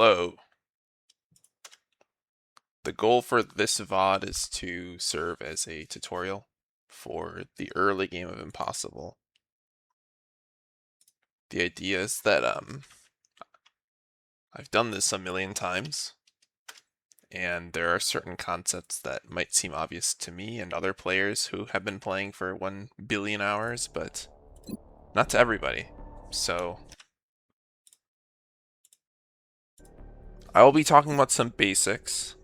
Hello. The goal for this VOD is to serve as a tutorial for the early game of Impossible. The idea is that I've done this a million times, and there are certain concepts that might seem obvious to me and other players who have been playing for 1 billion hours, but not to everybody. So I will be talking about some basics,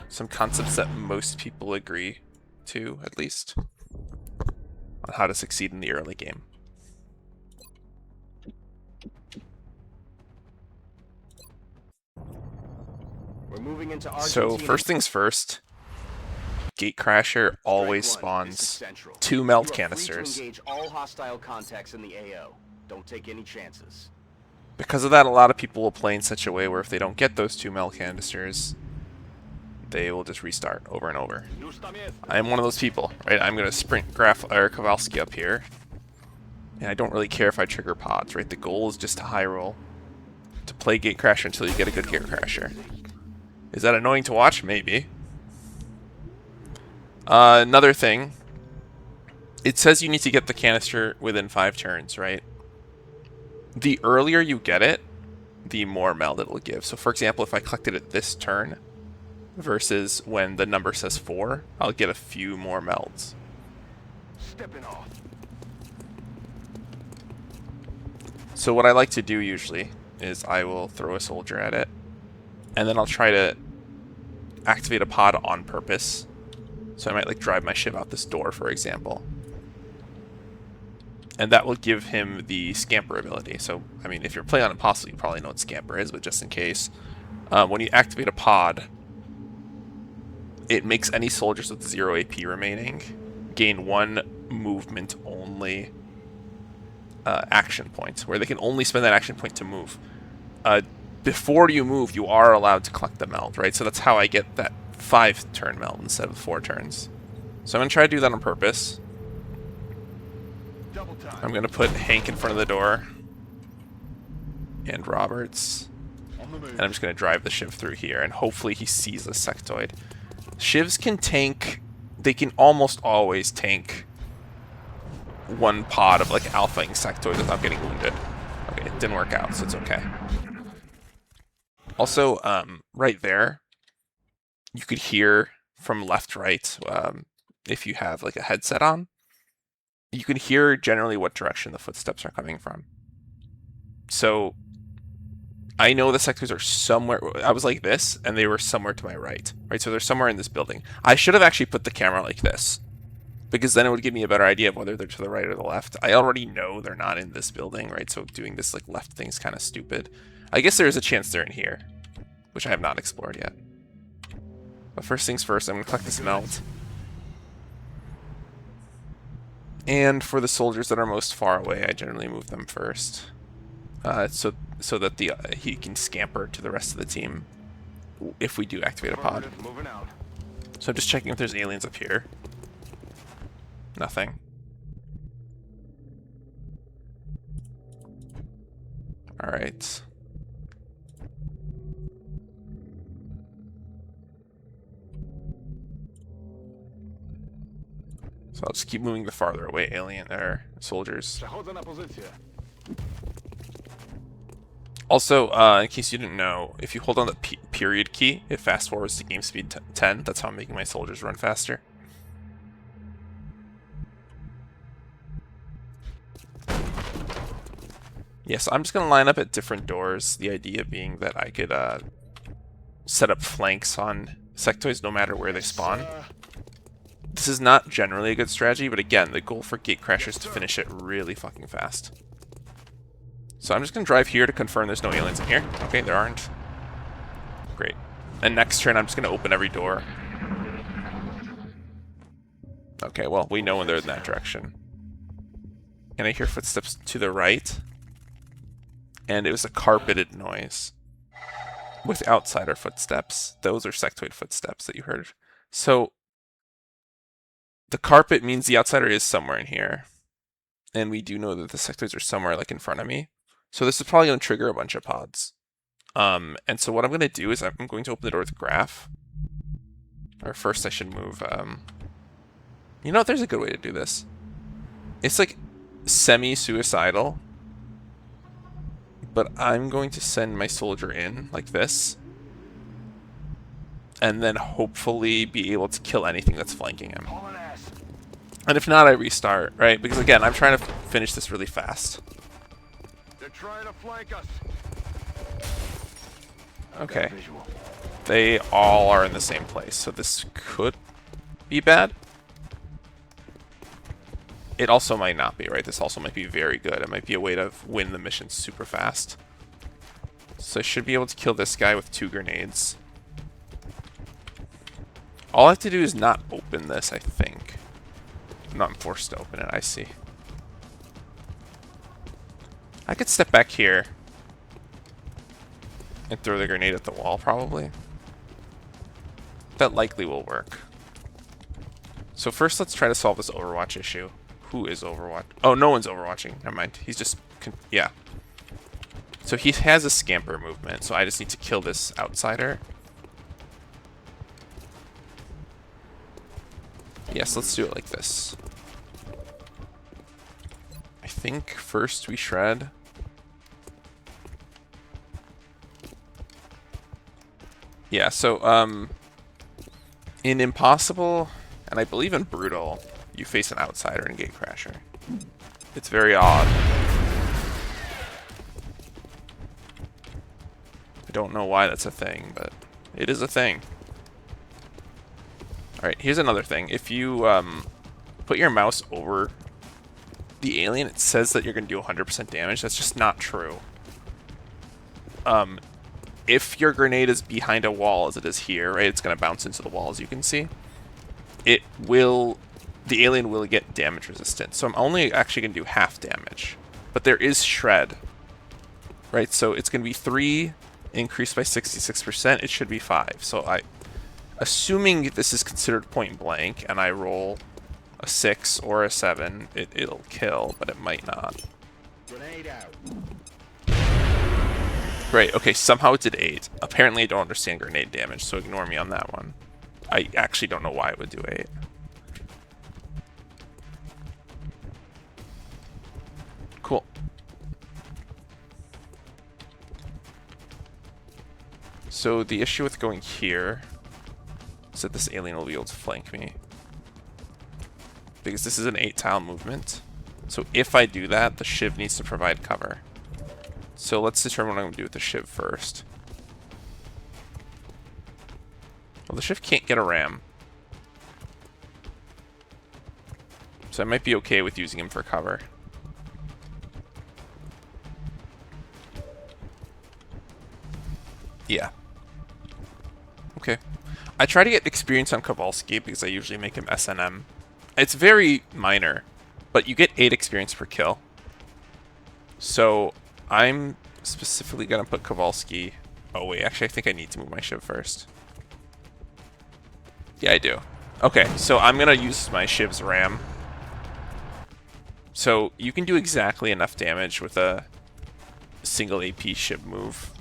some concepts that most people agree to, at least, on how to succeed in the early game. We're moving into Argentina. So first things first, Gatecrasher always spawns 2 melt canisters. Engage all hostile contacts in the AO. Don't take any chances. Because of that, a lot of people will play in such a way where if they don't get those 2 melt canisters, they will just restart over and over. I am one of those people, right? I'm going to sprint Kowalski up here, and I don't really care if I trigger pods, right? The goal is just to high roll, to play Gatecrasher until you get a good Gatecrasher. Is that annoying to watch? Maybe. Another thing, it says you need to get the canister within 5 turns, right? The earlier you get it, the more meld it will give. So for example, if I collected it this turn versus when the number says 4, I'll get a few more melds. Stepping off. So what I like to do usually is I will throw a soldier at it, and then I'll try to activate a pod on purpose. So I might like drive my ship out this door, for example. And that will give him the scamper ability. So, I mean, if you're playing on Impossible, you probably know what scamper is, but just in case. When you activate a pod, it makes any soldiers with 0 AP remaining gain 1 movement only action point, where they can only spend that action point to move. Before you move, you are allowed to collect the meld, right? So that's how I get that 5-turn meld instead of 4 turns. So I'm going to try to do that on purpose. I'm going to put Hank in front of the door, and Roberts, and I'm just going to drive the ship through here, and hopefully he sees a sectoid. Shivs can tank, they can almost always tank 1 pod of like alphaing sectoids without getting wounded. Okay, it didn't work out, so it's okay. Also, right there, you could hear from left to right, if you have like a headset on, you can hear generally what direction the footsteps are coming from. So I know the sectoids are somewhere. I was like this, and they were somewhere to my right. Right, so they're somewhere in this building. I should have actually put the camera like this, because then it would give me a better idea of whether they're to the right or the left. I already know they're not in this building, right? So doing this like left thing is kind of stupid. I guess there is a chance they're in here, which I have not explored yet. But first things first, I'm going to collect this meld. And for the soldiers that are most far away, I generally move them first, so that he can scamper to the rest of the team if we do activate a pod. So I'm just checking if there's aliens up here. Nothing. All right. So I'll just keep moving the farther away alien or soldiers. Also, in case you didn't know, if you hold on the period key, it fast forwards to game speed 10. That's how I'm making my soldiers run faster. Yes, I'm just going to line up at different doors. The idea being that I could set up flanks on sectoids no matter where they spawn. This is not generally a good strategy, but again, the goal for Gatecrasher is to finish it really fucking fast. So I'm just going to drive here to confirm there's no aliens in here. Okay, there aren't. Great. And next turn, I'm just going to open every door. Okay, well, we know when they're in that direction. And I hear footsteps to the right. And it was a carpeted noise with outsider footsteps. Those are sectoid footsteps that you heard. So the carpet means the outsider is somewhere in here. And we do know that the sectoids are somewhere like in front of me. So this is probably going to trigger a bunch of pods. And so what I'm going to do is I'm going to open the door with graph. Or first I should move, you know what, there's a good way to do this. It's like semi-suicidal. But I'm going to send my soldier in like this. And then hopefully be able to kill anything that's flanking him. And if not, I restart, right? Because again, I'm trying to finish this really fast. They're trying to flank us. Okay. They all are in the same place, so this could be bad. It also might not be, right? This also might be very good. It might be a way to win the mission super fast. So I should be able to kill this guy with 2 grenades. All I have to do is not open this, I think. No, I'm forced to open it, I see. I could step back here and throw the grenade at the wall, probably. That likely will work. So first, let's try to solve this Overwatch issue. Who is Overwatch? Oh, no one's Overwatching. Never mind. He's just... yeah. So he has a scamper movement, so I just need to kill this outsider. Yes, let's do it like this. I think first we shred. Yeah, so, in Impossible, and I believe in Brutal, you face an outsider in Gatecrasher. It's very odd. I don't know why that's a thing, but it is a thing. Alright, here's another thing. If you put your mouse over the alien, it says that you're going to do 100% damage. That's just not true. If your grenade is behind a wall, as it is here, right, it's going to bounce into the wall, as you can see. It will... the alien will get damage resistant. So I'm only actually going to do half damage. But there is shred. Right, so it's going to be 3 increased by 66%. It should be 5. So assuming this is considered point blank, and I roll a 6 or a 7, it'll kill, but it might not. Grenade out. Great, okay, somehow it did 8. Apparently I don't understand grenade damage, so ignore me on that one. I actually don't know why it would do 8. Cool. So the issue with going here is that this alien will be able to flank me. Because this is an 8-tile movement. So if I do that, the Shiv needs to provide cover. So let's determine what I'm going to do with the Shiv first. Well, the Shiv can't get a ram. So I might be okay with using him for cover. Yeah. Okay. I try to get experience on Kowalski because I usually make him SNM. It's very minor, but you get 8 experience per kill. So I'm specifically going to put Kowalski... oh wait, actually I think I need to move my Shiv first. Yeah, I do. Okay, so I'm going to use my Shiv's ram. So you can do exactly enough damage with a single AP Shiv move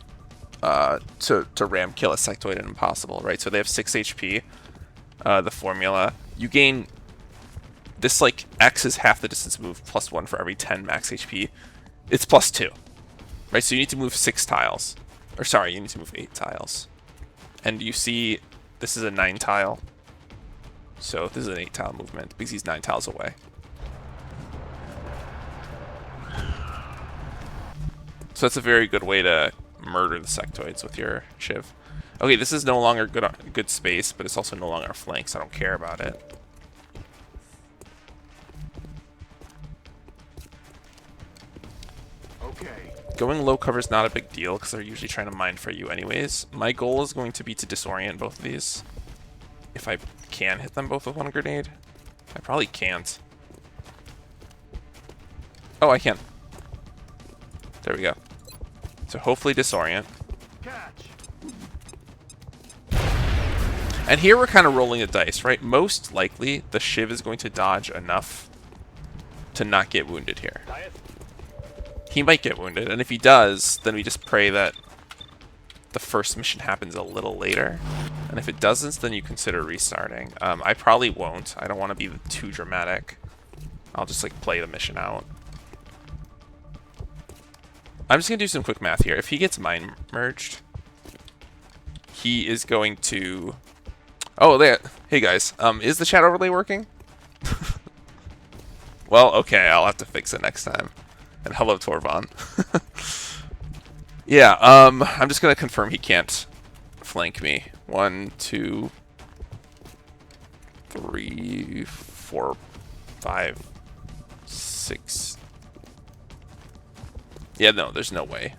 to ram kill a sectoid and impossible, right? So they have 6 HP, the formula. You gain... this, like, X is half the distance move, plus 1 for every 10 max HP. It's plus 2. Right, so you need to move 6 tiles. Or, sorry, you need to move 8 tiles. And you see, this is a 9-tile. So this is an 8-tile movement, because he's 9 tiles away. So that's a very good way to murder the sectoids with your Shiv. Okay, this is no longer good space, but it's also no longer a flank, so I don't care about it. Okay. Going low cover is not a big deal, because they're usually trying to mine for you anyways. My goal is going to be to disorient both of these. If I can hit them both with 1 grenade. I probably can't. Oh, I can. There we go. So hopefully disorient. Catch. And here we're kind of rolling the dice, right? Most likely, the Shiv is going to dodge enough to not get wounded here. He might get wounded, and if he does, then we just pray that the first mission happens a little later. And if it doesn't, then you consider restarting. I probably won't. I don't want to be too dramatic. I'll just like play the mission out. I'm just going to do some quick math here. If he gets mine merged, he is going to... Oh, there. Hey guys, is the chat overlay working? Well, okay, I'll have to fix it next time. And hello, Torvon. Yeah, I'm just going to confirm he can't flank me. 1, 2, 3, 4, 5, 6. Yeah, no, there's no way.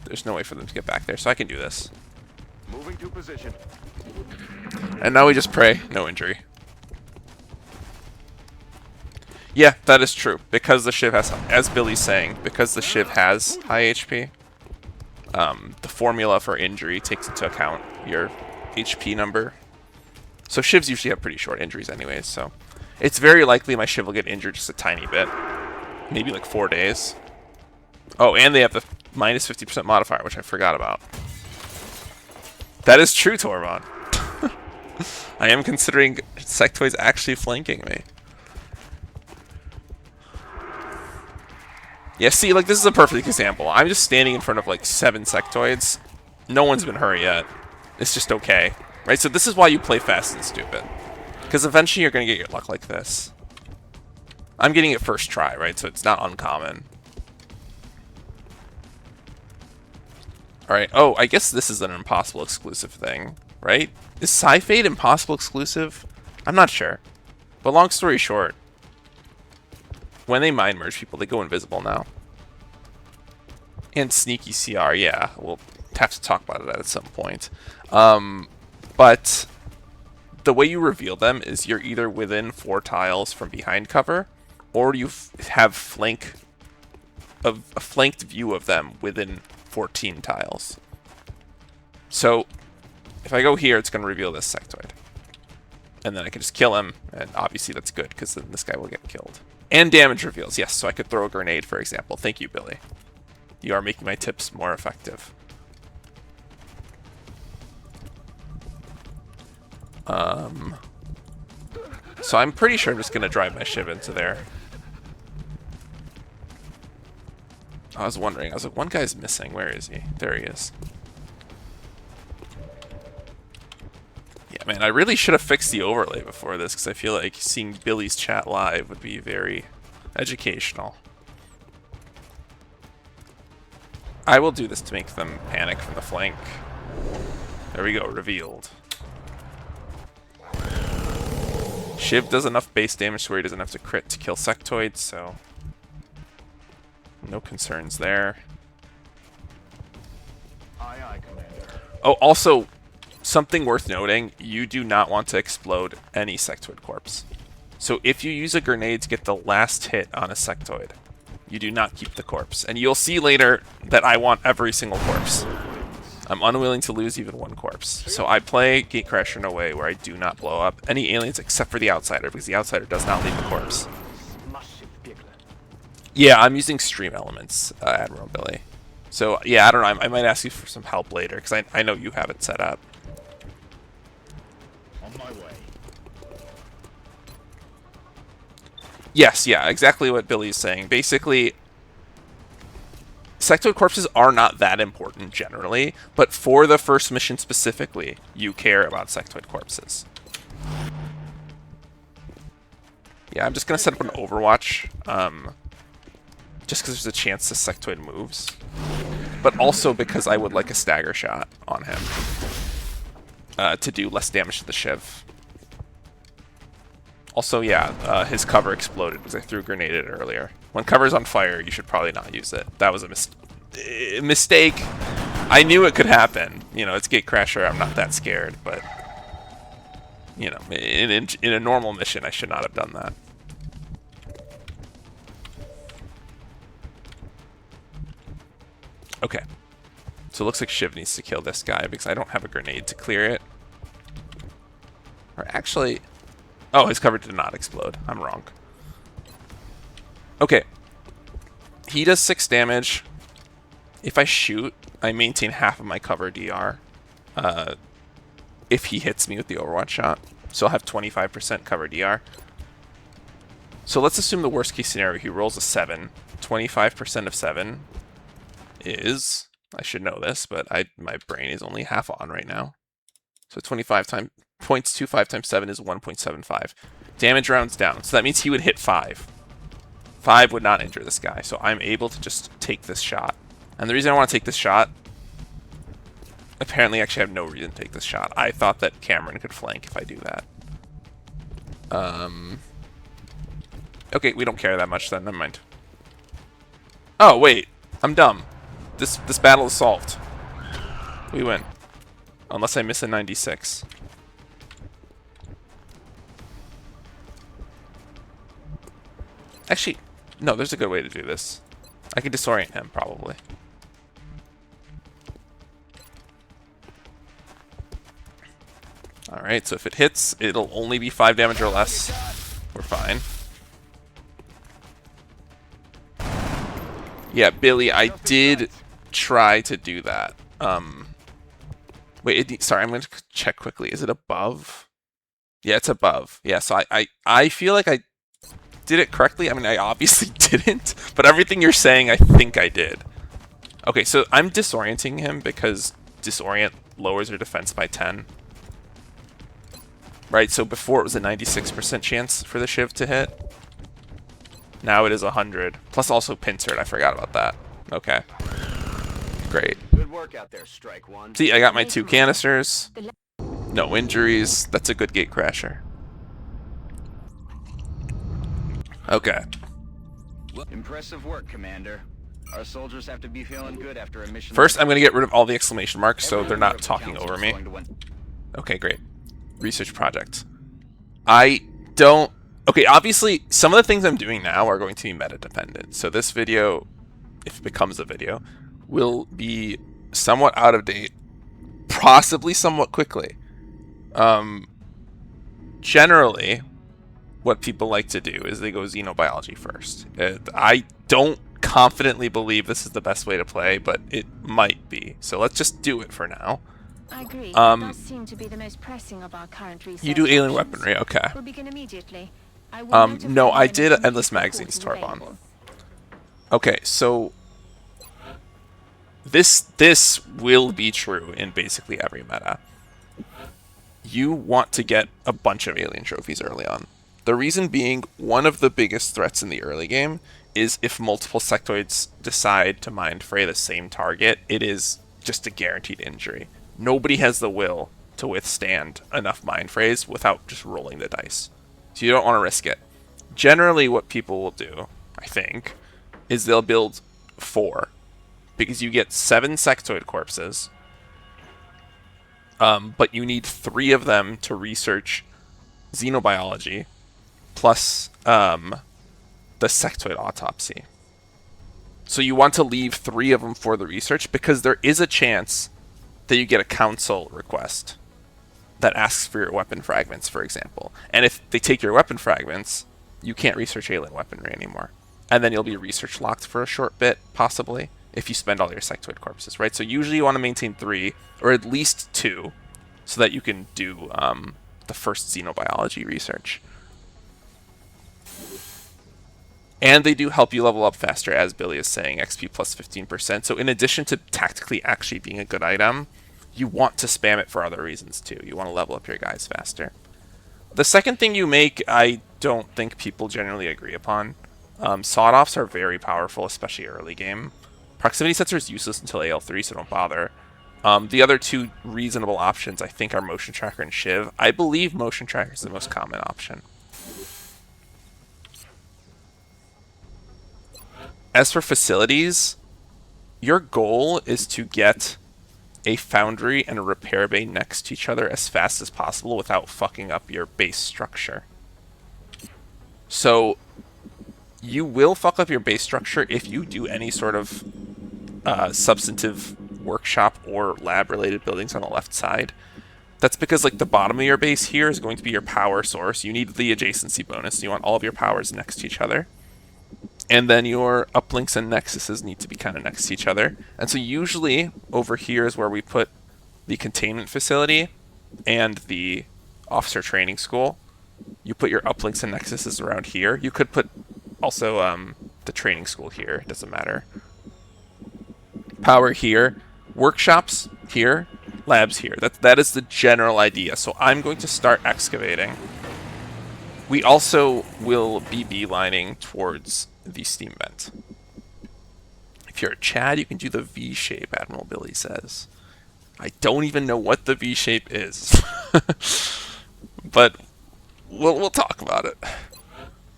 There's no way for them to get back there, so I can do this. Moving to position. And now we just pray, no injury. Yeah, that is true. Because the Shiv has, as Billy's saying, because the Shiv has high HP, the formula for injury takes into account your HP number. So Shivs usually have pretty short injuries anyways, so it's very likely my Shiv will get injured just a tiny bit. Maybe like 4 days. Oh, and they have the minus 50% modifier, which I forgot about. That is true, Torvon. I am considering sectoids actually flanking me. Yeah, see, like, this is a perfect example. I'm just standing in front of, like, 7 sectoids. No one's been hurt yet. It's just okay. Right? So this is why you play fast and stupid. Because eventually you're going to get your luck like this. I'm getting it first try, right? So it's not uncommon. Alright, oh, I guess this is an impossible exclusive thing, right? Is Sci-Fade impossible exclusive? I'm not sure. But long story short, when they mind merge people, they go invisible now. And sneaky CR, yeah, we'll have to talk about it at some point. But the way you reveal them is you're either within 4 tiles from behind cover, or you have a flanked view of them within 14 tiles. So if I go here, it's going to reveal this sectoid. And then I can just kill him, and obviously that's good, because then this guy will get killed. And damage reveals, yes, so I could throw a grenade, for example. Thank you, Billy. You are making my tips more effective. So I'm pretty sure I'm just going to drive my Shiv into there. I was wondering, I was like, one guy's missing. Where is he? There he is. Yeah, man, I really should have fixed the overlay before this, because I feel like seeing Billy's chat live would be very educational. I will do this to make them panic from the flank. There we go, revealed. Shiv does enough base damage to where he doesn't have to crit to kill sectoids, so no concerns there. Aye, aye, Commander. Oh, also, something worth noting, you do not want to explode any sectoid corpse. So if you use a grenade to get the last hit on a sectoid, you do not keep the corpse. And you'll see later that I want every single corpse. I'm unwilling to lose even one corpse. So I play Gatecrasher in a way where I do not blow up any aliens except for the Outsider, because the Outsider does not leave a corpse. Yeah, I'm using stream elements, Admiral Billy. So, yeah, I don't know. I might ask you for some help later, because I know you have it set up. On my way. Yes, yeah, exactly what Billy's saying. Basically, sectoid corpses are not that important generally, but for the first mission specifically, you care about sectoid corpses. Yeah, I'm just going to set up an Overwatch, just because there's a chance the sectoid moves, but also because I would like a stagger shot on him to do less damage to the Shiv. Also, yeah, his cover exploded because I threw a grenade at it earlier. When cover's on fire, you should probably not use it. That was a mistake. I knew it could happen. You know, it's Gatecrasher. I'm not that scared, but you know, in a normal mission, I should not have done that. Okay. So it looks like Shiv needs to kill this guy because I don't have a grenade to clear it. Or actually... Oh, his cover did not explode. I'm wrong. Okay. He does 6 damage. If I shoot, I maintain half of my cover DR. If he hits me with the Overwatch shot. So I'll have 25% cover DR. So let's assume the worst case scenario, he rolls a 7. 25% of 7 is, I should know this, but my brain is only half on right now. So 25 times 0.25 times 7 is 1.75. Damage rounds down. So that means he would hit 5. 5 would not injure this guy. So I'm able to just take this shot. And the reason I want to take this shot, apparently actually I have no reason to take this shot. I thought that Cameron could flank if I do that. Okay, we don't care that much then. Never mind. Oh, wait. I'm dumb. This battle is solved. We win. Unless I miss a 96. Actually, no, there's a good way to do this. I can disorient him, probably. Alright, so if it hits, it'll only be 5 damage or less. We're fine. Yeah, Billy, I did try to do that. Wait, sorry, I'm going to check quickly. Is it above? Yeah, it's above. Yeah, so I feel like I did it correctly. I mean, I obviously didn't, but everything you're saying, I think I did. Okay, so I'm disorienting him because disorient lowers your defense by 10. Right, so before it was a 96% chance for the Shiv to hit. Now it is 100. Plus also pincered, I forgot about that. Okay. Great. Good work out there, Strike One. See, I got my 2 canisters. No injuries. That's a good gate crasher. Okay. Impressive work, Commander. Our soldiers have to be feeling good after a mission. First, I'm going to get rid of all the exclamation marks so they're not talking over me. Okay, great. Research project. I don't... Okay, obviously, some of the things I'm doing now are going to be meta-dependent. So this video, if it becomes a video, will be somewhat out of date, possibly somewhat quickly. Generally, what people like to do is they go xenobiology first. I don't confidently believe this is the best way to play, but it might be. So let's just do it for now. I agree. It does seem to be the most pressing of our current research. You do alien options. weaponry, okay. We'll begin immediately. I will notify No, I you did when Endless support Magazines, is Torvon. available. Okay, so this will be true in basically every meta. You want to get a bunch of alien trophies early on. The reason being, one of the biggest threats in the early game is if multiple sectoids decide to mind fray the same target, it is just a guaranteed injury. Nobody has the will to withstand enough mind frays without just rolling the dice. So you don't want to risk it. Generally what people will do, I think, is they'll build 4. Because you get 7 sectoid corpses, but you need 3 of them to research xenobiology, plus the sectoid autopsy. So you want to leave 3 of them for the research, because there is a chance that you get a council request that asks for your weapon fragments, for example. And if they take your weapon fragments, you can't research alien weaponry anymore. And then you'll be research locked for a short bit, possibly, if you spend all your sectoid corpses, right? So usually you want to maintain 3, or at least 2, so that you can do the first xenobiology research. And they do help you level up faster, as Billy is saying, XP plus 15%. So in addition to tactically actually being a good item, you want to spam it for other reasons too. You want to level up your guys faster. The second thing you make, I don't think people generally agree upon. Sawed-offs are very powerful, especially early game. Proximity sensor is useless until AL3, so don't bother. The other 2 reasonable options, I think, are Motion Tracker and Shiv. I believe Motion Tracker is the most common option. As for facilities, your goal is to get a foundry and a repair bay next to each other as fast as possible without fucking up your base structure. So you will fuck up your base structure if you do any sort of substantive workshop or lab related buildings on the left side. That's because like the bottom of your base here is going to be your power source. You need the adjacency bonus. You want all of your powers next to each other. And then your uplinks and nexuses need to be kind of next to each other. And so usually over here is where we put the containment facility and the officer training school. You put your uplinks and nexuses around here. You could put also the training school here. It doesn't matter. Power here. Workshops here. Labs here. That is the general idea. So I'm going to start excavating. We also will be beelining towards the steam vent. If you're a Chad, you can do the V shape, Admiral Billy says. I don't even know what the V shape is. But we'll talk about it.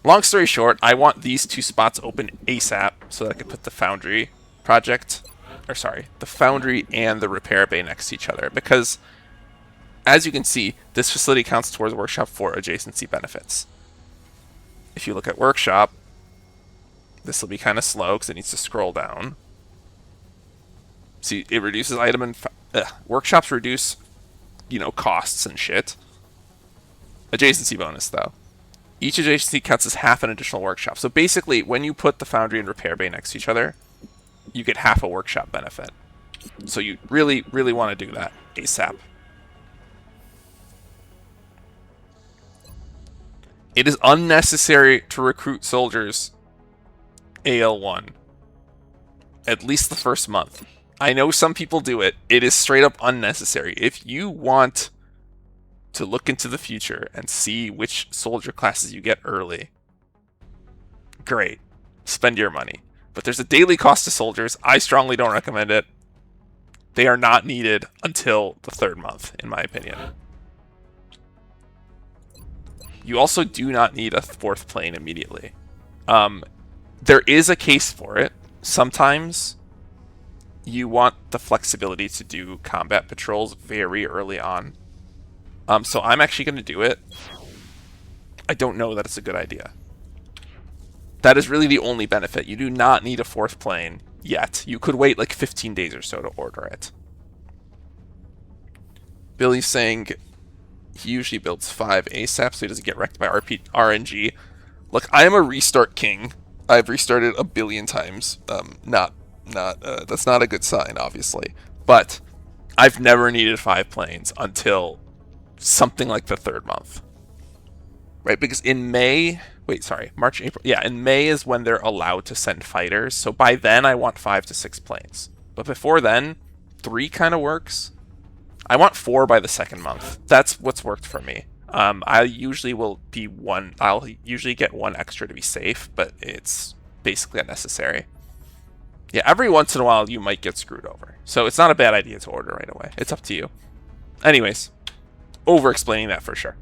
Long story short, I want these two spots open ASAP so that I can put the foundry project, or sorry, the foundry and the repair bay next to each other. Because, as you can see, this facility counts towards workshop for adjacency benefits. If you look at workshop, this will be kind of slow because it needs to scroll down. See, it reduces item and workshops reduce, costs and shit. Adjacency bonus though. Each adjacency counts as half an additional workshop. So basically, when you put the foundry and repair bay next to each other, you get half a workshop benefit. So you really, really want to do that ASAP. It is unnecessary to recruit soldiers AL1. At least the first month. I know some people do it. It is straight up unnecessary. If you want to look into the future and see which soldier classes you get early, great. Spend your money. But there's a daily cost to soldiers. I strongly don't recommend it. They are not needed until the third month, in my opinion. You also do not need a fourth plane immediately. There is a case for it. Sometimes you want the flexibility to do combat patrols very early on. So I'm actually going to do it. I don't know that it's a good idea. That is really the only benefit. You do not need a fourth plane yet. You could wait like 15 days or so to order it. Billy's saying he usually builds 5 ASAP so he doesn't get wrecked by RNG. Look, I am a restart king. I've restarted a billion times. That's not a good sign, obviously. But I've never needed 5 planes until something like the third month. Right? Because in May... Wait, sorry. March, April... Yeah, in May is when they're allowed to send fighters. So by then, I want 5 to 6 planes. But before then, 3 kind of works. I want 4 by the second month. That's what's worked for me. I usually will be 1... I'll usually get 1 extra to be safe, but it's basically unnecessary. Yeah, every once in a while, you might get screwed over. So it's not a bad idea to order right away. It's up to you. Anyways, over-explaining that for sure.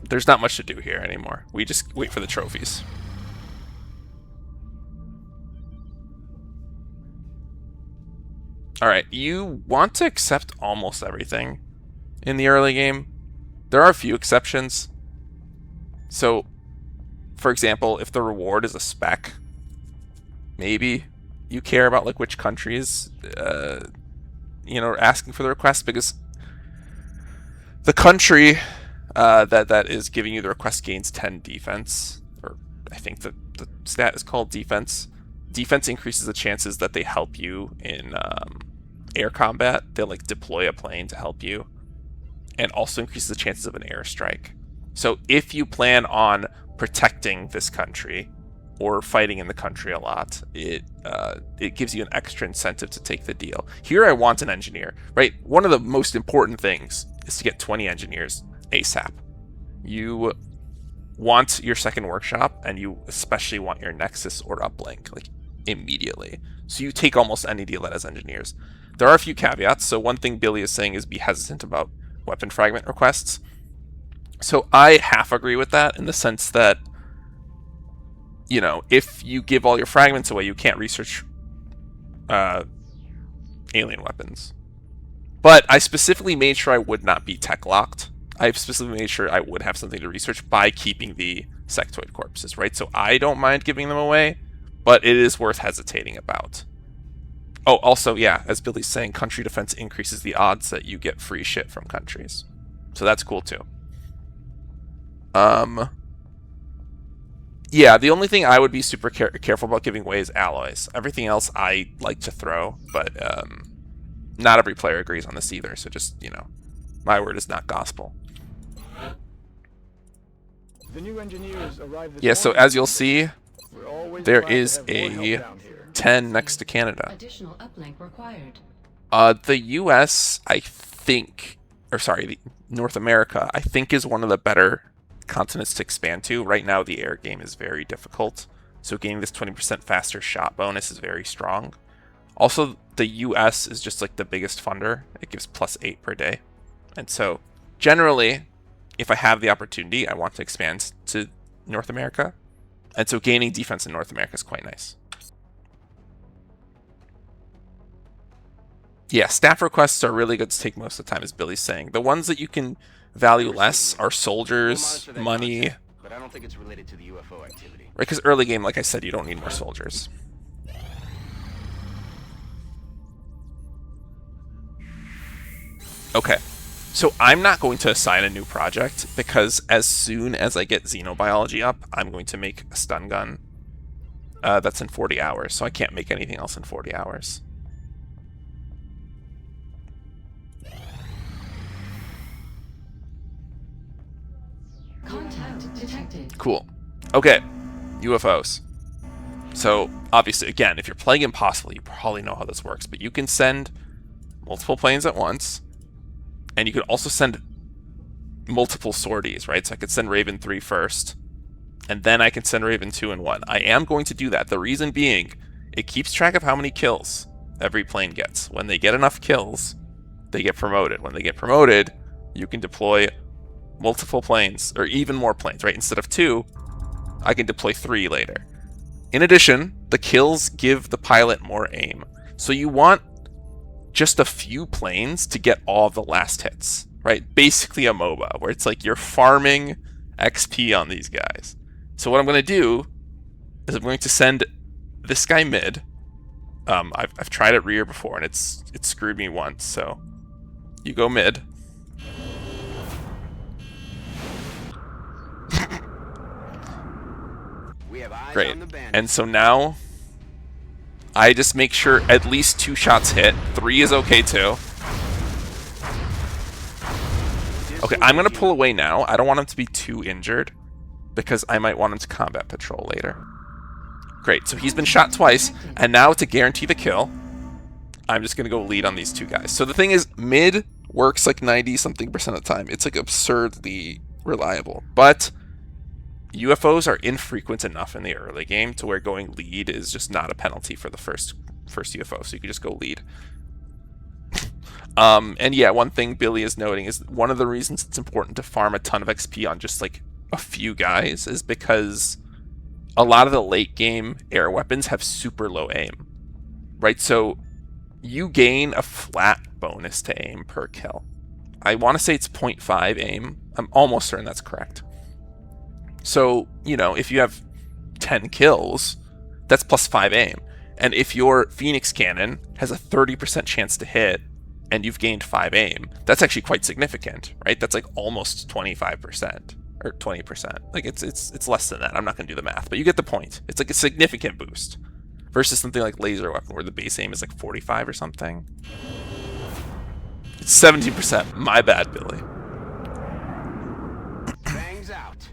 There's not much to do here anymore. We just wait for the trophies. Alright, you want to accept almost everything in the early game. There are a few exceptions. So, for example, if the reward is a spec, maybe you care about like which countries, asking for the request, because the country that is giving you the request gains 10 defense, or I think the stat is called defense. Defense increases the chances that they help you in air combat. They'll like deploy a plane to help you, and also increases the chances of an airstrike. So if you plan on protecting this country or fighting in the country a lot, it gives you an extra incentive to take the deal. Here I want an engineer, right? One of the most important things is to get 20 engineers ASAP. You want your second workshop, and you especially want your Nexus or uplink, like, immediately. So you take almost any deal that has engineers. There are a few caveats. So one thing Billy is saying is be hesitant about weapon fragment requests. So I half agree with that in the sense that, if you give all your fragments away, you can't research alien weapons. But I specifically made sure I would not be tech locked. I specifically made sure I would have something to research by keeping the sectoid corpses, right? So I don't mind giving them away, but it is worth hesitating about. Oh, also, yeah, as Billy's saying, country defense increases the odds that you get free shit from countries. So that's cool too. Yeah, the only thing I would be super careful about giving away is alloys. Everything else I like to throw, but not every player agrees on this either, so just, you know, my word is not gospel. The new engineers arrived this Yeah, so morning. as you'll see, We're always there glad to is have more help a down here. 10 next to Canada. Additional uplink required. The US, I think, or sorry, North America, I think is one of the better continents to expand to. Right now, the air game is very difficult, so gaining this 20% faster shot bonus is very strong. Also, the US is just like the biggest funder. It gives +8 per day. And so, generally, if I have the opportunity, I want to expand to North America. And so gaining defense in North America is quite nice. Yeah, staff requests are really good to take most of the time, as Billy's saying. The ones that you can value less are soldiers, money, right? But I don't think it's related to the UFO activity. Because early game, like I said, you don't need more soldiers. Okay, so I'm not going to assign a new project because as soon as I get xenobiology up, I'm going to make a stun gun that's in 40 hours, so I can't make anything else in 40 hours. Contact detected. Cool. Okay, UFOs. So, obviously, again, if you're playing Impossible, you probably know how this works, but you can send multiple planes at once, and you could also send multiple sorties, right? So I could send Raven 3 first, and then I can send Raven 2 and 1. I am going to do that. The reason being, it keeps track of how many kills every plane gets. When they get enough kills, they get promoted. When they get promoted, you can deploy multiple planes, or even more planes, right? Instead of 2, I can deploy 3 later. In addition, the kills give the pilot more aim. So you want just a few planes to get all the last hits, right? Basically a MOBA, where it's like you're farming XP on these guys. So what I'm going to do is I'm going to send this guy mid. I've tried it rear before, and it's screwed me once, so you go mid. We have eyes Great. on the bandits. And so now I just make sure at least 2 shots hit. 3 is okay too. Okay, I'm going to pull away now. I don't want him to be too injured because I might want him to combat patrol later. Great, so he's been shot twice, and now to guarantee the kill, I'm just going to go lead on these 2 guys. So the thing is, mid works like 90-something% of the time. It's like absurdly reliable. But UFOs are infrequent enough in the early game to where going lead is just not a penalty for the first UFO, so you can just go lead. And yeah, one thing Billy is noting is one of the reasons it's important to farm a ton of XP on just like a few guys is because a lot of the late game air weapons have super low aim, right? So you gain a flat bonus to aim per kill. I want to say it's 0.5 aim. I'm almost certain that's correct. So, you know, if you have 10 kills, that's +5 aim. And if your Phoenix cannon has a 30% chance to hit, and you've gained 5 aim, that's actually quite significant, right? That's like almost 25%, or 20%. Like, it's less than that. I'm not going to do the math, but you get the point. It's like a significant boost. Versus something like laser weapon, where the base aim is like 45 or something. It's 17%. My bad, Billy. Bangs out.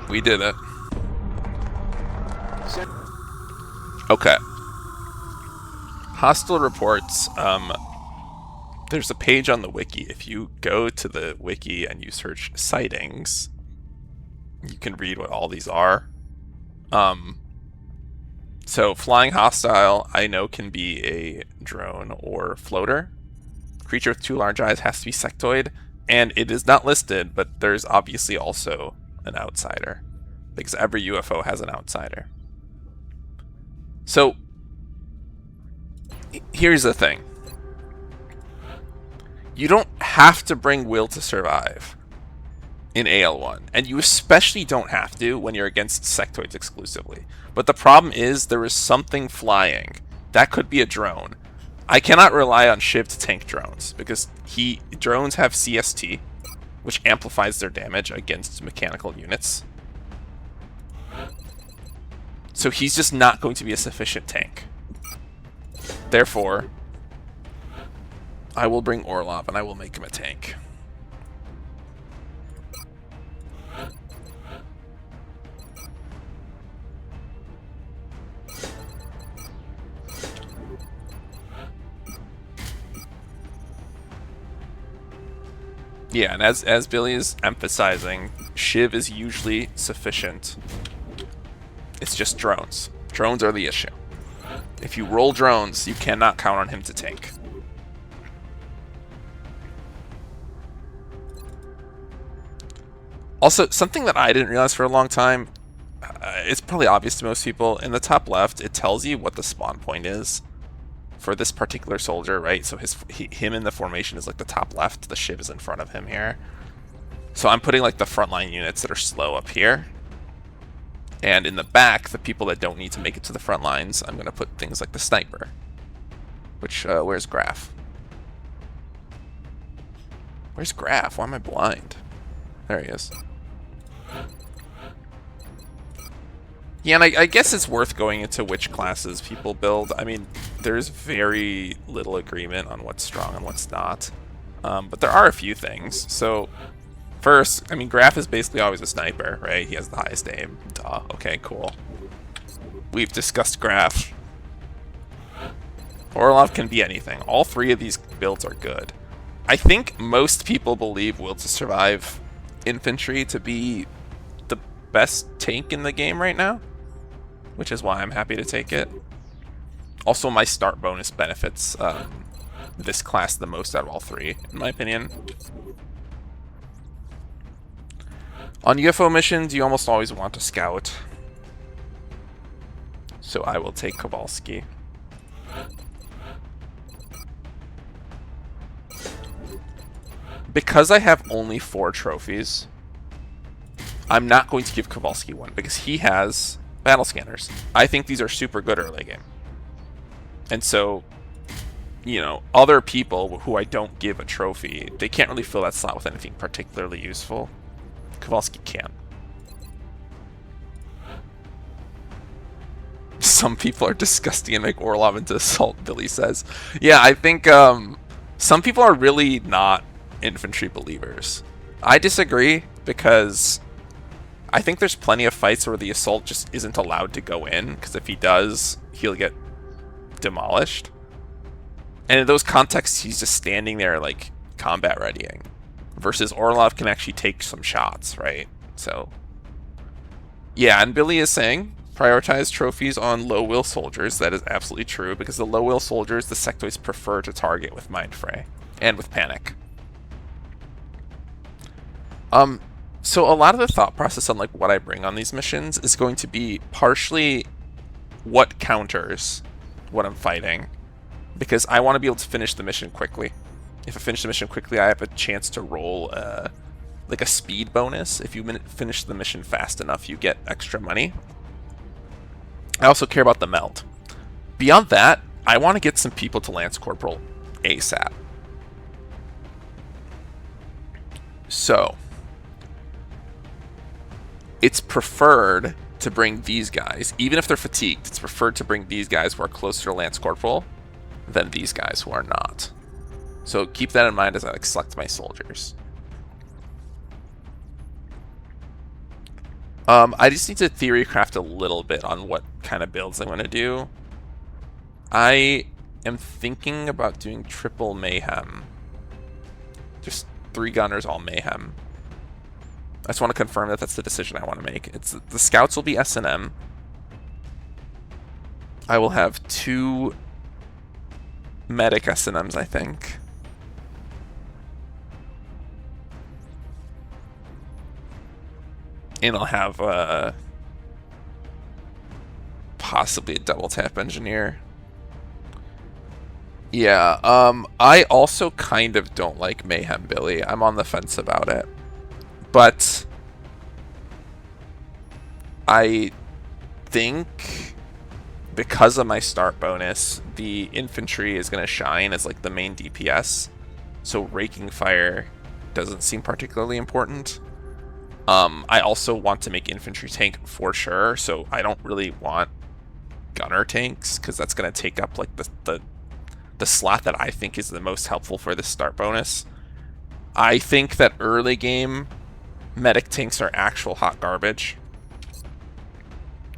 We did it. Okay. Hostile reports. There's a page on the wiki. If you go to the wiki and you search sightings, you can read what all these are. So flying hostile, I know, can be a drone or floater. Creature with 2 large eyes has to be sectoid, and it is not listed, but there's obviously also an outsider, because every UFO has an outsider. So here's the thing. You don't have to bring Will to Survive in AL1, and you especially don't have to when you're against sectoids exclusively. But the problem is there is something flying that could be a drone. I cannot rely on Shiv to tank drones, because drones have CST, which amplifies their damage against mechanical units. So he's just not going to be a sufficient tank. Therefore, I will bring Orlov and I will make him a tank. Yeah, and as Billy is emphasizing, Shiv is usually sufficient. It's just drones. Drones are the issue. If you roll drones, you cannot count on him to tank. Also, something that I didn't realize for a long time, it's probably obvious to most people, in the top left, it tells you what the spawn point is for this particular soldier, right? So him in the formation is like the top left, the Shiv is in front of him here. So I'm putting like the frontline units that are slow up here. And in the back, the people that don't need to make it to the front lines, I'm going to put things like the sniper. Which, where's Graf? Where's Graf? Why am I blind? There he is. Yeah, and I guess it's worth going into which classes people build. I mean, there's very little agreement on what's strong and what's not. But there are a few things. So, first, I mean, Graf is basically always a sniper, right? He has the highest aim. Duh. Okay, cool. We've discussed Graf. Orlov can be anything. All three of these builds are good. I think most people believe Will to Survive infantry to be the best tank in the game right now, which is why I'm happy to take it. Also, my start bonus benefits this class the most out of all three, in my opinion. On UFO missions, you almost always want to scout. So I will take Kowalski. Because I have only 4 trophies, I'm not going to give Kowalski one, because he has battle scanners. I think these are super good early game. And so, you know, other people who I don't give a trophy, they can't really fill that slot with anything particularly useful. Kowalski can. Some people are disgusting and make Orlov into assault, Billy says. Yeah, I think some people are really not infantry believers. I disagree, because I think there's plenty of fights where the assault just isn't allowed to go in, because if he does, he'll get demolished. And in those contexts, he's just standing there like combat readying. Versus Orlov can actually take some shots, right? So, yeah, and Billy is saying, prioritize trophies on low-will soldiers. That is absolutely true, because the low-will soldiers, the sectoids prefer to target with Mind Fray and with Panic. So a lot of the thought process on like what I bring on these missions is going to be partially what counters what I'm fighting, because I want to be able to finish the mission quickly. If I finish the mission quickly, I have a chance to roll like a speed bonus. If you finish the mission fast enough, you get extra money. I also care about the melt. Beyond that, I want to get some people to Lance Corporal ASAP. So, it's preferred to bring these guys, even if they're fatigued, it's preferred to bring these guys who are closer to Lance Corporal than these guys who are not. So keep that in mind as I like select my soldiers. I just need to theory craft a little bit on what kind of builds I'm going to do. I am thinking about doing triple mayhem. Just 3 gunners all mayhem. I just want to confirm that that's the decision I want to make. It's the scouts will be S&M. I will have 2 medic S&Ms, I think. And I'll have possibly a double tap engineer. Yeah, I also kind of don't like Mayhem Billy. I'm on the fence about it. But I think because of my start bonus, the infantry is going to shine as like the main DPS. So raking fire doesn't seem particularly important. I also want to make infantry tank for sure, so I don't really want gunner tanks because that's going to take up like the slot that I think is the most helpful for this start bonus. I think that early game medic tanks are actual hot garbage,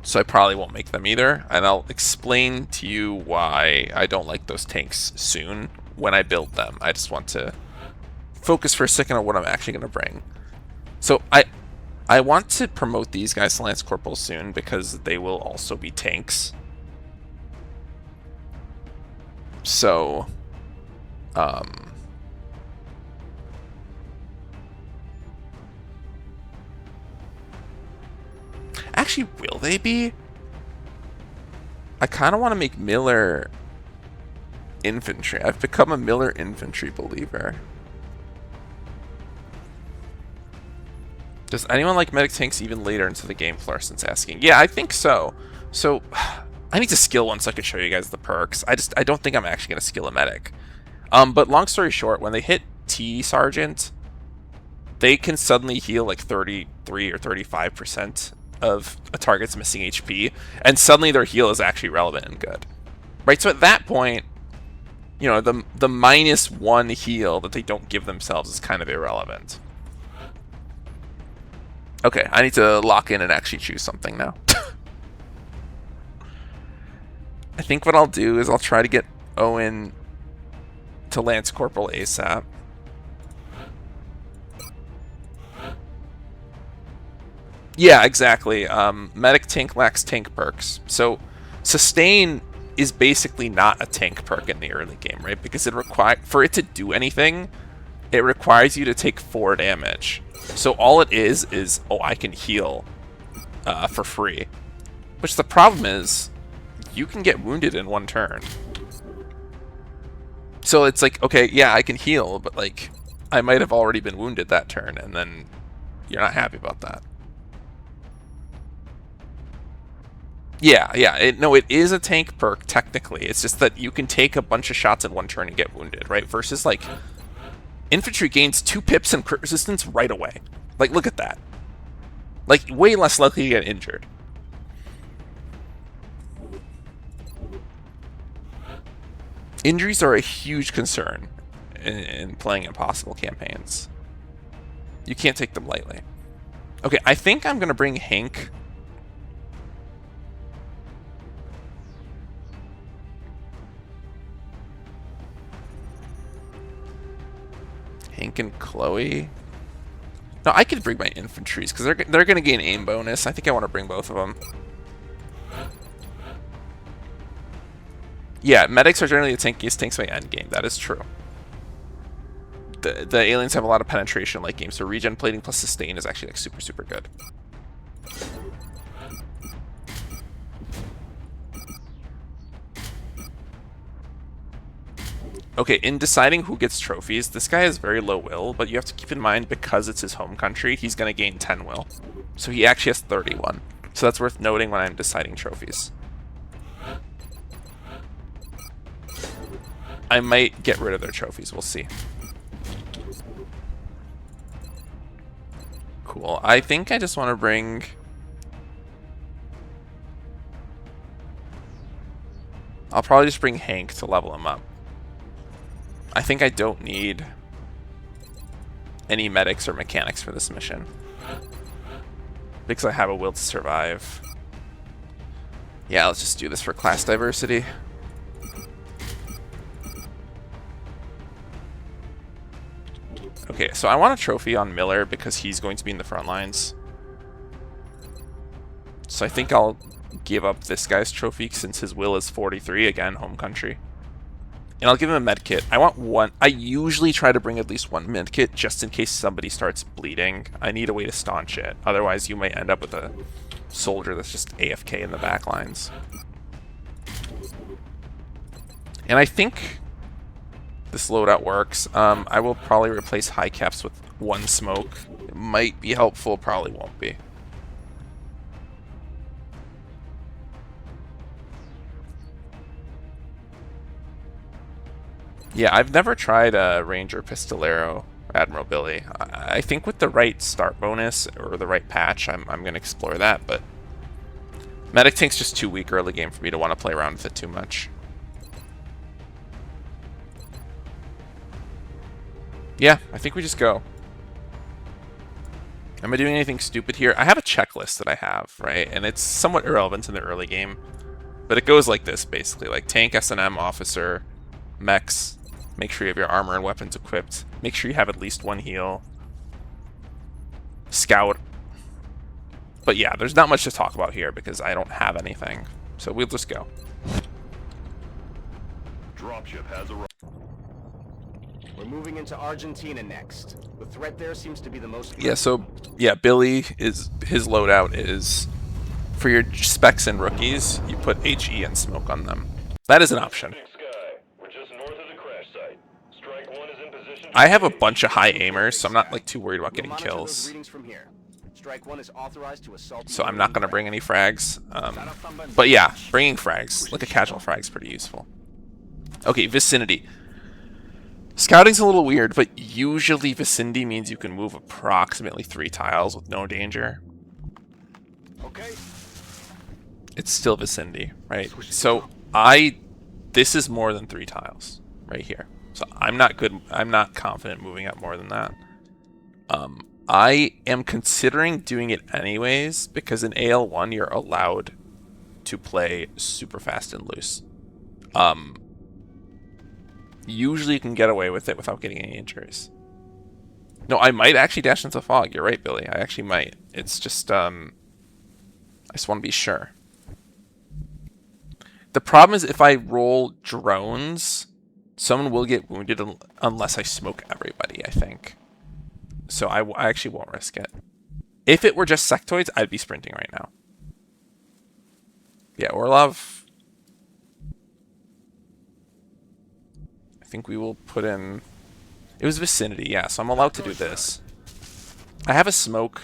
so I probably won't make them either, and I'll explain to you why I don't like those tanks soon when I build them. I just want to focus for a second on what I'm actually going to bring. So I want to promote these guys to Lance Corporals soon because they will also be tanks. So, actually, will they be? I kind of want to make Miller infantry. I've become a Miller infantry believer. Does anyone like medic tanks even later into the game? Fluorescent's asking. Yeah, I think so. So, I need to skill one so I can show you guys the perks. I don't think I'm actually going to skill a medic. But long story short, when they hit T Sergeant, they can suddenly heal like 33 or 35% of a target's missing HP, and suddenly their heal is actually relevant and good. Right, so at that point, you know, the -1 heal that they don't give themselves is kind of irrelevant. Okay, I need to lock in and actually choose something now. I think what I'll do is I'll try to get Owen to Lance Corporal ASAP. Yeah, exactly. Medic tank lacks tank perks. So sustain is basically not a tank perk in the early game, right? Because for it to do anything, it requires you to take 4 damage. So all it is, oh, I can heal for free. Which the problem is, you can get wounded in 1 turn. So it's like, okay, yeah, I can heal, but like, I might have already been wounded that turn, and then you're not happy about that. Yeah, it is a tank perk, technically. It's just that you can take a bunch of shots in 1 turn and get wounded, right? Versus, like, infantry gains 2 pips and crit resistance right away. Like, look at that. Like, way less likely to get injured. Injuries are a huge concern in playing impossible campaigns. You can't take them lightly. Okay, I think I'm going to bring Hank. Hank and Chloe. No, I could bring my infantries because they're going to gain aim bonus. I think I want to bring both of them. Yeah, medics are generally the tankiest tanks by endgame. That is true. The aliens have a lot of penetration late game, so regen plating plus sustain is actually like super, super good. Okay, in deciding who gets trophies, this guy has very low will, but you have to keep in mind because it's his home country, he's going to gain 10 will. So he actually has 31. So that's worth noting when I'm deciding trophies. I might get rid of their trophies, we'll see. Cool. I think I just want to bring... I'll probably just bring Hank to level him up. I think I don't need any medics or mechanics for this mission, because I have a will to survive. Yeah, let's just do this for class diversity. Okay, so I want a trophy on Miller because he's going to be in the front lines. So I think I'll give up this guy's trophy since his will is 43, again, home country. And I'll give him a med kit. I want 1. I usually try to bring at least 1 med kit just in case somebody starts bleeding. I need a way to staunch it. Otherwise, you might end up with a soldier that's just AFK in the back lines. And I think this loadout works. I will probably replace high caps with 1 smoke. It might be helpful, probably won't be. Yeah, I've never tried a Ranger Pistolero Admirability. I think with the right start bonus or the right patch, I'm going to explore that, but Medic Tank's just too weak early game for me to want to play around with it too much. Yeah, I think we just go. Am I doing anything stupid here? I have a checklist that I have, right? And it's somewhat irrelevant in the early game. But it goes like this, basically. Like tank, S&M, officer, mechs. Make sure you have your armor and weapons equipped. Make sure you have at least one heal. Scout. But yeah, there's not much to talk about here because I don't have anything. So we'll just go. Dropship has arrived. We're moving into Argentina next. The threat there seems to be the most... Yeah, so, yeah, Billy, his loadout is, for your specs and rookies, you put HE and smoke on them. That is an option. We're just north of the crash site. Strike 1 is in position. I have a bunch of high aimers, so I'm not like too worried about getting We'll monitor those kills. readings from here. Strike 1 is authorized to assault So I'm not going to bring any frags. But yeah, bringing frags, like a casual frag, is pretty useful. Okay, vicinity. Scouting's a little weird, but usually vicinity means you can move approximately 3 tiles with no danger. Okay. It's still vicinity, right? So this is more than 3 tiles right here. So I'm not confident moving up more than that. I am considering doing it anyways because in AL1 you're allowed to play super fast and loose. Usually you can get away with it without getting any injuries. No, I might actually dash into fog. You're right, Billy. I actually might. It's just I just want to be sure. The problem is if I roll drones, someone will get wounded unless I smoke everybody, I think. So I actually won't risk it. If it were just sectoids, I'd be sprinting right now. Yeah, Orlov. I think we will put in... It was vicinity, yeah, so I'm allowed to do this. I have a smoke.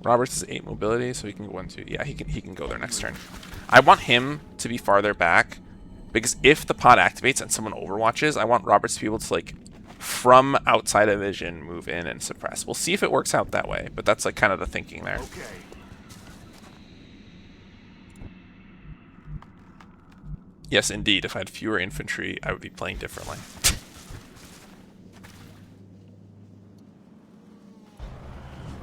Roberts is 8 mobility, so he can go 1-2. Yeah, he can go there next turn. I want him to be farther back, because if the pod activates and someone overwatches, I want Roberts to be able to, like, from outside of vision, move in and suppress. We'll see if it works out that way, but that's, like, kind of the thinking there. Okay. Yes, indeed. If I had fewer infantry, I would be playing differently.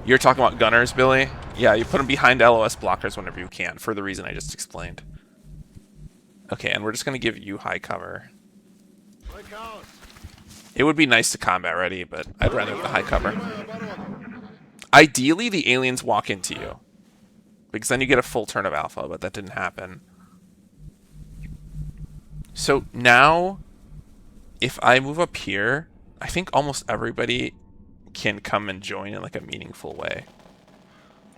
You're talking about gunners, Billy? Yeah, you put them behind LOS blockers whenever you can, for the reason I just explained. Okay, and we're just going to give you high cover. It would be nice to combat ready, but I'd rather the high cover. Ideally, the aliens walk into you, because then you get a full turn of alpha, but that didn't happen. So now, if I move up here, I think almost everybody can come and join in like a meaningful way.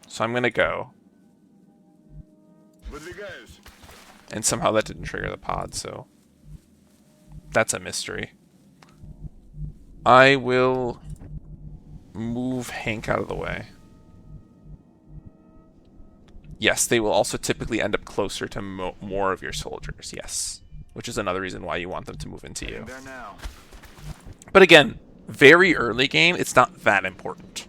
So I'm going to go. And somehow that didn't trigger the pod, so that's a mystery. I will move Hank out of the way. Yes, they will also typically end up closer to more of your soldiers, yes. Which is another reason why you want them to move into you. But again, very early game, it's not that important.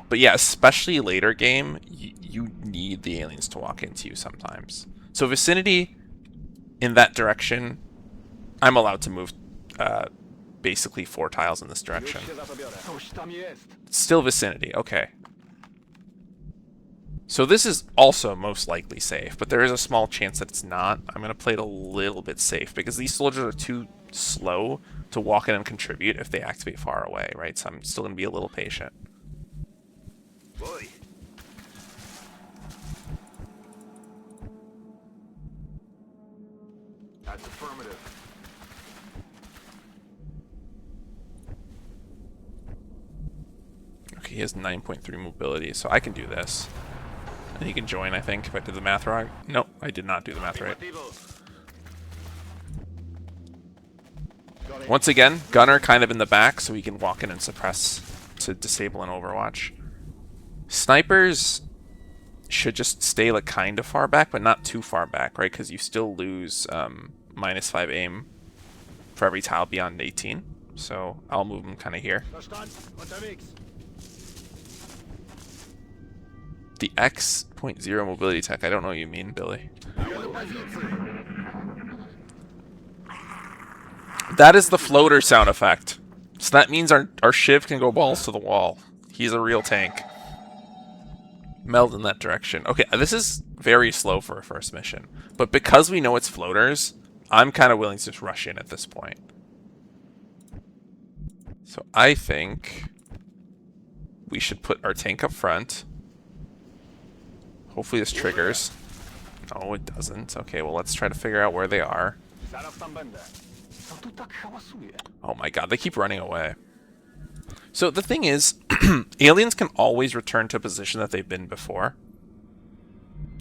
But yeah, especially later game, you need the aliens to walk into you sometimes. So vicinity in that direction, I'm allowed to move basically 4 tiles in this direction. Still vicinity, okay. So this is also most likely safe, but there is a small chance that it's not. I'm going to play it a little bit safe because these soldiers are too slow to walk in and contribute if they activate far away, right? So I'm still going to be a little patient. Boy. That's affirmative. Okay, he has 9.3 mobility, so I can do this. And he can join, I think, if I did the math wrong. Nope, I did not do the math right. Once again, gunner kind of in the back, so he can walk in and suppress to disable an Overwatch. Snipers should just stay like kind of far back, but not too far back, right? Because you still lose -5 aim for every tile beyond 18. So I'll move them kind of here. The X.0 mobility tech. I don't know what you mean, Billy. That is the floater sound effect. So that means our Shiv can go balls to the wall. He's a real tank. Meld in that direction. Okay, this is very slow for a first mission. But because we know it's floaters, I'm kind of willing to just rush in at this point. So I think we should put our tank up front. Hopefully this triggers. No, it doesn't. Okay, well, let's try to figure out where they are. Oh my god, they keep running away. So the thing is, aliens can always return to a position that they've been before.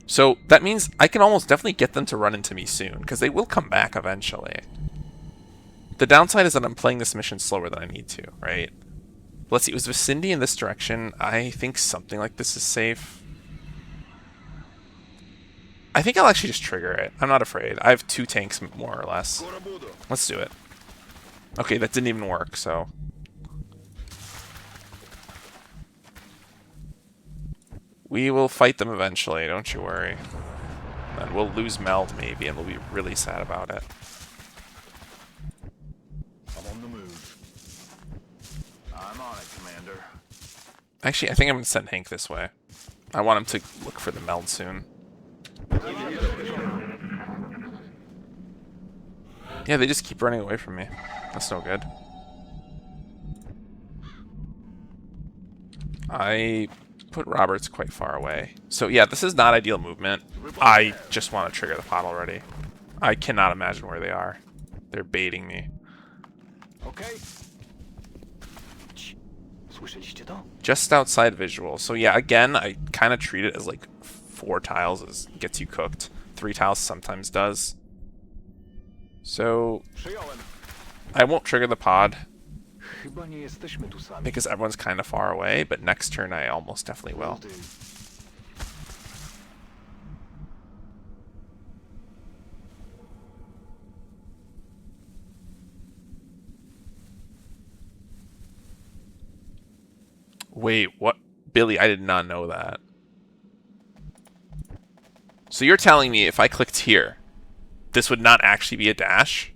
So that means I can almost definitely get them to run into me soon, because they will come back eventually. The downside is that I'm playing this mission slower than I need to, right? Let's see, it was vicinity in this direction. I think something like this is safe. I think I'll actually just trigger it. I'm not afraid. I have 2 tanks more or less. Let's do it. Okay, that didn't even work, so... We will fight them eventually, don't you worry. And we'll lose Meld maybe, and we'll be really sad about it. I'm on the move. I'm on it, Commander. Actually, I think I'm going to send Hank this way. I want him to look for the Meld soon. Yeah, they just keep running away from me. That's no good. I put Roberts quite far away. So yeah, this is not ideal movement. I just want to trigger the pot already. I cannot imagine where they are. They're baiting me. Okay. Just outside visual. So yeah, again, I kind of treat it as like 4 tiles as gets you cooked. 3 tiles sometimes does. So I won't trigger the pod because everyone's kind of far away, but next turn I almost definitely will. Wait, what? Billy, I did not know that. So you're telling me if I clicked here, this would not actually be a dash?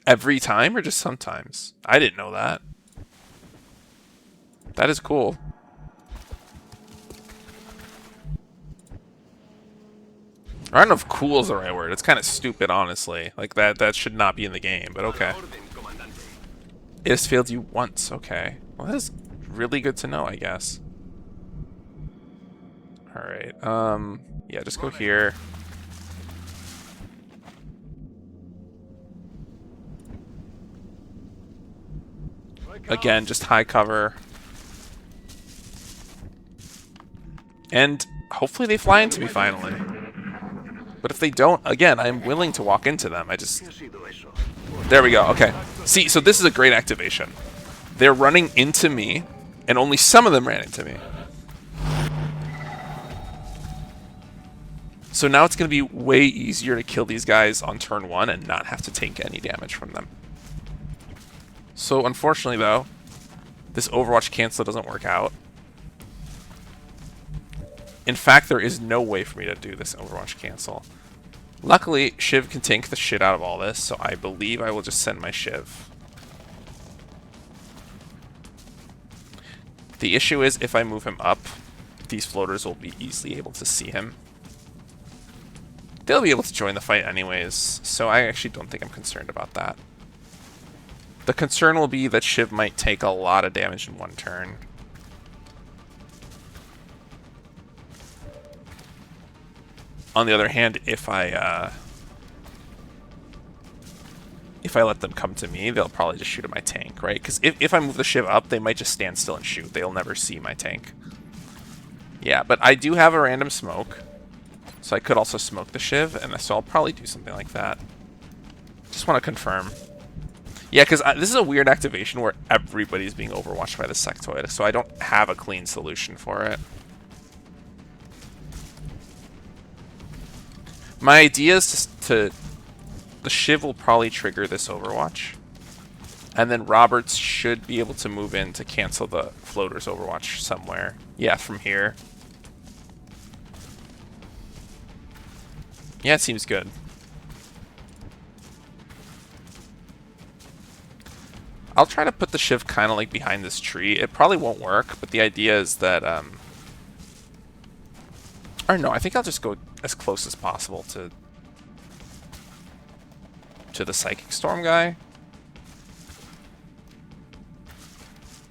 Every time or just sometimes? I didn't know that. That is cool. I don't know if cool is the right word. It's kind of stupid, honestly. Like, that should not be in the game, but okay. It has failed you once, okay. Well, that is really good to know, I guess. Alright, yeah, just go here. Again, just high cover. And hopefully they fly into me finally. But if they don't, again, I'm willing to walk into them. I just... There we go, okay. See, so this is a great activation. They're running into me, and only some of them ran into me. So now it's going to be way easier to kill these guys on turn 1 and not have to take any damage from them. So unfortunately, though, this Overwatch cancel doesn't work out. In fact, there is no way for me to do this Overwatch cancel. Luckily, Shiv can tank the shit out of all this, so I believe I will just send my Shiv. The issue is, if I move him up, these floaters will be easily able to see him. They'll be able to join the fight anyways, so I actually don't think I'm concerned about that. The concern will be that Shiv might take a lot of damage in one turn. On the other hand, if I let them come to me, they'll probably just shoot at my tank, right? Because if I move the Shiv up, they might just stand still and shoot. They'll never see my tank. Yeah, but I do have a random smoke, so I could also smoke the Shiv, and so I'll probably do something like that. Just want to confirm. Yeah, because this is a weird activation where everybody's being overwatched by the sectoid, so I don't have a clean solution for it. My idea is to the Shiv will probably trigger this overwatch, and then Roberts should be able to move in to cancel the floater's overwatch somewhere. Yeah, from here. Yeah, it seems good. I'll try to put the Shiv kind of like behind this tree. It probably won't work, but the idea is that, or no, I think I'll just go as close as possible to the Psychic Storm guy.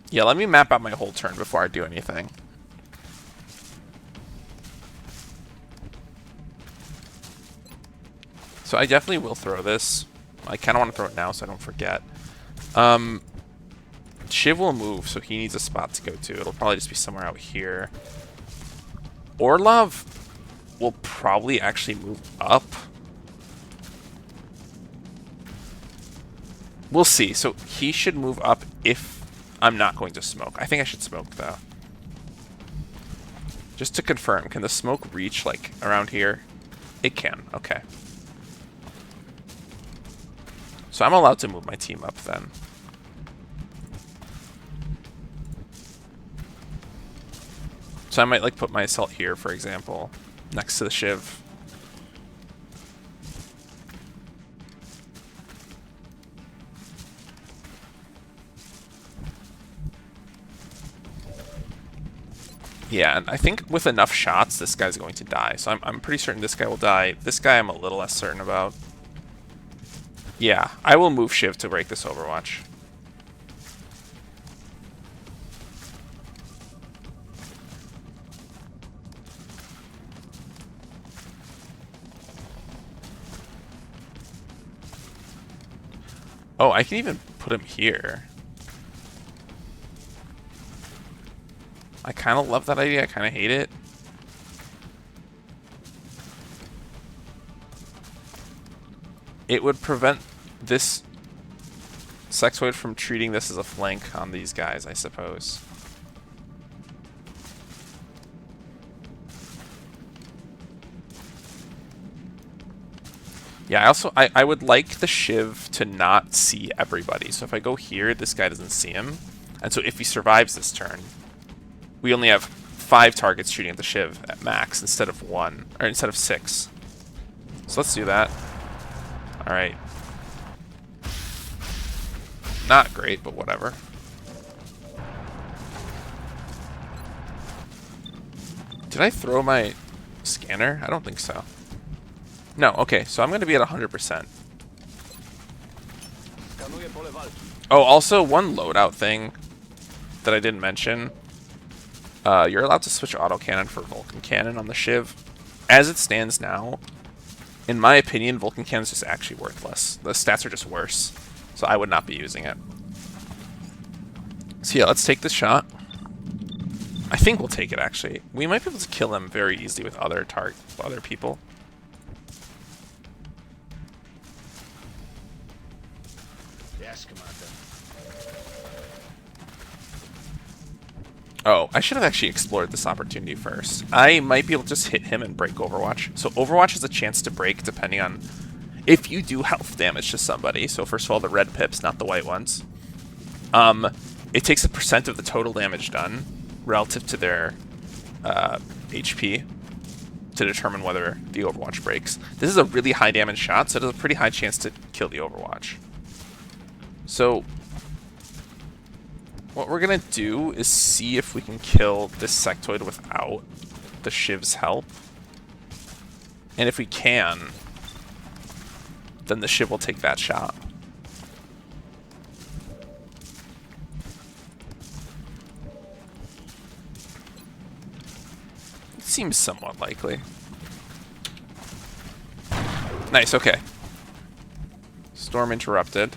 Yeah, let me map out my whole turn before I do anything. So I definitely will throw this. I kind of want to throw it now so I don't forget. Shiv will move, so he needs a spot to go to. It'll probably just be somewhere out here. Orlov will probably actually move up. We'll see. So he should move up if I'm not going to smoke. I think I should smoke, though. Just to confirm, can the smoke reach, like, around here? It can. Okay. So I'm allowed to move my team up, then. So I might, like, put my assault here, for example, next to the Shiv. Yeah, and I think with enough shots, this guy's going to die. So I'm pretty certain this guy will die. This guy I'm a little less certain about. Yeah, I will move Shiv to break this Overwatch. Oh, I can even put him here. I kind of love that idea. I kind of hate it. It would prevent this Sexoid from treating this as a flank on these guys, I suppose. Yeah, I would like the Shiv to not see everybody. So if I go here, this guy doesn't see him. And so if he survives this turn, we only have 5 targets shooting at the Shiv at max instead of 1, or instead of 6. So let's do that. Alright. Not great, but whatever. Did I throw my scanner? I don't think so. No, okay, so I'm going to be at 100%. Oh, also, one loadout thing that I didn't mention. You're allowed to switch autocannon for Vulcan Cannon on the Shiv. As it stands now, in my opinion, Vulcan Cannon is just actually worthless. The stats are just worse, so I would not be using it. So yeah, let's take this shot. I think we'll take it, actually. We might be able to kill him very easily with other people. Yes, Commander. Oh, I should have actually explored this opportunity first. I might be able to just hit him and break Overwatch. So Overwatch has a chance to break depending on if you do health damage to somebody. So first of all, the red pips, not the white ones. It takes a % of the total damage done relative to their HP to determine whether the Overwatch breaks. This is a really high damage shot, so there's a pretty high chance to kill the Overwatch. So what we're going to do is see if we can kill this sectoid without the Shiv's help. And if we can, then the Shiv will take that shot. It seems somewhat likely. Nice, okay. Storm interrupted.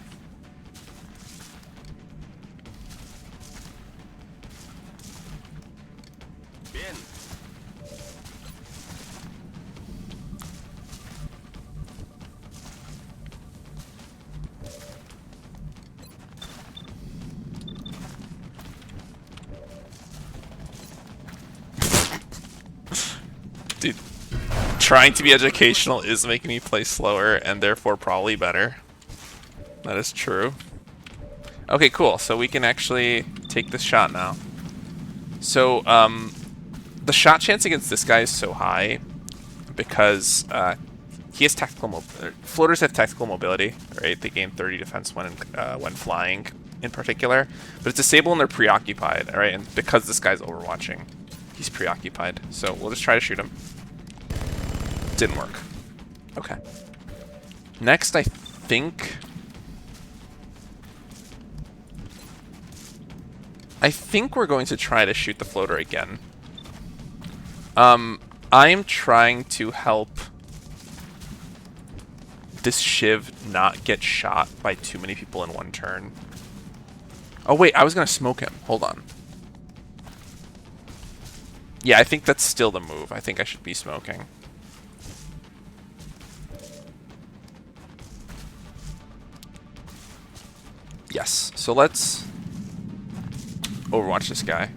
Dude, trying to be educational is making me play slower and therefore probably better. That is true. Okay, cool. So we can actually take this shot now. So, the shot chance against this guy is so high because he has tactical floaters have tactical mobility, right? They gain 30 defense when flying, in particular, but it's disabled when they're preoccupied, all right? And because this guy's overwatching, he's preoccupied. So we'll just try to shoot him. Didn't work. Okay. Next, I think we're going to try to shoot the floater again. I am trying to help this Shiv not get shot by too many people in one turn. Oh wait, I was gonna smoke him. Hold on. Yeah, I think that's still the move. I think I should be smoking. Yes, so let's overwatch this guy.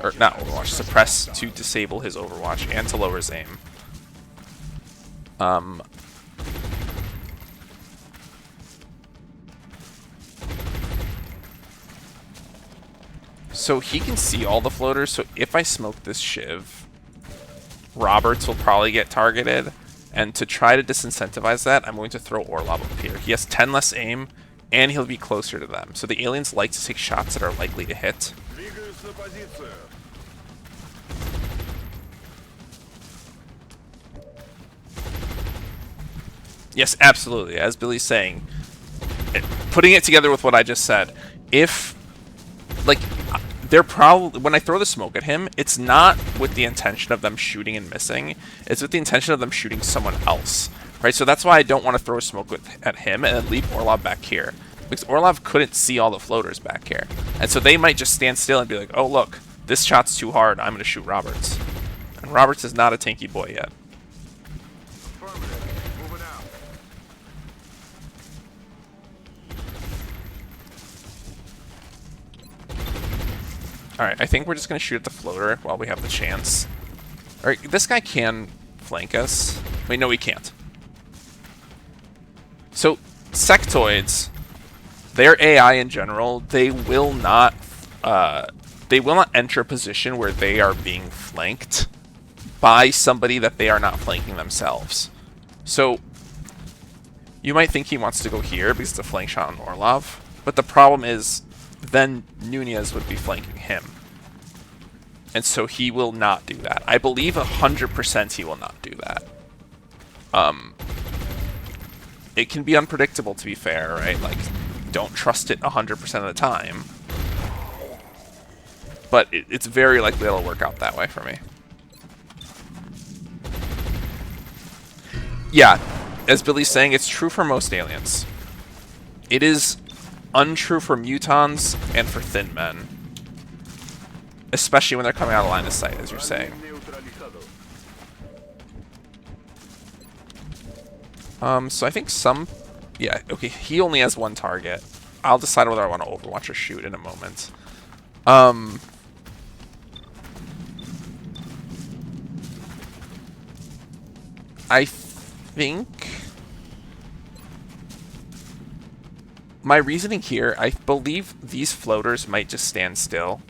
Or not overwatch, suppress to disable his overwatch and to lower his aim. So he can see all the floaters, so if I smoke this Shiv, Roberts will probably get targeted, and to try to disincentivize that, I'm going to throw Orlov up here. He has 10 less aim, and he'll be closer to them. So the aliens like to take shots that are likely to hit. Yes, absolutely. As Billy's saying, putting it together with what I just said, if, like, they're probably, when I throw the smoke at him, it's not with the intention of them shooting and missing. It's with the intention of them shooting someone else, right? So that's why I don't want to throw smoke at him and then leave Orlov back here, because Orlov couldn't see all the floaters back here. And so they might just stand still and be like, oh, look, this shot's too hard. I'm going to shoot Roberts. And Roberts is not a tanky boy yet. Alright, I think we're just going to shoot at the floater while we have the chance. Alright, this guy can flank us. Wait, no, he can't. So, sectoids, their AI in general, they will not enter a position where they are being flanked by somebody that they are not flanking themselves. So, you might think he wants to go here because it's a flank shot on Orlov, but the problem is then Nunez would be flanking him. And so he will not do that. I believe 100% he will not do that. It can be unpredictable, to be fair, right? Like, don't trust it 100% of the time. But it's very likely it'll work out that way for me. Yeah, as Billy's saying, it's true for most aliens. It is untrue for mutons and for thin men, especially when they're coming out of line of sight, as you're saying. So I think yeah, okay, he only has one target. I'll decide whether I want to overwatch or shoot in a moment. I think my reasoning here, I believe these floaters might just stand still.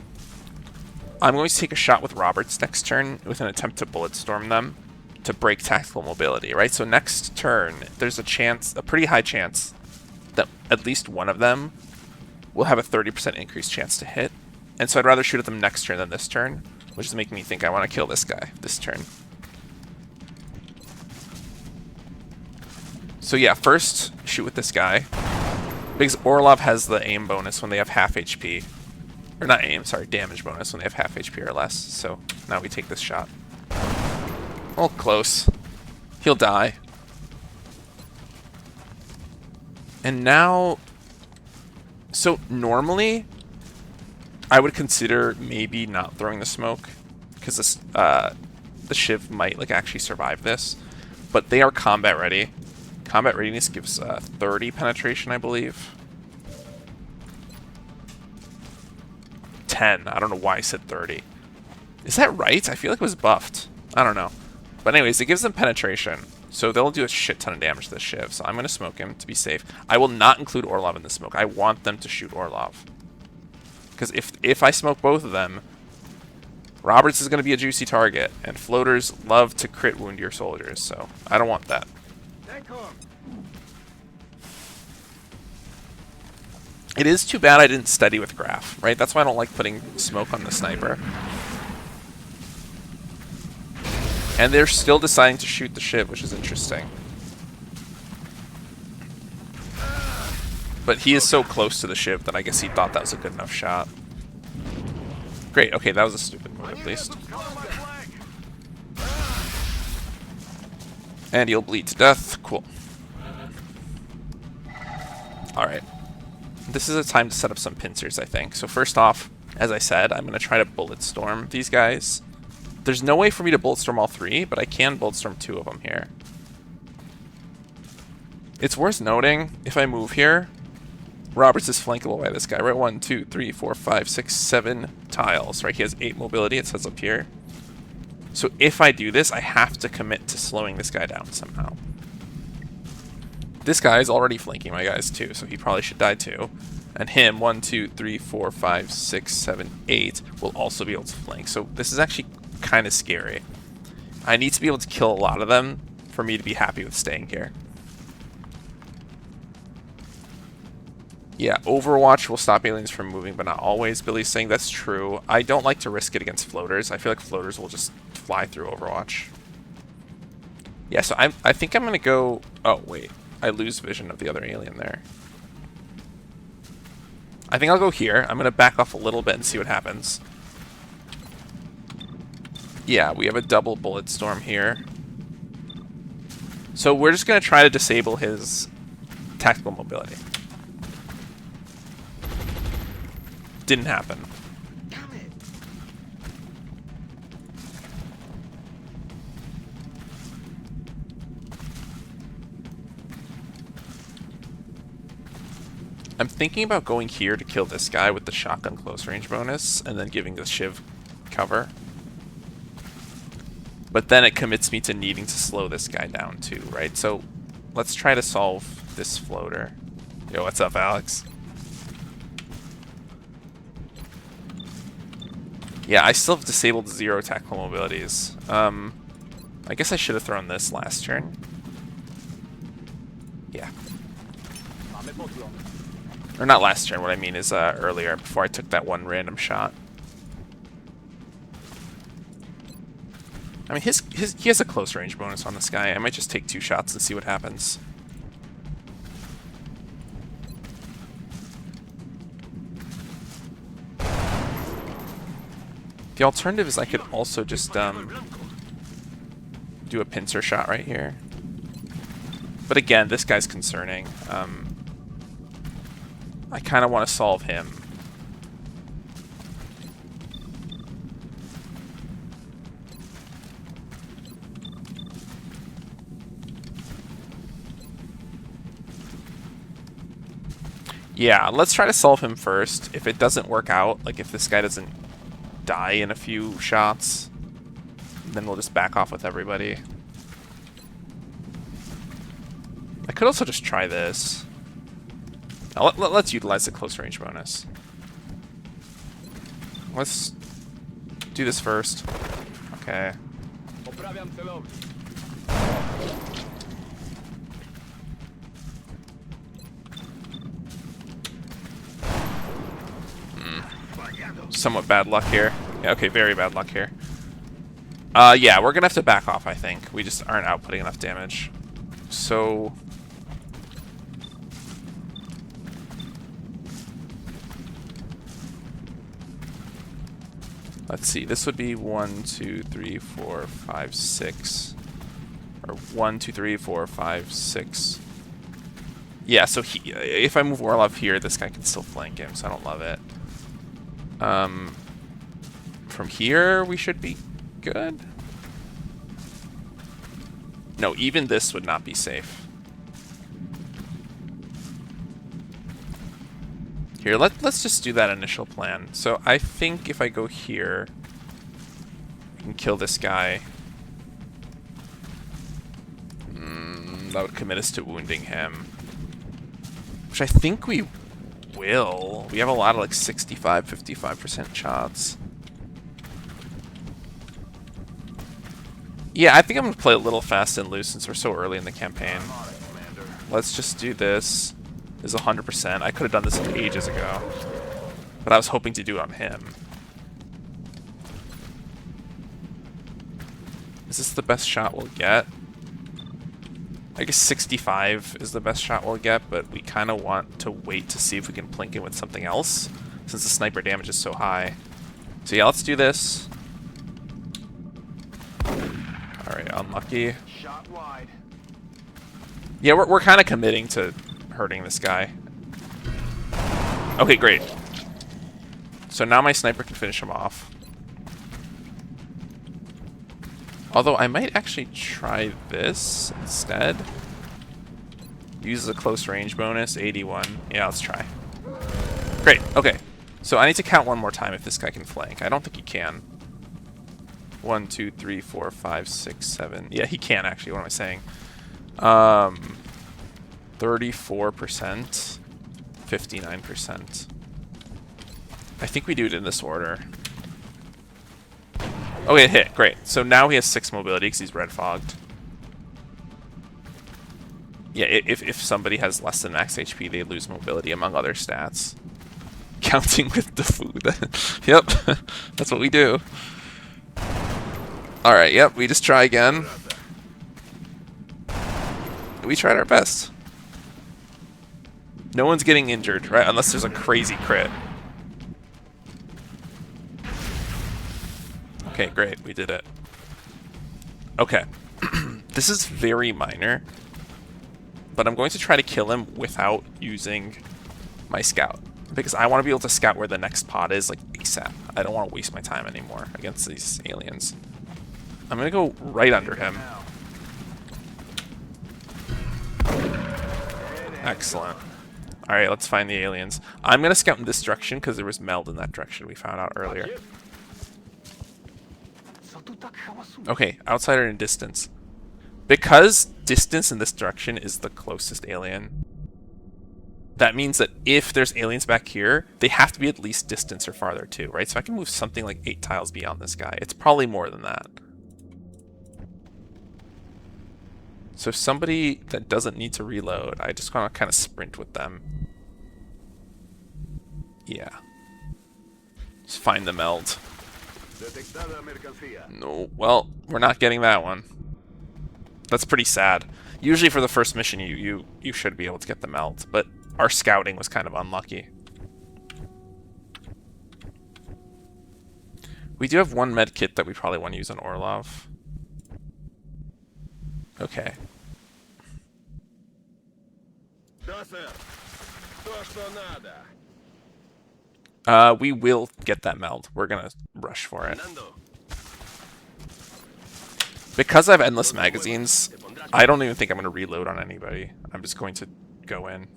I'm going to take a shot with Roberts next turn with an attempt to bulletstorm them to break tactical mobility, right? So next turn, there's a pretty high chance that at least one of them will have a 30% increased chance to hit. And so I'd rather shoot at them next turn than this turn, which is making me think I want to kill this guy this turn. So yeah, first shoot with this guy, because Orlov has the aim bonus when they have half HP. Or not aim, sorry, damage bonus when they have half HP or less. So now we take this shot. Oh, close. He'll die. And now, so normally I would consider maybe not throwing the smoke, because this the Shiv might like actually survive this, but they are combat ready. Combat readiness gives 30 penetration, I believe. 10. I don't know why I said 30. Is that right? I feel like it was buffed. I don't know. But anyways, it gives them penetration. So they'll do a shit ton of damage to the Shiv. So I'm going to smoke him to be safe. I will not include Orlov in the smoke. I want them to shoot Orlov. Because if I smoke both of them, Roberts is going to be a juicy target. And floaters love to crit wound your soldiers. So I don't want that. It is too bad I didn't study with Graph, right? That's why I don't like putting smoke on the sniper. And they're still deciding to shoot the Shiv, which is interesting. But he is so close to the Shiv that I guess he thought that was a good enough shot. Great, okay, that was a stupid move at least. And he'll bleed to death. Cool. Alright. This is a time to set up some pincers, I think. So first off, as I said, I'm going to try to bullet storm these guys. There's no way for me to bullet storm all three, but I can bullet storm two of them here. It's worth noting, if I move here, Roberts is flankable by this guy, right? 1, 2, 3, 4, 5, 6, 7 tiles, right? He has 8 mobility, it says up here. So if I do this, I have to commit to slowing this guy down somehow. This guy is already flanking my guys too, so he probably should die too. And him, 1, 2, 3, 4, 5, 6, 7, 8, will also be able to flank. So this is actually kind of scary. I need to be able to kill a lot of them for me to be happy with staying here. Yeah, Overwatch will stop aliens from moving, but not always. Billy's saying that's true. I don't like to risk it against floaters. I feel like floaters will just fly through Overwatch. Yeah, so I think I'm going to go... Oh, wait. I lose vision of the other alien there. I think I'll go here. I'm going to back off a little bit and see what happens. Yeah, we have a double bullet storm here. So we're just going to try to disable his tactical mobility. Didn't happen. I'm thinking about going here to kill this guy with the shotgun close range bonus and then giving the Shiv cover. But then it commits me to needing to slow this guy down too, right? So let's try to solve this floater. Yo, what's up, Alex? Yeah, I still have disabled 0 tactical mobilities. I guess I should have thrown this last turn. Yeah. Or not last turn, what I mean is earlier, before I took that one random shot. I mean, he has a close range bonus on this guy. I might just take 2 shots and see what happens. The alternative is I could also just do a pincer shot right here. But again, this guy's concerning. I kind of want to solve him. Yeah, let's try to solve him first. If it doesn't work out, like if this guy doesn't die in a few shots, then we'll just back off with everybody. I could also just try this. Now, let's utilize the close range bonus. Let's do this first. Okay. Somewhat bad luck here. Yeah, okay, very bad luck here. Yeah, we're gonna have to back off, I think. We just aren't outputting enough damage. So... let's see, this would be 1, 2, 3, 4, 5, 6. Or 1, 2, 3, 4, 5, 6. Yeah, so if I move Orlov here, this guy can still flank him, so I don't love it. From here, we should be good. No, even this would not be safe. Here, let's just do that initial plan. So I think if I go here, I can kill this guy. That would commit us to wounding him. Which I think we will. We have a lot of like 65, 55% shots. Yeah, I think I'm going to play a little fast and loose since we're so early in the campaign. I'm on it, Commander. Let's just do this. This is 100%. I could have done this ages ago. But I was hoping to do it on him. Is this the best shot we'll get? I guess 65 is the best shot we'll get, but we kind of want to wait to see if we can plink it with something else, since the sniper damage is so high. So yeah, let's do this. Alright, unlucky. Shot wide. Yeah, we're kind of committing to hurting this guy. Okay, great. So now my sniper can finish him off. Although I might actually try this instead. Use the close range bonus, 81. Yeah, let's try. Great, okay. So I need to count one more time if this guy can flank. I don't think he can. 1, 2, 3, 4, 5, 6, 7. Yeah, he can actually. What am I saying? 34%, 59%. I think we do it in this order. Okay, it hit. Great. So now he has 6 mobility because he's red fogged. Yeah, if somebody has less than max HP, they lose mobility among other stats. Counting with the food. Yep, that's what we do. Alright, yep, we just try again. We tried our best. No one's getting injured, right? Unless there's a crazy crit. Okay, great, we did it. Okay. This is very minor, but I'm going to try to kill him without using my scout, because I want to be able to scout where the next pod is, like, ASAP. I don't want to waste my time anymore against these aliens. I'm going to go right under him. Excellent. Alright, let's find the aliens. I'm going to scout in this direction because there was meld in that direction we found out earlier. Okay, outsider in distance. Because distance in this direction is the closest alien, that means that if there's aliens back here, they have to be at least distance or farther too, right? So I can move something like 8 tiles beyond this guy. It's probably more than that. So somebody that doesn't need to reload, I just want to kind of sprint with them. Yeah. Just find the meld. No, well, we're not getting that one. That's pretty sad. Usually for the first mission, you should be able to get the meld, but our scouting was kind of unlucky. We do have one med kit that we probably want to use on Orlov. Okay. We will get that meld. We're gonna rush for it. Because I have endless magazines, I don't even think I'm gonna reload on anybody. I'm just going to go in.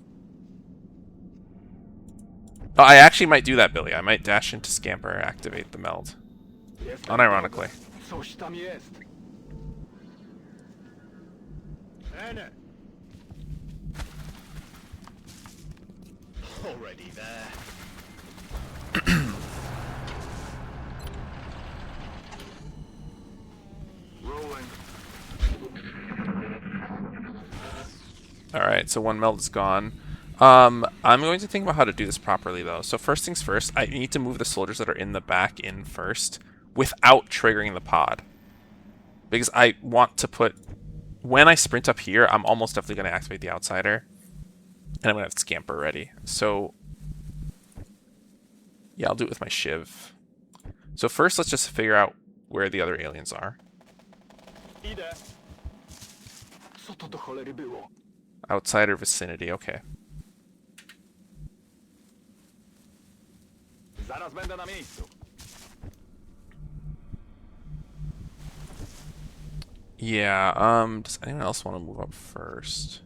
Oh, I actually might do that, Billy. I might dash into Scamper and activate the meld. Unironically. Already there. Rolling. Alright, so one meld is gone. I'm going to think about how to do this properly, though. So first things first, I need to move the soldiers that are in the back in first without triggering the pod. Because I want to put... When I sprint up here, I'm almost definitely going to activate the outsider. And I'm going to have Scamper ready. So... Yeah, I'll do it with my Shiv. So first, let's just figure out where the other aliens are. Outsider vicinity, okay. Yeah, does anyone else want to move up first?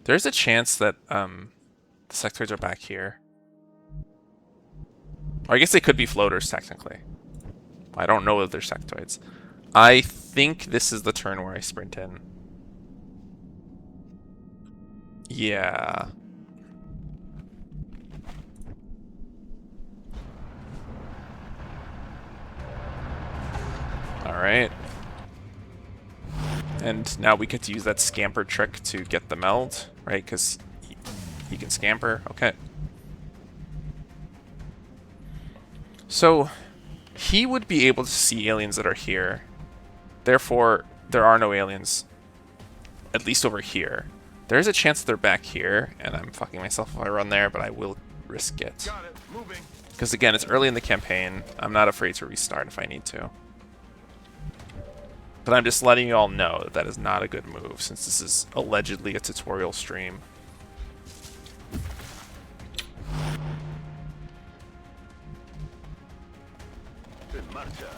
There's a chance that the sectoids are back here. Or I guess they could be floaters, technically. I don't know that they're sectoids. I think this is the turn where I sprint in. Yeah. Alright. And now we get to use that scamper trick to get the meld, right? Because he can scamper. Okay. So, he would be able to see aliens that are here. Therefore, there are no aliens, at least over here. There's a chance they're back here, and I'm fucking myself if I run there, but I will risk it. Got it. Moving. Because again, it's early in the campaign. I'm not afraid to restart if I need to. But I'm just letting you all know that that is not a good move, since this is allegedly a tutorial stream. En marcha.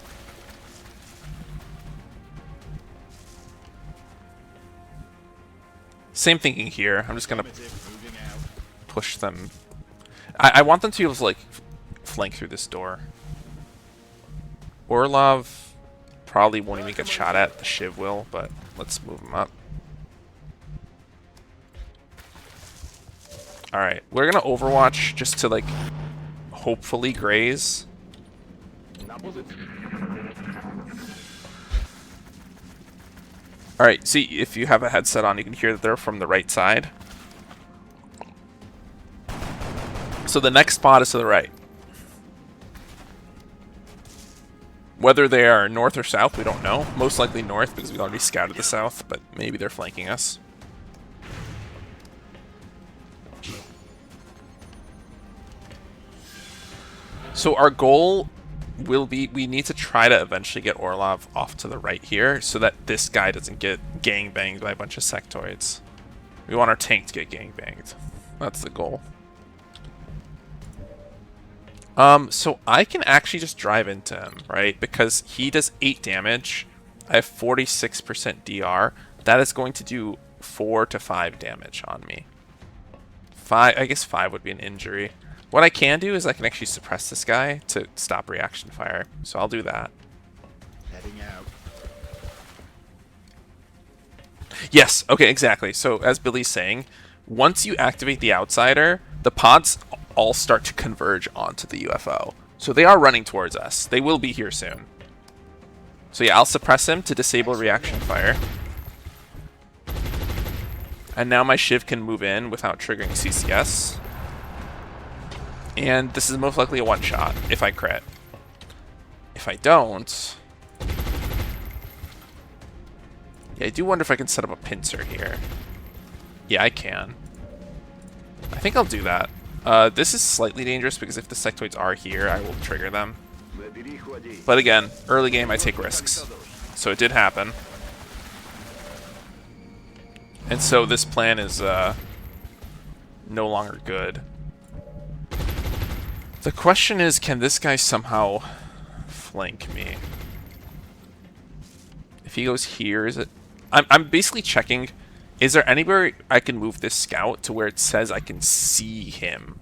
Same thinking here. I'm just going to Moving out. push them. I want them to be able to, like, flank through this door. Orlov probably won't even get shot at. The Shiv will, but let's move him up. Alright, we're going to Overwatch just to, like, hopefully graze. Alright, see, if you have a headset on, you can hear that they're from the right side. So the next spot is to the right. Whether they are north or south, we don't know. Most likely north, because we've already scouted the south, but maybe they're flanking us. So our goal will be, we need to try to eventually get Orlov off to the right here, so that this guy doesn't get gangbanged by a bunch of sectoids. We want our tank to get gangbanged. That's the goal. So I can actually just drive into him, right? Because he does 8 damage. I have 46% DR. That is going to do 4 to 5 damage on me. 5, I guess 5 would be an injury. What I can do is I can actually suppress this guy to stop reaction fire. So I'll do that. Heading out. Yes, okay, exactly. So as Billy's saying, once you activate the outsider, the pods all start to converge onto the UFO. So they are running towards us. They will be here soon. So yeah, I'll suppress him to disable reaction fire. And now my Shiv can move in without triggering CCS. And this is most likely a one-shot, if I crit. If I don't... Yeah, I do wonder if I can set up a pincer here. Yeah, I can. I think I'll do that. This is slightly dangerous because if the sectoids are here, I will trigger them. But again, early game, I take risks. So it did happen. And so this plan is no longer good. The question is, can this guy somehow flank me? If he goes here, is it... I'm basically checking, is there anywhere I can move this scout to where it says I can see him?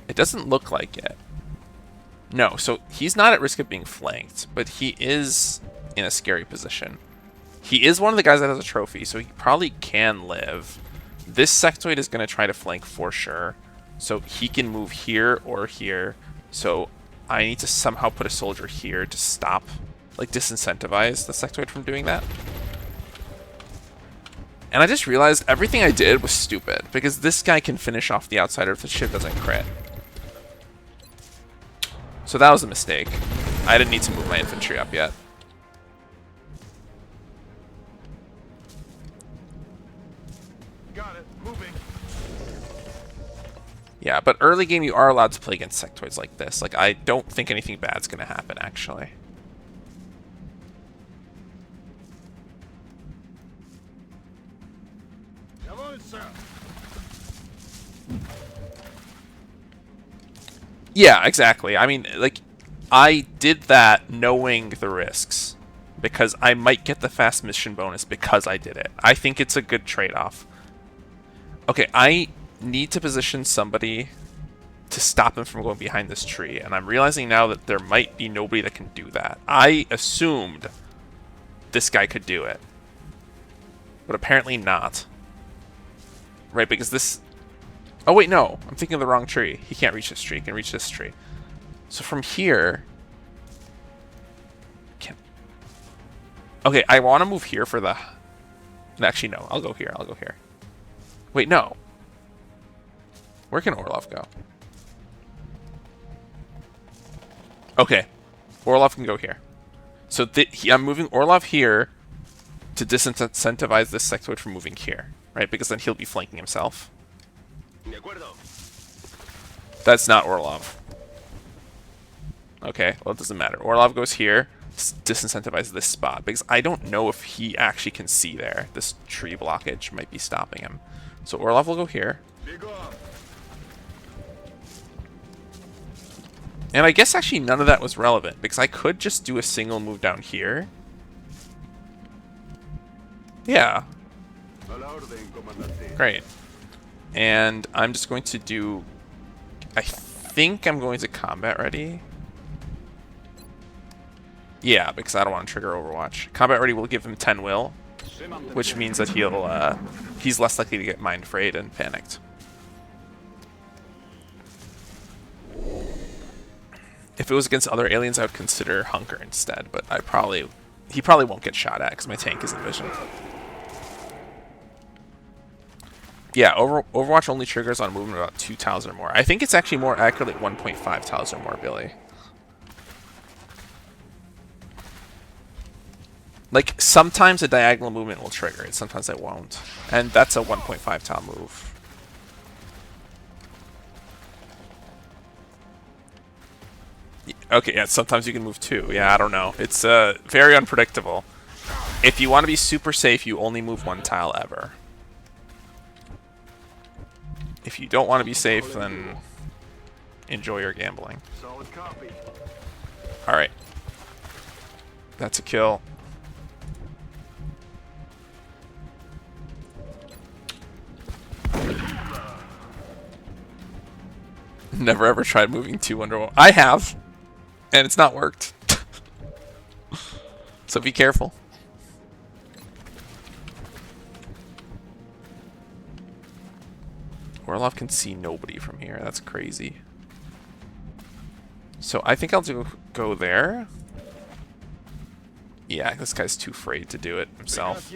It doesn't look like it. No, so he's not at risk of being flanked, but he is in a scary position. He is one of the guys that has a trophy, so he probably can live. This sectoid is going to try to flank for sure. So he can move here or here. So I need to somehow put a soldier here to stop, like disincentivize the sectoid from doing that. And I just realized everything I did was stupid, because this guy can finish off the outsider if the Shiv doesn't crit. So that was a mistake. I didn't need to move my infantry up yet. Got it. Moving. Yeah, but early game you are allowed to play against sectoids like this. Like, I don't think anything bad's going to happen, actually. Come on, sir. Yeah, exactly. I mean, like, I did that knowing the risks. Because I might get the fast mission bonus because I did it. I think it's a good trade-off. Okay, I need to position somebody to stop him from going behind this tree. And I'm realizing now that there might be nobody that can do that. I assumed this guy could do it. But apparently not. right? Because this... Oh, wait, no. I'm thinking of the wrong tree. He can't reach this tree. He can reach this tree. So from here... Can't... Okay, I want to move here for the... Actually, no. I'll go here. I'll go here. Wait, no. Where can Orlov go? Okay. Orlov can go here. So I'm moving Orlov here to disincentivize this sectoid from moving here, right? Because then he'll be flanking himself. That's not Orlov. Okay, well, it doesn't matter. Orlov goes here, disincentivize this spot, because I don't know if he actually can see there. This tree blockage might be stopping him. So Orlov will go here. And I guess actually none of that was relevant, because I could just do a single move down here. Yeah. Great. And I'm just going to do... I think I'm going to combat ready. Yeah, because I don't want to trigger Overwatch. Combat ready will give him 10 will, which means that he's less likely to get mind frayed and panicked. If it was against other aliens, I would consider Hunker instead, but he probably won't get shot at because my tank isn't vision. Yeah, Overwatch only triggers on movement about 2 tiles or more. I think it's actually more accurately 1.5 tiles or more, Billy. Like, sometimes a diagonal movement will trigger it, sometimes it won't. And that's a 1.5 tile move. Okay, yeah, sometimes you can move 2. Yeah, I don't know. It's very unpredictable. If you want to be super safe, you only move 1 tile ever. If you don't want to be safe, then enjoy your gambling. Solid copy. Alright. That's a kill. Never ever tried moving 2 underwater. I have! And it's not worked. So be careful. Orlov can see nobody from here. That's crazy. So I think I'll go there. Yeah, this guy's too afraid to do it himself.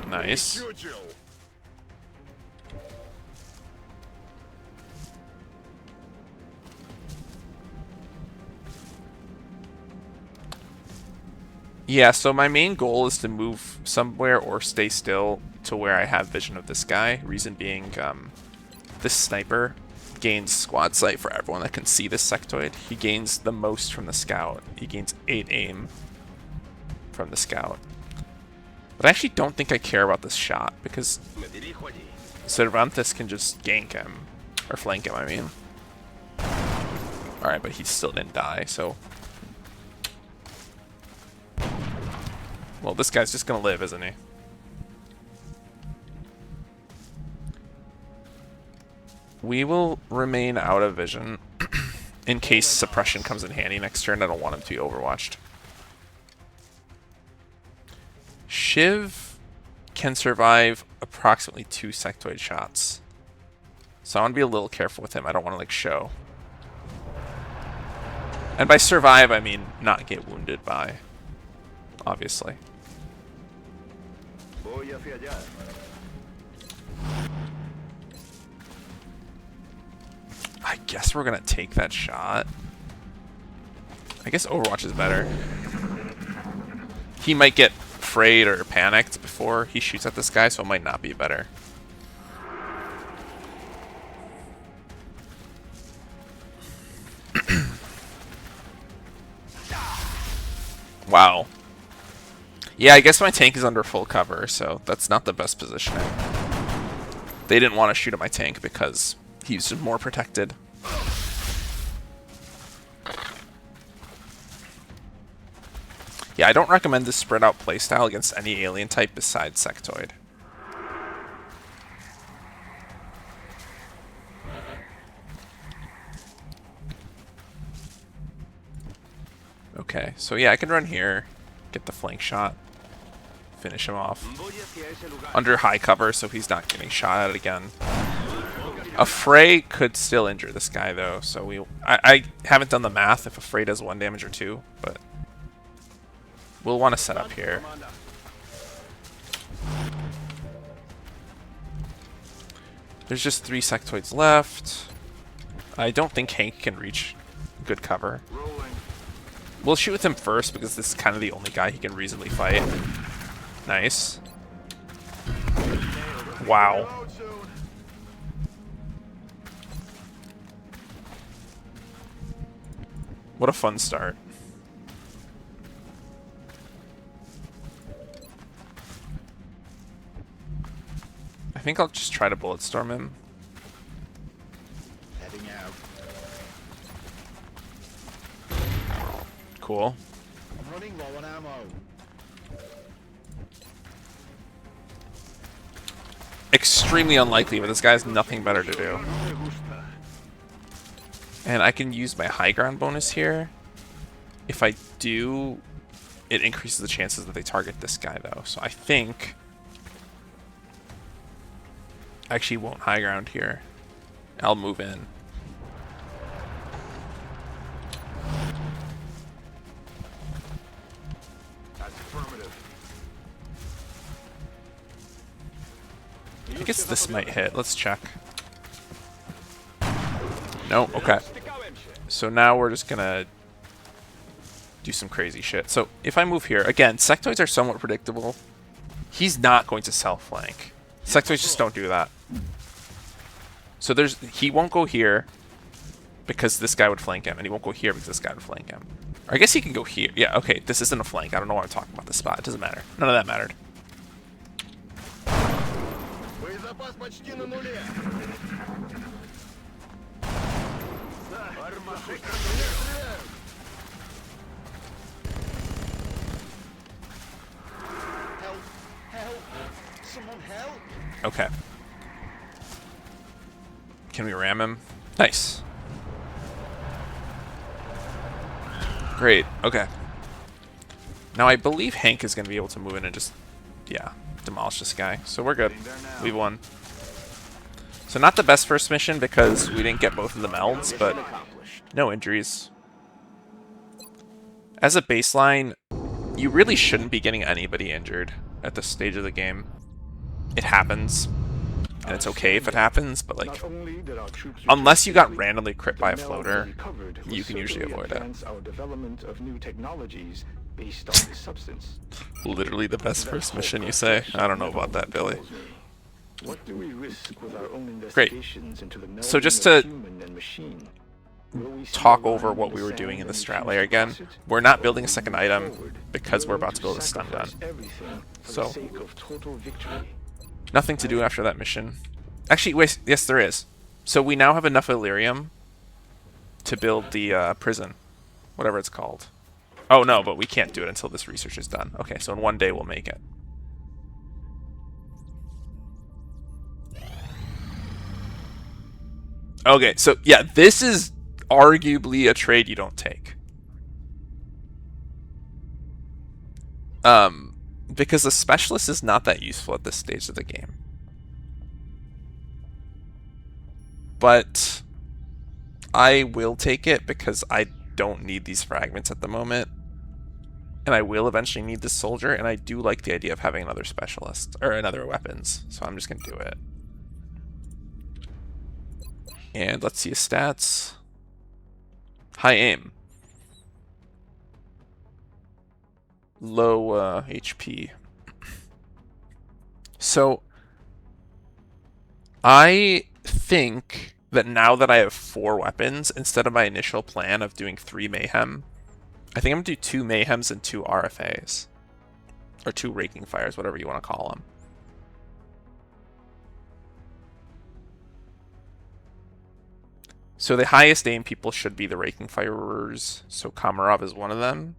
Nice. Yeah, so my main goal is to move somewhere or stay still to where I have vision of this guy. Reason being, this sniper gains squad sight for everyone that can see this sectoid. He gains the most from the scout. He gains 8 aim from the scout. But I actually don't think I care about this shot, because Cervantes can just gank him. Or flank him, I mean. Alright, but he still didn't die, so... Well, this guy's just gonna live, isn't he? We will remain out of vision in case suppression comes in handy next turn. I don't want him to be overwatched. Shiv can survive approximately 2 sectoid shots. So I want to be a little careful with him. I don't want to, like, show. And by survive, I mean not get wounded by, obviously. I guess we're going to take that shot. I guess Overwatch is better. He might get afraid or panicked before he shoots at this guy, so it might not be better. Wow. Yeah, I guess my tank is under full cover, so that's not the best positioning. They didn't want to shoot at my tank because he's more protected. Yeah, I don't recommend this spread out playstyle against any alien type besides Sectoid. Okay, so yeah, I can run here, get the flank shot. finish him off. Under high cover, so he's not getting shot at again. A fray could still injure this guy, though, so I haven't done the math if a fray does 1 damage or 2, but we'll want to set up here. There's just 3 sectoids left. I don't think Hank can reach good cover. We'll shoot with him first because this is kind of the only guy he can reasonably fight. Nice. Wow. What a fun start. I think I'll just try to bulletstorm him. Heading out. Cool. I'm running low on ammo. Extremely unlikely, but this guy has nothing better to do. And I can use my high ground bonus here. If I do, it increases the chances that they target this guy, though. So I think I actually won't high ground here. I'll move in. That's affirmative. I guess this might hit. Let's check. No, okay. So now we're just gonna do some crazy shit. So if I move here, again, sectoids are somewhat predictable. He's not going to self-flank. Sectoids just don't do that. So he won't go here because this guy would flank him, and he won't go here because this guy would flank him. Or I guess he can go here. Yeah, okay, this isn't a flank. I don't know why I'm talking about this spot. It doesn't matter. None of that mattered. Help! Help! Someone help! Okay. Can we ram him? Nice. Great. Okay. Now I believe Hank is going to be able to move in and just, yeah, demolish this guy. So we're good. We won. So not the best first mission because we didn't get both of the melds, but no injuries. As a baseline, you really shouldn't be getting anybody injured at this stage of the game. It happens. And it's okay if it happens, but like, unless you got randomly crit by a floater, you can usually avoid it. Our development of new technologies based on this substance. Literally the best first mission, you say? I don't know about that, Billy. What do we risk with our own Great. investigations into the So just melding of to human and machine? Will we see talk a line over in what the we were sand doing in the and strat choose layer to again. cross it? We're not Or building a will we second move item forward, because we're willing about to build a stun gun. sacrifice everything for So, the sake of total victory? nothing to do after that mission. Actually, wait, yes there is. So we now have enough Illyrium to build the prison. Whatever it's called. Oh no, but we can't do it until this research is done. Okay, so in 1 day we'll make it. Okay, so yeah, this is arguably a trade you don't take. Because the specialist is not that useful at this stage of the game. But I will take it because I don't need these fragments at the moment. And I will eventually need this soldier, and I do like the idea of having another specialist, or another weapons, so I'm just going to do it. And let's see his stats. High aim. Low HP. So, I think that now that I have 4 weapons, instead of my initial plan of doing 3 Mayhem, I think I'm going to do 2 Mayhems and 2 RFAs. Or 2 Raking Fires, whatever you want to call them. So the highest aim people should be the Raking Firers, so Kamarov is one of them.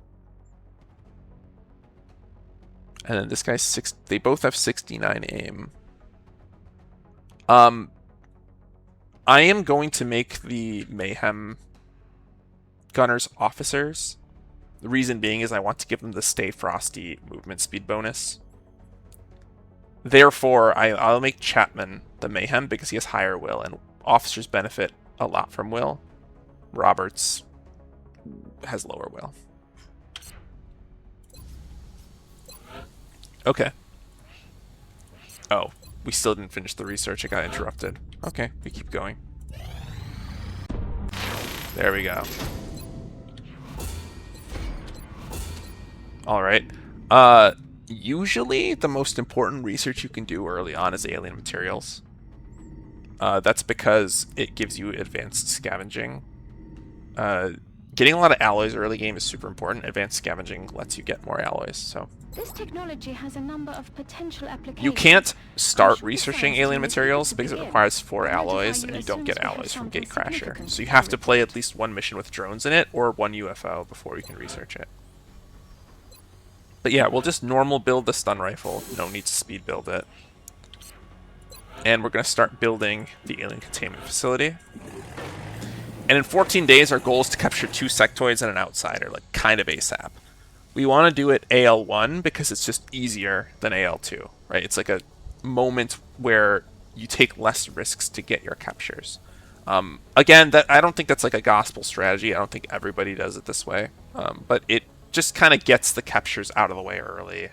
And then this guy's they both have 69 aim. I am going to make the Mayhem Gunners officers. The reason being is I want to give them the Stay Frosty movement speed bonus. Therefore, I'll make Chapman the Mayhem because he has higher will, and officers benefit a lot from will. Roberts has lower will. Okay. Oh, we still didn't finish the research. It got interrupted. Okay, we keep going. There we go. Alright. Usually the most important research you can do early on is alien materials. That's because it gives you advanced scavenging. Getting a lot of alloys early game is super important. Advanced scavenging lets you get more alloys, so... This technology has a number of potential applications. You can't start should researching decide alien to materials begin. because it requires 4 Notify alloys, you and you as don't soon get as we have alloys from something Gatecrasher. significant So you to have to play report. at least 1 mission with drones in it, or 1 UFO before you can research it. But yeah, we'll just normal build the stun rifle. No need to speed build it. And we're going to start building the alien containment facility. And in 14 days, our goal is to capture 2 sectoids and an outsider, like kind of ASAP. We want to do it AL1 because it's just easier than AL2, right? It's like a moment where you take less risks to get your captures. Again, I don't think that's like a gospel strategy. I don't think everybody does it this way. But it just kind of gets the captures out of the way early.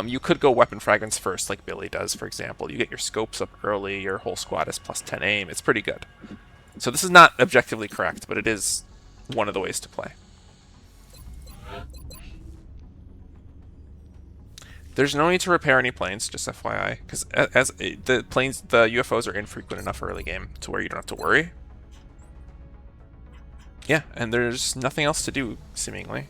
You could go weapon fragments first, like Billy does, for example. You get your scopes up early, your whole squad is plus 10 aim. It's pretty good. So this is not objectively correct, but it is one of the ways to play. There's no need to repair any planes, just FYI, because as the UFOs are infrequent enough early game to where you don't have to worry. Yeah, and there's nothing else to do, seemingly.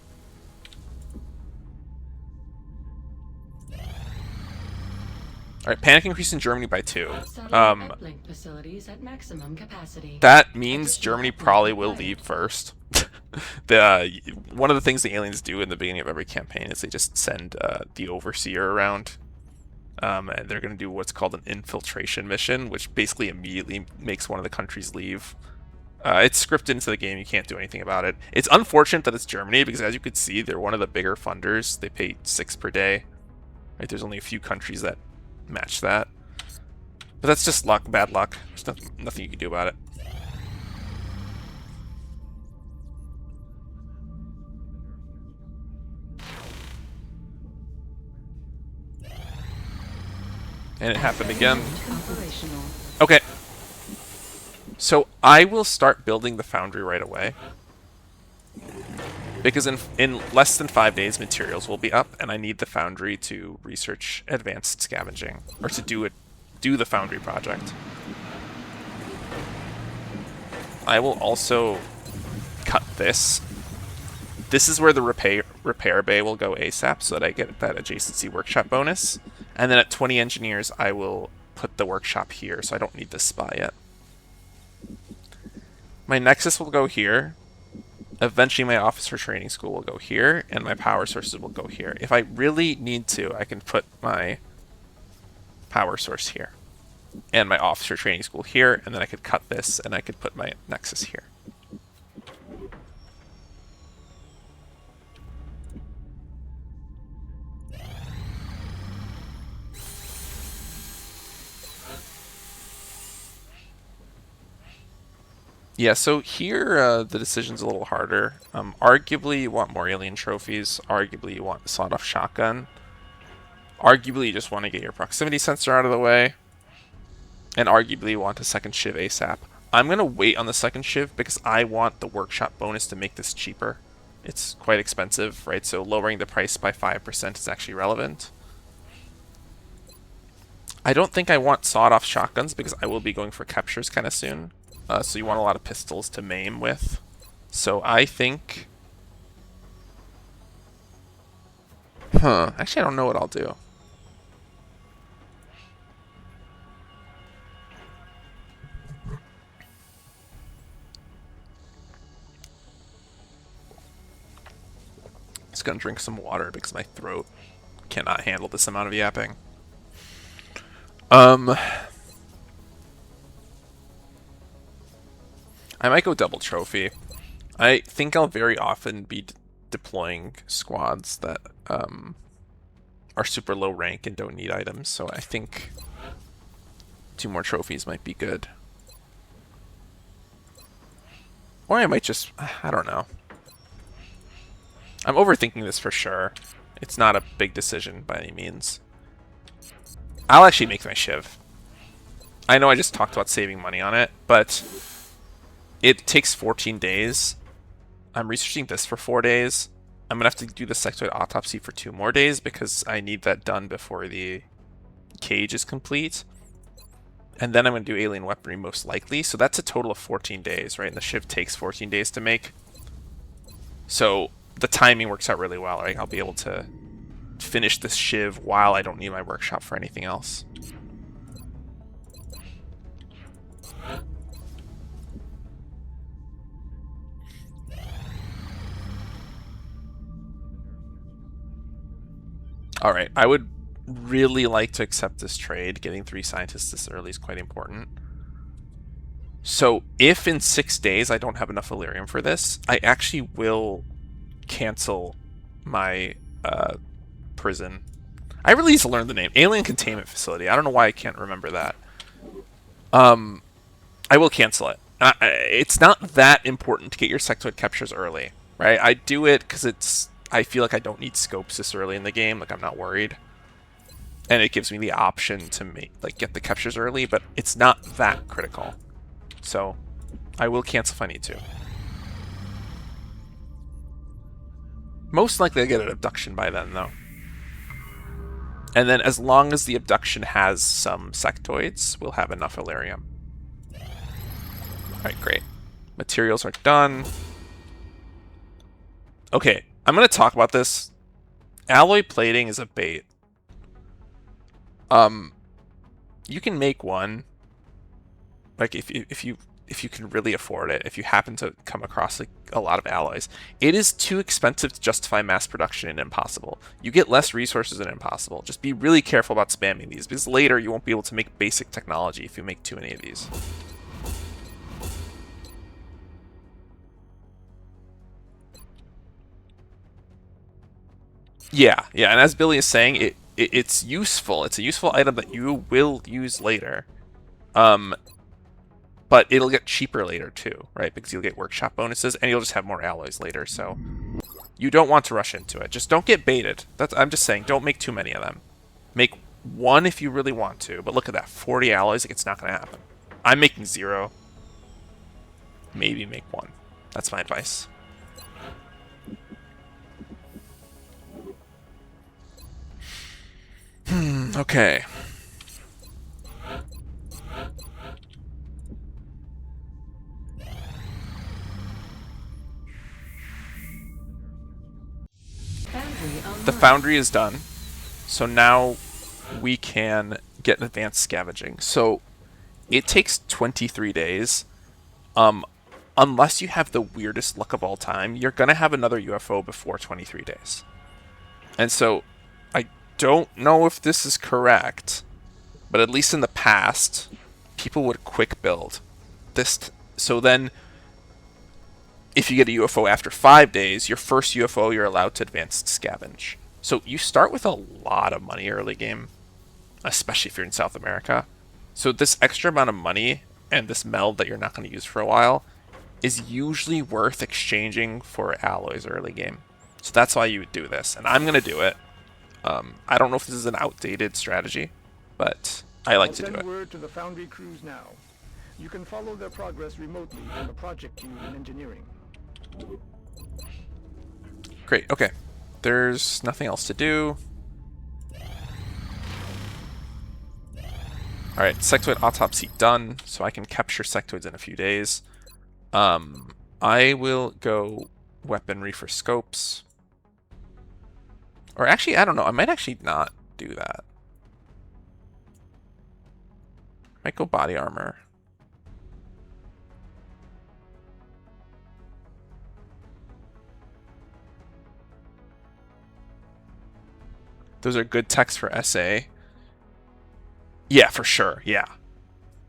Alright, panic increase in Germany by 2. Uplink facilities at maximum capacity. That means Germany probably will leave first. One of the things the aliens do in the beginning of every campaign is they just send the overseer around. And they're going to do what's called an infiltration mission, which basically immediately makes one of the countries leave. It's scripted into the game, you can't do anything about it. It's unfortunate that it's Germany, because as you can see, they're one of the bigger funders. They pay 6 per day. Right? There's only a few countries that match that. But that's just luck, bad luck. There's nothing you can do about it. And it happened again. Operational. Okay. So I will start building the foundry right away. Because in less than 5 days, materials will be up, and I need the foundry to research advanced scavenging, or to do the foundry project. I will also cut this. This is where the repair bay will go ASAP, so that I get that adjacency workshop bonus. And then at 20 engineers, I will put the workshop here, so I don't need this spy yet. My nexus will go here. Eventually my officer training school will go here, and my power sources will go here. If I really need to, I can put my power source here, and my officer training school here, and then I could cut this, and I could put my nexus here. Yeah, so here the decision's a little harder. Arguably you want more alien trophies. Arguably you want a sawed-off shotgun. Arguably you just want to get your proximity sensor out of the way. And arguably you want a second shiv ASAP. I'm going to wait on the second shiv because I want the workshop bonus to make this cheaper. It's quite expensive, right? So lowering the price by 5% is actually relevant. I don't think I want sawed-off shotguns because I will be going for captures kind of soon. So you want a lot of pistols to maim with. So I think... Actually, I don't know what I'll do. Just gonna drink some water because my throat cannot handle this amount of yapping. I might go double trophy. I think I'll very often be deploying squads that are super low rank and don't need items, so I think 2 more trophies might be good. Or I might just, I don't know. I'm overthinking this for sure. It's not a big decision by any means. I'll actually make my Shiv. I know I just talked about saving money on it, but it takes 14 days. I'm researching this for 4 days. I'm going to have to do the sectoid autopsy for 2 more days because I need that done before the cage is complete. And then I'm going to do alien weaponry most likely. So that's a total of 14 days, right? And the Shiv takes 14 days to make. So the timing works out really well, right? I'll be able to finish this Shiv while I don't need my workshop for anything else. Alright, I would really like to accept this trade. Getting 3 scientists this early is quite important. So if in 6 days I don't have enough Illyrium for this, I actually will cancel my prison. I really need to learn the name. Alien Containment Facility. I don't know why I can't remember that. I will cancel it. It's not that important to get your sectoid captures early, right? I do it because I feel like I don't need scopes this early in the game. Like, I'm not worried. And it gives me the option to get the captures early, but it's not that critical. So I will cancel if I need to. Most likely I get an abduction by then, though. And then as long as the abduction has some sectoids, we'll have enough Illyrium. Alright, great. Materials are done. Okay, I'm going to talk about this. Alloy plating is a bait. You can make one, like if you can really afford it, if you happen to come across like a lot of alloys. It is too expensive to justify mass production in Impossible. You get less resources in Impossible. Just be really careful about spamming these, because later you won't be able to make basic technology if you make too many of these. Yeah, and as Billy is saying, it's useful. It's a useful item that you will use later. But it'll get cheaper later too, right? Because you'll get workshop bonuses and you'll just have more alloys later. So you don't want to rush into it. Just don't get baited. I'm just saying, don't make too many of them. Make one if you really want to. But look at that, 40 alloys. Like, it's not going to happen. I'm making 0. Maybe make 1. That's my advice. Okay. The foundry is done. So now we can get advanced scavenging. So it takes 23 days. Unless you have the weirdest luck of all time, you're going to have another UFO before 23 days. And so I don't know if this is correct, but at least in the past, people would quick build this. So then, if you get a UFO after 5 days, your first UFO you're allowed to advance scavenge. So you start with a lot of money early game, especially if you're in South America. So this extra amount of money and this meld that you're not going to use for a while is usually worth exchanging for alloys early game. So that's why you would do this, and I'm going to do it. I don't know if this is an outdated strategy, but I like to do it. I'll send word to the Foundry crews now. You can follow their progress remotely from the project queue in engineering. Great, okay. There's nothing else to do. Alright, sectoid autopsy done, so I can capture sectoids in a few days. I will go weaponry for scopes. Or actually, I don't know. I might actually not do that. Might go body armor. Those are good techs for SA. Yeah, for sure. Yeah.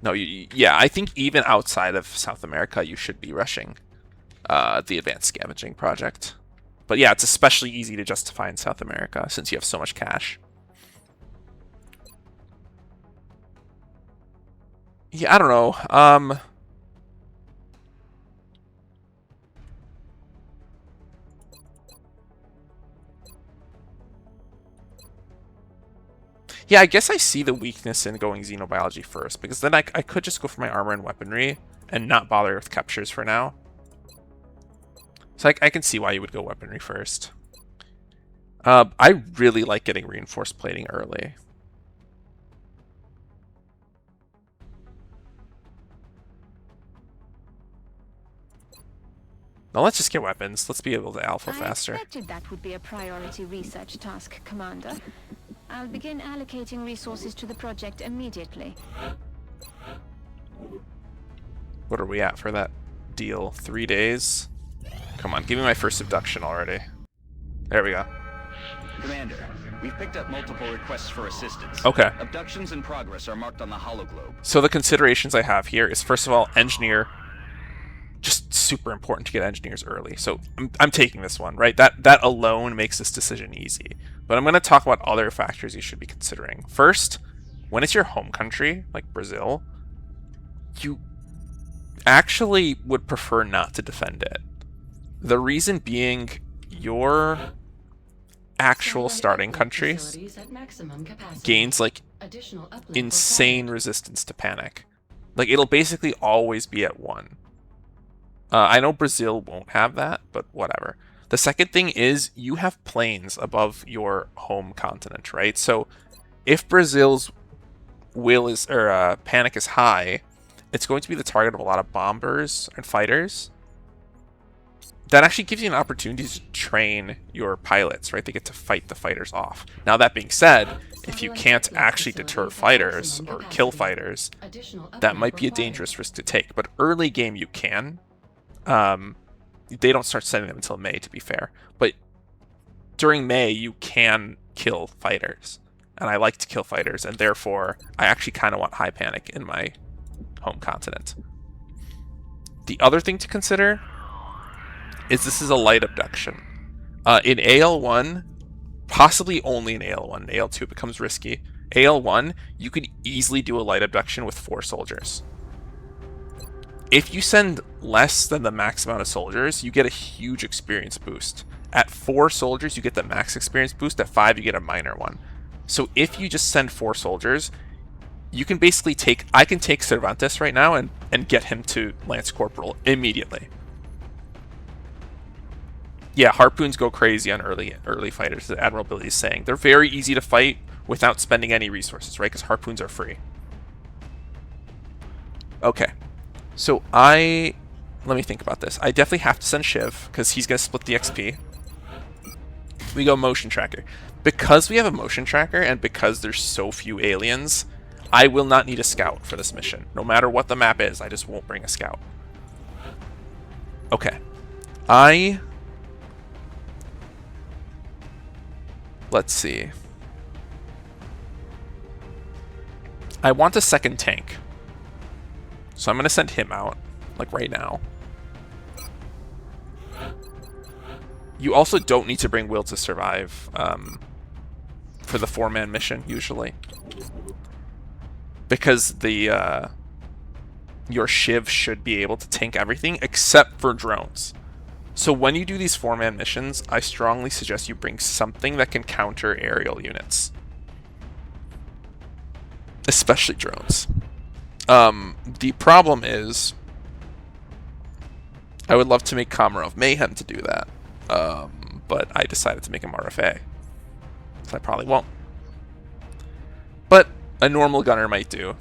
No, yeah, I think even outside of South America, you should be rushing the advanced scavenging project. But yeah, it's especially easy to justify in South America since you have so much cash. Yeah, I don't know. Yeah, I guess I see the weakness in going xenobiology first, because then I could just go for my armor and weaponry and not bother with captures for now. So I can see why you would go weaponry first. I really like getting reinforced plating early. Now let's just get weapons. Let's be able to alpha I faster. expected that would be a priority research task, Commander. I'll begin allocating resources to the project immediately. What are we at for that deal? 3 days? Come on, give me my first abduction already. There we go. Commander, we've picked up multiple requests for assistance. Okay. Abductions in progress are marked on the hologlobe. So the considerations I have here is, first of all, engineer. Just super important to get engineers early. So I'm taking this one, right? That alone makes this decision easy. But I'm going to talk about other factors you should be considering. First, when it's your home country, like Brazil, you actually would prefer not to defend it. The reason being, your actual starting country gains like insane resistance to panic. Like, it'll basically always be at 1. I know Brazil won't have that, but whatever. The second thing is you have planes above your home continent, right? So if Brazil's panic is high, it's going to be the target of a lot of bombers and fighters. That actually gives you an opportunity to train your pilots, right? They get to fight the fighters off. Now, that being said, if you can't actually deter fighters or kill fighters, that might be a dangerous risk to take. But early game, you can. They don't start sending them until May, to be fair. But during May, you can kill fighters. And I like to kill fighters, and therefore, I actually kind of want high panic in my home continent. The other thing to consider is this is a light abduction. In AL1, possibly only in AL1, in AL2 it becomes risky. AL1, you could easily do a light abduction with 4 soldiers. If you send less than the max amount of soldiers, you get a huge experience boost. At 4 soldiers, you get the max experience boost. At 5, you get a minor one. So if you just send 4 soldiers, you can basically I can take Cervantes right now and get him to Lance Corporal immediately. Yeah, harpoons go crazy on early fighters, the Admirability is saying. They're very easy to fight without spending any resources, right? Because harpoons are free. Okay. So let me think about this. I definitely have to send Shiv, because he's going to split the XP. We go motion tracker. Because we have a motion tracker, and because there's so few aliens, I will not need a scout for this mission. No matter what the map is, I just won't bring a scout. Okay. Let's see. I want a second tank. So I'm going to send him out, like right now. You also don't need to bring Will to Survive for the 4-man mission, usually. Because your Shiv should be able to tank everything except for drones. So when you do these 4-man missions, I strongly suggest you bring something that can counter aerial units. Especially drones. The problem is, I would love to make Kamarov Mayhem to do that, but I decided to make him RFA, so I probably won't. But a normal gunner might do.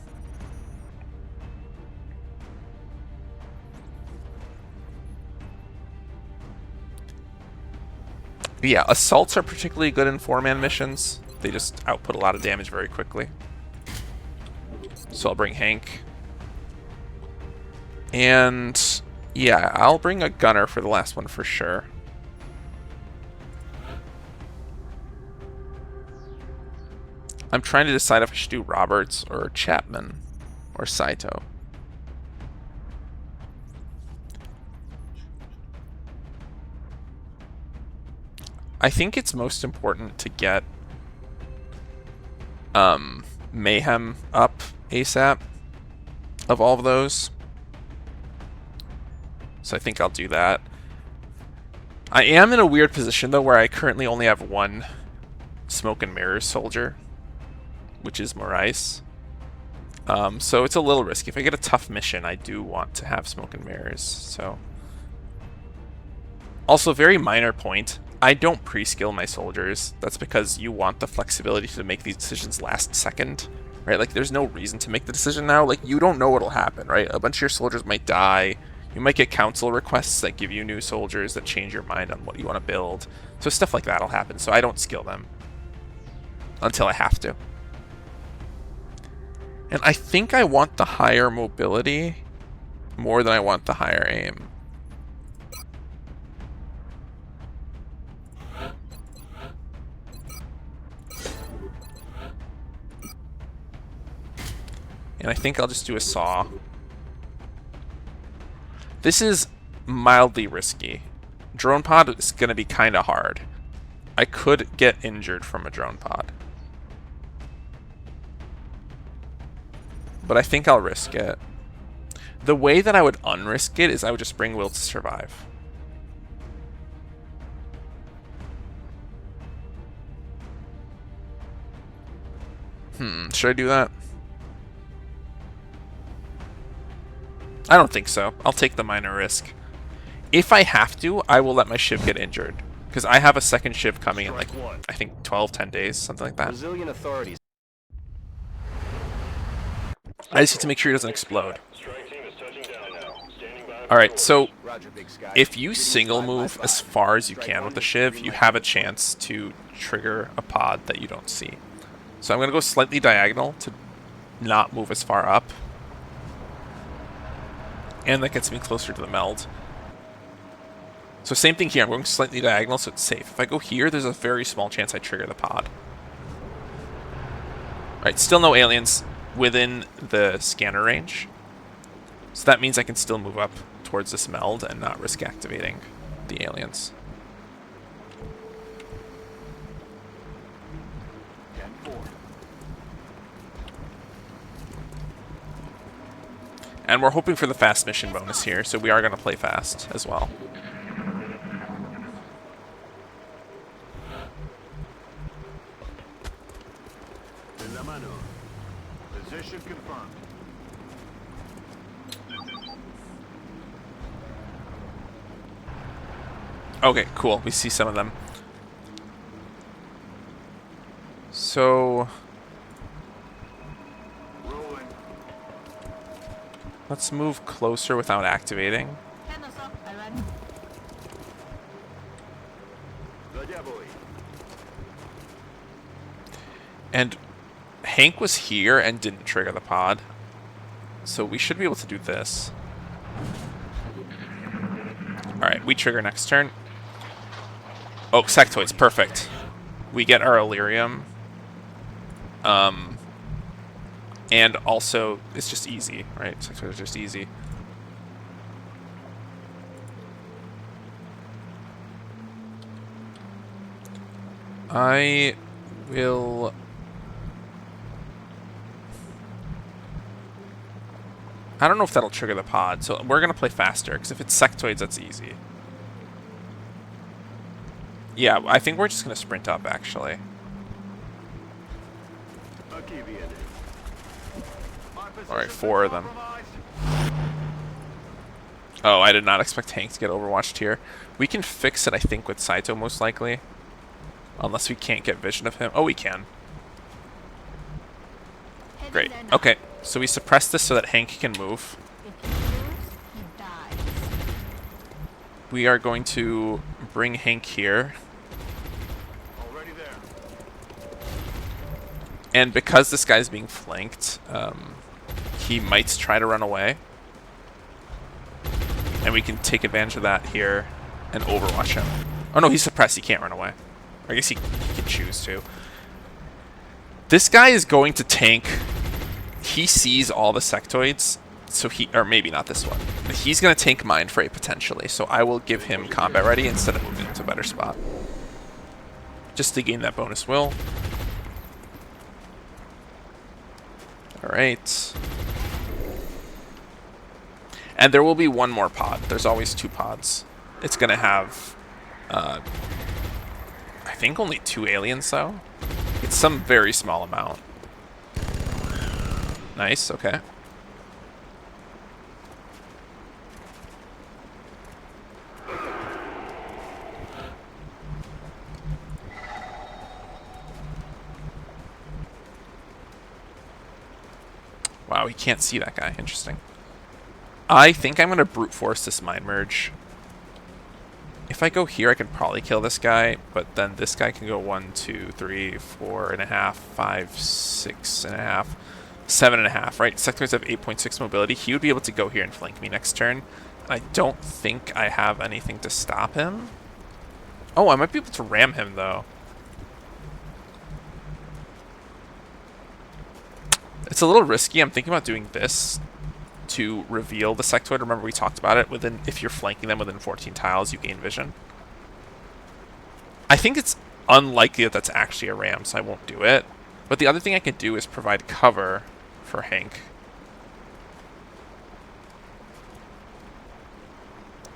Yeah, assaults are particularly good in 4-man missions. They just output a lot of damage very quickly. So I'll bring Hank. And yeah, I'll bring a gunner for the last one for sure. I'm trying to decide if I should do Roberts or Chapman or Saito. I think it's most important to get Mayhem up ASAP. of all of those. So I think I'll do that. I am in a weird position, though, where I currently only have one smoke and mirrors soldier, which is Morais. So it's a little risky. If I get a tough mission, I do want to have smoke and mirrors. So, also, very minor point. I don't pre-skill my soldiers. That's because you want the flexibility to make these decisions last second, right? Like, there's no reason to make the decision now. Like, you don't know what'll happen, right? A bunch of your soldiers might die. You might get council requests that give you new soldiers that change your mind on what you want to build. So stuff like that will happen. So I don't skill them until I have to. And I think I want the higher mobility more than I want the higher aim. And I think I'll just do a saw. This is mildly risky. Drone pod is going to be kind of hard. I could get injured from a drone pod. But I think I'll risk it. The way that I would unrisk it is I would just bring Will to survive. Should I do that? I don't think so. I'll take the minor risk. If I have to, I will let my ship get injured. Because I have a second ship coming in like, I think 12, 10 days, something like that. Brazilian authorities. I just need to make sure he doesn't explode. Alright, so if you single move as far as you can with the Shiv, you have a chance to trigger a pod that you don't see. So I'm going to go slightly diagonal to not move as far up. And that gets me closer to the meld. So same thing here, I'm going slightly diagonal so it's safe. If I go here, there's a very small chance I trigger the pod. Alright, still no aliens within the scanner range. So that means I can still move up towards this meld and not risk activating the aliens. And we're hoping for the fast mission bonus here, so we are going to play fast as well. Position confirmed. Okay, cool. We see some of them. So Rolling. let's move closer without activating. And Hank was here and didn't trigger the pod. So we should be able to do this. Alright, we trigger next turn. Oh, sectoids, perfect. We get our Illyrium. And also, it's just easy, right? Sectoids are just easy. I will... I don't know if that'll trigger the pod, so we're going to play faster, because if it's sectoids, that's easy. Yeah, I think we're just going to sprint up, actually. Alright, 4 of them. Oh, I did not expect Hank to get overwatched here. We can fix it, I think, with Saito, most likely. Unless we can't get vision of him. Oh, we can. Great. Okay, so we suppress this so that Hank can move. We are going to bring Hank here. Already there. And because this guy's being flanked, he might try to run away. And we can take advantage of that here and overwatch him. Oh no, he's suppressed. He can't run away. I guess he can choose to. This guy is going to tank. He sees all the sectoids, so he, or maybe not this one. But he's going to tank Mind Fray potentially, so I will give him combat ready instead of moving to a better spot. Just to gain that bonus will. Alright. And there will be one more pod. There's always 2 pods. It's going to have, I think only 2 aliens, though. It's some very small amount. Nice, okay. Wow, he can't see that guy. Interesting. I think I'm going to brute force this mind merge. If I go here, I can probably kill this guy, but then this guy can go 1, 2, 3, 4.5, 5, 6.5, 7.5, right? Sectoids have 8.6 mobility. He would be able to go here and flank me next turn. I don't think I have anything to stop him. Oh, I might be able to ram him, though. It's a little risky. I'm thinking about doing this to reveal the sectoid. Remember we talked about it. If you're flanking them within 14 tiles, you gain vision. I think it's unlikely that that's actually a ram, so I won't do it. But the other thing I could do is provide cover for Hank.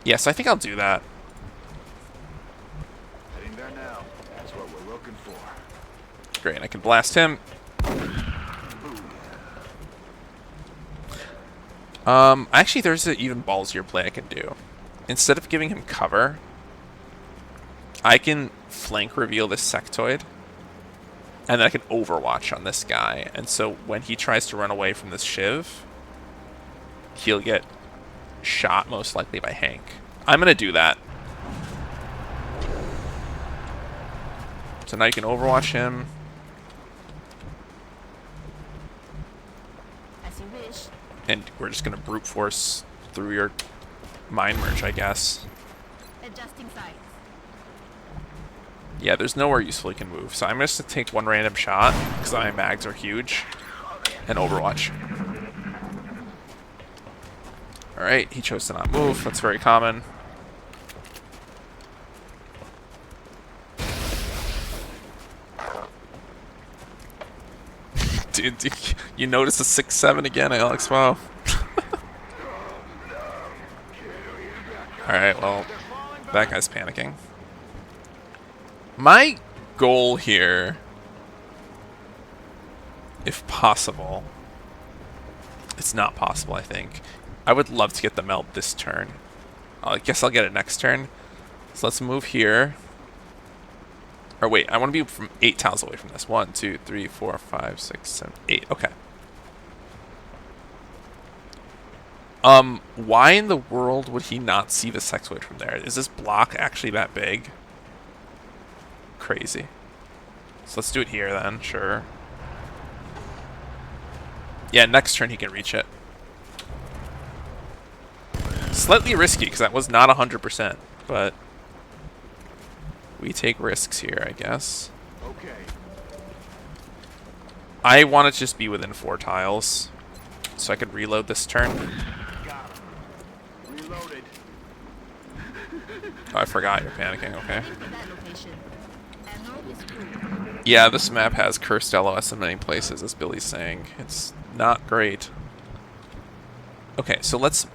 Yes, I think I'll do that. Heading there now. That's what we're looking for. Great, I can blast him. Actually, there's an even ballsier play I can do. Instead of giving him cover, I can flank reveal this sectoid, and then I can overwatch on this guy. And so when he tries to run away from this shiv, he'll get shot most likely by Hank. I'm going to do that. So now you can overwatch him. As you wish. And we're just going to brute force through your mind merge, I guess. Adjusting sights. Yeah, there's nowhere useful he can move. So I'm just going to take one random shot, because my mags are huge, and overwatch. Alright, he chose to not move. That's very common. Dude, you notice the 6-7 again, Alex? Wow. Alright, well, that guy's panicking. My goal here, if possible, it's not possible, I think. I would love to get the meld this turn. I guess I'll get it next turn. So let's move here. Or wait, I want to be from 8 tiles away from this. 1, 2, 3, 4, 5, 6, 7, 8. Okay. Why in the world would he not see the sectoid from there? Is this block actually that big? Crazy. So let's do it here then, sure. Yeah, next turn he can reach it. Slightly risky, because that was not 100%, but we take risks here, I guess. Okay. I want to just be within 4 tiles, so I could reload this turn. Got him. Reloaded. Oh, I forgot you're panicking, okay. That location. Emerald is cool. Yeah, this map has cursed LOS in many places, as Billy's saying. It's not great. Okay, so let's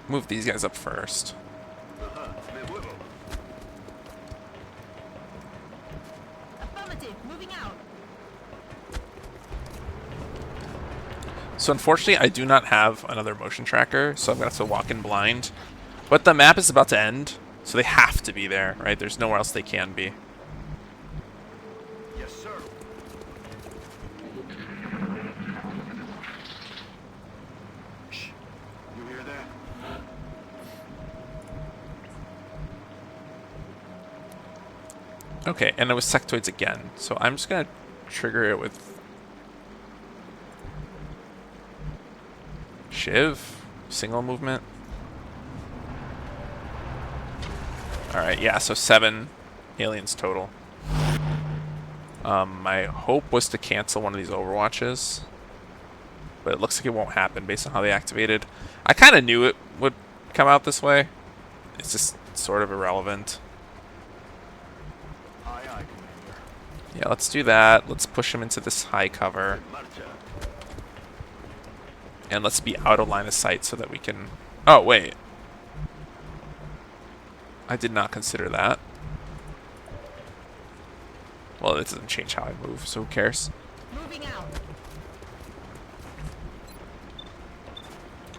move these guys up first. Affirmative. Moving out. So unfortunately, I do not have another motion tracker, so I'm going to have to walk in blind. But the map is about to end, so they have to be there, right? There's nowhere else they can be. Yes, sir. Shh. You hear that? Okay, and it was sectoids again, so I'm just going to trigger it with Shiv, single movement. Alright, yeah, so 7 aliens total. My hope was to cancel one of these overwatches, but it looks like it won't happen based on how they activated. I kind of knew it would come out this way. It's just sort of irrelevant. Aye, aye, Commander. Yeah, let's do that. Let's push him into this high cover. Marcha. And let's be out of line of sight so that we can Oh, wait. I did not consider that. Well, it doesn't change how I move, so who cares? Moving out.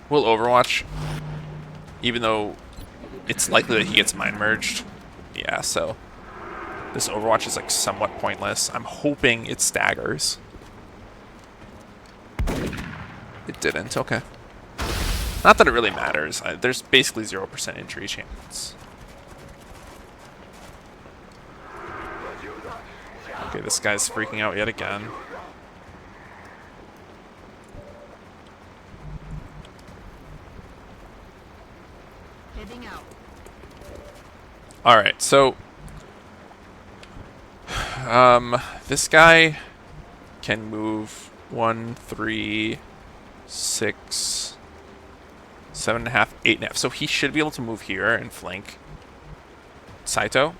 Will Overwatch, even though it's likely that he gets mind merged, yeah, so this Overwatch is like somewhat pointless. I'm hoping it staggers. It didn't, okay. Not that it really matters. There's basically 0% injury chance. Okay, this guy's freaking out yet again. Heading out. Alright, so this guy can move 1, 3, 6, 7.5, 8.5. So he should be able to move here and flank Saito.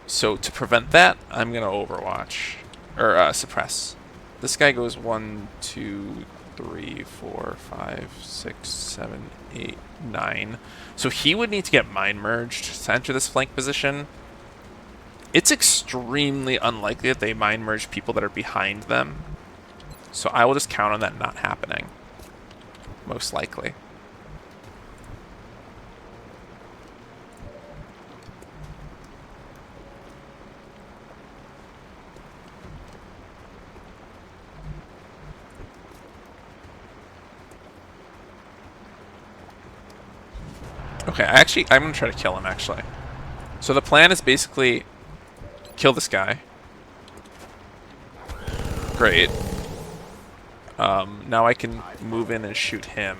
So to prevent that, I'm gonna Overwatch or suppress. This guy goes 1, 2, 3, 4, 5, 6, 7, 8, 9. So he would need to get mind merged to enter this flank position. It's extremely unlikely that they mind merge people that are behind them. So I will just count on that not happening. Most likely. Okay, I'm going to try to kill him, actually. So the plan is basically kill this guy. Great. Now I can move in and shoot him.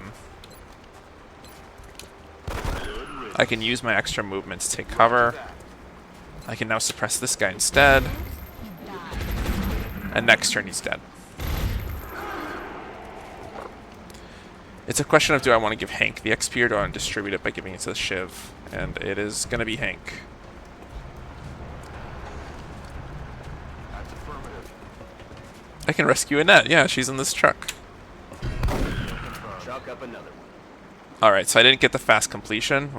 I can use my extra movement to take cover. I can now suppress this guy instead. And next turn he's dead. It's a question of, do I want to give Hank the XP or do I want to distribute it by giving it to the Shiv? And it is going to be Hank. That's affirmative. I can rescue Annette. Yeah, she's in this truck. Chalk up another one. Alright, so I didn't get the fast completion.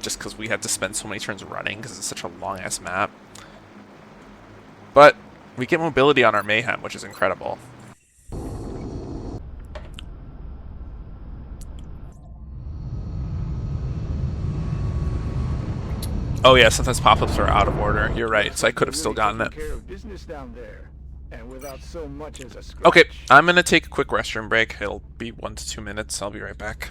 Just because we had to spend so many turns running because it's such a long-ass map. But we get mobility on our Mayhem, which is incredible. Oh yeah, sometimes pop-ups are out of order. You're right, so I could have still gotten it. Care of business down there, and without so much as a scratch. Okay, I'm gonna take a quick restroom break. It'll be 1 to 2 minutes. I'll be right back.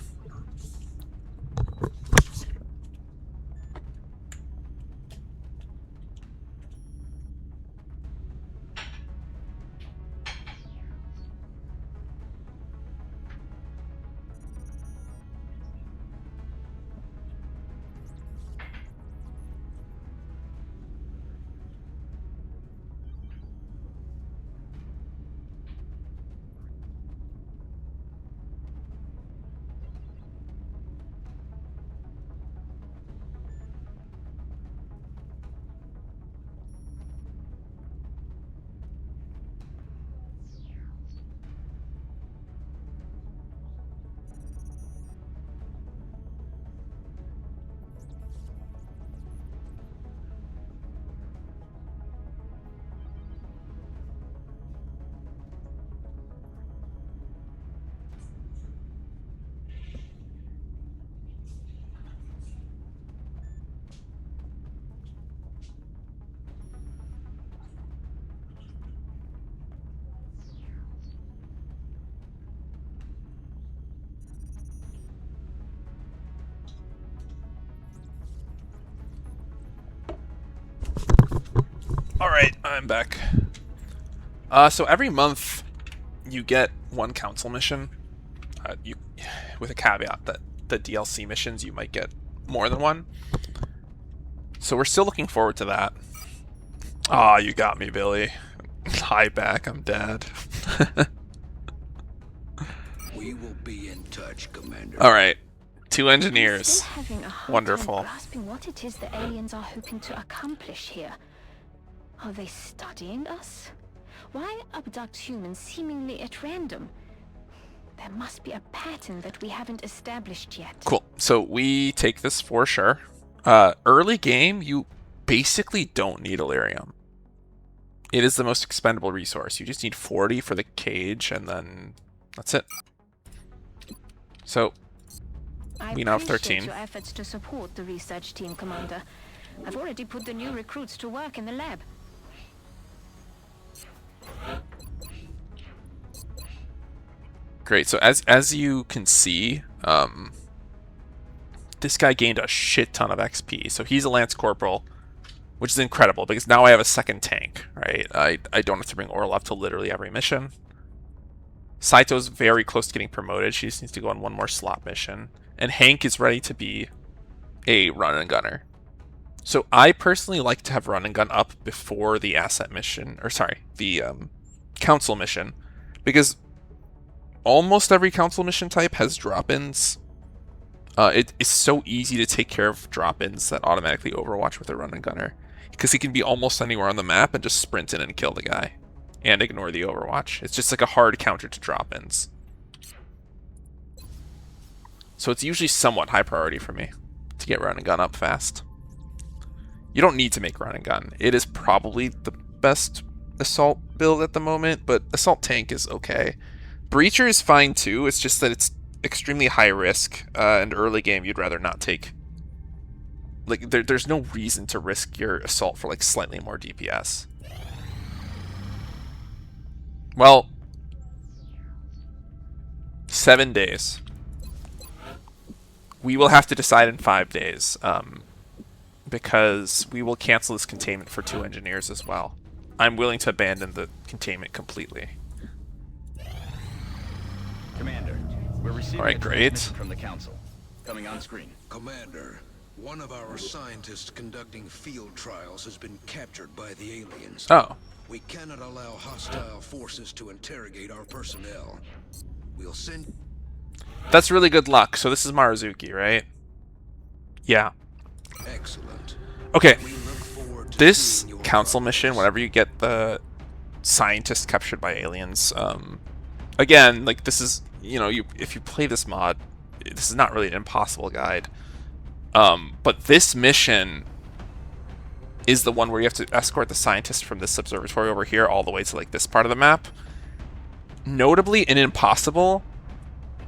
Alright, I'm back. So every month you get one council mission. With a caveat that the DLC missions you might get more than one. So we're still looking forward to that. Aw, you got me, Billy. Hi back, I'm dead. We will be in touch, Commander. Alright, 2 I'm engineers. still having a hard Wonderful. time grasping what it is the aliens are hoping to accomplish here. Are they studying us? Why abduct humans seemingly at random? There must be a pattern that we haven't established yet. Cool. So we take this for sure. Early game, you basically don't need Illyrium. It is the most expendable resource. You just need 40 for the cage, and then that's it. So we now have 13. I appreciate your efforts to support the research team, Commander. I've already put the new recruits to work in the lab. Great. So as you can see, this guy gained a shit ton of XP. So he's a Lance Corporal, which is incredible because now I have a second tank, right? I don't have to bring Orlov to literally every mission. Saito's very close to getting promoted. She just needs to go on one more slot mission. And Hank is ready to be a run and gunner. So I personally like to have run and gun up before the asset mission, or sorry, the council mission, because almost every council mission type has drop-ins. It is so easy to take care of drop-ins that automatically overwatch with a run and gunner, because he can be almost anywhere on the map and just sprint in and kill the guy and ignore the overwatch. It's just like a hard counter to drop-ins. So it's usually somewhat high priority for me to get run and gun up fast. You don't need to make run and gun. It is probably the best assault build at the moment, but assault tank is okay. Breacher is fine too. It's just that it's extremely high risk, and early game you'd rather not take. Like there's no reason to risk your assault for like slightly more DPS. Well, 7 days. We will have to decide in 5 days, because we will cancel this containment for 2 engineers as well. I'm willing to abandon the containment completely. Commander, we're receiving Alright, a great. transmission from the Council. Coming on screen. Commander, one of our scientists conducting field trials has been captured by the aliens. Oh. We cannot allow hostile forces to interrogate our personnel. We'll send... That's really good luck. So this is Maruzuki, right? Yeah. Excellent. Okay. We look forward to This seeing your council mission, progress. whenever you get the scientist captured by aliens, again, like this is, you know, if you play this mod, this is not really an impossible guide. But this mission is the one where you have to escort the scientist from this observatory over here all the way to like this part of the map. Notably, in Impossible,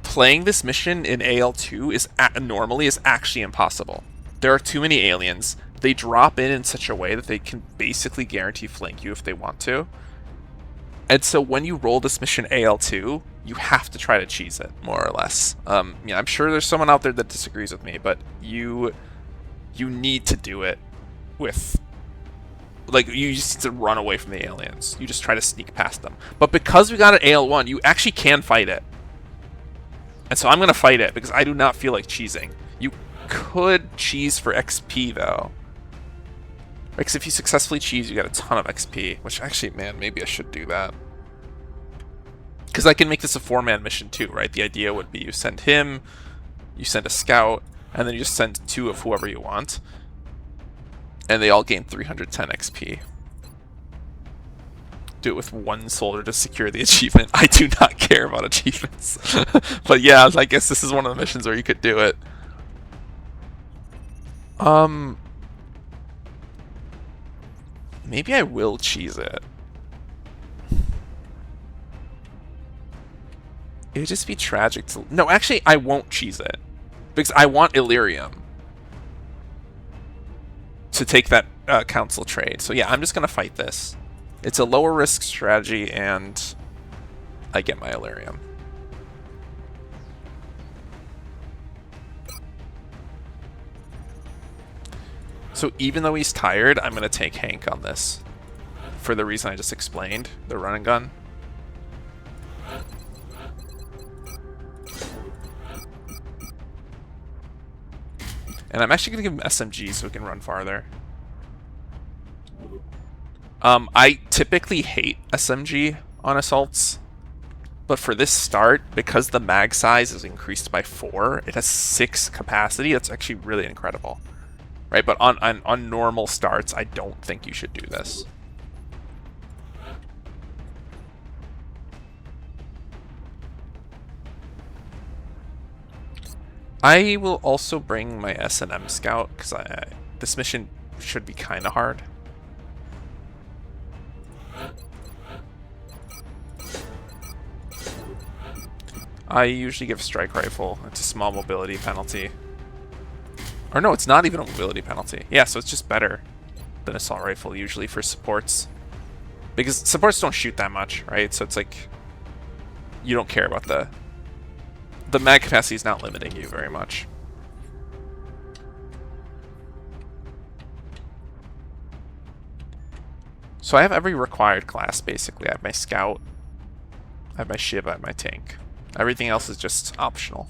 playing this mission in AL2 is normally actually impossible. There are too many aliens. They drop in such a way that they can basically guarantee flank you if they want to. And so when you roll this mission AL2, you have to try to cheese it, more or less. Yeah, I'm sure there's someone out there that disagrees with me, but you need to do it with... Like, you just need to run away from the aliens. You just try to sneak past them. But because we got an AL1, you actually can fight it. And so I'm going to fight it, because I do not feel like cheesing. You could cheese for XP, though. Because if you successfully cheese, you get a ton of XP. Which, actually, man, maybe I should do that. Because I can make this a 4-man mission, too, right? The idea would be you send him, you send a scout, and then you just send 2 of whoever you want. And they all gain 310 XP. Do it with 1 soldier to secure the achievement. I do not care about achievements. But yeah, I guess this is one of the missions where you could do it. Maybe I will cheese it. It would just be tragic to... No, actually, I won't cheese it. Because I want Illyrium to take that council trade. So yeah, I'm just going to fight this. It's a lower risk strategy, and I get my Illyrium. So even though he's tired, I'm going to take Hank on this. For the reason I just explained, the run and gun. And I'm actually going to give him SMG so he can run farther. I typically hate SMG on assaults, but for this start, because the mag size is increased by 4, it has 6 capacity. That's actually really incredible, right? But on normal starts, I don't think you should do this. I will also bring my S&M scout, because this mission should be kind of hard. I usually give strike rifle. It's a small mobility penalty. Or no, it's not even a mobility penalty. Yeah, so it's just better than assault rifle usually for supports. Because supports don't shoot that much, right? So it's like you don't care about the mag capacity is not limiting you very much. So I have every required class basically. I have my scout, I have my shiv, I have my tank. Everything else is just optional.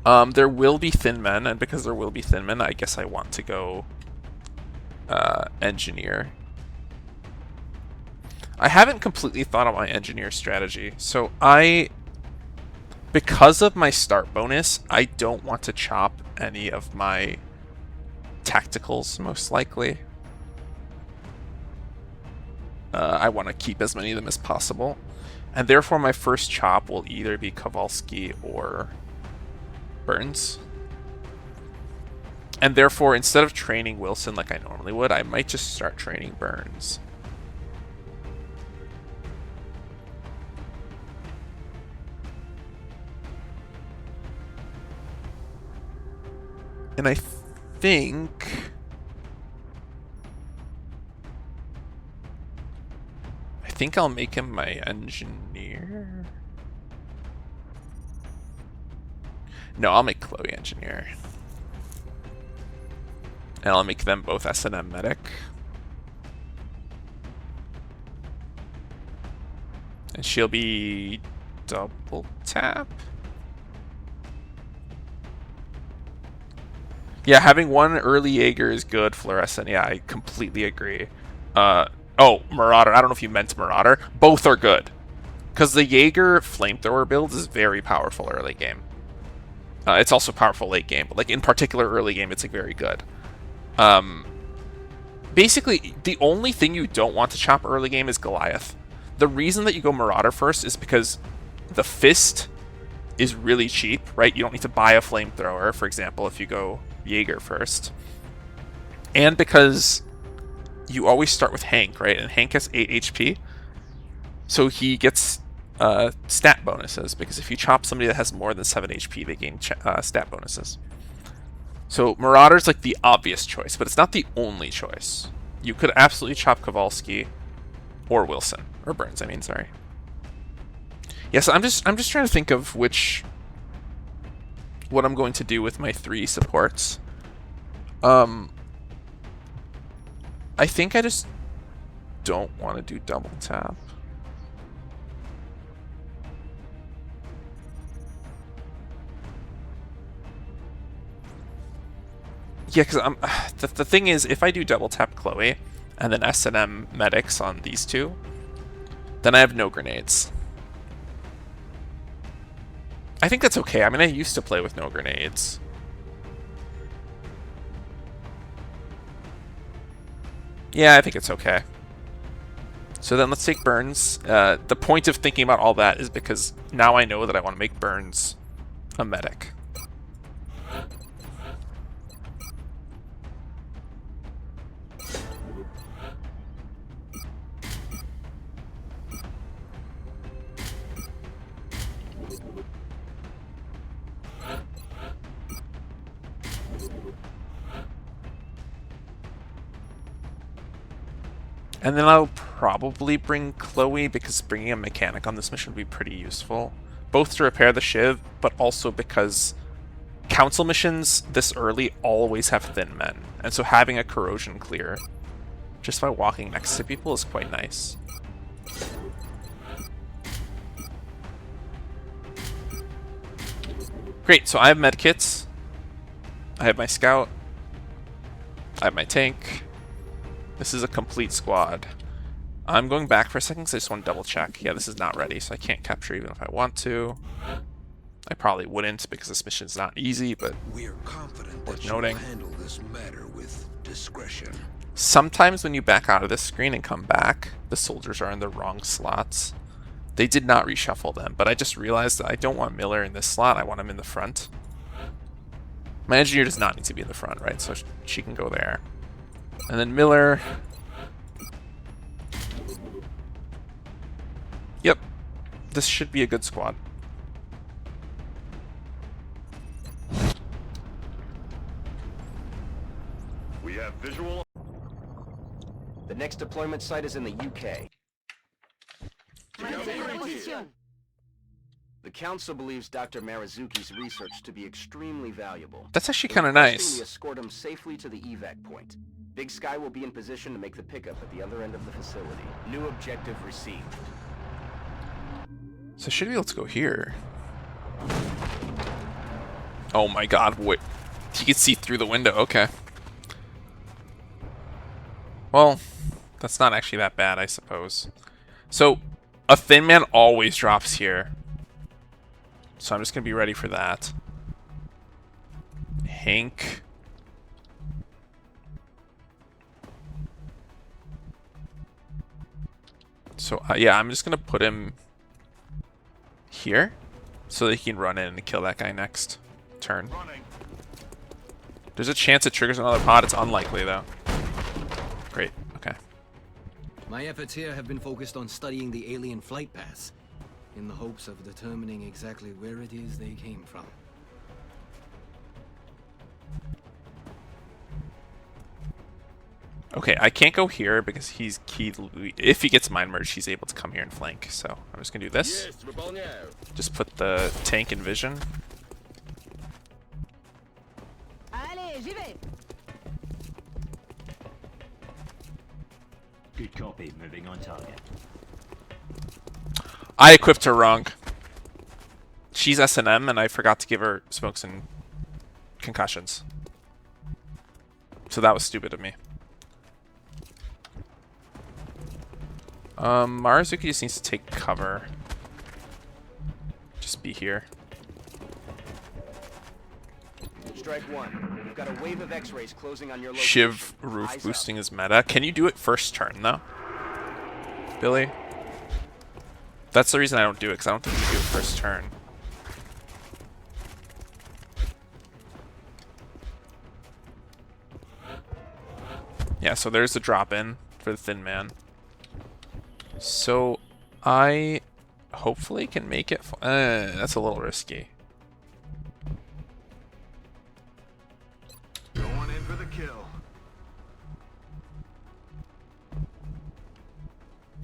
There will be thin men, and because there will be thin men, I guess I want to go engineer. I haven't completely thought of my engineer strategy. So because of my start bonus, I don't want to chop any of my tacticals, most likely. I want to keep as many of them as possible. And therefore my first chop will either be Kowalski or Burns. And therefore, instead of training Wilson like I normally would, I might just start training Burns. And I think I'll make him my engineer. No, I'll make Chloe engineer. And I'll make them both S&M medic. And she'll be double tap. Yeah, having one early Jaeger is good, fluorescent. Yeah, I completely agree. Oh, Marauder. I don't know if you meant Marauder. Both are good. Because the Jaeger flamethrower build is very powerful early game. It's also powerful late game, but like in particular early game, it's like very good. Basically, the only thing you don't want to chop early game is Goliath. The reason that you go Marauder first is because the Fist is really cheap, right? You don't need to buy a flamethrower, for example, if you go Jaeger first. And because you always start with Hank, right? And Hank has 8 HP. So he gets stat bonuses, because if you chop somebody that has more than 7 HP, they gain stat bonuses. So Marauder's like the obvious choice, but it's not the only choice. You could absolutely chop Kowalski or Wilson, or Burns, I mean, sorry. Yes, I'm just trying to think of what I'm going to do with my 3 supports. I think I just don't want to do double tap. Yeah, because the thing is, if I do double tap Chloe and then S&M medics on these two, then I have no grenades. I think that's okay. I mean, I used to play with no grenades. Yeah, I think it's okay. So then let's take Burns. The point of thinking about all that is because now I know that I want to make Burns a medic. And then I'll probably bring Chloe, because bringing a mechanic on this mission would be pretty useful. Both to repair the Shiv, but also because council missions this early always have thin men. And so having a corrosion clear just by walking next to people is quite nice. Great, so I have medkits. I have my scout. I have my tank. This is a complete squad. I'm going back for a second because I just want to double check. Yeah, this is not ready, so I can't capture even if I want to. I probably wouldn't because this mission is not easy, but we're confident worth that noting. you'll handle this matter with discretion. Sometimes when you back out of this screen and come back, the soldiers are in the wrong slots. They did not reshuffle them, but I just realized that I don't want Miller in this slot. I want him in the front. My engineer does not need to be in the front, right? So she can go there. And then Miller. Yep. This should be a good squad. We have visual. The next deployment site is in the UK. The Council believes Dr. Marazuki's research to be extremely valuable. That's actually They're kind of requesting nice. we escort him safely to the evac point. Big Sky will be in position to make the pickup at the other end of the facility. New objective received. So I should be able to go here. Oh my god, wait. He can see through the window, okay. Well, that's not actually that bad, I suppose. So, a thin man always drops here. So I'm just going to be ready for that. Hank. So, yeah, I'm just going to put him here so that he can run in and kill that guy next turn. There's a chance it triggers another pod. It's unlikely, though. Great. Okay. My efforts here have been focused on studying the alien flight paths, in the hopes of determining exactly where it is they came from. Okay, I can't go here because he's keyed. If he gets mind merged, he's able to come here and flank. So I'm just gonna do this. Just put the tank in vision. Allez, j'y vais. Good copy. Moving on target. I equipped her wrong. She's S&M, and I forgot to give her smokes and concussions. So that was stupid of me. Marazuki just needs to take cover. Just be here. Strike one. We've got a wave of X-rays closing on your location. Shiv roof Eyes boosting up. is meta. Can you do it first turn, though? Billy? That's the reason I don't do it, because I don't think you do it first turn. Yeah, so there's the drop-in for the thin man. So, I hopefully can make it... that's a little risky. Going in for the kill.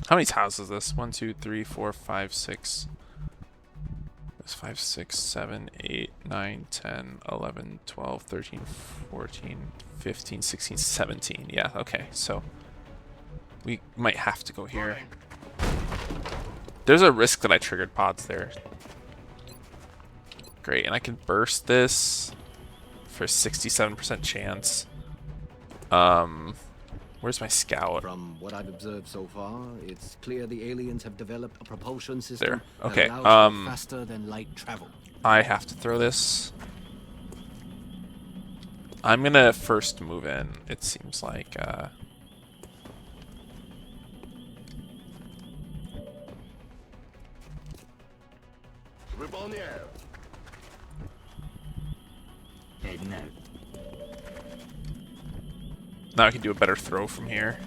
How many tiles is this? 1, 2, 3, 4, 5, 6. That's 5, 6, 7, 8, 9, 10, 11, 12, 13, 14, 15, 16, 17. Yeah, okay, so we might have to go here. There's a risk that I triggered pods there. Great, and I can burst this for 67% chance. Where's my scout? From what I've observed so far, it's clear the aliens have developed a propulsion system There. Okay, that allows for faster than light travel. I have to throw this. I'm gonna first move in, it seems like. Heading out. Now I can do a better throw from here.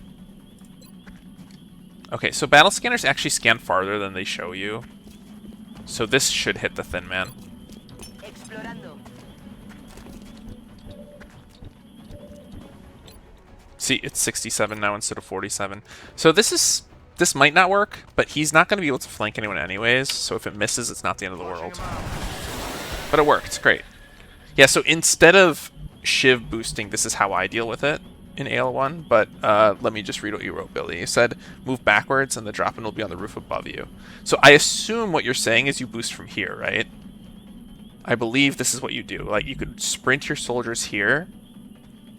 Okay, so battle scanners actually scan farther than they show you. So this should hit the thin man. Explorando. See, it's 67 now instead of 47. So this might not work, but he's not going to be able to flank anyone anyways. So if it misses, it's not the end of the world. But it worked. It's great. Yeah, so instead of Shiv boosting, this is how I deal with it in AL1. But let me just read what you wrote, Billy. You said, move backwards and the drop-in will be on the roof above you. So I assume what you're saying is you boost from here, right? I believe this is what you do. Like, you could sprint your soldiers here,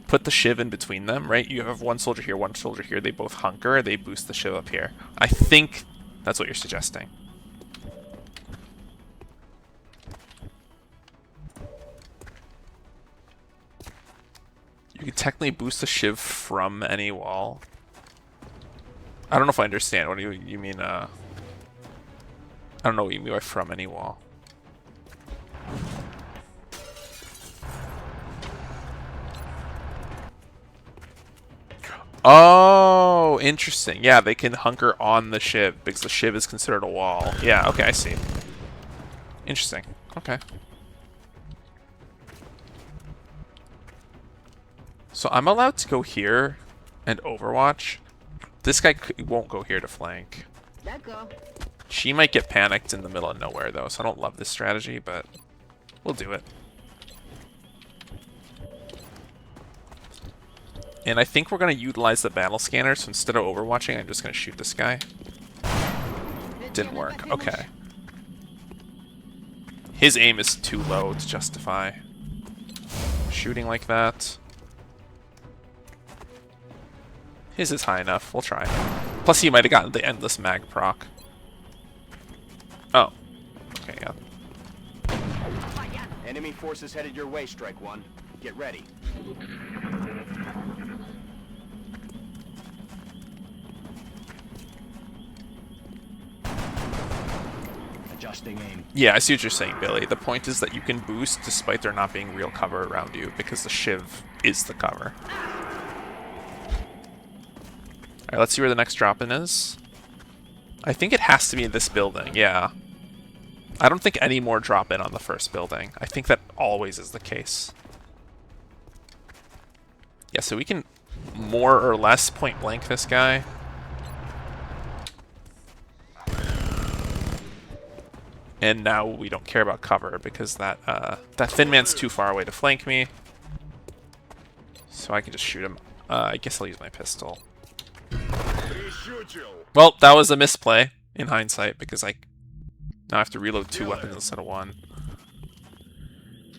put the Shiv in between them, right? You have one soldier here, one soldier here. They both hunker. They boost the Shiv up here. I think that's what you're suggesting. You can technically boost the Shiv from any wall. I don't know if I understand. What do you mean, I don't know what you mean by from any wall. Oh, interesting. Yeah, they can hunker on the shiv because the shiv is considered a wall. Yeah, okay, I see. Interesting. Okay. So I'm allowed to go here and overwatch. This guy won't go here to flank. She might get panicked in the middle of nowhere, though, so I don't love this strategy, but we'll do it. And I think we're going to utilize the battle scanner, so instead of overwatching, I'm just going to shoot this guy. Didn't work. Okay. His aim is too low to justify shooting like that. His is high enough. We'll try. Plus, he might have gotten the endless mag proc. Oh. Okay, yeah. Enemy forces headed your way, Strike One. Get ready. Adjusting aim. Yeah, I see what you're saying, Billy. The point is that you can boost despite there not being real cover around you, because the shiv is the cover. Alright, let's see where the next drop-in is. I think it has to be in this building, yeah. I don't think any more drop-in on the first building. I think that always is the case. Yeah, so we can more or less point-blank this guy. And now we don't care about cover because that thin man's too far away to flank me. So I can just shoot him. I guess I'll use my pistol. Well, that was a misplay in hindsight because now I have to reload 2 weapons instead of 1.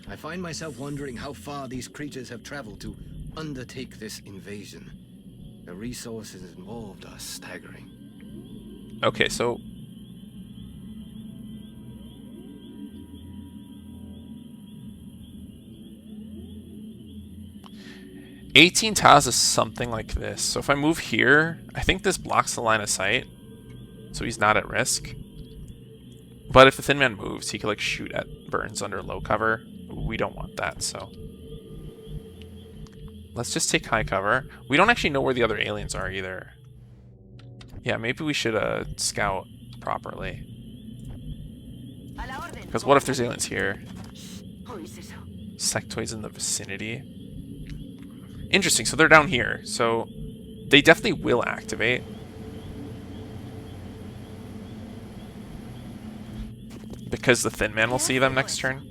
I find myself wondering how far these creatures have traveled to undertake this invasion. The resources involved are staggering. Okay, so 18 tiles is something like this. So if I move here, I think this blocks the line of sight, so he's not at risk. But if the thin man moves, he could like shoot at Burns under low cover. We don't want that, so let's just take high cover. We don't actually know where the other aliens are either. Yeah, maybe we should scout properly. Because what if there's aliens here? Sectoids in the vicinity. Interesting, so they're down here. So they definitely will activate. Because the thin man will see them next turn.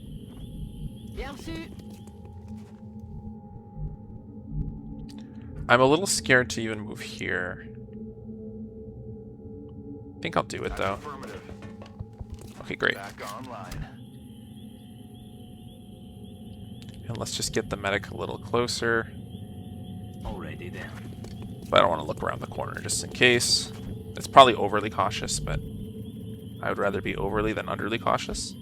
I'm a little scared to even move here. I think I'll do it though. Okay, great. And let's just get the medic a little closer. Already then. But I don't want to look around the corner just in case. It's probably overly cautious, but I would rather be overly than underly cautious.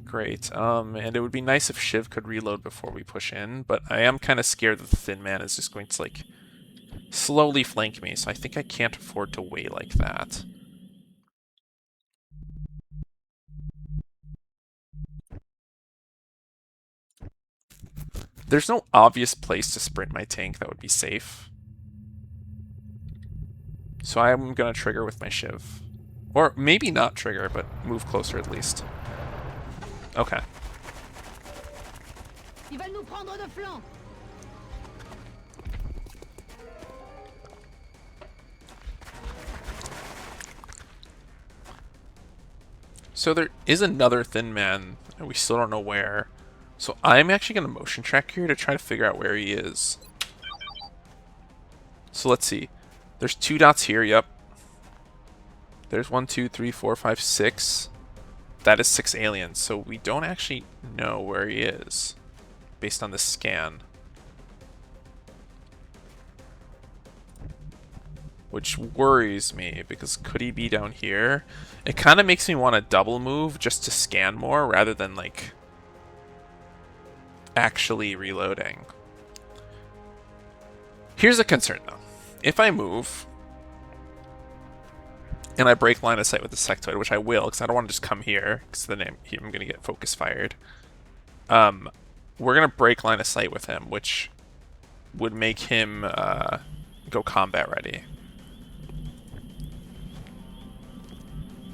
Great. And it would be nice if Shiv could reload before we push in, but I am kind of scared that the thin man is just going to like slowly flank me, so I think I can't afford to wait like that. There's no obvious place to sprint my tank that would be safe. So I'm going to trigger with my Shiv. Or maybe not trigger, but move closer at least. Okay. So there is another thin man, and we still don't know where. So I'm actually going to motion track here to try to figure out where he is. So let's see. There's 2 dots here, yep. There's 1, 2, 3, 4, 5, 6. That is 6 aliens, so we don't actually know where he is based on this scan. Which worries me, because could he be down here? It kind of makes me want to double move just to scan more rather than like actually reloading. Here's a concern, though. If I move, and I break line of sight with the sectoid, which I will, because I don't want to just come here, because then I'm going to get focus fired. We're going to break line of sight with him, which would make him go combat ready.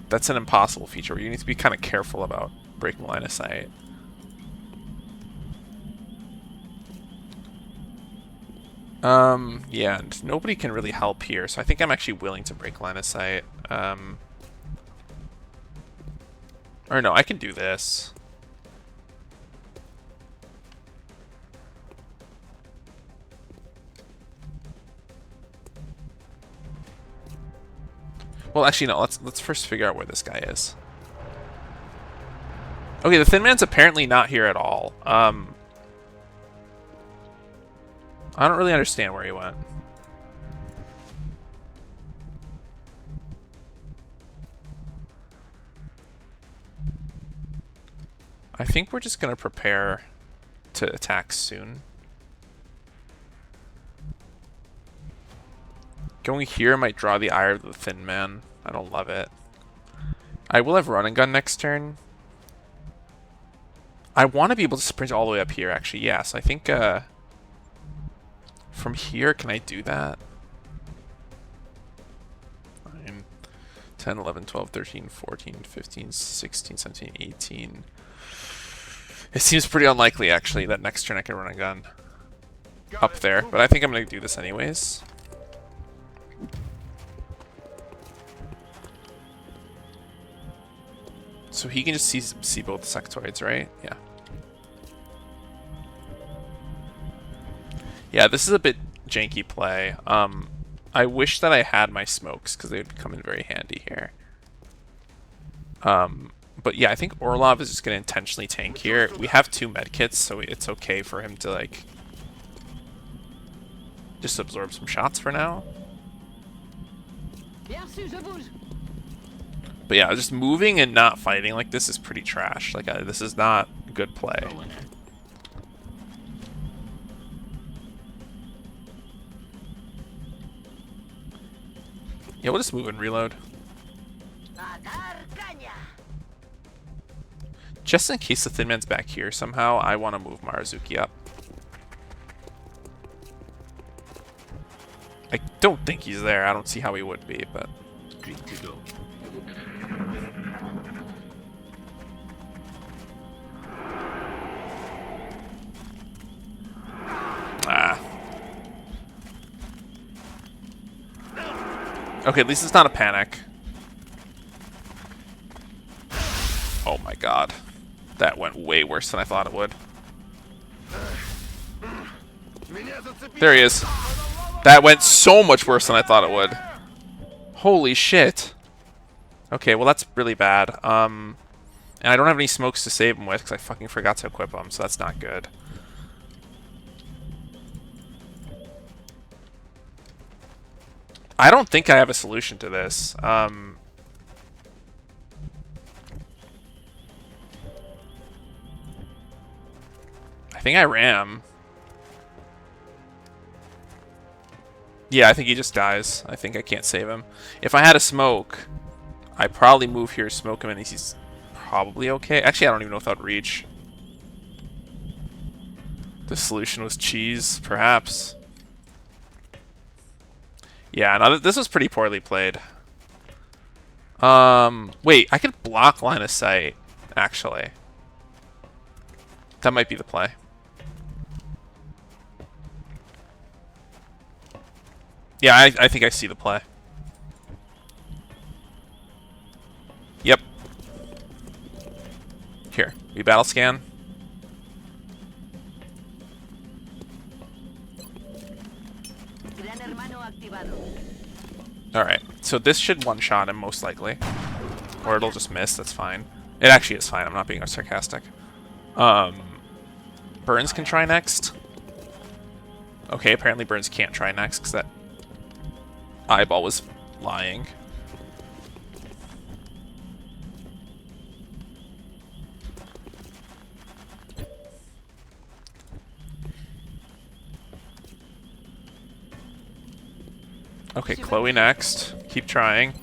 That's an impossible feature where you need to be kind of careful about breaking line of sight. Yeah, and nobody can really help here, so I think I'm actually willing to break line of sight. Or no, I can do this. Well, actually, no. Let's first figure out where this guy is. Okay, the Thin Man's apparently not here at all. I don't really understand where he went. I think we're just gonna prepare to attack soon. Going here might draw the ire of the Thin Man. I don't love it. I will have run and gun next turn. I want to be able to sprint all the way up here, actually. Yes, I think from here, can I do that? 9, 10, 11, 12, 13, 14, 15, 16, 17, 18. It seems pretty unlikely, actually, that next turn I can run a gun up there. But I think I'm going to do this anyways. So he can just see both sectoids, right? Yeah. Yeah, this is a bit janky play. I wish that I had my smokes, because they would come in very handy here. But yeah, I think Orlov is just going to intentionally tank here. We have 2 medkits, so it's okay for him to, like, just absorb some shots for now. But yeah, just moving and not fighting like this is pretty trash. Like, this is not good play. Yeah, we'll just move and reload. Just in case the Thin Man's back here somehow, I want to move Marazuki up. I don't think he's there. I don't see how he would be, but... Good to go. Ah. Okay, at least it's not a panic. Oh my god. That went way worse than I thought it would. There he is. That went so much worse than I thought it would. Holy shit. Okay, well that's really bad. And I don't have any smokes to save him with because I fucking forgot to equip him, so that's not good. I don't think I have a solution to this. I think I ram. Yeah, I think he just dies. I think I can't save him. If I had a smoke, I'd probably move here, smoke him, and he's probably okay. Actually, I don't even know if that would reach. The solution was cheese, perhaps. Yeah, no, this was pretty poorly played. Wait, I could block line of sight, actually. That might be the play. Yeah, I think I see the play. Yep. Here, we battle scan. Alright, so this should one-shot him, most likely. Or it'll just miss, that's fine. It actually is fine, I'm not being sarcastic. Burns can try next. Okay, apparently Burns can't try next, because that eyeball was lying. Okay, Chloe next. Keep trying.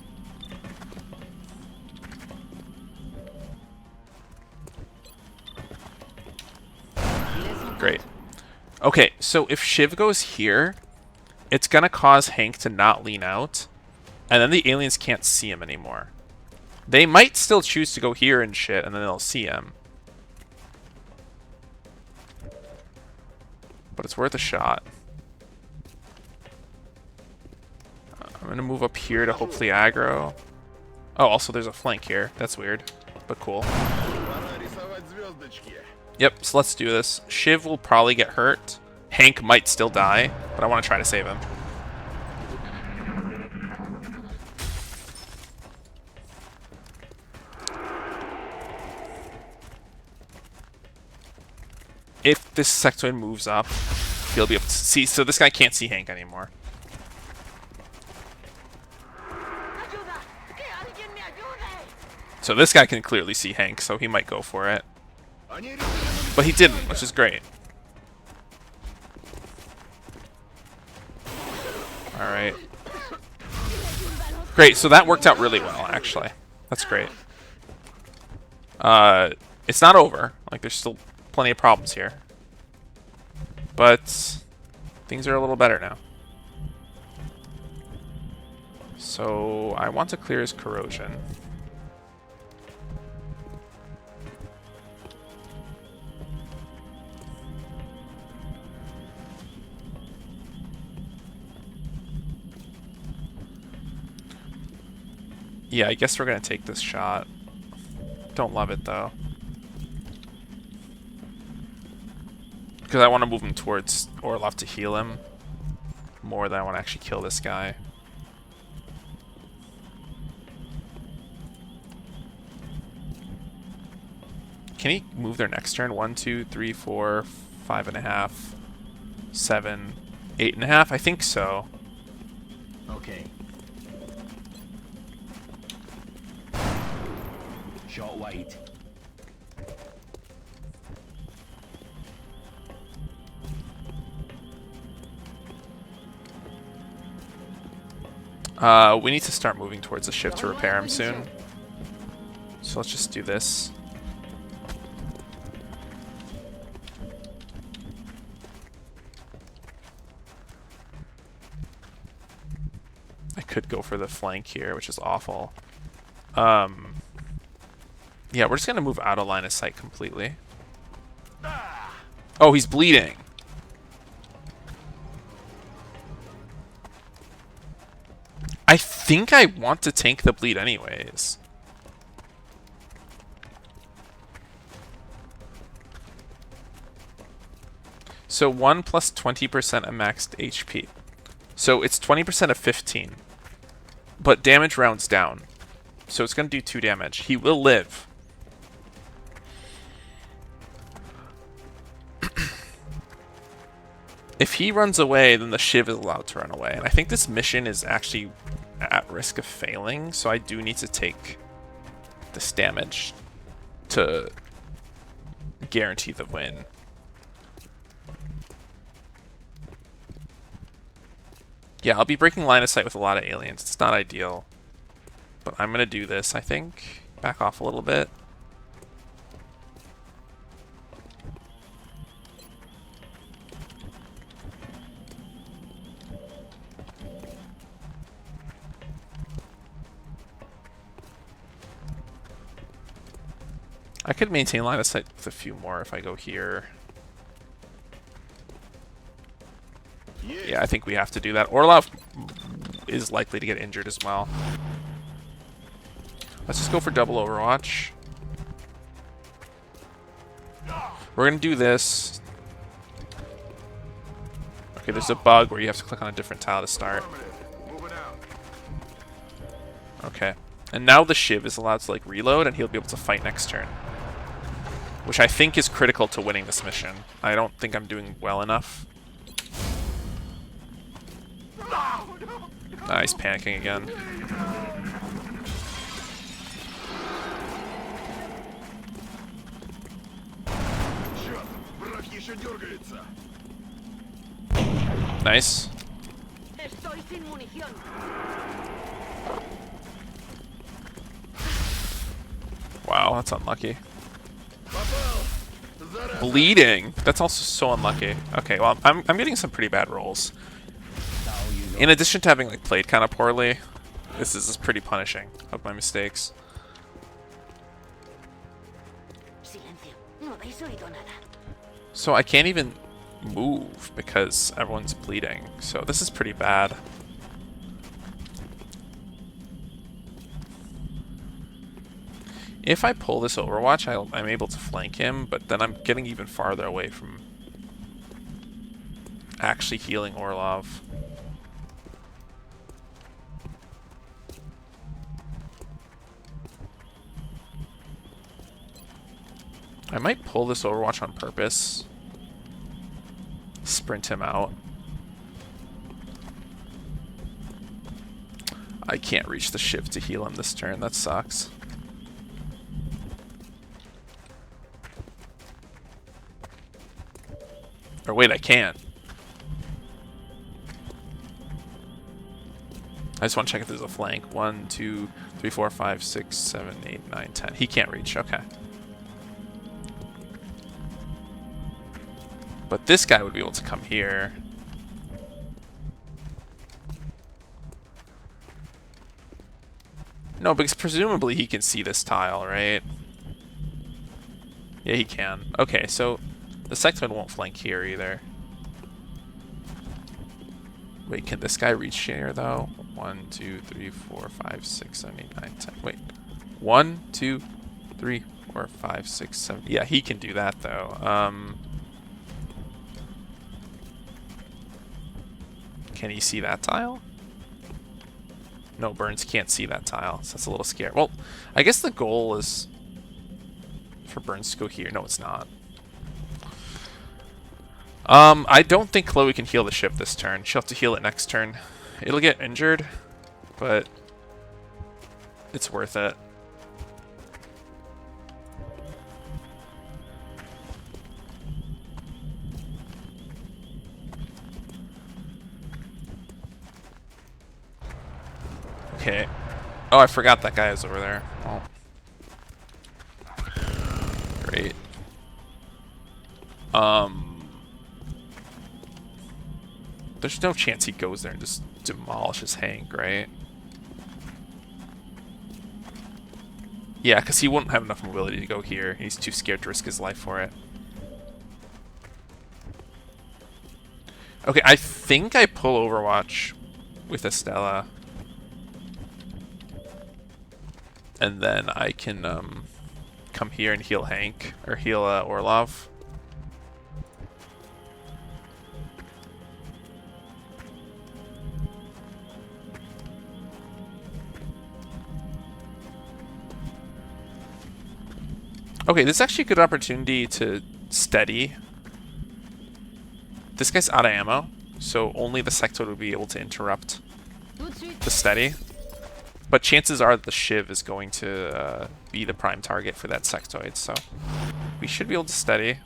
Great. Okay, so if Shiv goes here, it's gonna cause Hank to not lean out, and then the aliens can't see him anymore. They might still choose to go here and shit, and then they'll see him. But it's worth a shot. I'm gonna move up here to hopefully aggro. Oh, also there's a flank here. That's weird, but cool. Yep, so let's do this. Shiv will probably get hurt. Hank might still die, but I want to try to save him. If this sectoid moves up, he'll be able to see. So this guy can't see Hank anymore. So this guy can clearly see Hank, so he might go for it. But he didn't, which is great. Alright. Great, so that worked out really well, actually. That's great. It's not over. Like, there's still plenty of problems here. But things are a little better now. So I want to clear his corrosion. Yeah, I guess we're gonna take this shot. Don't love it though. Because I want to move him towards Orlov to heal him more than I want to actually kill this guy. Can he move their next turn? 1, 2, 3, 4, 5.5, 7, 8.5? I think so. Okay. Shot wide. We need to start moving towards the ship to repair him soon. So let's just do this. I could go for the flank here, which is awful. Yeah, we're just gonna move out of line of sight completely. Oh, he's bleeding. I think I want to tank the bleed anyways. So 1 plus 20% of maxed HP. So it's 20% of 15. But damage rounds down. So it's going to do 2 damage. He will live. If he runs away, then the Shiv is allowed to run away. And I think this mission is actually at risk of failing, so I do need to take this damage to guarantee the win. Yeah, I'll be breaking line of sight with a lot of aliens. It's not ideal. But I'm going to do this, I think. Back off a little bit. I could maintain line of sight with a few more if I go here. Yeah, I think we have to do that. Orlov is likely to get injured as well. Let's just go for double Overwatch. We're going to do this. Okay, there's a bug where you have to click on a different tile to start. Okay. And now the Shiv is allowed to like reload and he'll be able to fight next turn. Which I think is critical to winning this mission. I don't think I'm doing well enough. He's panicking again. Nice. sin munición. Wow, that's unlucky. Bleeding. That's also so unlucky. Okay, well, I'm getting some pretty bad rolls. In addition to having like played kind of poorly, this is pretty punishing of my mistakes. Silencio. No habéis oído nada. So I can't even move because everyone's bleeding. So this is pretty bad. If I pull this Overwatch, I'm able to flank him, but then I'm getting even farther away from actually healing Orlov. I might pull this Overwatch on purpose. Sprint him out. I can't reach the shiv to heal him this turn, that sucks. Or wait, I can't. I just want to check if there's a flank. 1, 2, 3, 4, 5, 6, 7, 8, 9, 10. He can't reach, okay. But this guy would be able to come here. No, because presumably he can see this tile, right? Yeah, he can. Okay, so the sectoid won't flank here either. Wait, can this guy reach here though? 1, 2, 3, 4, 5, 6, 7, 8, 9, 10. Wait. 1, 2, 3, 4, 5, 6, 7. Yeah, he can do that though. Can he see that tile? No, Burns can't see that tile, so that's a little scary. Well, I guess the goal is for Burns to go here. No, it's not. I don't think Chloe can heal the ship this turn. She'll have to heal it next turn. It'll get injured, but it's worth it. Okay. Oh, I forgot that guy is over there. Oh. Great. There's no chance he goes there and just demolishes Hank, right? Yeah, because he wouldn't have enough mobility to go here. He's too scared to risk his life for it. Okay, I think I pull Overwatch with Estella. And then I can come here and heal Hank, or heal Orlov. Okay, this is actually a good opportunity to steady. This guy's out of ammo, so only the sectoid would be able to interrupt the steady. But chances are that the shiv is going to be the prime target for that sectoid, so we should be able to steady.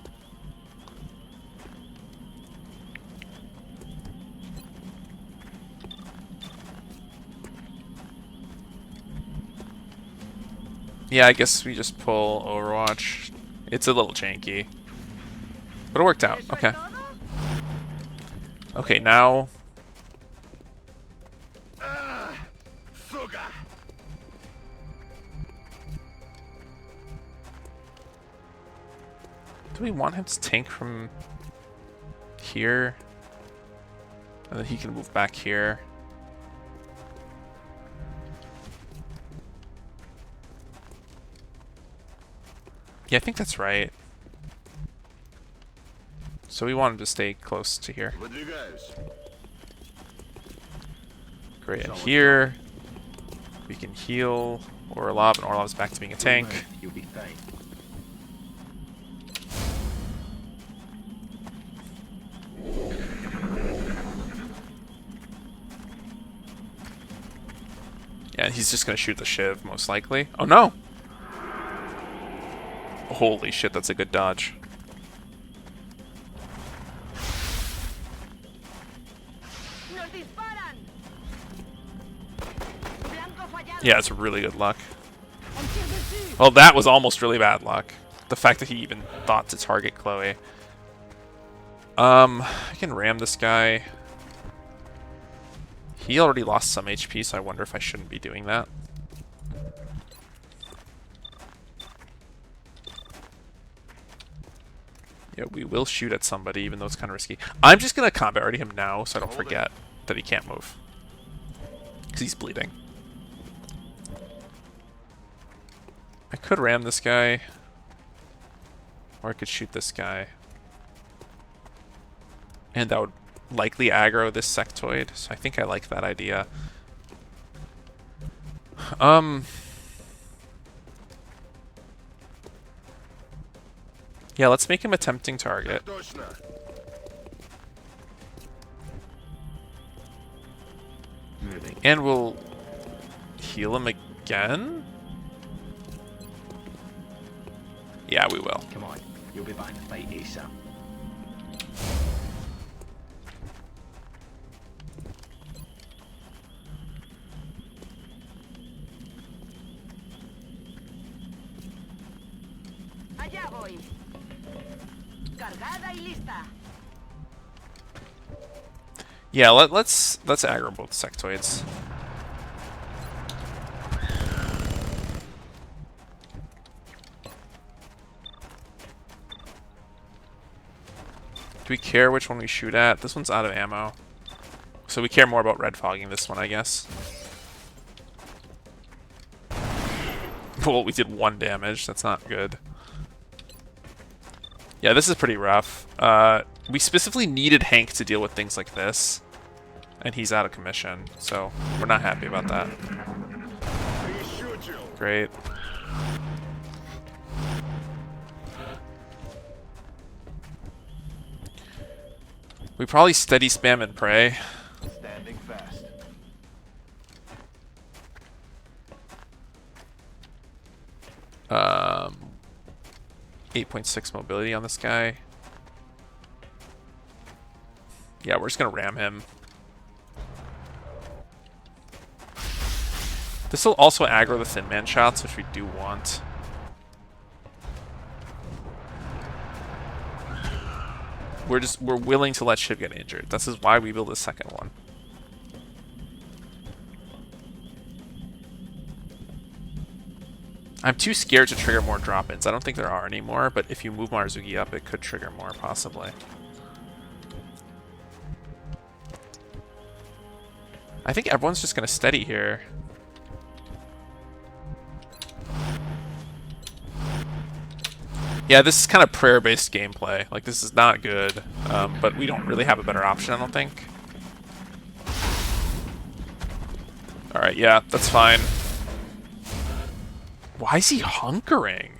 Yeah, I guess we just pull Overwatch. It's a little janky, but it worked out. Okay. Okay, now... Do we want him to tank from here? And then he can move back here. Yeah, I think that's right. So we want him to stay close to here. Great, and here we can heal Orlov, and Orlov's back to being a tank. You'll be fine. Yeah, he's just gonna shoot the shiv, most likely. Oh no! Holy shit, that's a good dodge. Yeah, it's really good luck. Well, that was almost really bad luck. The fact that he even thought to target Chloe. I can ram this guy. He already lost some HP, so I wonder if I shouldn't be doing that. Yeah, we will shoot at somebody, even though it's kind of risky. I'm just going to combat ready him now, so I don't forget that he can't move. Because he's bleeding. I could ram this guy. Or I could shoot this guy. And that would likely aggro this sectoid, so I think I like that idea. Yeah, let's make him a tempting target. And we'll heal him again? Yeah, we will. Come on, you'll be back to fight ASAP. Allá voy. Cargada y lista. Yeah, let's aggro both sectoids. Do we care which one we shoot at? This one's out of ammo. So we care more about red fogging this one, I guess. Well, we did 1 damage. That's not good. Yeah, this is pretty rough. We specifically needed Hank to deal with things like this. And he's out of commission, so we're not happy about that. Great. We probably steady spam and pray. Standing fast. Um, 8.6 mobility on this guy. Yeah, we're just gonna ram him. This will also aggro the Thin Man shots, which we do want. We're willing to let Shiv get injured. This is why we build a second one. I'm too scared to trigger more drop-ins. I don't think there are anymore, but if you move Marzuki up, it could trigger more, possibly. I think everyone's just gonna steady here. Yeah, this is kind of prayer-based gameplay. Like, this is not good, but we don't really have a better option, I don't think. Alright, yeah, that's fine. Why is he hunkering?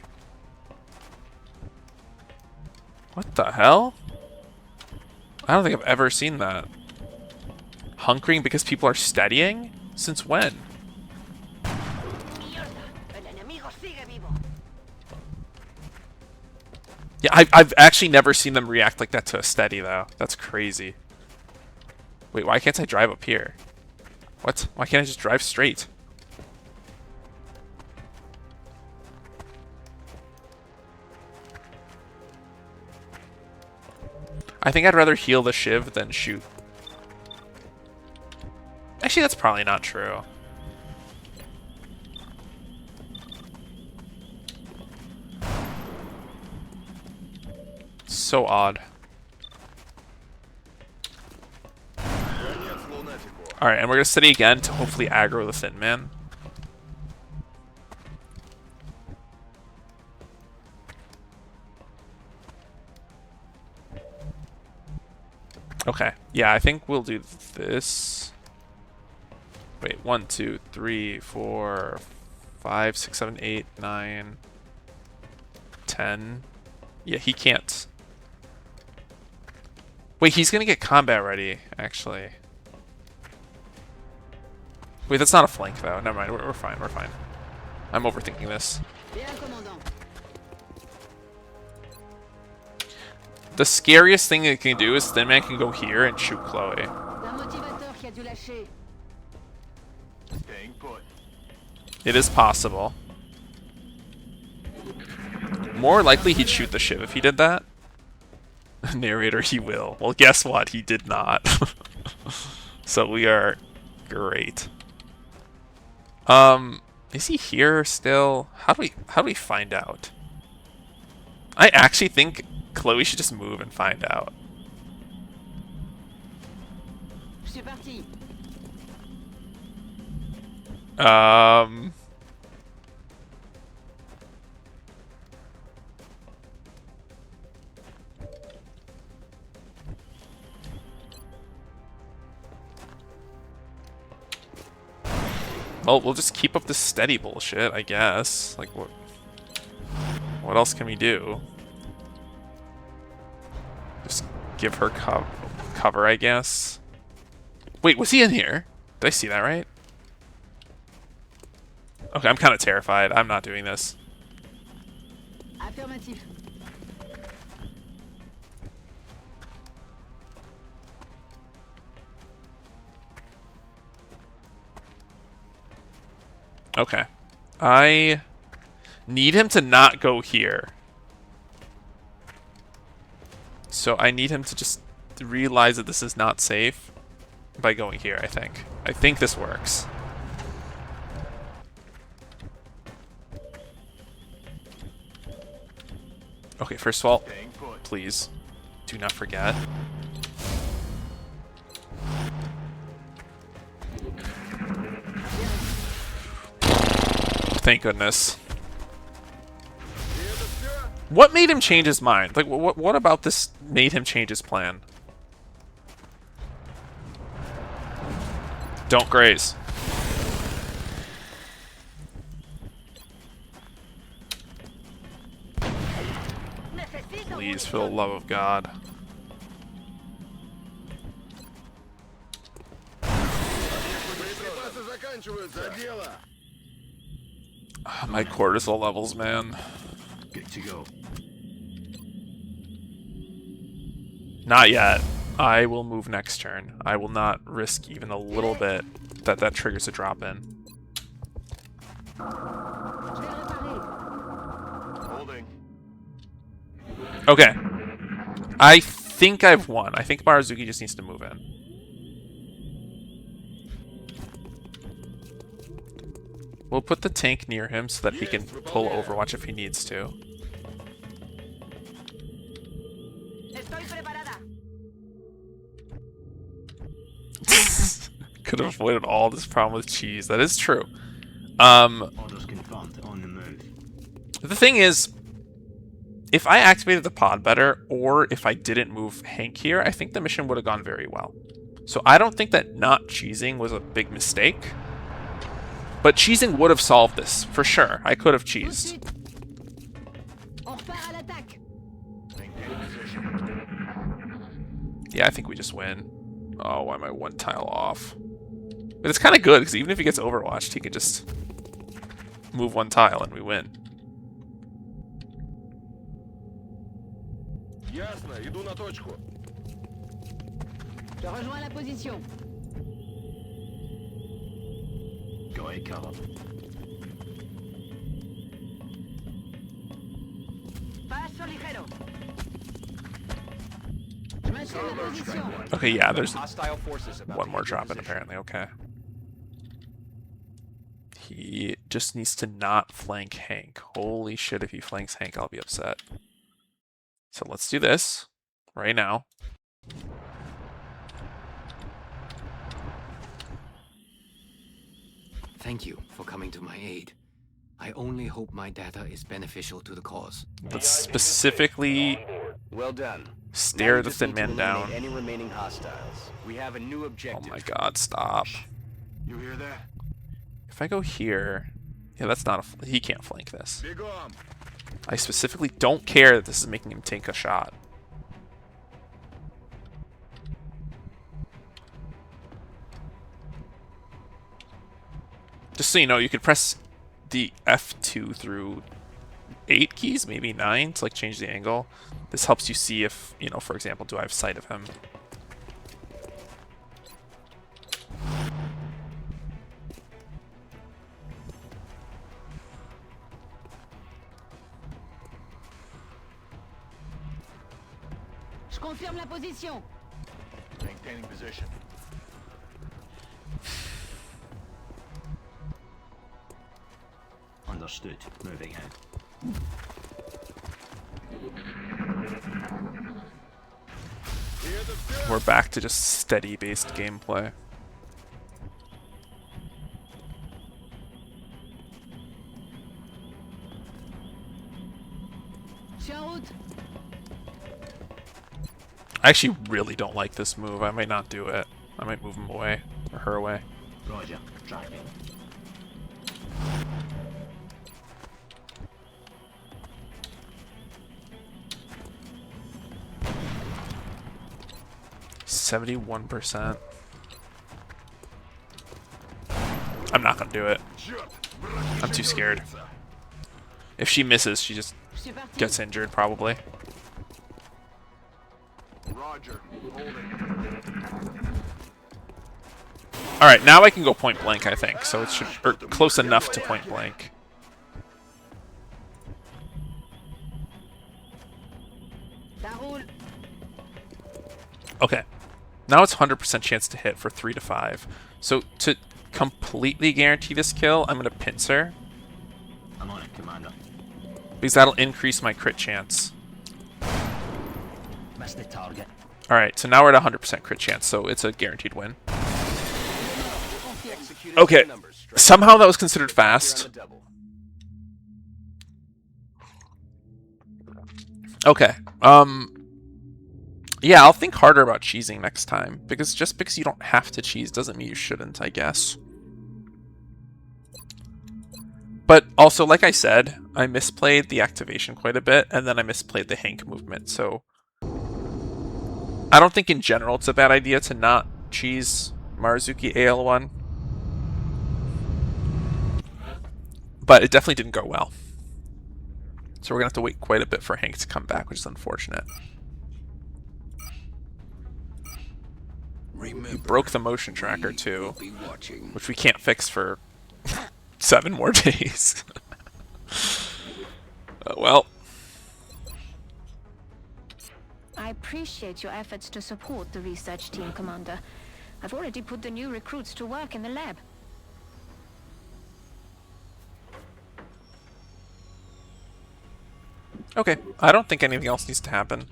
What the hell? I don't think I've ever seen that. Hunkering because people are steadying? Since when? Yeah, I've actually never seen them react like that to a steady, though. That's crazy. Wait, why can't I drive up here? What? Why can't I just drive straight? I think I'd rather heal the Shiv than shoot. Actually, that's probably not true. So odd. Alright, and we're gonna steady again to hopefully aggro the Thin Man. Okay, yeah, I think we'll do this. Wait, 1, 2, 3, 4, 5, 6, 7, 8, 9, 10. Yeah, he can't. Wait, he's gonna get combat ready, actually. Wait, that's not a flank, though. Never mind, we're fine, we're fine. I'm overthinking this. The scariest thing it can do is Thin Man can go here and shoot Chloe. Staying put. It is possible. More likely he'd shoot the shiv if he did that. Narrator, he will. Well, guess what? He did not. So we are great. Is he here still? How do we find out? I actually think Chloe should just move and find out. C'est parti. Well, we'll just keep up this steady bullshit, I guess. Like, what else can we do? Just give her cover, I guess. Wait, was he in here? Did I see that right? Okay, I'm kind of terrified. I'm not doing this. Affirmatif. Okay. I need him to not go here. So I need him to just realize that this is not safe by going here, I think. I think this works. Okay, first of all, please do not forget. Thank goodness. What made him change his mind? Like, what about this made him change his plan? Don't graze. Please, for the love of God. My cortisol levels, man. Good to go. Not yet. I will move next turn. I will not risk even a little bit that triggers a drop in. Holding. Okay. I think I've won. I think Marazuki just needs to move in. We'll put the tank near him so that he can pull Overwatch if he needs to. Could have avoided all this problem with cheese. That is true. Orders confirmed on the move. The thing is, if I activated the pod better, or if I didn't move Hank here, I think the mission would have gone very well. So I don't think that not cheesing was a big mistake. But cheesing would have solved this, for sure. I could have cheesed. Yeah, I think we just win. Oh, why am I one tile off? But it's kind of good, because even if he gets overwatched, he can just move one tile and we win. Je rejoins la position. Got it covered. Paso ligero. Je maintiens la position. Okay, yeah, there's Hostile forces about one to more hit your drop in position. apparently, okay. He just needs to not flank Hank. Holy shit, if he flanks Hank, I'll be upset. So let's do this right now. Thank you for coming to my aid. I only hope my data is beneficial to the cause. Let's specifically Well done. stare Now the you just thin need to man eliminate down. Any remaining hostiles. We have a new Oh objective. my god, stop. You hear that? If I go here... Yeah, that's not a... He can't flank this. I specifically don't care that this is making him take a shot. Just so you know, you could press the F2 through 8 keys, maybe 9, to like change the angle. This helps you see if, you know, for example, do I have sight of him? Je confirme la position. Maintaining position. Understood. Moving out. We're back to just steady-based gameplay. Je suis en route. I actually really don't like this move. I might not do it. I might move him away, or her away. Roger. Tracking. 71%. I'm not gonna do it. I'm too scared. If she misses, she just gets injured, probably. Roger. Holding. Alright, now I can go point blank, I think. So it should, or close enough to point blank. Ça roule. Okay. Now it's 100% chance to hit for 3 to 5. So to completely guarantee this kill, I'm going to pincer. I'm on it, Commander. Because that'll increase my crit chance. Missed the target. Alright, so now we're at 100% crit chance, so it's a guaranteed win. Okay, somehow that was considered fast. Okay, yeah, I'll think harder about cheesing next time, because just because you don't have to cheese doesn't mean you shouldn't, I guess. But also, like I said, I misplayed the activation quite a bit, and then I misplayed the Hank movement, so I don't think in general it's a bad idea to not cheese Maruzuki AL1. But it definitely didn't go well. So we're going to have to wait quite a bit for Hank to come back, which is unfortunate. Remember, we broke the motion tracker too, be watching. which we can't fix for 7 more days. Well. I appreciate your efforts to support the research team, Commander. I've already put the new recruits to work in the lab. Okay, I don't think anything else needs to happen.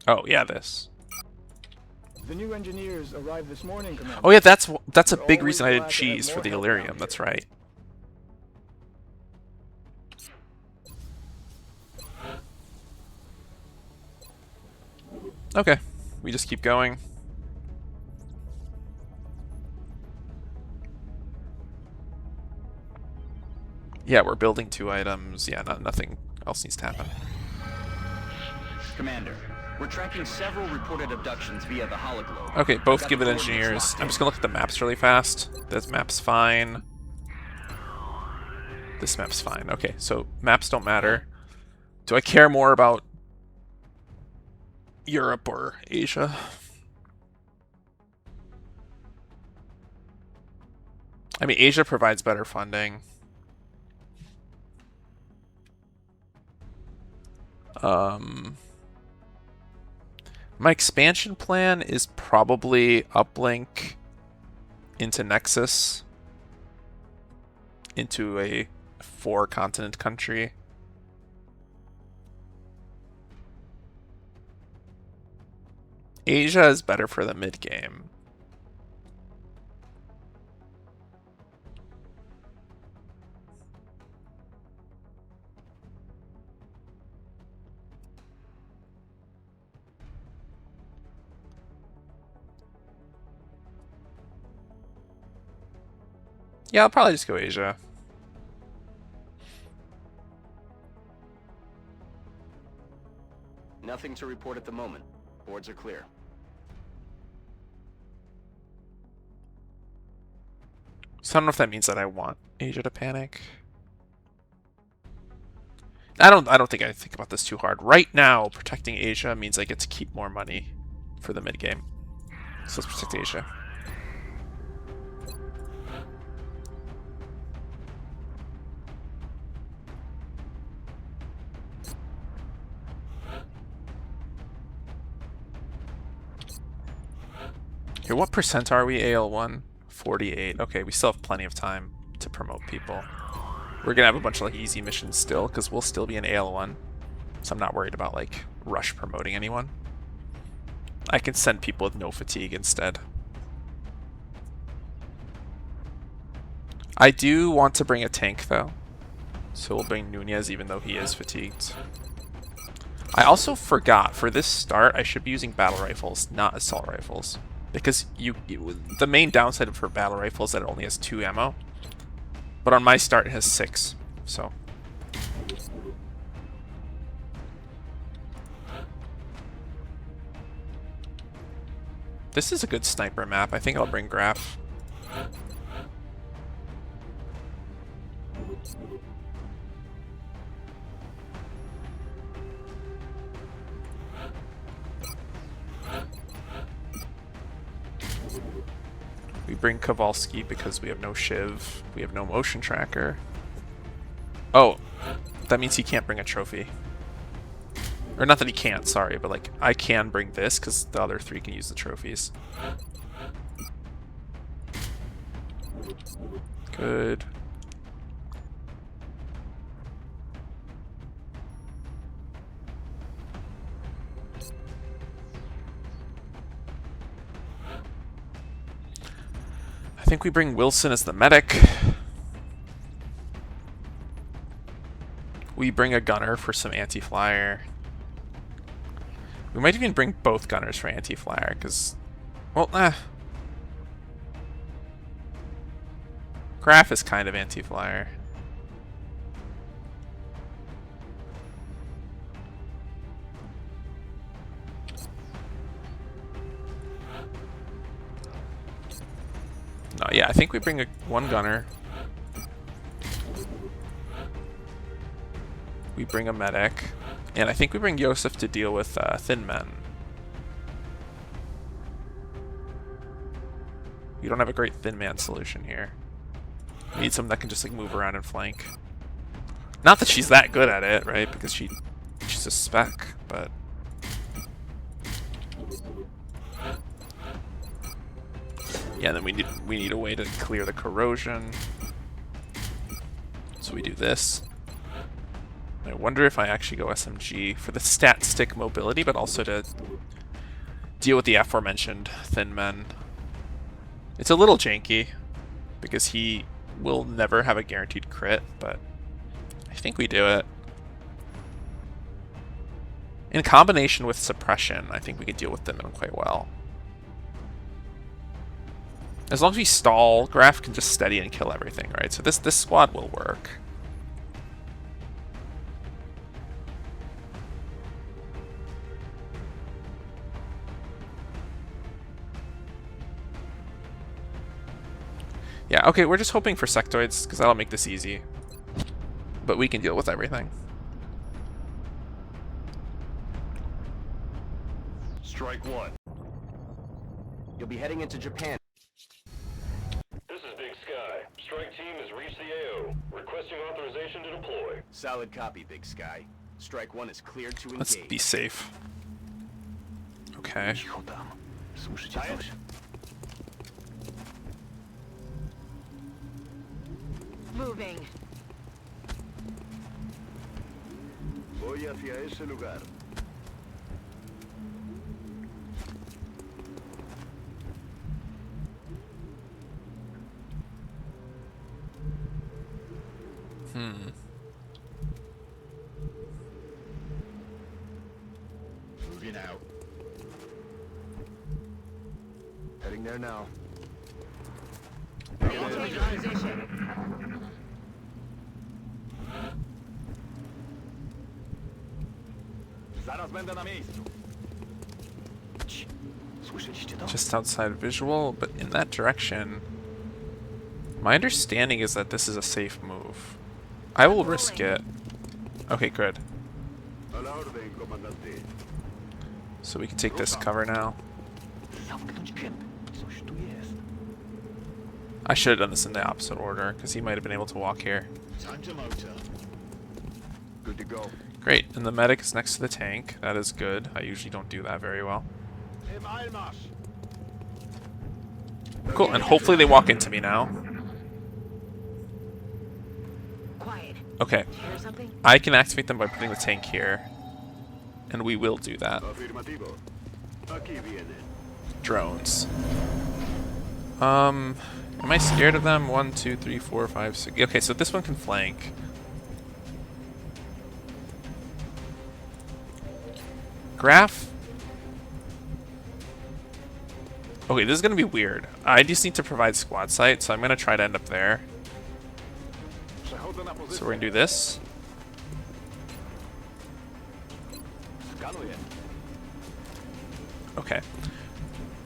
Oh, yeah, this. The new engineers arrived this morning, Commander. Oh yeah, that's a big reason I did cheese for the Illyrium, that's right. Okay, we just keep going. Yeah, we're building 2 items. Yeah, nothing else needs to happen. Commander, we're tracking several reported abductions via the hologlobe. Okay, both given engineers. I'm just gonna look at the maps really fast. This map's fine. This map's fine. Okay, so maps don't matter. Do I care more about Europe or Asia? I mean, Asia provides better funding. My expansion plan is probably uplink into Nexus into a 4-continent country. Asia is better for the mid-game. Yeah, I'll probably just go Asia. Nothing to report at the moment. Boards are clear. So I don't know if that means that I want Asia to panic. I don't think I think about this too hard. Right now, protecting Asia means I get to keep more money for the mid game. So let's protect Asia. Here, what percent are we? AL1? 48. Okay, we still have plenty of time to promote people. We're gonna have a bunch of like easy missions still, because we'll still be in AL1. So I'm not worried about like rush promoting anyone. I can send people with no fatigue instead. I do want to bring a tank though. So we'll bring Nunez even though he is fatigued. I also forgot, for this start, I should be using battle rifles, not assault rifles. Because the main downside for battle rifles is that it only has 2 ammo. But on my start it has 6, so. This is a good sniper map. I think I'll bring Graph. We bring Kowalski because we have no Shiv, we have no motion tracker. Oh, that means he can't bring a trophy. Or not that he can't, sorry, but like I can bring this because the other 3 can use the trophies. Good. I think we bring Wilson as the medic. We bring a gunner for some anti-flyer. We might even bring both gunners for anti-flyer, because, well, Graph is kind of anti-flyer. No, yeah, I think we bring one gunner. We bring a medic. And I think we bring Yosef to deal with thin men. We don't have a great thin man solution here. We need someone that can just like move around and flank. Not that she's that good at it, right? Because she's a spec, but... Yeah, then we need a way to clear the corrosion. So we do this. I wonder if I actually go SMG for the stat stick mobility, but also to deal with the aforementioned thin men. It's a little janky, because he will never have a guaranteed crit, but I think we do it. In combination with suppression, I think we can deal with them quite well. As long as we stall, Graph can just steady and kill everything, right? So this squad will work. Yeah, okay, we're just hoping for sectoids, because that'll make this easy. But we can deal with everything. Strike 1. You'll be heading into Japan. This is Big Sky. Strike team has reached the AO. Requesting authorization to deploy. Solid copy, Big Sky. Strike 1 is cleared to engage. Let's be safe. Okay. Moving. Voy hacia ese lugar. Moving out. Heading there now. Zaraz będę na miejscu. Słyszeliście to? Just outside visual, but in that direction. My understanding is that this is a safe move. I will risk it. Okay, good. A la orden, comandante. So we can take this cover now. Zamknąć kęp. Coś tu jest. I should have done this in the opposite order, because he might have been able to walk here. Time to motor. Good to go. Great, and the medic is next to the tank. That is good. I usually don't do that very well. Im Eilmarsch. Cool, and hopefully they walk into me now. Quiet. Okay. Hear something? I can activate them by putting the tank here. And we will do that. Drones. Am I scared of them? 1, 2, 3, 4, 5, 6. Okay, so this one can flank. Graph? Okay, this is gonna be weird. I just need to provide squad sight, so I'm gonna try to end up there. So we're gonna do this. Okay.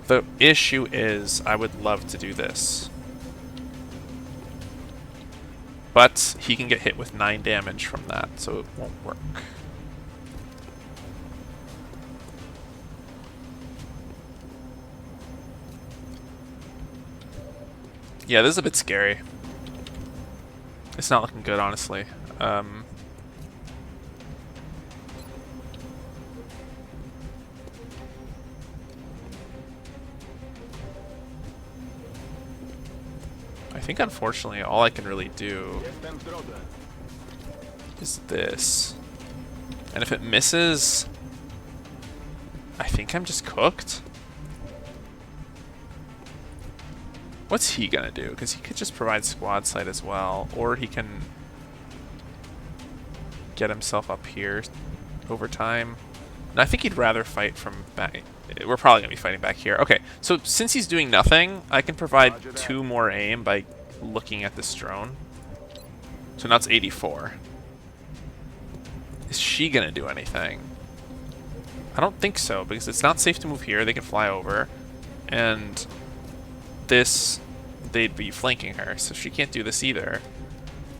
The issue is I would love to do this. But he can get hit with 9 damage from that, so it won't work. Yeah, this is a bit scary. It's not looking good, honestly. I think, unfortunately, all I can really do is this. And if it misses, I think I'm just cooked. What's he gonna do? Because he could just provide squad sight as well, or he can get himself up here over time. And I think he'd rather fight from back. We're probably gonna be fighting back here. Okay, so since he's doing nothing, I can provide 2 more aim by looking at this drone. So now it's 84. Is she gonna do anything? I don't think so, because it's not safe to move here. They can fly over, and this, they'd be flanking her, so she can't do this either.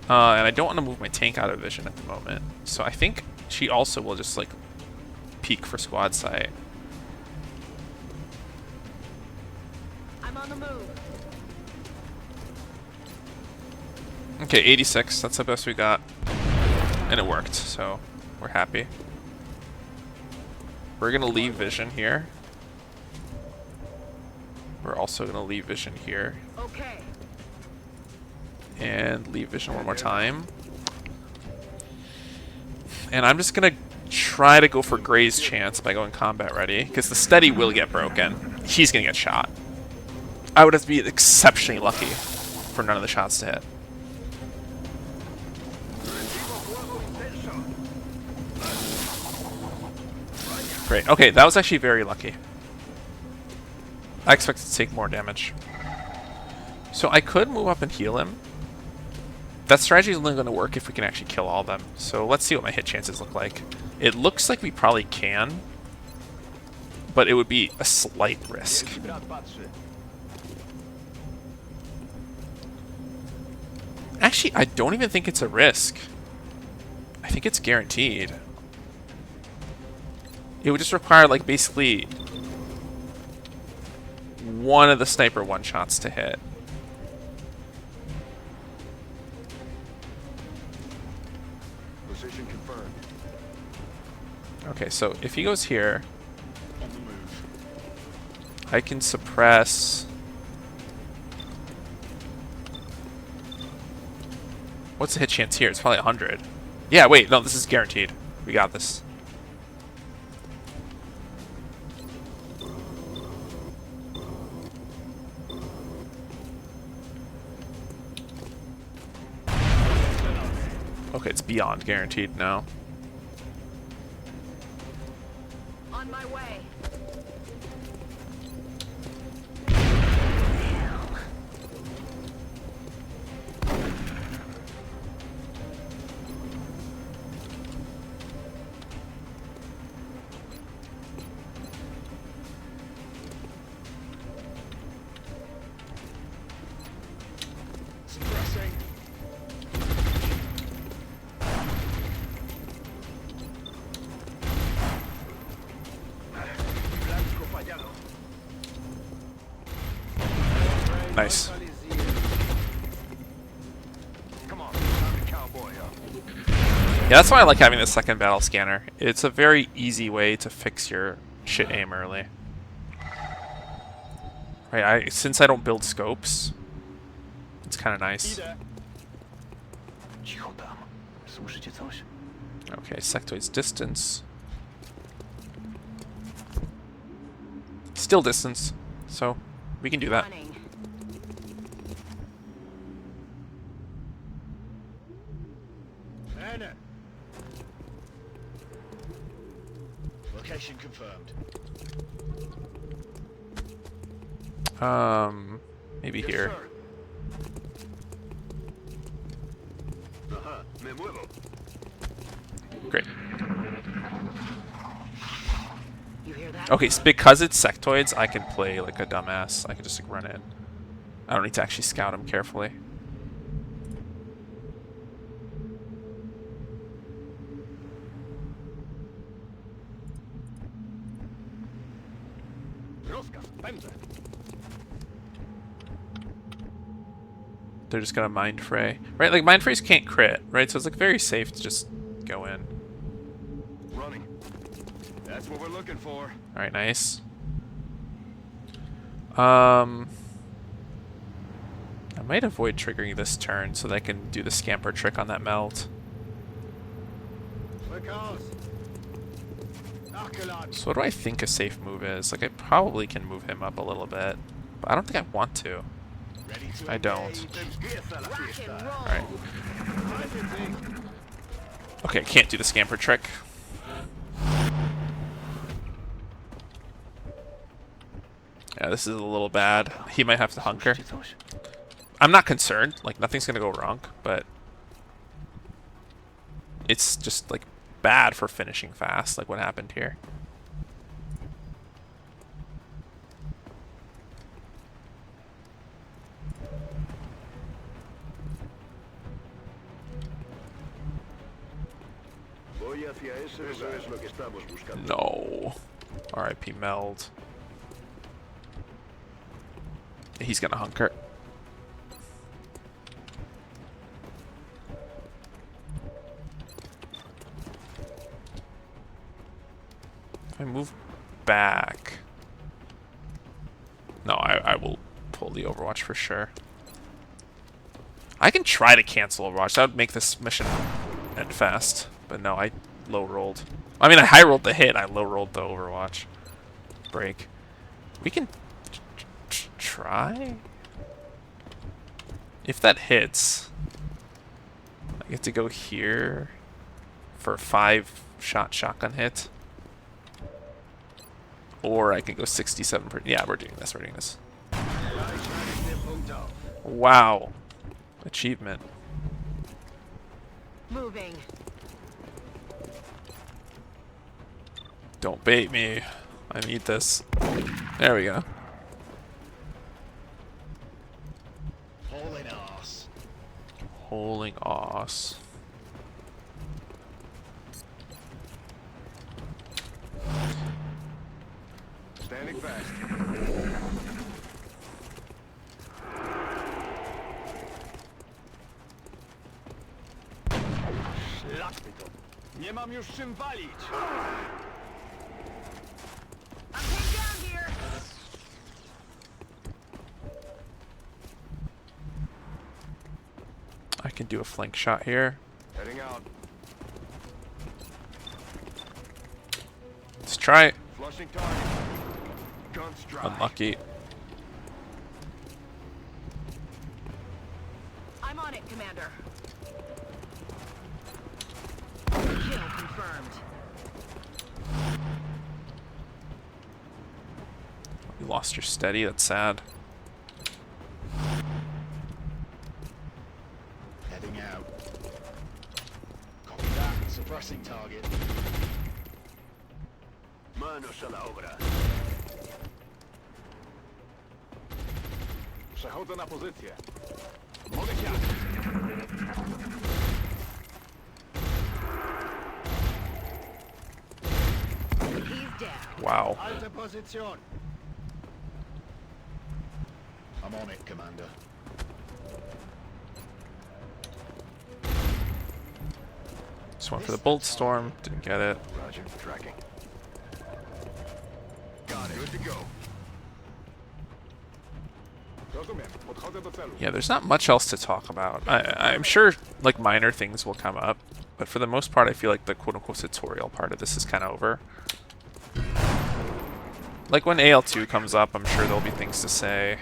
And I don't want to move my tank out of vision at the moment, so I think she also will just like peek for squad sight. I'm on the move. Okay, 86, that's the best we got. And it worked, so we're happy. We're gonna leave vision here. We're also gonna leave vision here. Okay. And leave vision one more time. And I'm just gonna try to go for Gray's chance by going combat ready, because the steady will get broken. He's gonna get shot. I would have to be exceptionally lucky for none of the shots to hit. Great. Okay, that was actually very lucky. I expected to take more damage. So I could move up and heal him. That strategy is only going to work if we can actually kill all of them. So let's see what my hit chances look like. It looks like we probably can, but it would be a slight risk. Actually, I don't even think it's a risk. I think it's guaranteed. It would just require, like, basically one of the sniper one-shots to hit. Position confirmed. Okay, so if he goes here, I can suppress... What's the hit chance here? It's probably 100. Yeah, wait, no, this is guaranteed. We got this. Okay, it's beyond guaranteed now. On my way. Nice. Yeah, that's why I like having the second battle scanner. It's a very easy way to fix your shit aim early. Right, since I don't build scopes, it's kind of nice. Cicho tam. Słyszycie coś? Okay, sectoid's distance. Still distance, so we can do that. Running. Anna. Location confirmed. Maybe here. Great. You hear that? Okay, so because it's sectoids, I can play like a dumbass. I can just like run in. I don't need to actually scout them carefully. They're just gonna mind fray, right? Like mind frays can't crit, right? So it's like very safe to just go in. Running. That's what we're looking for. All right, nice. I might avoid triggering this turn so that I can do the scamper trick on that meld. So what do I think a safe move is? Like I probably can move him up a little bit, but I don't think I want to. I don't. Alright. Okay, I can't do the scamper trick. Yeah, this is a little bad. He might have to hunker. I'm not concerned. Like, nothing's gonna go wrong, but it's just, like, bad for finishing fast, like what happened here. No. RIP meld. He's gonna hunker. If I move back... No, I will pull the Overwatch for sure. I can try to cancel Overwatch. That would make this mission end fast. But no, I low-rolled. I mean, I high-rolled the hit. I low-rolled the Overwatch. Break. We can try? If that hits, I get to go here for a 5-shot shotgun hit. Or I can go 67%. Yeah, we're doing this. We're doing this. Wow. Achievement. Moving. Don't bait me. I need this. There we go. Holding ass. Holding ass. Standing fast. Szlak mi to. Nie mam już czym walić. I'm pinned down here. I can do a flank shot here. Heading out. Let's try it. Flushing target. Guns dry. Unlucky. I'm on it, Commander. Kill confirmed. You lost your steady. That's sad. Heading out. Copy that. Suppressing target. Manos a la obra. Przechodzę na pozycję. Mogę cię. He's down. Wow. Alte Position. I'm on it, Commander. Just went for the bolt storm. Didn't get it. Roger. Tracking. Got it. Good to go. Yeah, there's not much else to talk about. I'm sure like minor things will come up, but for the most part I feel like the quote-unquote tutorial part of this is kind of over. Like when AL2 comes up, I'm sure there'll be things to say.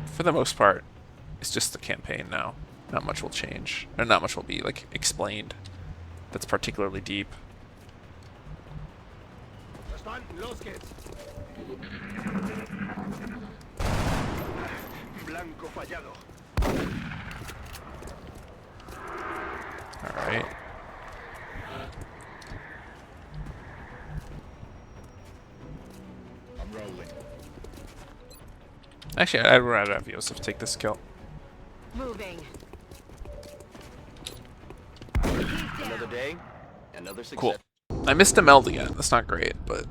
For the most part, it's just the campaign now. Not much will change, and not much will be like explained that's particularly deep. Alright. I'm rolling. Actually, I'd rather have Yosef take this kill. Moving. Another day, another success. Cool. I missed a meld again. That's not great, but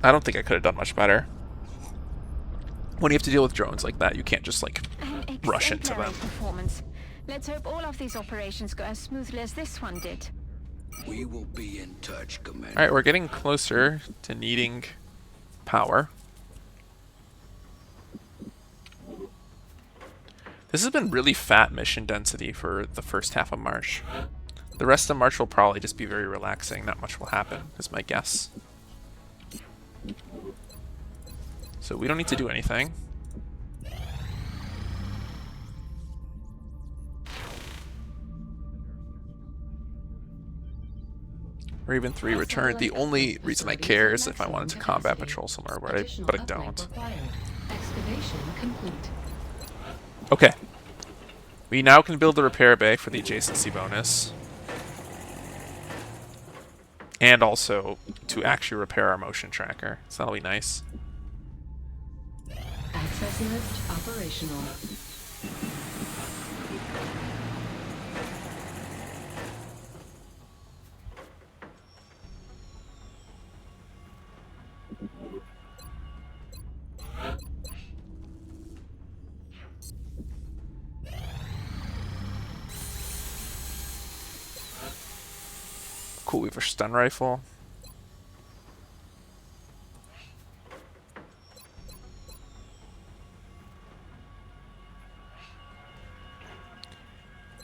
I don't think I could have done much better. When you have to deal with drones like that, you can't just like rush into them. Performance. Let's hope all of these operations go as smoothly as this one did. We will be in touch, Commander. Alright, we're getting closer to needing power. This has been really fat mission density for the first half of March. The rest of March will probably just be very relaxing. Not much will happen, is my guess. So we don't need to do anything. Raven 3 returned. The only reason I care is if I wanted to combat patrol somewhere, but I don't. Excavation complete. Okay. We now can build the repair bay for the adjacency bonus. And also to actually repair our motion tracker. So that'll be nice. Access lift operational. Cool, we have a stun rifle.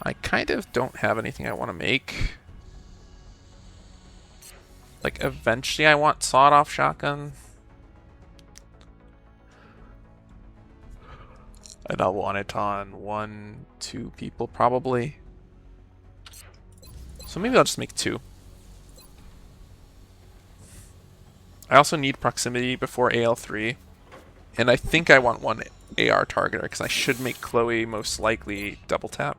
I kind of don't have anything I want to make. Like, eventually I want sawed-off shotgun. And I'll want it on 1, 2 people, probably. So maybe I'll just make 2. I also need proximity before AL3. And I think I want 1 AR targeter, because I should make Chloe most likely double tap.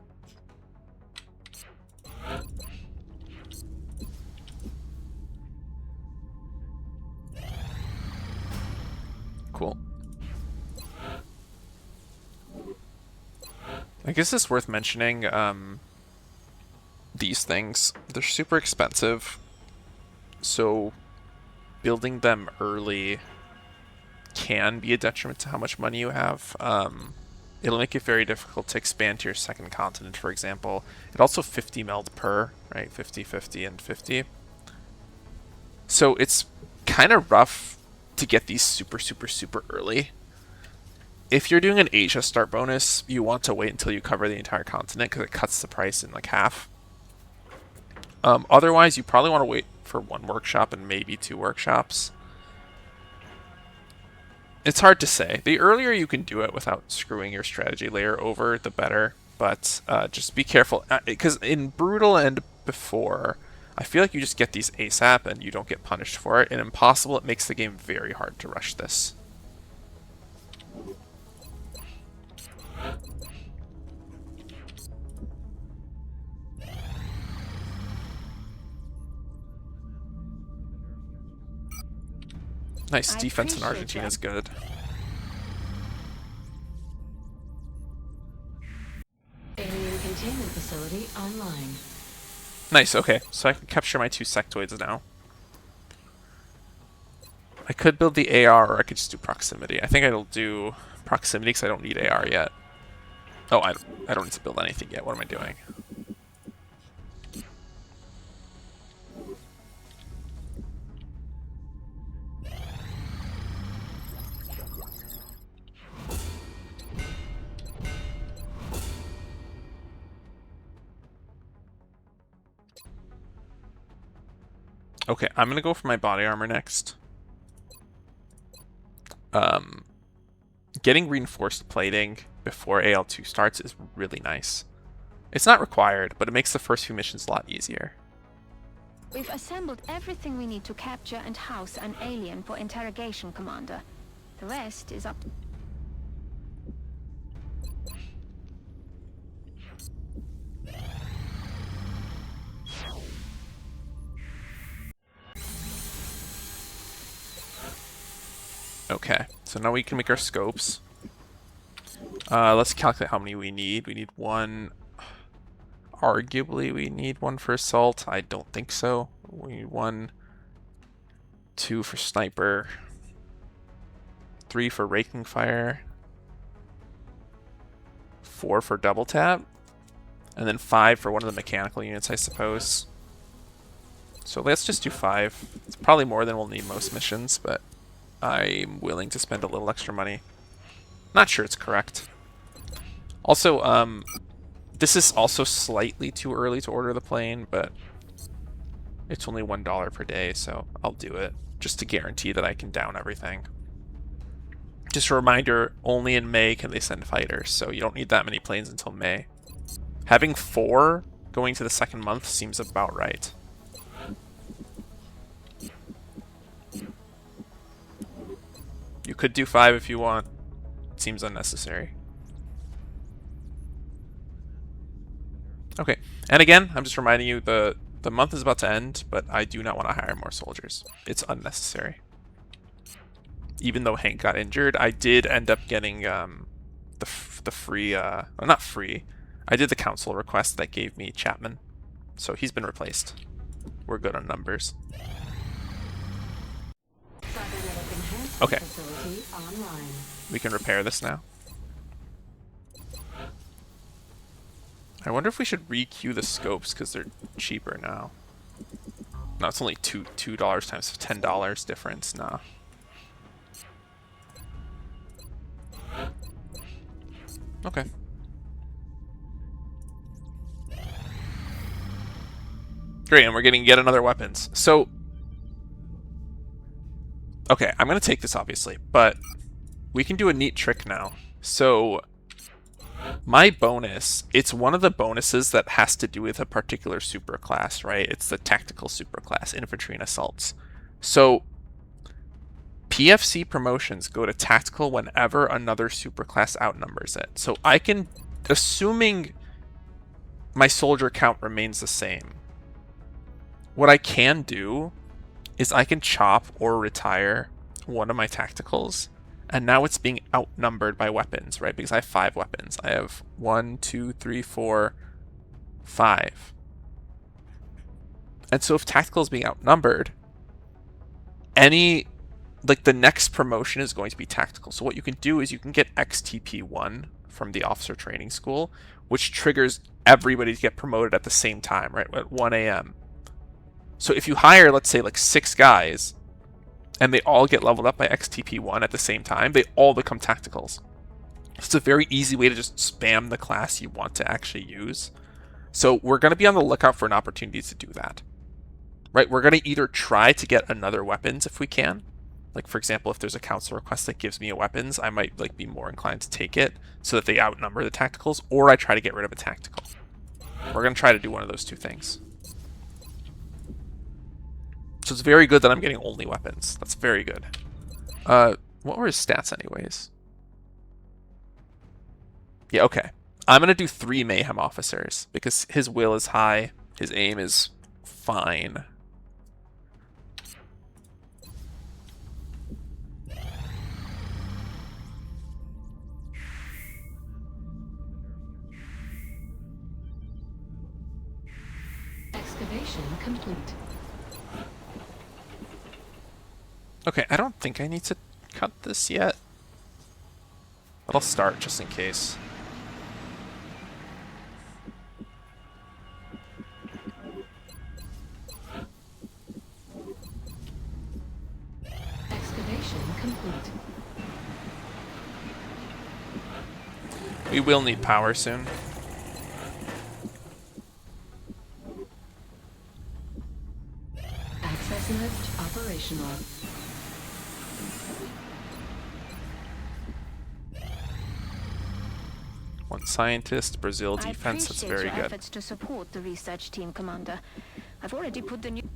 Cool. I guess it's worth mentioning these things. They're super expensive, so building them early can be a detriment to how much money you have. It'll make it very difficult to expand to your second continent, for example. It also 50 meld per, right? 50, 50, and 50. So it's kind of rough to get these super, super, super early. If you're doing an Asia start bonus, you want to wait until you cover the entire continent because it cuts the price in like half. Otherwise, you probably want to wait for 1 workshop and maybe 2 workshops. It's hard to say. The earlier you can do it without screwing your strategy layer over, the better. But just be careful, because in Brutal and before, I feel like you just get these ASAP and you don't get punished for it. In Impossible, it makes the game very hard to rush this. Nice defense in Argentina is good. Alien containment facility online. Nice, okay. So I can capture my 2 sectoids now. I could build the AR or I could just do proximity. I think I'll do proximity because I don't need AR yet. Oh, I don't need to build anything yet. What am I doing? Okay, I'm gonna go for my body armor next. Getting reinforced plating before AL2 starts is really nice. It's not required, but it makes the first few missions a lot easier. We've assembled everything we need to capture and house an alien for interrogation, Commander. The rest is up. Okay, so now we can make our scopes. Let's calculate how many we need. We need one. Arguably, we need one for assault. I don't think so. We need 1, 2 for sniper, 3 for raking fire, 4 for double tap, and then 5 for one of the mechanical units, I suppose. So let's just do 5. It's probably more than we'll need most missions, but I'm willing to spend a little extra money. Not sure it's correct. Also, this is also slightly too early to order the plane, but it's only $1 per day, so I'll do it just to guarantee that I can down everything. Just a reminder, only in May can they send fighters, so you don't need that many planes until May. Having 4 going to the second month seems about right. You could do 5 if you want. It seems unnecessary. Okay, and again, I'm just reminding you the month is about to end, but I do not want to hire more soldiers. It's unnecessary. Even though Hank got injured, I did end up getting the free, well, not free. I did the council request that gave me Chapman, so he's been replaced. We're good on numbers. Okay, we can repair this now. I wonder if we should re-queue the scopes because they're cheaper now. No, it's only $2 times $10 difference. Nah. Okay. Great, and we're getting yet another weapons. So, okay, I'm going to take this obviously, but we can do a neat trick now. So, my bonus, it's one of the bonuses that has to do with a particular superclass, right? It's the tactical superclass, infantry and assaults. So, PFC promotions go to tactical whenever another superclass outnumbers it. So I can, assuming my soldier count remains the same, what I can do is I can chop or retire one of my tacticals, and now it's being outnumbered by weapons, right? Because I have 5 weapons. I have 1, 2, 3, 4, 5. And so if tactical is being outnumbered, the next promotion is going to be tactical. So what you can do is you can get XTP1 from the officer training school, which triggers everybody to get promoted at the same time, right? At 1 a.m. So if you hire, let's say, like 6 guys, and they all get leveled up by XTP1 at the same time, they all become tacticals. It's a very easy way to just spam the class you want to actually use. So we're going to be on the lookout for an opportunity to do that. Right? We're going to either try to get another weapons if we can. Like, for example, if there's a council request that gives me a weapons, I might be more inclined to take it so that they outnumber the tacticals, or I try to get rid of a tactical. We're going to try to do one of those 2 things. So it's very good that I'm getting only weapons. That's very good. What were his stats anyways? Yeah, okay. I'm going to do 3 Mayhem officers because his will is high. His aim is fine. Excavation complete. Okay, I don't think I need to cut this yet. But I'll start just in case. Excavation complete. We will need power soon. Access 1 scientist, Brazil I defense, that's appreciate very your good. efforts to support the research team, Commander. I've already put the new...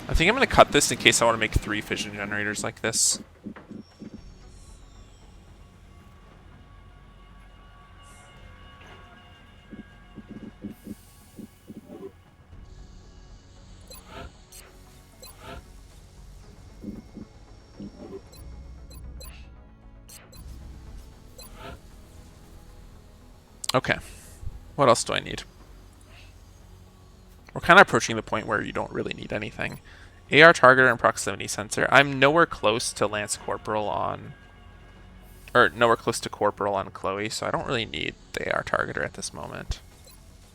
I think I'm going to cut this in case I want to make 3 fission generators like this. Okay. What else do I need? We're kind of approaching the point where you don't really need anything. AR targeter and proximity sensor. I'm nowhere close to Lance Corporal on... Or nowhere close to Corporal on Chloe, so I don't really need the AR targeter at this moment.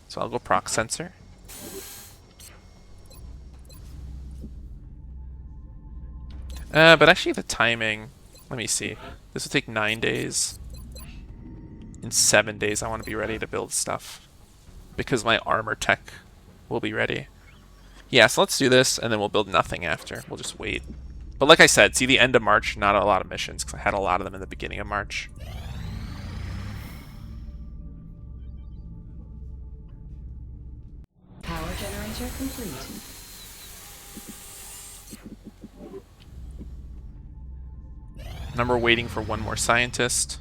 So I'll go proc sensor. But actually the timing... Let me see. This will take 9 days. In 7 days I want to be ready to build stuff. Because my armor tech will be ready. Yeah, so let's do this, and then we'll build nothing after. We'll just wait. But like I said, see the end of March, not a lot of missions, because I had a lot of them in the beginning of March. Power generator complete. Now we're waiting for 1 more scientist.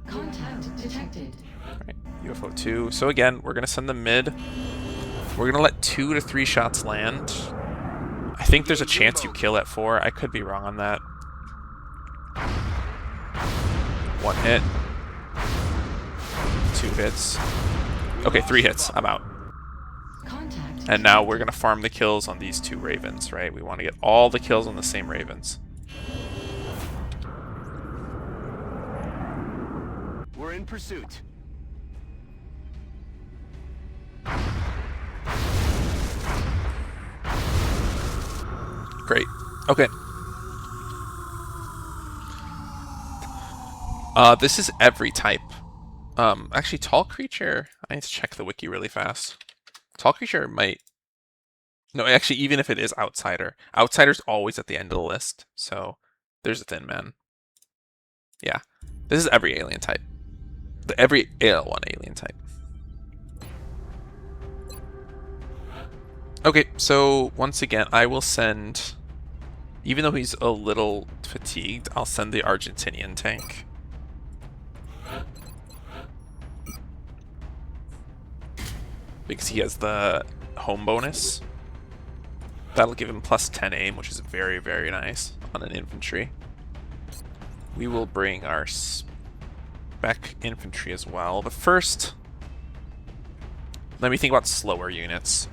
Contact detected. Alright, UFO 2. So again, we're going to send them mid. We're going to let 2 to 3 shots land. I think there's a chance you kill at 4. I could be wrong on that. 1 hit. 2 hits. Okay, 3 hits. I'm out. Contact. And now we're going to farm the kills on these 2 ravens, right? We want to get all the kills on the same ravens. We're in pursuit. Great. Okay. This is every type. Actually, tall creature... I need to check the wiki really fast. Tall creature might... No, actually, even if it is outsider. Outsider's always at the end of the list. So, there's a thin man. Yeah. This is every alien type. Every AL1 alien type. Okay, so once again, I will send, even though he's a little fatigued, I'll send the Argentinian tank. Because he has the home bonus. That'll give him plus 10 aim, which is very, very nice on an infantry. We will bring our spec infantry as well, but first, let me think about slower units.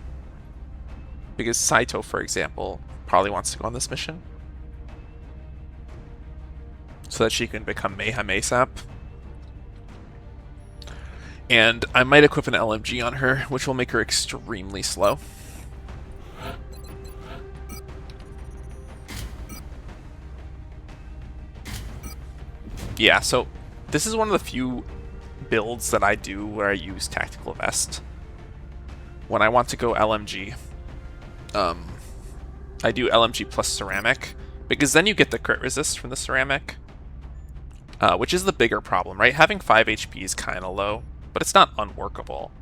Because Saito, for example, probably wants to go on this mission. So that she can become Mayhem ASAP. And I might equip an LMG on her, which will make her extremely slow. Yeah, so this is one of the few builds that I do where I use Tactical Vest. When I want to go LMG, I do LMG plus ceramic, because then you get the crit resist from the ceramic, which is the bigger problem, right? Having 5 HP is kind of low, but it's not unworkable.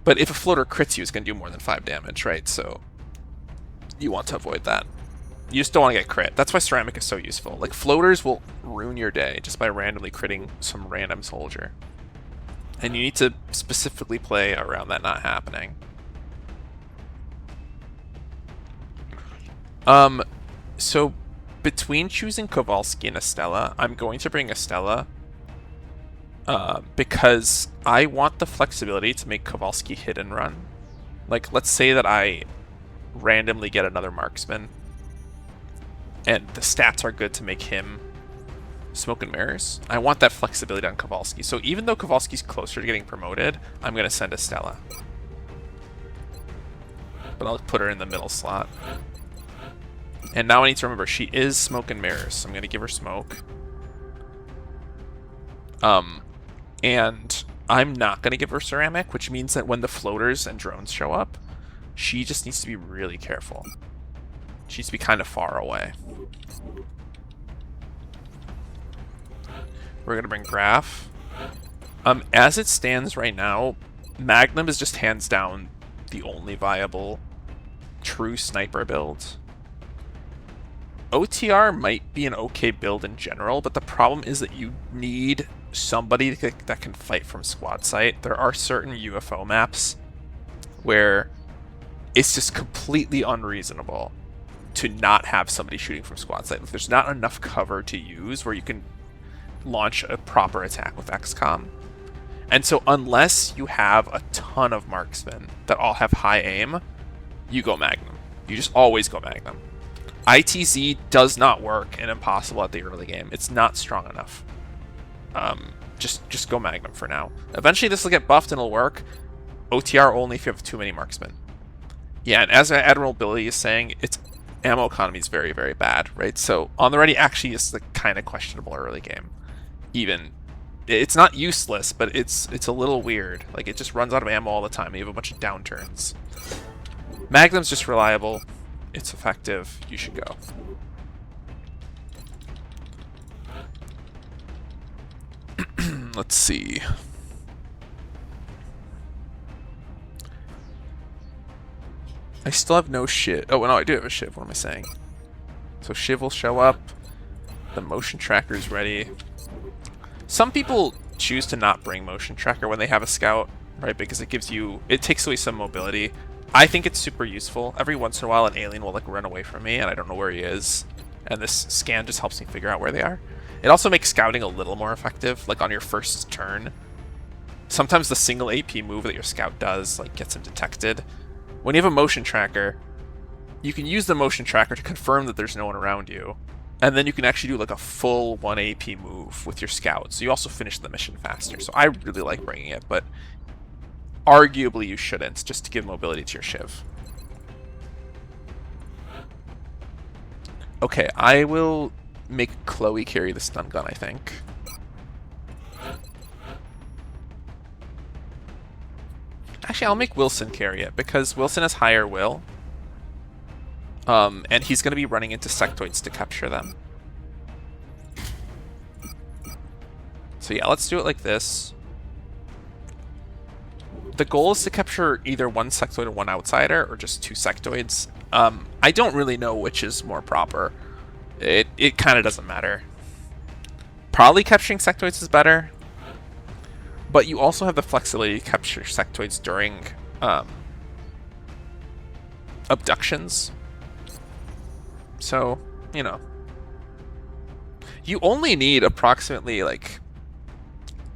But if a floater crits you, it's going to do more than 5 damage, right? So you want to avoid that. You just don't want to get crit. That's why ceramic is so useful. Like, floaters will ruin your day just by randomly critting some random soldier. And you need to specifically play around that not happening. So between choosing Kowalski and Estella, I'm going to bring Estella because I want the flexibility to make Kowalski hit and run. Like, let's say that I randomly get another marksman and the stats are good to make him smoke and mirrors. I want that flexibility on Kowalski. So even though Kowalski's closer to getting promoted, I'm going to send Estella. But I'll put her in the middle slot. And now I need to remember, she is smoke and mirrors, so I'm going to give her smoke. And I'm not going to give her ceramic, which means that when the floaters and drones show up, she just needs to be really careful. She needs to be kind of far away. We're going to bring Graf. As it stands right now, Magnum is just hands down the only viable true sniper build. OTR might be an okay build in general, but the problem is that you need somebody that can fight from squad sight. There are certain UFO maps where it's just completely unreasonable to not have somebody shooting from squad sight. There's not enough cover to use where you can launch a proper attack with XCOM. And so unless you have a ton of marksmen that all have high aim, you go Magnum. You just always go Magnum. ITZ does not work and impossible at the early game. It's not strong enough. Just go Magnum for now. Eventually this will get buffed and it'll work. OTR only if you have too many marksmen. Yeah, and as Admiral Billy is saying, its ammo economy is very, very bad, right? So on the ready actually is the kind of questionable early game. Even it's not useless, but it's a little weird. Like it just runs out of ammo all the time. And you have a bunch of downturns. Magnum's just reliable. It's effective. You should go. Let's see. I still have no Shiv. Oh, no, I do have a Shiv. What am I saying? So Shiv will show up. The motion tracker is ready. Some people choose to not bring motion tracker when they have a scout, right? Because it gives you, it takes away some mobility. I think it's super useful. Every once in a while, an alien will like run away from me, and I don't know where he is. And this scan just helps me figure out where they are. It also makes scouting a little more effective, like on your first turn. Sometimes the single AP move that your scout does like gets him detected. When you have a motion tracker, you can use the motion tracker to confirm that there's no one around you. And then you can actually do like a full 1 AP move with your scout. So you also finish the mission faster. So I really like bringing it, but arguably you shouldn't, just to give mobility to your Shiv. Okay, I will make Chloe carry the stun gun, I think. Actually, I'll make Wilson carry it, because Wilson has higher will. And he's going to be running into sectoids to capture them. So yeah, let's do it like this. The goal is to capture either one sectoid or one outsider, or just 2 sectoids. I don't really know which is more proper. It kind of doesn't matter. Probably capturing sectoids is better, but you also have the flexibility to capture sectoids during abductions. So, you know. You only need approximately, like,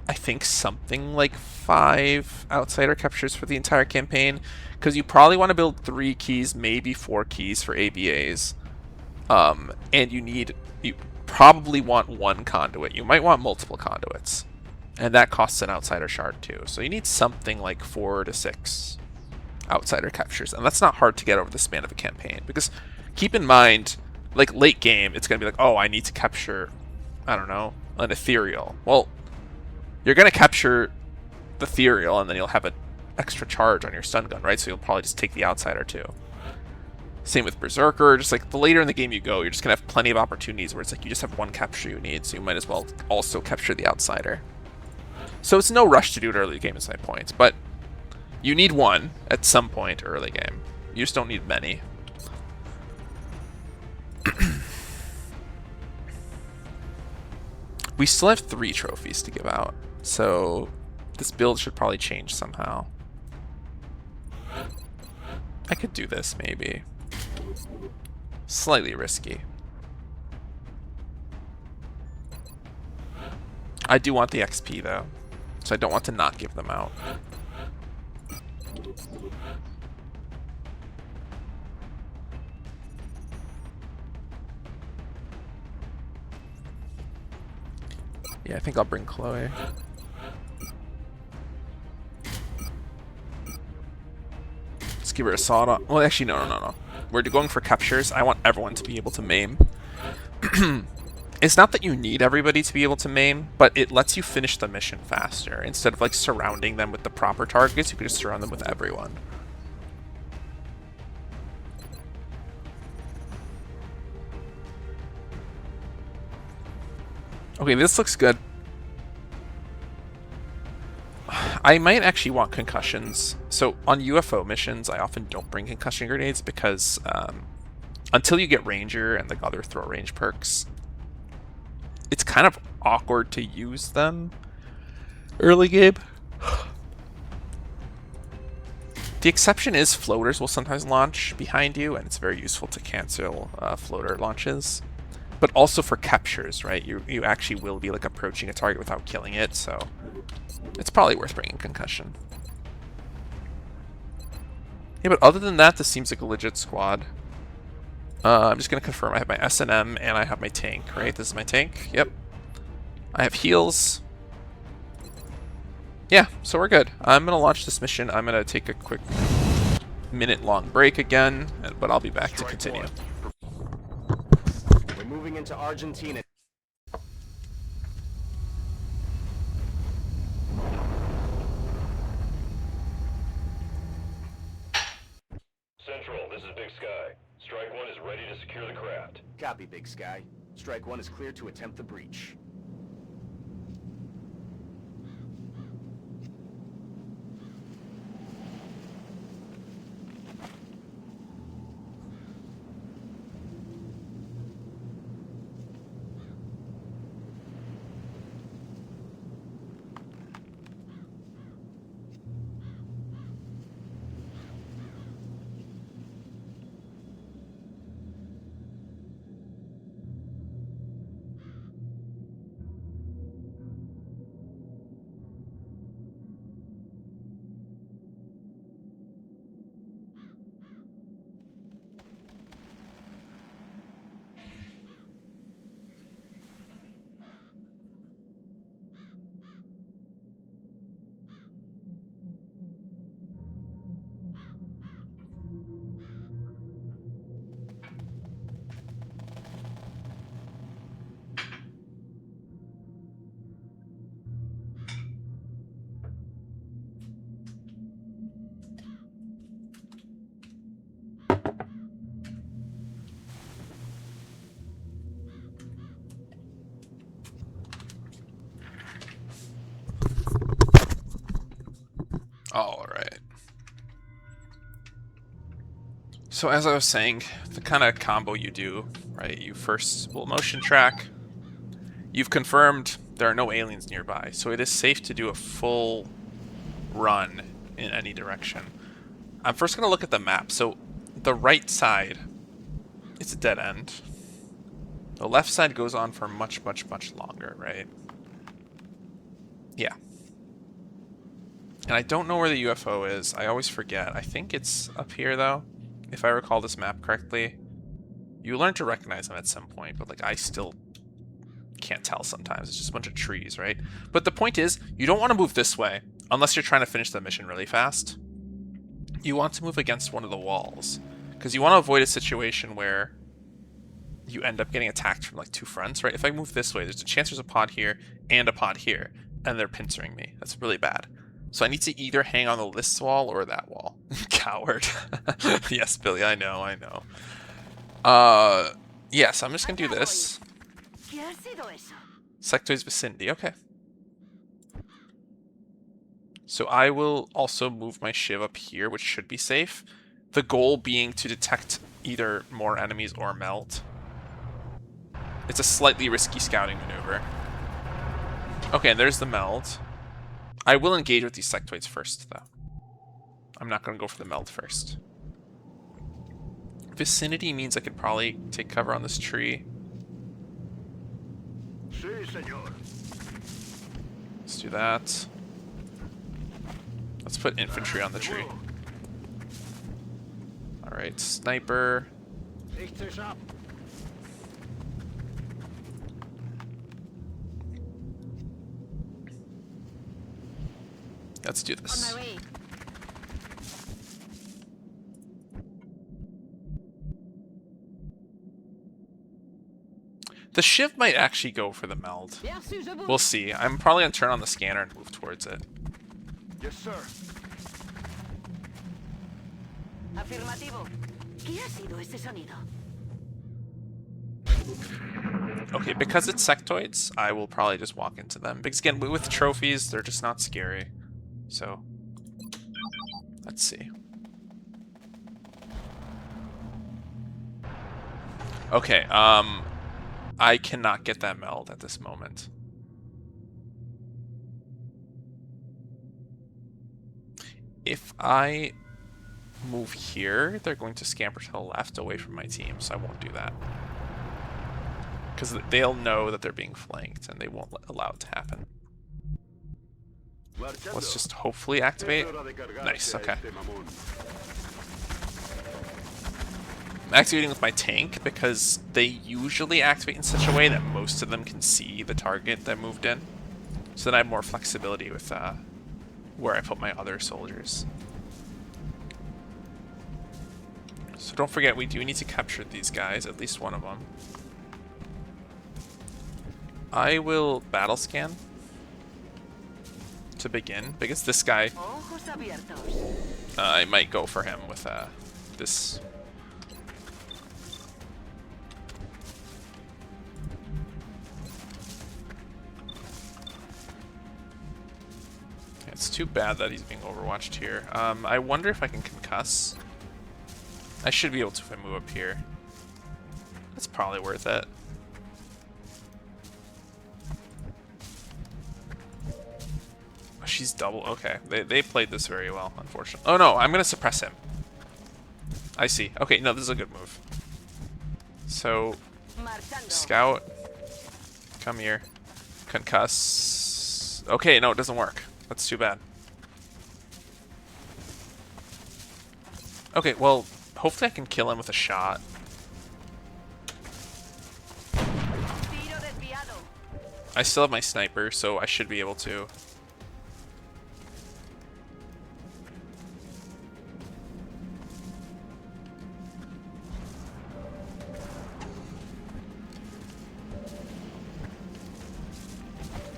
I think something like 5 outsider captures for the entire campaign, because you probably want to build 3 keys, maybe 4 keys for ABAs. And you probably want 1 conduit. You might want multiple conduits. And that costs an outsider shard too. So you need something like 4 to 6 outsider captures. And that's not hard to get over the span of a campaign. Because keep in mind, like late game, it's going to be like, oh, I need to capture, I don't know, an ethereal. Well, you're going to capture the ethereal and then you'll have an extra charge on your stun gun, right? So you'll probably just take the outsider too. Same with Berserker. Just like the later in the game you go, you're just going to have plenty of opportunities where it's like you just have 1 capture you need. So you might as well also capture the outsider. So it's no rush to do it early game is my point, but you need 1 at some point early game. You just don't need many. We still have 3 trophies to give out, so this build should probably change somehow. I could do this maybe. Slightly risky. I do want the XP though, so I don't want to not give them out. Yeah, I think I'll bring Chloe. Let's give her a sawed off. Well, actually, no. We're going for captures. I want everyone to be able to maim. It's not that you need everybody to be able to maim, but it lets you finish the mission faster. Instead of like surrounding them with the proper targets, you can just surround them with everyone. Okay, this looks good. I might actually want concussions. So on UFO missions, I often don't bring concussion grenades because until you get Ranger and like other throw range perks, it's kind of awkward to use them early game. The exception is floaters will sometimes launch behind you, and it's very useful to cancel floater launches. But also for captures, right? You actually will be like approaching a target without killing it, so it's probably worth bringing concussion. Yeah, but other than that, this seems like a legit squad. I'm just gonna confirm I have my S&M and I have my tank, right? This is my tank. Yep. I have heals. Yeah, so we're good. I'm gonna launch this mission. I'm gonna take a quick minute-long break again, but I'll be back to continue. We're moving into Argentina. Central, this is Big Sky. Strike 1 is ready to secure the craft. Copy, Big Sky. Strike 1 is clear to attempt the breach. Alright. So as I was saying, the kind of combo you do, right? You first will motion track. You've confirmed there are no aliens nearby, so it is safe to do a full run in any direction. I'm first going to look at the map. So the right side, it's a dead end. The left side goes on for much longer, right? Yeah. And I don't know where the UFO is. I always forget. I think it's up here, though, if I recall this map correctly. You learn to recognize them at some point, but like I still can't tell sometimes. It's just a bunch of trees, right? But the point is, you don't want to move this way unless you're trying to finish the mission really fast. You want to move against one of the walls because you want to avoid a situation where you end up getting attacked from like two fronts, right? If I move this way, there's a chance there's a pod here and a pod here, and they're pincering me. That's really bad. So I need to either hang on this wall or that wall. Coward. Yes, Billy, I know. Yes, I'm just gonna do this. Sectoid's vicinity, okay. So I will also move my shiv up here, which should be safe. The goal being to detect either more enemies or melt. It's a slightly risky scouting maneuver. Okay, and there's the meld. I will engage with these sectoids first, though. I'm not going to go for the meld first. Vicinity means I could probably take cover on this tree. Let's do that. Let's put infantry on the tree. Alright, sniper. Let's do this. On my way. The shiv might actually go for the meld. We'll see. I'm probably going to turn on the scanner and move towards it. Yes, sir. Afirmativo. ¿Qué ha sido ese sonido? Okay, because it's sectoids, I will probably just walk into them. Because again, with trophies, they're just not scary. So, let's see. Okay, I cannot get that meld at this moment. If I move here, they're going to scamper to the left away from my team, so I won't do that. Because they'll know that they're being flanked, and they won't allow it to happen. Let's just hopefully activate. Nice, okay. I'm activating with my tank because they usually activate in such a way that most of them can see the target that moved in. So then I have more flexibility with where I put my other soldiers. So don't forget, we do need to capture these guys, at least one of them. I will battle scan to begin, because this guy, I might go for him with this. It's too bad that he's being overwatched here. I wonder if I can concuss. I should be able to if I move up here. That's probably worth it. Oh, she's double. Okay, they played this very well, unfortunately. Oh no, I'm going to suppress him. I see. Okay, no, this is a good move. So, scout. Come here. Concuss. Okay, no, it doesn't work. That's too bad. Okay, well, hopefully I can kill him with a shot. I still have my sniper, so I should be able to.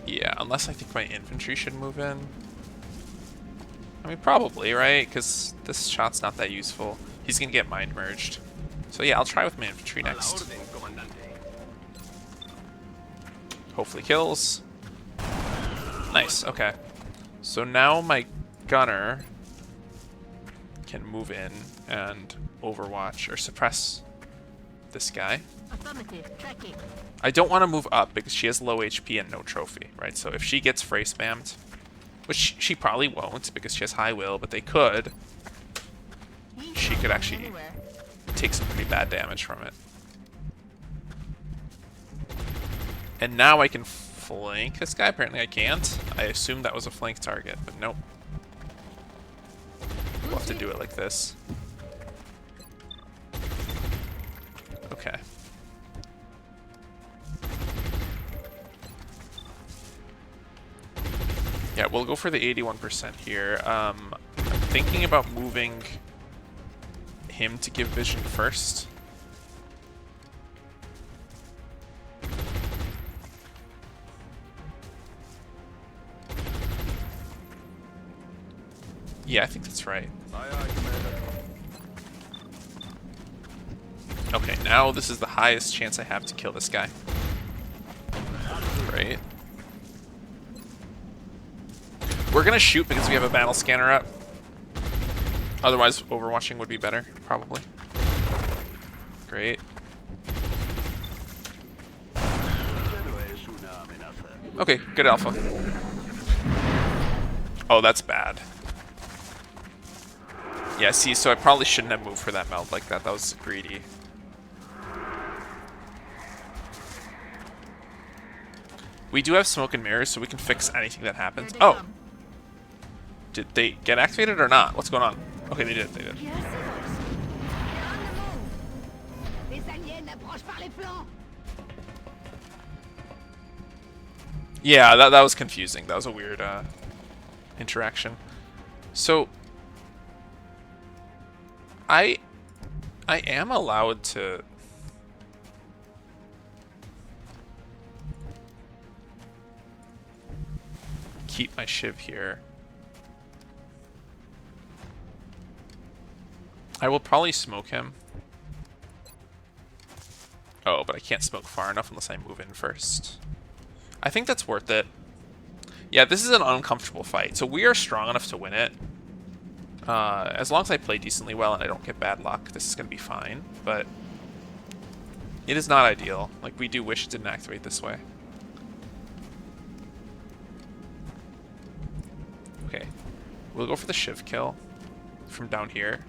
Yeah, unless I think my infantry should move in. I mean, probably, right? Because this shot's not that useful. He's going to get mind merged. So yeah, I'll try with my infantry next. Hopefully kills. Nice, okay. So now my gunner can move in and overwatch or suppress this guy. I don't want to move up because she has low HP and no trophy, right? So if she gets fray spammed, which she probably won't because she has high will, but they could, she could actually take some pretty bad damage from it. And now I can flank this guy. Apparently I can't. I assumed that was a flank target, but nope. We'll have to do it like this. Okay. Yeah, we'll go for the 81% here. I'm thinking about moving him to give vision first. Yeah, I think that's right. Okay, now this is the highest chance I have to kill this guy. Right. We're gonna shoot because we have a battle scanner up. Otherwise, overwatching would be better, probably. Great. Okay, good alpha. Oh, that's bad. Yeah, see, so I probably shouldn't have moved for that meld like that. That was greedy. We do have smoke and mirrors, so we can fix anything that happens. Oh! Did they get activated or not? What's going on? Okay, they did, they did. Yeah, that was confusing. That was a weird interaction. So I am allowed to keep my shiv here. I will probably smoke him. Oh, but I can't smoke far enough unless I move in first. I think that's worth it. Yeah, this is an uncomfortable fight, so we are strong enough to win it. As long as I play decently well and I don't get bad luck, this is going to be fine, but it is not ideal. Like, we do wish it didn't activate this way. Okay, we'll go for the Shiv kill from down here.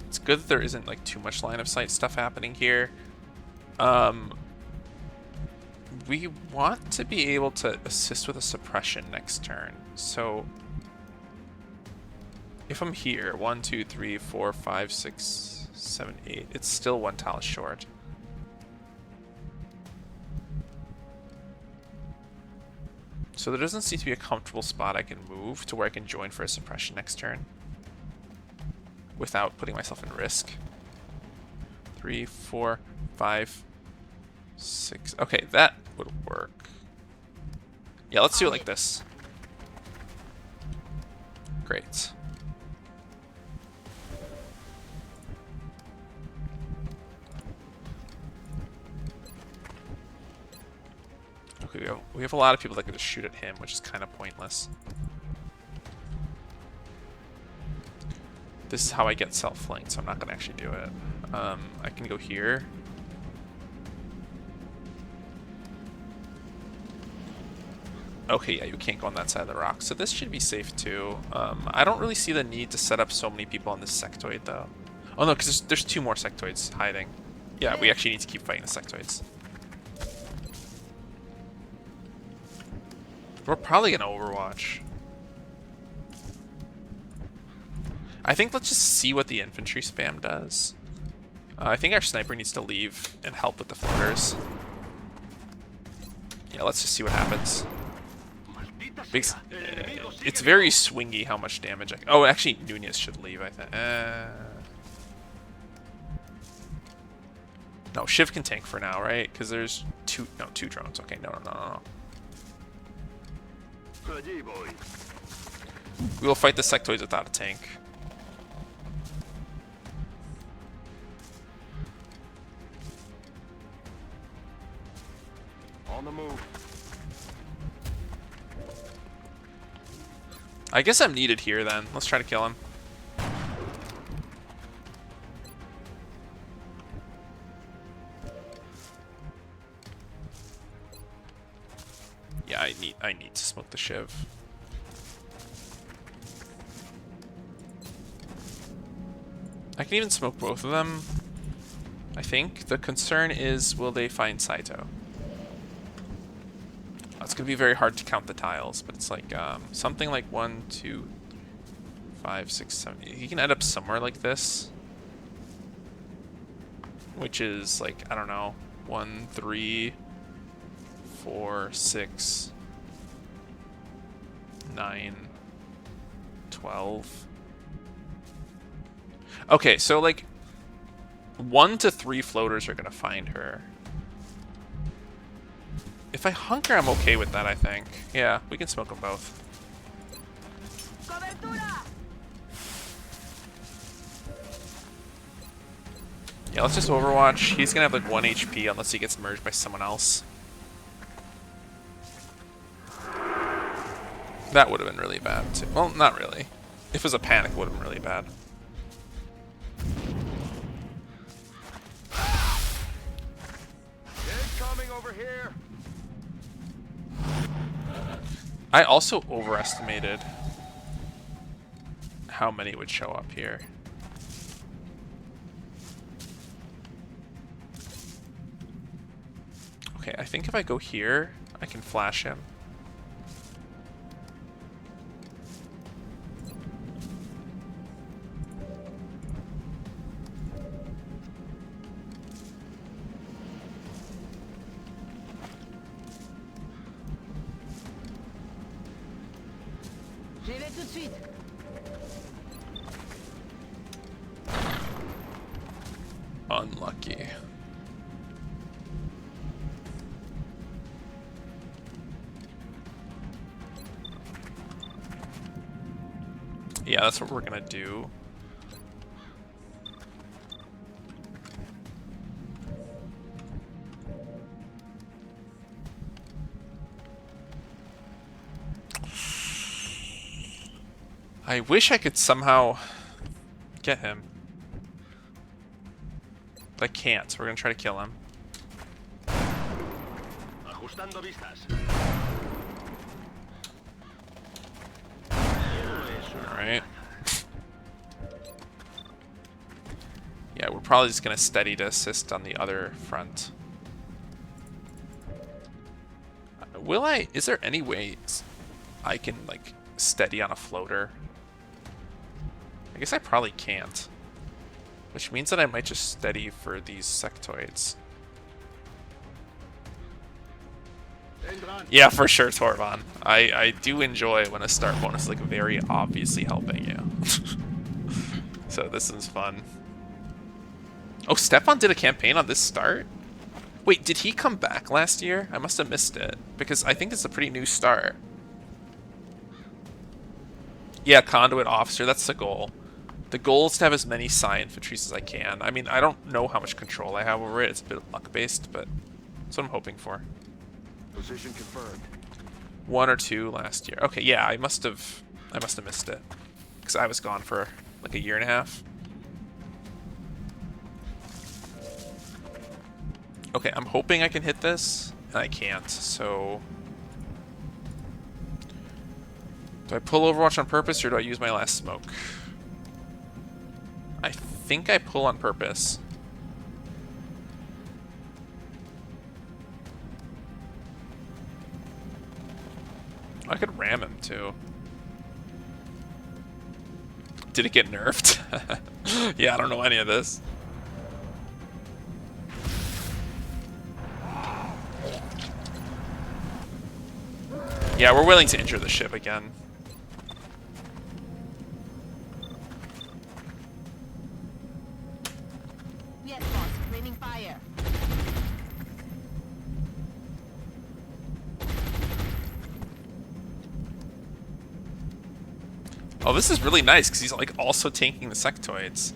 It's good that there isn't like too much line of sight stuff happening here. We want to be able to assist with a suppression next turn. So if I'm here, 1, 2, 3, 4, 5, 6, 7, 8, it's still 1 tile short. So there doesn't seem to be a comfortable spot I can move to where I can join for a suppression next turn without putting myself in risk. 3, 4, 5, 6. Okay, that would work. Yeah, let's do it like this. Great. Okay, we have a lot of people that can just shoot at him, which is kind of pointless. This is how I get self-flanked, so I'm not going to actually do it. I can go here. Okay, yeah, you can't go on that side of the rock, so this should be safe too. I don't really see the need to set up so many people on this sectoid, though. Oh no, because there's 2 more sectoids hiding. Yeah, we actually need to keep fighting the sectoids. We're probably going to overwatch. I think let's just see what the infantry spam does. I think our sniper needs to leave and help with the floaters. Yeah, let's just see what happens. It's very swingy how much damage I can... Oh, actually, Nunez should leave, I think. No, Shiv can tank for now, right? Because there's 2 drones. Okay, no. We will fight the sectoids without a tank. On the move. I guess I'm needed here then. Let's try to kill him. Yeah, I need to smoke the Shiv. I can even smoke both of them, I think. The concern is, will they find Saito? It's going to be very hard to count the tiles, but it's like something like 1, 2, 5, 6, 7. He can end up somewhere like this, which is like, I don't know, 1, 3, 4, 6, 9, 12. Okay, so like 1 to 3 floaters are going to find her. If I hunker, I'm okay with that, I think. Yeah, we can smoke them both. Yeah, let's just overwatch. He's gonna have like 1 HP unless he gets merged by someone else. That would have been really bad too. Well, not really. If it was a panic, it would have been really bad. Incoming over here. I also overestimated how many would show up here. Okay, I think if I go here, I can flash him. J'y vais tout de suite. Unlucky. Yeah, that's what we're gonna do. I wish I could somehow get him. But I can't, so we're gonna try to kill him. Ajustando vistas. Alright. Yeah, we're probably just gonna steady to assist on the other front. Will I? Is there any way I can, like, steady on a floater? I guess I probably can't. Which means that I might just steady for these sectoids. Yeah, for sure, Torvon. I do enjoy when a start bonus is, like, very obviously helping you. So this is fun. Oh, Stefan did a campaign on this start? Wait, did he come back last year? I must have missed it, because I think it's a pretty new start. Yeah, Conduit Officer, that's the goal. The goal is to have as many Psi infantries as I can. I mean, I don't know how much control I have over it. It's a bit luck-based, but that's what I'm hoping for. Position confirmed. 1 or 2 last year. Okay, yeah, I must have missed it. Because I was gone for like a year and a half. Okay, I'm hoping I can hit this, and I can't, so... Do I pull Overwatch on purpose, or do I use my last smoke? I think I pull on purpose. I could ram him, too. Did it get nerfed? Yeah, I don't know any of this. Yeah, we're willing to injure the ship again. Yes, boss. Raining fire. Oh, this is really nice because he's like also tanking the sectoids.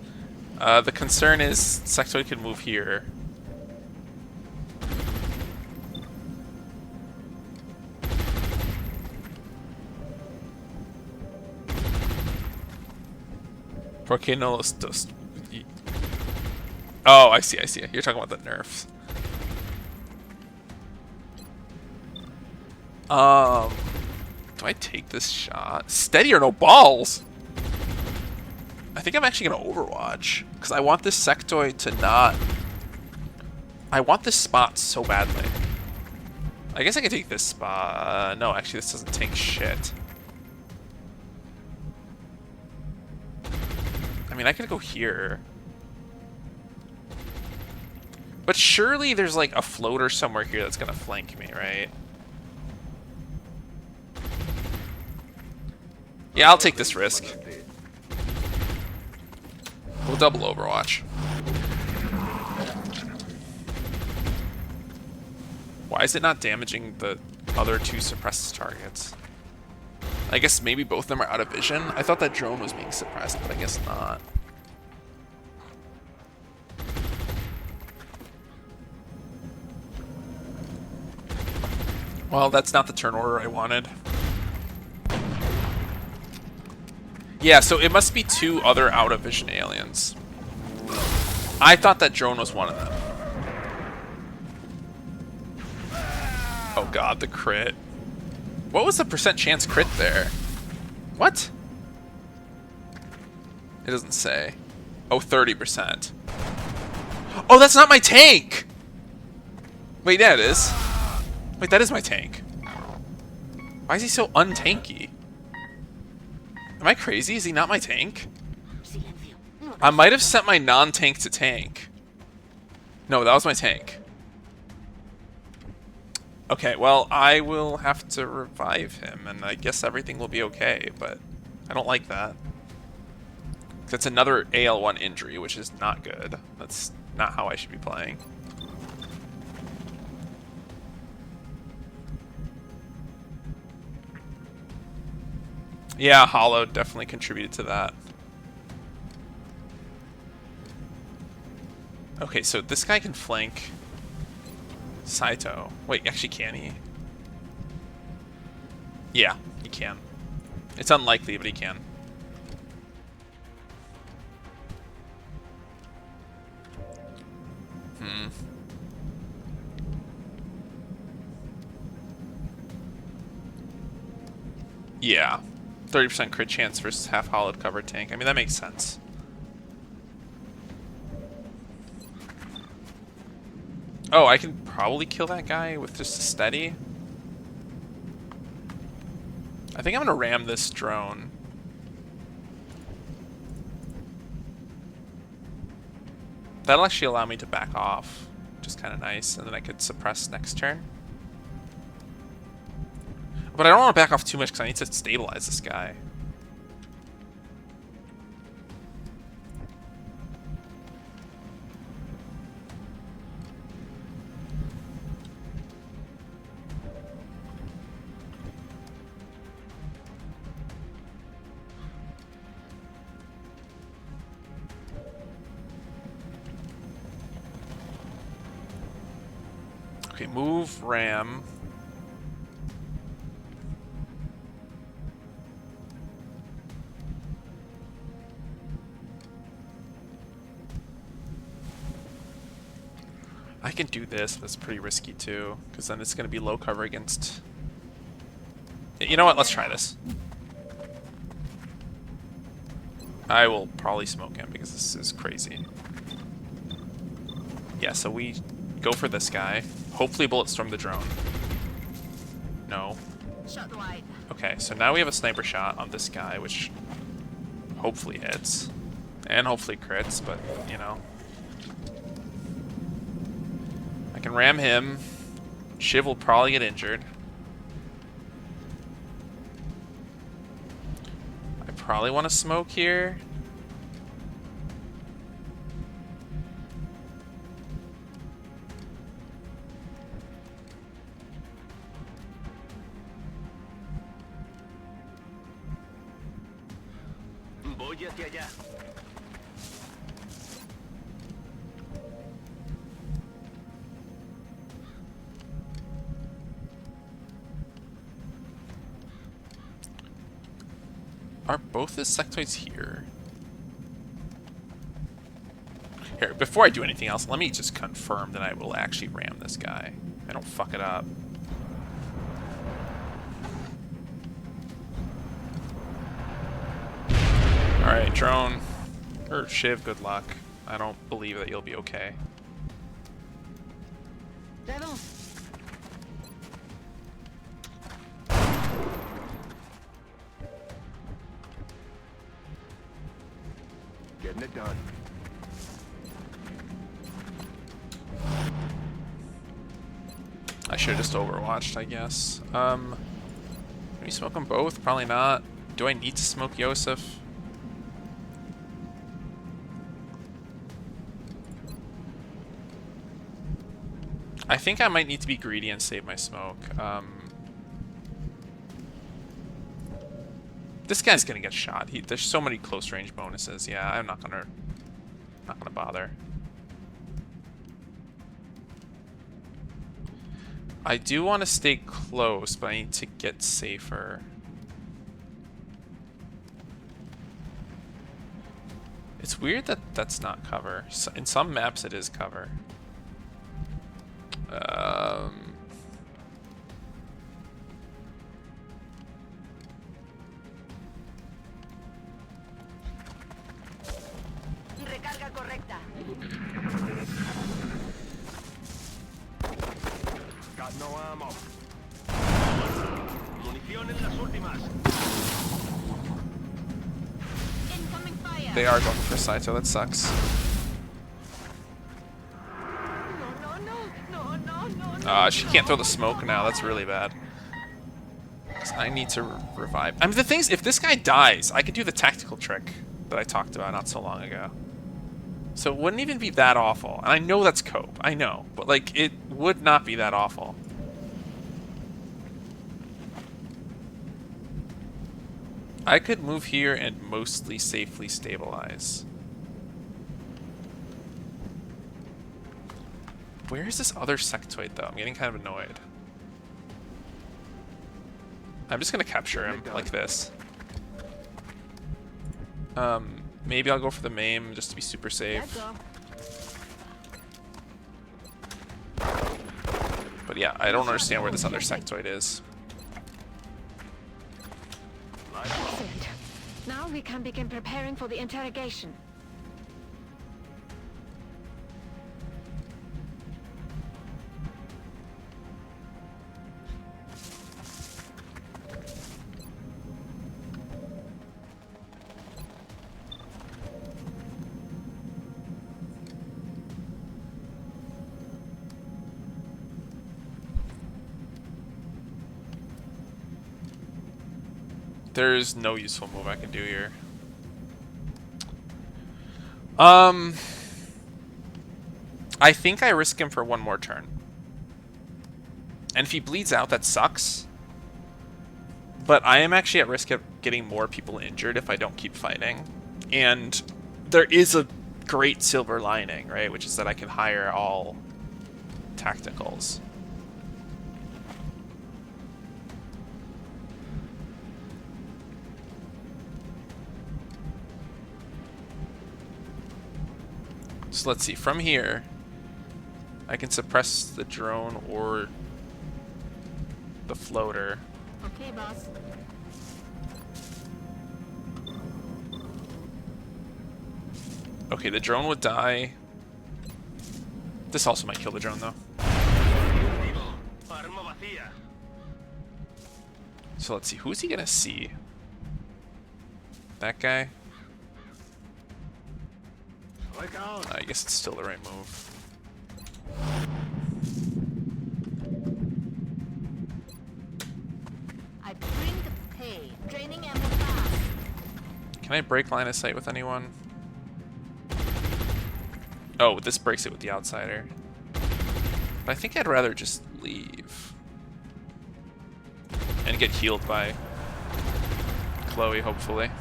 The concern is sectoid can move here. Porque no los dos. Oh, I see, I see. You're talking about the nerfs. Do I take this shot? Steady or no balls? I think I'm actually gonna Overwatch because I want this sectoid to not. I want this spot so badly. I guess I can take this spot. No, actually, this doesn't tank shit. I mean, I could go here. But surely there's like a floater somewhere here that's gonna flank me, right? Yeah, I'll take this risk. We'll double Overwatch. Why is it not damaging the other 2 suppressed targets? I guess maybe both of them are out of vision. I thought that drone was being suppressed, but I guess not. Well, that's not the turn order I wanted. Yeah, so it must be 2 other out of vision aliens. I thought that drone was one of them. Oh god, the crit. What was the % chance crit there? What? It doesn't say. Oh, 30%. Oh, that's not my tank! Wait, yeah, it is. Wait, that is my tank. Why is he so untanky? Am I crazy? Is he not my tank? I might have sent my non-tank to tank. No, that was my tank. Okay, well, I will have to revive him, and I guess everything will be okay, but I don't like that. That's another AL1 injury, which is not good. That's not how I should be playing. Yeah, Hollow definitely contributed to that. Okay, so this guy can flank Saito. Wait, actually, can he? Yeah, he can. It's unlikely, but he can. Yeah. 30% crit chance versus half-hollowed cover tank. I mean, that makes sense. Oh, I can probably kill that guy with just a steady. I think I'm gonna ram this drone. That'll actually allow me to back off, which is kind of nice, and then I could suppress next turn. But I don't want to back off too much because I need to stabilize this guy. Okay, move, ram. I can do this, but it's pretty risky too, because then it's going to be low cover against... You know what? Let's try this. I will probably smoke him because this is crazy. Yeah, so we go for this guy. Hopefully bulletstorm the drone. No. Shot wide. Okay, so now we have a sniper shot on this guy, which hopefully hits. And hopefully crits, but, you know. I can ram him. Shiv will probably get injured. I probably want to smoke here. Are both the sectoids here? Here, before I do anything else, let me just confirm that I will actually ram this guy. I don't fuck it up. Alright, drone. Or Shiv, good luck. I don't believe that you'll be okay. Getting it done. I should have just overwatched, I guess. Can we smoke them both? Probably not. Do I need to smoke Yosef? I think I might need to be greedy and save my smoke. This guy's gonna get shot. There's so many close range bonuses. Yeah, I'm not gonna bother. I do want to stay close, but I need to get safer. It's weird that that's not cover. So, in some maps, it is cover. Recarga correcta. Got no ammo. Munición en las últimas. Incoming fire. They are going for Saito. That sucks. She can't throw the smoke now. That's really bad. I need to revive. I mean, the thing is, if this guy dies, I could do the tactical trick that I talked about not so long ago. So it wouldn't even be that awful. And I know that's cope. I know. But, like, it would not be that awful. I could move here and mostly safely stabilize. Where is this other sectoid, though? I'm getting kind of annoyed. I'm just gonna capture him like this. Maybe I'll go for the MAME just to be super safe. But yeah, I don't understand where this other sectoid is. Excellent. Now we can begin preparing for the interrogation. There's no useful move I can do here. I think I risk him for one more turn. And if he bleeds out, that sucks. But I am actually at risk of getting more people injured if I don't keep fighting. And there is a great silver lining, right? Which is that I can hire all tacticals. So let's see, from here, I can suppress the drone or the floater. Okay, boss. Okay, the drone would die. This also might kill the drone, though. So let's see, who's he gonna see? That guy? I guess it's still the right move. I bring the pay. Training ammo fast. Can I break line of sight with anyone? Oh, this breaks it with the outsider. But I think I'd rather just leave. And get healed by Chloe, hopefully.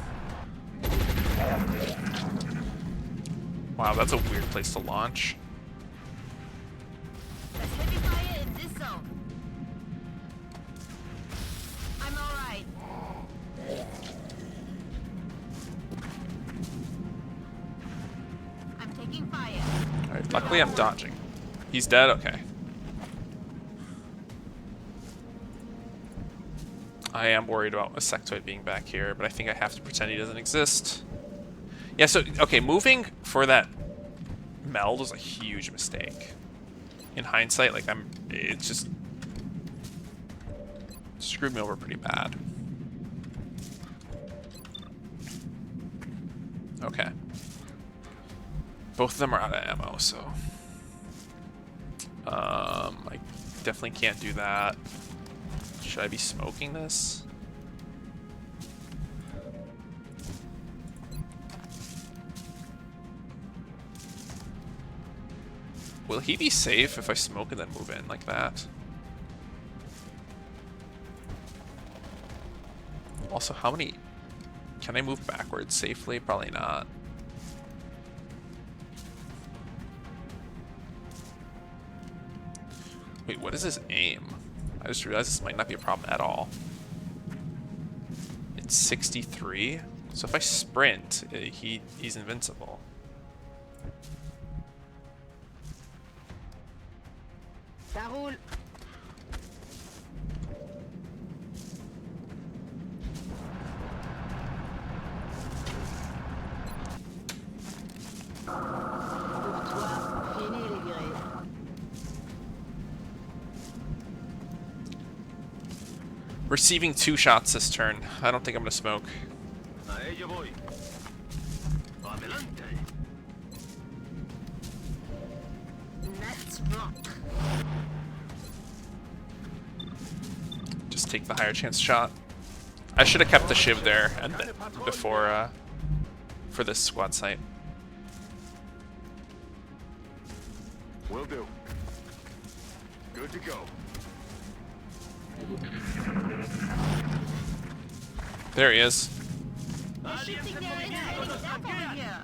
Wow, that's a weird place to launch. There's heavy fire in this zone. I'm alright. I'm taking fire. Alright, luckily I'm dodging. He's dead? Okay. I am worried about a sectoid being back here, but I think I have to pretend he doesn't exist. Yeah, so, okay, moving for that meld was a huge mistake. In hindsight, like, it's just screwed me over pretty bad. Okay. Both of them are out of ammo, so... I definitely can't do that. Should I be smoking this? Will he be safe if I smoke and then move in like that? Also, how many... Can I move backwards safely? Probably not. Wait, what is his aim? I just realized this might not be a problem at all. It's 63? So if I sprint, he's invincible. Ça roule. Pour toi, finis les virées. Receiving 2 shots this turn. I don't think I'm gonna smoke. Let's rock. Just take the higher chance shot. I should have kept the shiv there and before for this squad site. Will do. Good to go. There he is. shifting their training staff over here.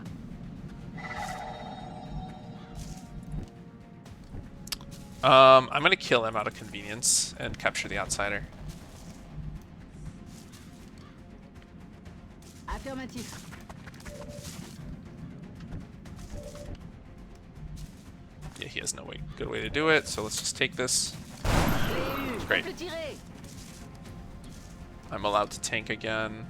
I'm gonna kill him out of convenience and capture the outsider. Affirmatif. Yeah, he has no good way to do it, so let's just take this. Great. I'm allowed to tank again.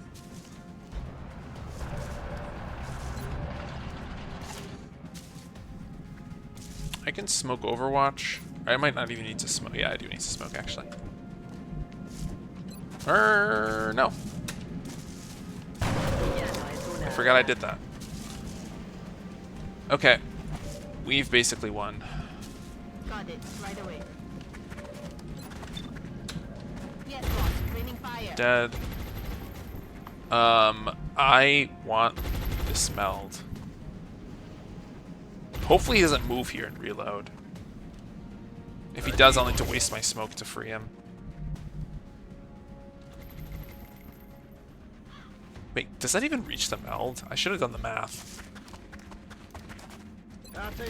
I can smoke Overwatch. I might not even need to smoke. Yeah, I do need to smoke, actually. No. I forgot I did that. Okay. We've basically won. Got it, right away. Yes, boss, raining fire. Dead. I want this meld. Hopefully he doesn't move here and reload. If he does, I'll need to waste my smoke to free him. Wait, does that even reach the meld? I should have done the math.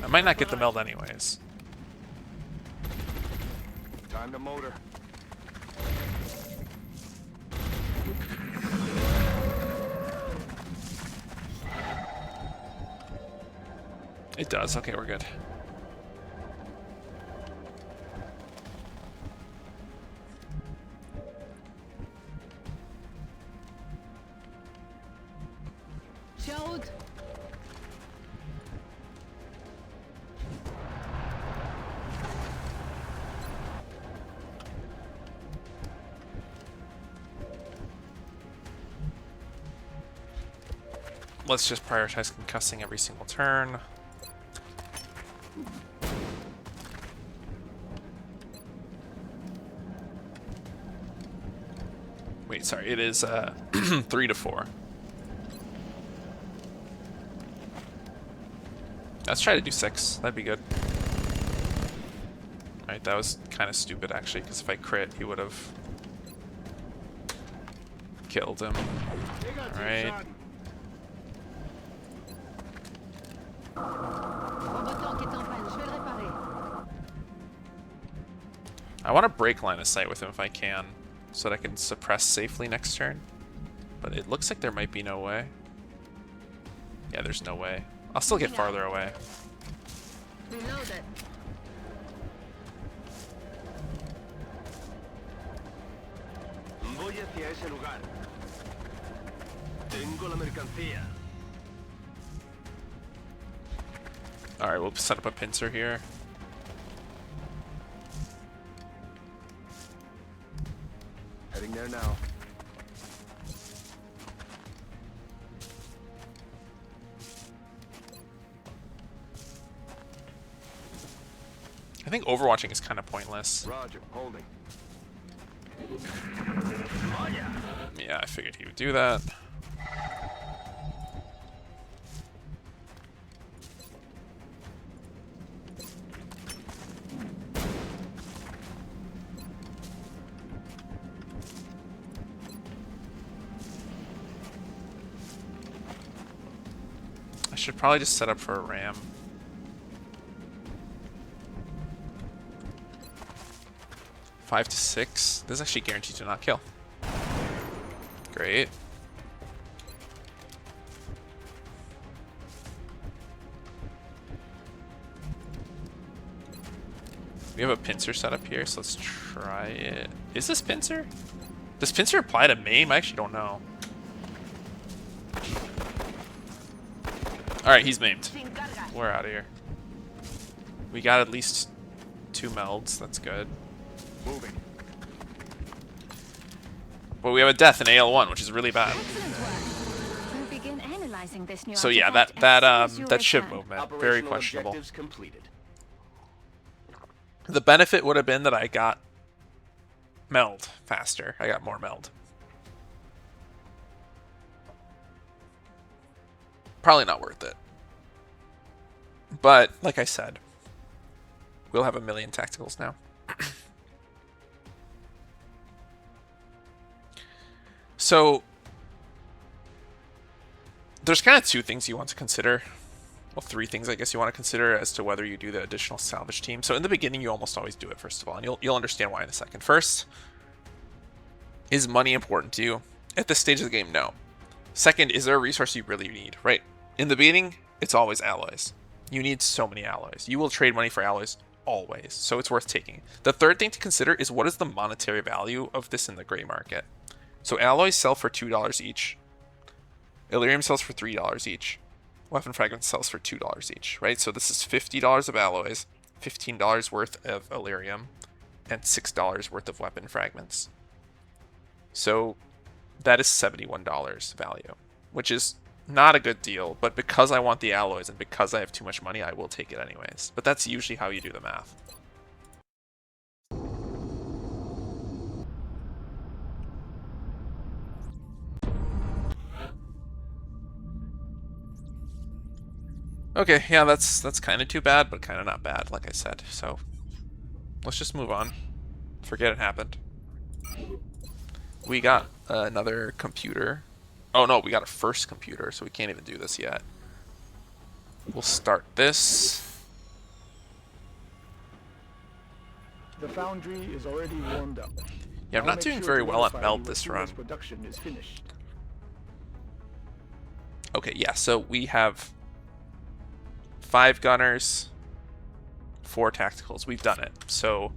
I might not get the meld anyways. Time to motor. It does. Okay, we're good. Shout. Let's just prioritize concussing every single turn. Wait, sorry, it is 3 to 4. Let's try to do 6. That'd be good. Alright, that was kind of stupid actually, because if I crit, he would have killed him. Alright. I want to break line of sight with him if I can, so that I can suppress safely next turn. But it looks like there might be no way. Yeah, there's no way. I'll still get farther away. Reloaded. Voy hacia ese lugar. Tengo la mercancía. Alright, we'll set up a pincer here. Heading there now. I think overwatching is kind of pointless. Roger, holding. Yeah, I figured he would do that. I should probably just set up for a ram. Five to 6. This is actually guaranteed to not kill. Great. We have a pincer set up here, so let's try it. Is this pincer? Does pincer apply to maim? I actually don't know. Alright, he's maimed. We're out of here. We got at least 2 melds. That's good. Moving. But we have a death in AL1, which is really bad. Excellent work. We'll begin analyzing this new So yeah, artifact as soon as you that ship return. movement, very Operational questionable. objectives completed. The benefit would have been that I got meld faster. I got more meld. Probably not worth it. But like I said, we'll have a million tacticals now. So there's kind of two things you want to consider. Well, three things I guess you want to consider as to whether you do the additional salvage team. So in the beginning, you almost always do it, first of all, and you'll understand why in a second. First, is money important to you? At this stage of the game, no. Second, is there a resource you really need, right? In the beginning, it's always alloys. You need so many alloys. You will trade money for alloys always, so it's worth taking. The third thing to consider is what is the monetary value of this in the gray market. So alloys sell for $2 each. Elerium sells for $3 each. Weapon fragments sells for $2 each, right? So this is $50 of alloys, $15 worth of Elerium, and $6 worth of weapon fragments. So that is $71 value, which is not a good deal, but because I want the alloys and because I have too much money, I will take it anyways. But that's usually how you do the math. Okay, yeah, that's kind of too bad, but kind of not bad, like I said. So let's just move on. Forget it happened. We got another computer. Oh no, we got a first computer, so we can't even do this yet. We'll start this. The foundry is already warmed up. Yeah, I'm not doing very well at meld this run. Production is finished. Okay, yeah, so we have 5 gunners, 4 tacticals. We've done it. So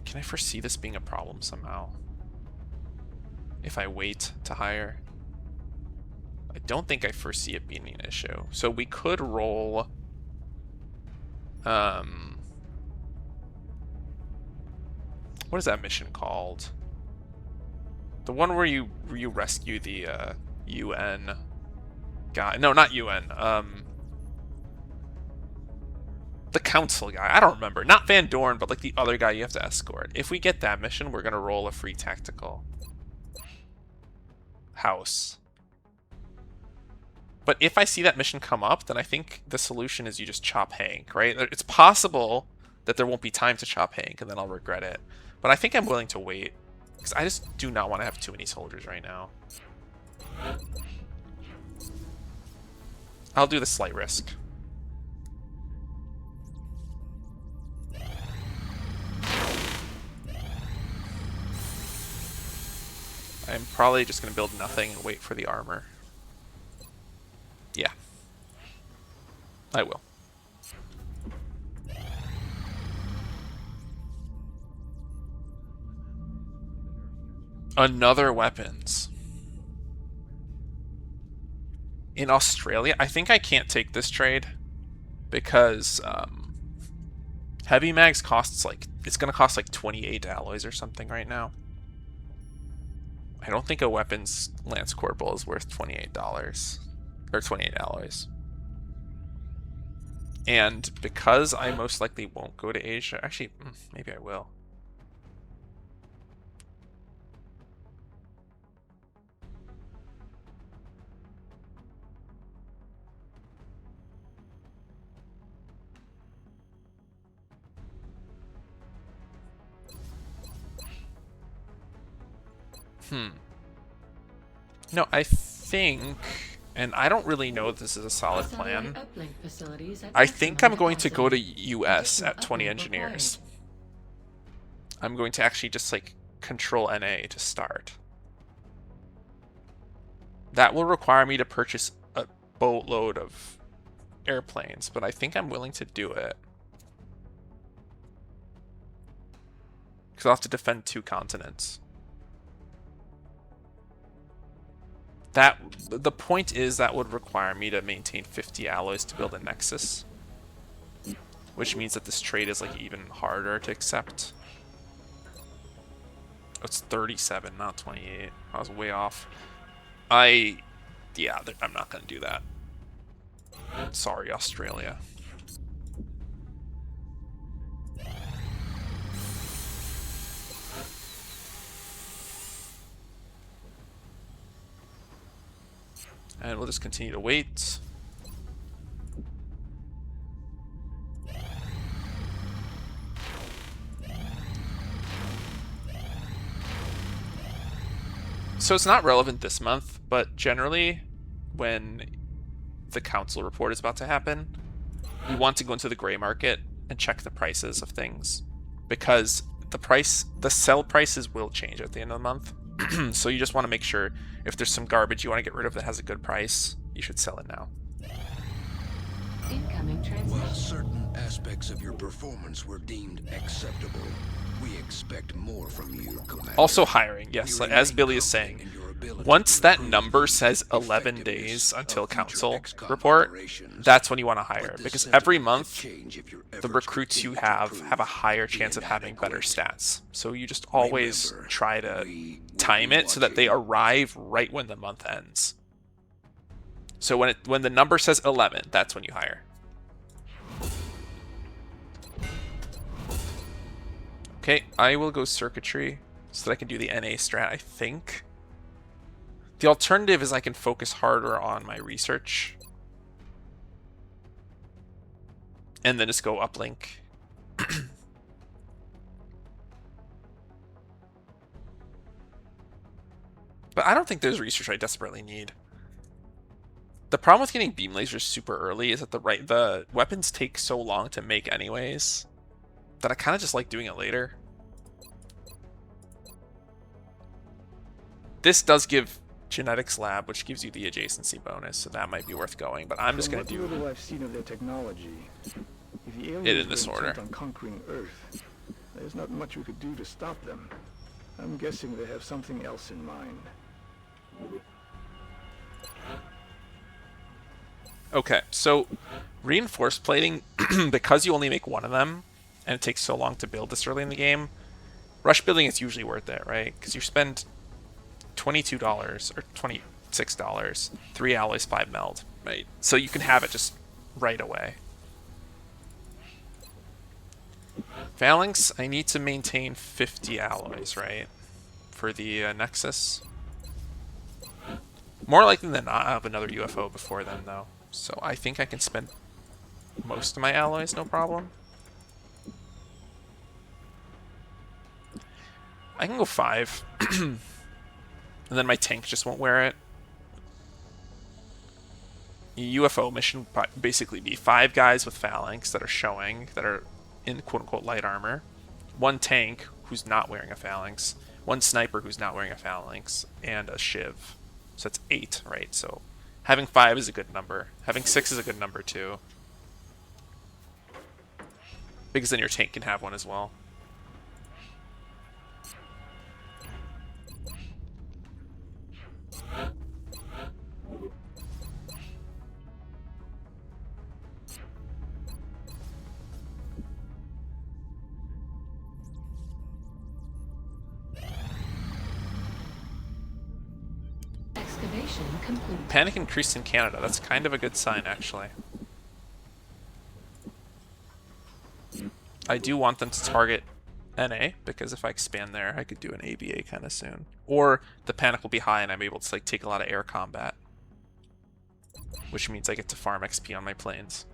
can I foresee this being a problem somehow? If I wait to hire? I don't think I foresee it being an issue. So we could roll what is that mission called? The one where you rescue the UN guy. No, not UN. The council guy. I don't remember. Not Van Dorn, but like the other guy you have to escort. If we get that mission, we're gonna roll a free tactical house. But if I see that mission come up, then I think the solution is you just chop Hank, right? It's possible that there won't be time to chop Hank, and then I'll regret it. But I think I'm willing to wait, because I just do not want to have too many soldiers right now. I'll do the slight risk. I'm probably just going to build nothing and wait for the armor. Yeah. I will. Another weapons. In Australia, I think I can't take this trade because heavy mags costs like, it's going to cost like 28 alloys or something right now. I don't think a weapons lance corporal is worth $28 or 28 alloys. And because I most likely won't go to Asia, actually, maybe I will. No, I think, and I don't really know if this is a solid plan. I think I'm going to go to US at 20 engineers. I'm going to actually just like control NA to start. That will require me to purchase a boatload of airplanes, but I think I'm willing to do it. Because I'll have to defend 2 continents. The point is that would require me to maintain 50 alloys to build a nexus, which means that this trade is like even harder to accept. Oh, it's 37, not 28. I was way off. Yeah, I'm not gonna do that. Sorry, Australia. And we'll just continue to wait. So it's not relevant this month, but generally when the council report is about to happen, you want to go into the gray market and check the prices of things, because the sell prices will change at the end of the month. So you just want to make sure if there's some garbage you want to get rid of that has a good price, you should sell it now. Incoming While transmission. certain aspects of your performance were deemed acceptable, we expect more from you, Commander. Also hiring, yes, We as remain Billy is confident saying. in your ability Once to that improve number says the 11 effectiveness days of until future council XCOM report, operations. that's when you want to hire, But the because sentiment every could month change if your the efforts recruits you continue to have a prove higher chance of having better inadequate. stats. So you just always Remember, try to we will time be it so that they watching. arrive right when the month ends. So when the number says 11, that's when you hire. Okay, I will go circuitry so that I can do the NA strat, I think. The alternative is I can focus harder on my research. And then just go uplink. But I don't think there's research I desperately need. The problem with getting beam lasers super early is that the weapons take so long to make anyways, that I kind of just like doing it later. This does give genetics lab, which gives you the adjacency bonus, so that might be worth going, but I'm just going to From what do little I've seen of their technology, if the aliens it in this were order. intent on conquering Earth, there's not much we could do to stop them. I'm guessing they have something else in mind. Okay, so reinforced plating, because you only make one of them, and it takes so long to build this early in the game, rush building is usually worth it, right? Because you spend $22 or $26, 3 alloys, 5 meld, right? So you can have it just right away. Phalanx, I need to maintain 50 alloys, right? For the Nexus. More likely than not, I'll have another UFO before then, though. So I think I can spend most of my alloys, no problem. I can go 5. And then my tank just won't wear it. The UFO mission would basically be 5 guys with phalanx that are showing, that are in quote-unquote light armor. 1 tank who's not wearing a phalanx. 1 sniper who's not wearing a phalanx. And a shiv. So that's 8, right? So having 5 is a good number. Having 6 is a good number too. Because then your tank can have one as well. Excavation complete. Panic increased in Canada. That's kind of a good sign, actually. I do want them to target NA, because if I expand there, I could do an ABA kind of soon. Or the panic will be high and I'm able to like take a lot of air combat. Which means I get to farm XP on my planes.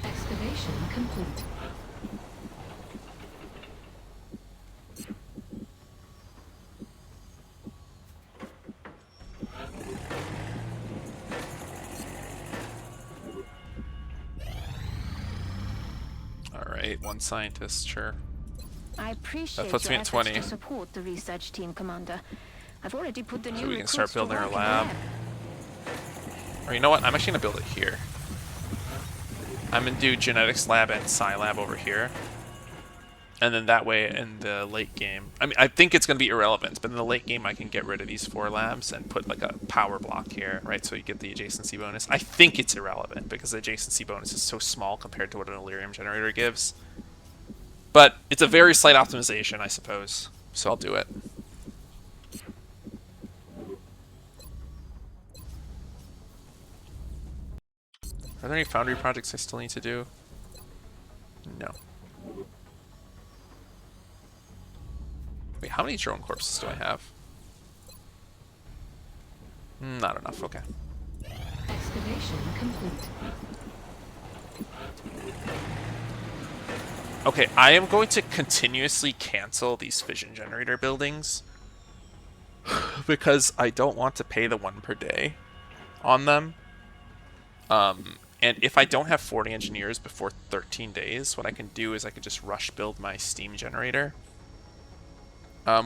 Excavation complete. Alright, 1 scientist, sure. I appreciate That puts your me at efforts 20. to support the research team, Commander. I've already put the new So we can recruits start to building our work in the lab. Or you know what? I'm actually going to build it here. I'm going to do genetics lab and sci lab over here. And then that way in the late game, I mean, I think it's going to be irrelevant, but in the late game I can get rid of these 4 labs and put like a power block here, right? So you get the adjacency bonus. I think it's irrelevant because the adjacency bonus is so small compared to what an Illyrium generator gives. But it's a very slight optimization, I suppose. So I'll do it. Are there any foundry projects I still need to do? No. Wait, how many drone corpses do I have? Not enough, okay. Excavation complete. Okay, I am going to continuously cancel these fission generator buildings because I don't want to pay the 1 per day on them. And if I don't have 40 engineers before 13 days, what I can do is I can just rush build my steam generator,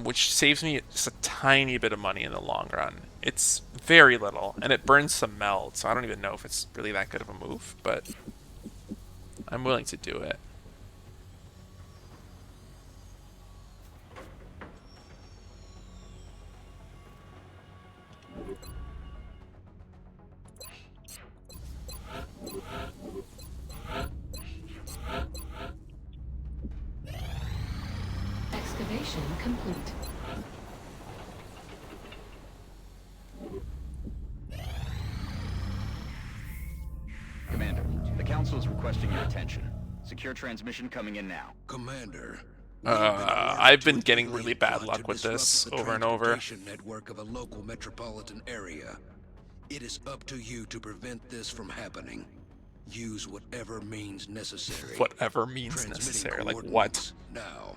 which saves me just a tiny bit of money in the long run. It's very little, and it burns some meld, so I don't even know if it's really that good of a move, but I'm willing to do it. Excavation complete. Commander, the Council is requesting your attention. Secure transmission coming in now. Commander. I've been getting really bad luck with this over and over. Network of a local metropolitan area. It is up to you to prevent this from happening. Use whatever means necessary. Whatever means necessary, like what? Now.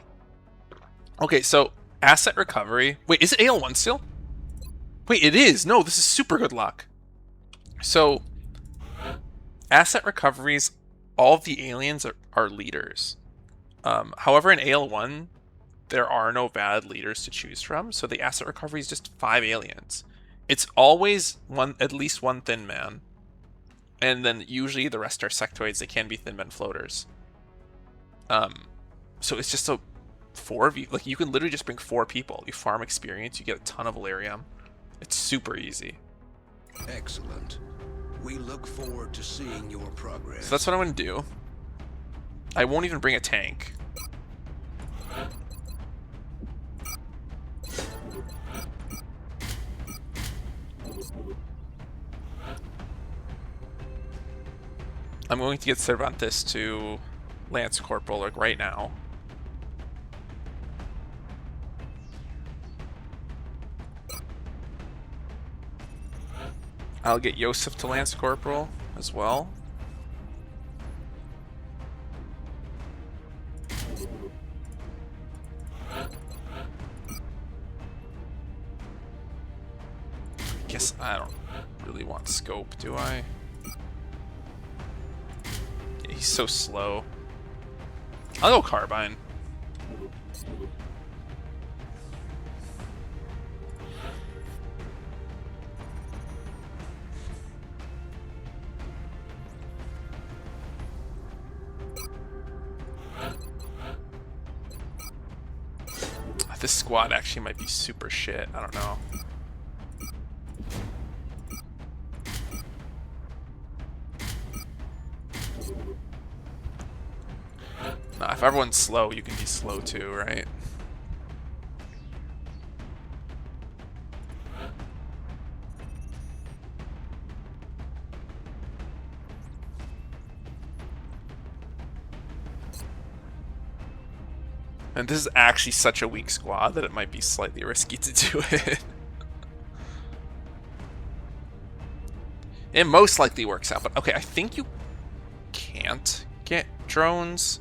Okay, so asset recovery. Wait, is it AL1 still? Wait, it is. No, this is super good luck. So, asset recoveries, all of the aliens are leaders. However, in AL1, there are no valid leaders to choose from, so the asset recovery is just 5 aliens. It's always at least one thin man, and then usually the rest are sectoids. They can be thin men floaters. So it's just 4 of you. Like, you can literally just bring 4 people. You farm experience, you get a ton of Valerium. It's super easy. Excellent. We look forward to seeing your progress. So that's what I'm going to do. I won't even bring a tank. I'm going to get Cervantes to Lance Corporal like right now. I'll get Yosef to Lance Corporal as well. Guess I don't really want scope, do I? Yeah, he's so slow. I'll go carbine. This squad actually might be super shit. I don't know. Nah, if everyone's slow, you can be slow too, right? And this is actually such a weak squad that it might be slightly risky to do it. It most likely works out, but okay, I think you can't get drones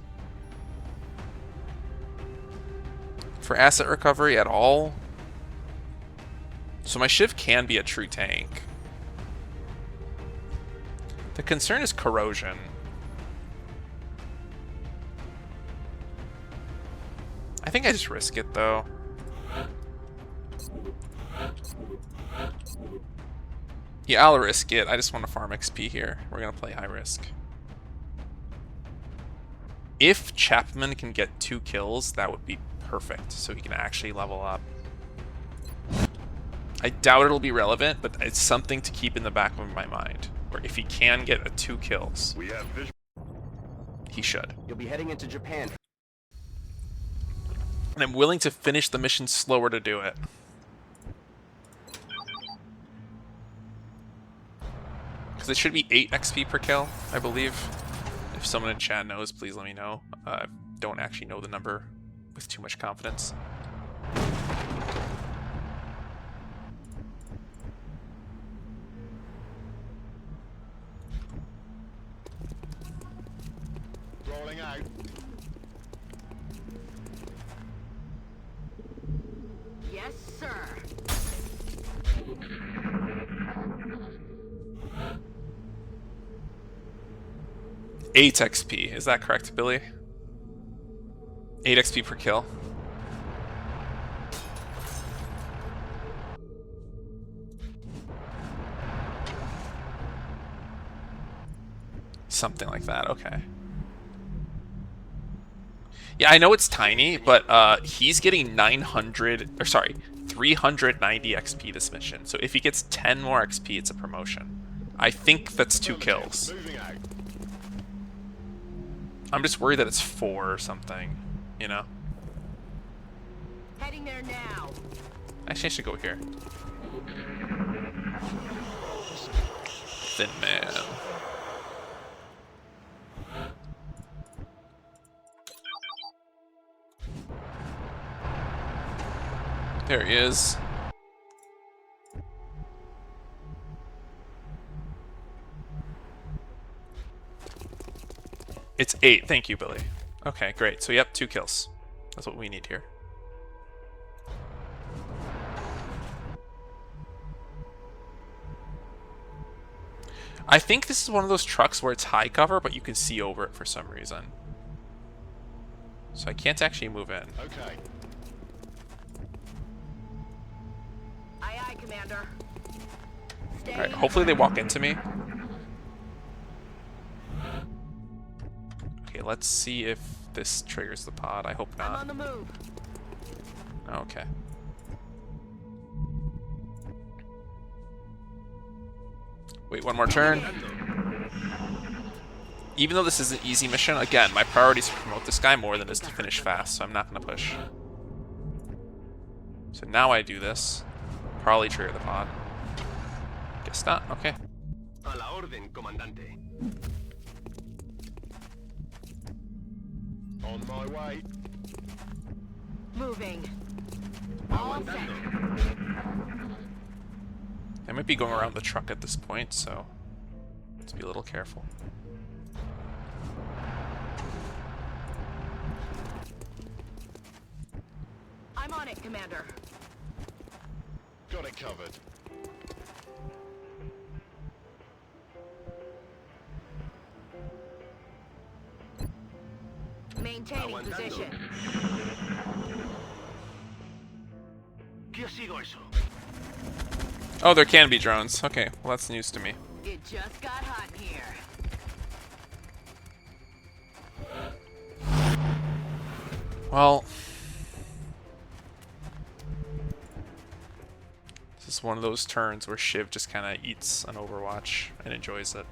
for asset recovery at all. So my Shiv can be a true tank. The concern is corrosion. I think I just risk it, though. Yeah, I'll risk it. I just want to farm XP here. We're going to play high risk. If Chapman can get 2 kills, that would be perfect, so he can actually level up. I doubt it'll be relevant, but it's something to keep in the back of my mind. Where if he can get 2 kills, We have vision. he should. You'll be heading into Japan. And I'm willing to finish the mission slower to do it. Because it should be 8 XP per kill, I believe. If someone in chat knows, please let me know. Don't actually know the number with too much confidence. Rolling out. Yes, sir. Eight XP, is that correct, Billy? 8 XP per kill. Something like that, okay. Yeah, I know it's tiny, but he's getting 390 XP this mission. So if he gets 10 more XP, it's a promotion. I think that's 2 kills. I'm just worried that it's 4 or something, you know? Heading there now. Actually, I should go here. Thin man. There he is. It's 8. Thank you, Billy. Okay, great. So, yep, 2 kills. That's what we need here. I think this is one of those trucks where it's high cover, but you can see over it for some reason. So I can't actually move in. Okay. Aye, aye, Commander. Alright, hopefully they walk into me. Okay, let's see if this triggers the pod. I hope I'm not. on the move. Okay. Wait, one more turn. Even though this is an easy mission, again, my priority is to promote this guy more than it is to finish fast, so I'm not going to push. So now I do this. Probably trigger the pod. Guess not. Okay. A la orden, comandante. On my way. Moving. All set. I might be going around the truck at this point, so let's be a little careful. I'm on it, Commander. Got it covered. Maintaining position. Oh, there can be drones. Okay, well that's news to me. It just got hot in here. Well, this is one of those turns where Shiv just kind of eats an Overwatch and enjoys it.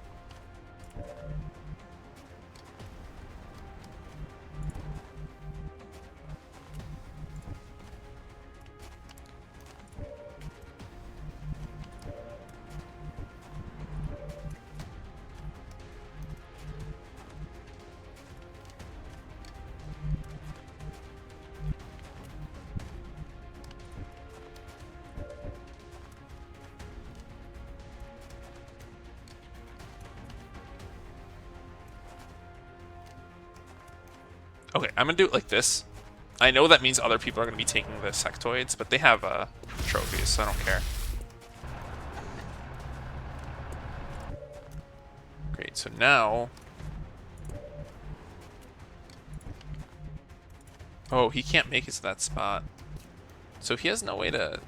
Okay, I'm gonna do it like this. I know that means other people are gonna be taking the sectoids, but they have trophies, so I don't care. Great, so now... Oh, he can't make it to that spot. So he has no way to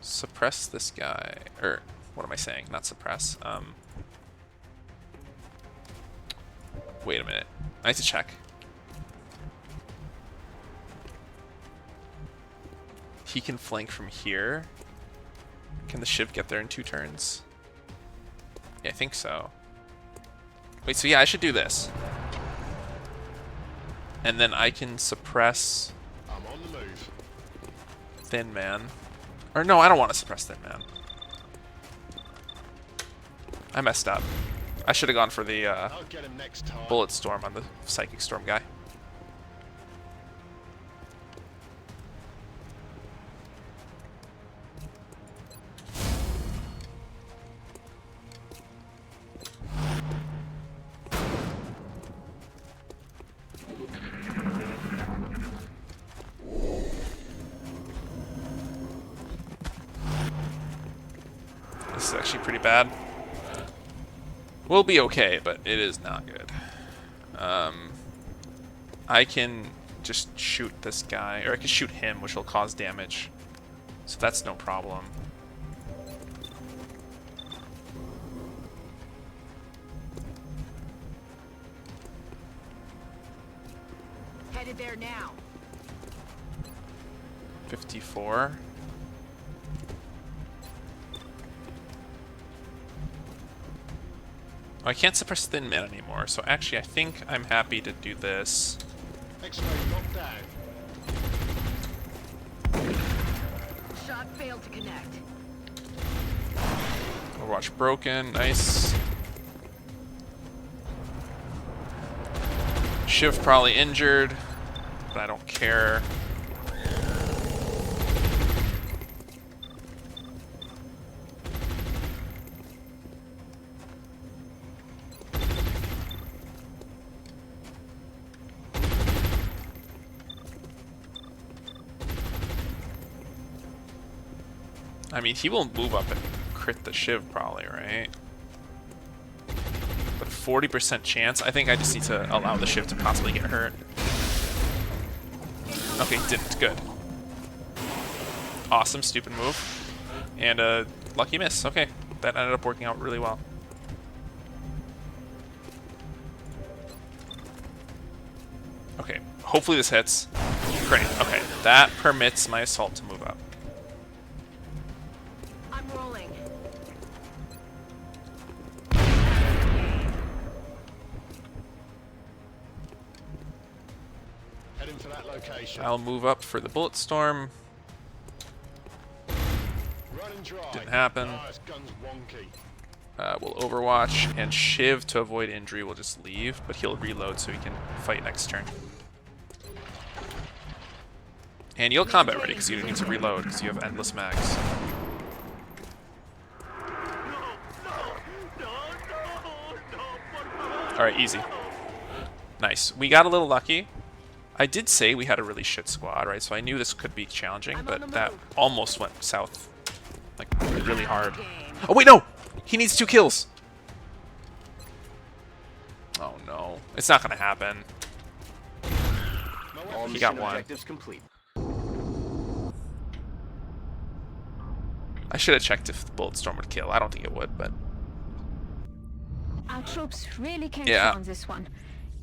suppress this guy. Or, what am I saying? Not suppress. Wait a minute. I need to check. He can flank from here. Can the Shiv get there in 2 turns? Yeah, I think so. Wait, so yeah, I should do this. And then I can suppress... I'm on the move. Thin Man. Or no, I don't want to suppress Thin Man. I messed up. I should have gone for the I'll get him next time. bullet storm on the psychic storm guy. This is actually pretty bad. We'll be okay, but it is not good. I can just shoot this guy, or I can shoot him, which will cause damage. So that's no problem. Headed there now. 54. I can't suppress Thin Man anymore, so actually I think I'm happy to do this. X-ray locked down. Shot failed to connect. Overwatch broken, nice. Shiv probably injured, but I don't care. I mean, he will move up and crit the Shiv probably, right? But 40% chance. I think I just need to allow the Shiv to possibly get hurt. Okay, didn't. Good. Awesome, stupid move. And a lucky miss. Okay, that ended up working out really well. Okay, hopefully this hits. Great, okay. That permits my assault to move up. I'm rolling. Heading for that location. I'll move up for the bullet storm. Running dry. Didn't happen. Ah, this gun's wonky. We'll Overwatch, and Shiv, to avoid injury, will just leave, but he'll reload so he can fight next turn. And you'll combat ready because you don't need to reload because you have endless mags. Alright, easy. Nice. We got a little lucky. I did say we had a really shit squad, right? So I knew this could be challenging, but that almost went south. Like, really hard. Oh, wait, no! He needs 2 kills! Oh, no. It's not gonna happen. All He got mission 1. objectives complete. I should have checked if the bullet storm would kill. I don't think it would, but... Our troops really came Yeah. through on this one.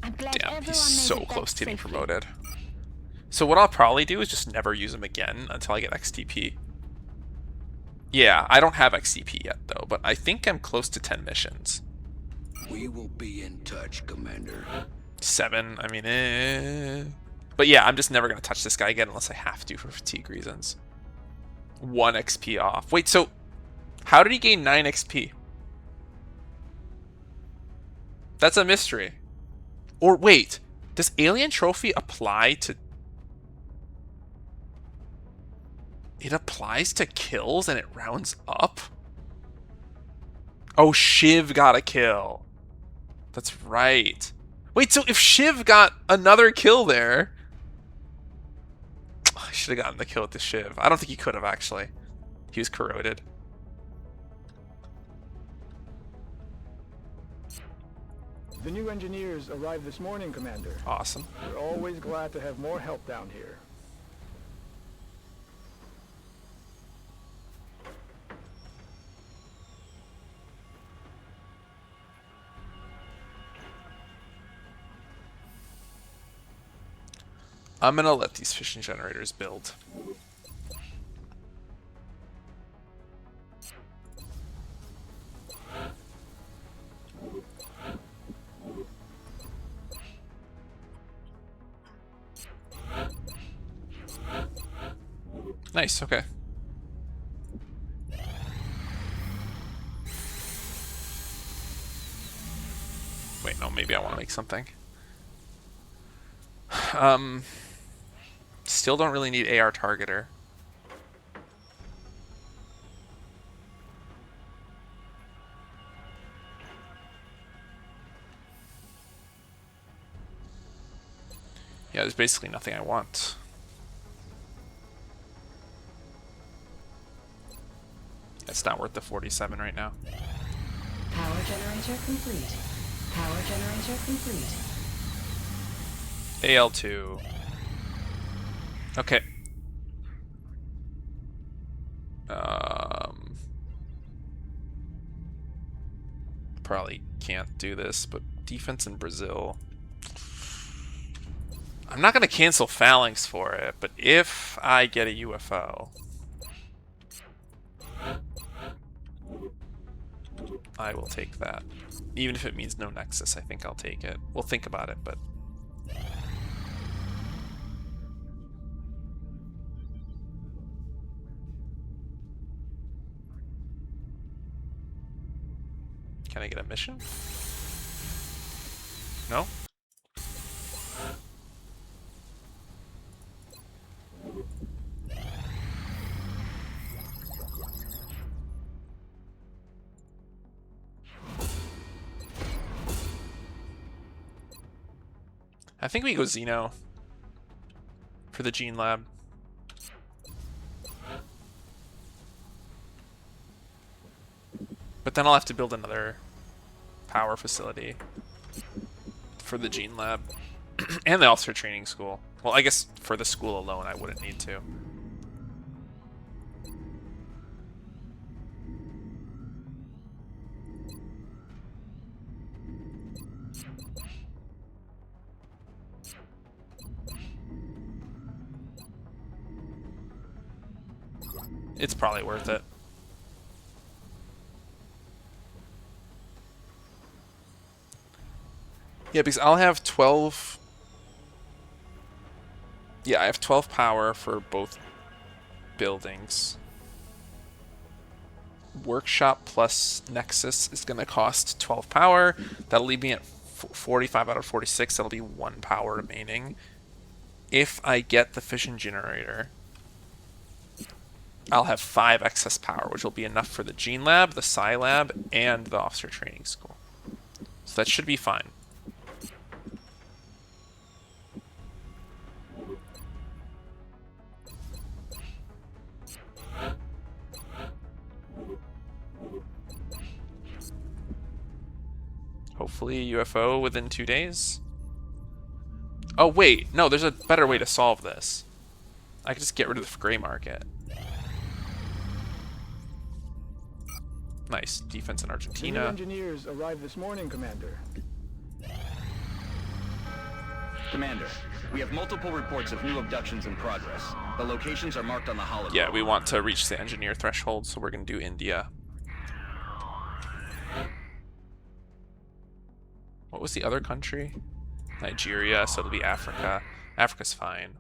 I'm glad Damn, everyone he's made so it back close to being safely. promoted. So what I'll probably do is just never use him again until I get XTP. Yeah, I don't have XTP yet, though, but I think I'm close to 10 missions. We will be in touch, Commander. 7, I mean, But yeah, I'm just never going to touch this guy again unless I have to for fatigue reasons. 1 XP off. Wait, so how did he gain 9 XP? That's a mystery. Or wait, does Alien Trophy apply to... It applies to kills and it rounds up? Oh, Shiv got a kill. That's right. Wait, so if Shiv got another kill there... I should have gotten the kill with the Shiv. I don't think he could have, actually. He was corroded. The new engineers arrived this morning, Commander. Awesome. We're always glad to have more help down here. I'm gonna let these fission generators build. Nice, okay. maybe I want to make something. Still don't really need AR targeter. Yeah, there's basically nothing I want. It's not worth the 47 right now. Power generator complete. Power generator complete. AL2. Okay. Probably can't do this, but defense in Brazil. I'm not going to cancel Phalanx for it, but if I get a UFO, I will take that. Even if it means no Nexus, I think I'll take it. We'll think about it, but... Can I get a mission? No? I think we go Xeno for the Gene Lab. But then I'll have to build another power facility for the Gene Lab and the Officer Training School. Well, I guess for the school alone I wouldn't need to. It's probably worth it. Yeah, because I'll have 12... Yeah, I have 12 power for both buildings. Workshop plus Nexus is going to cost 12 power. That'll leave me at 45 out of 46. That'll be 1 power remaining. If I get the fission generator, I'll have 5 excess power, which will be enough for the Gene Lab, the Psi Lab, and the Officer Training School. So that should be fine. Hopefully UFO within 2 days. Oh wait, no, there's a better way to solve this. I could just get rid of the gray market. Nice. Defense in The new Argentina. engineers arrived this morning, Commander. Commander, we have multiple reports of new abductions in progress. The locations are marked on the hologram. Yeah, we want to reach the engineer threshold, so we're going to do India. What was the other country? Nigeria, so it'll be Africa. Africa's fine.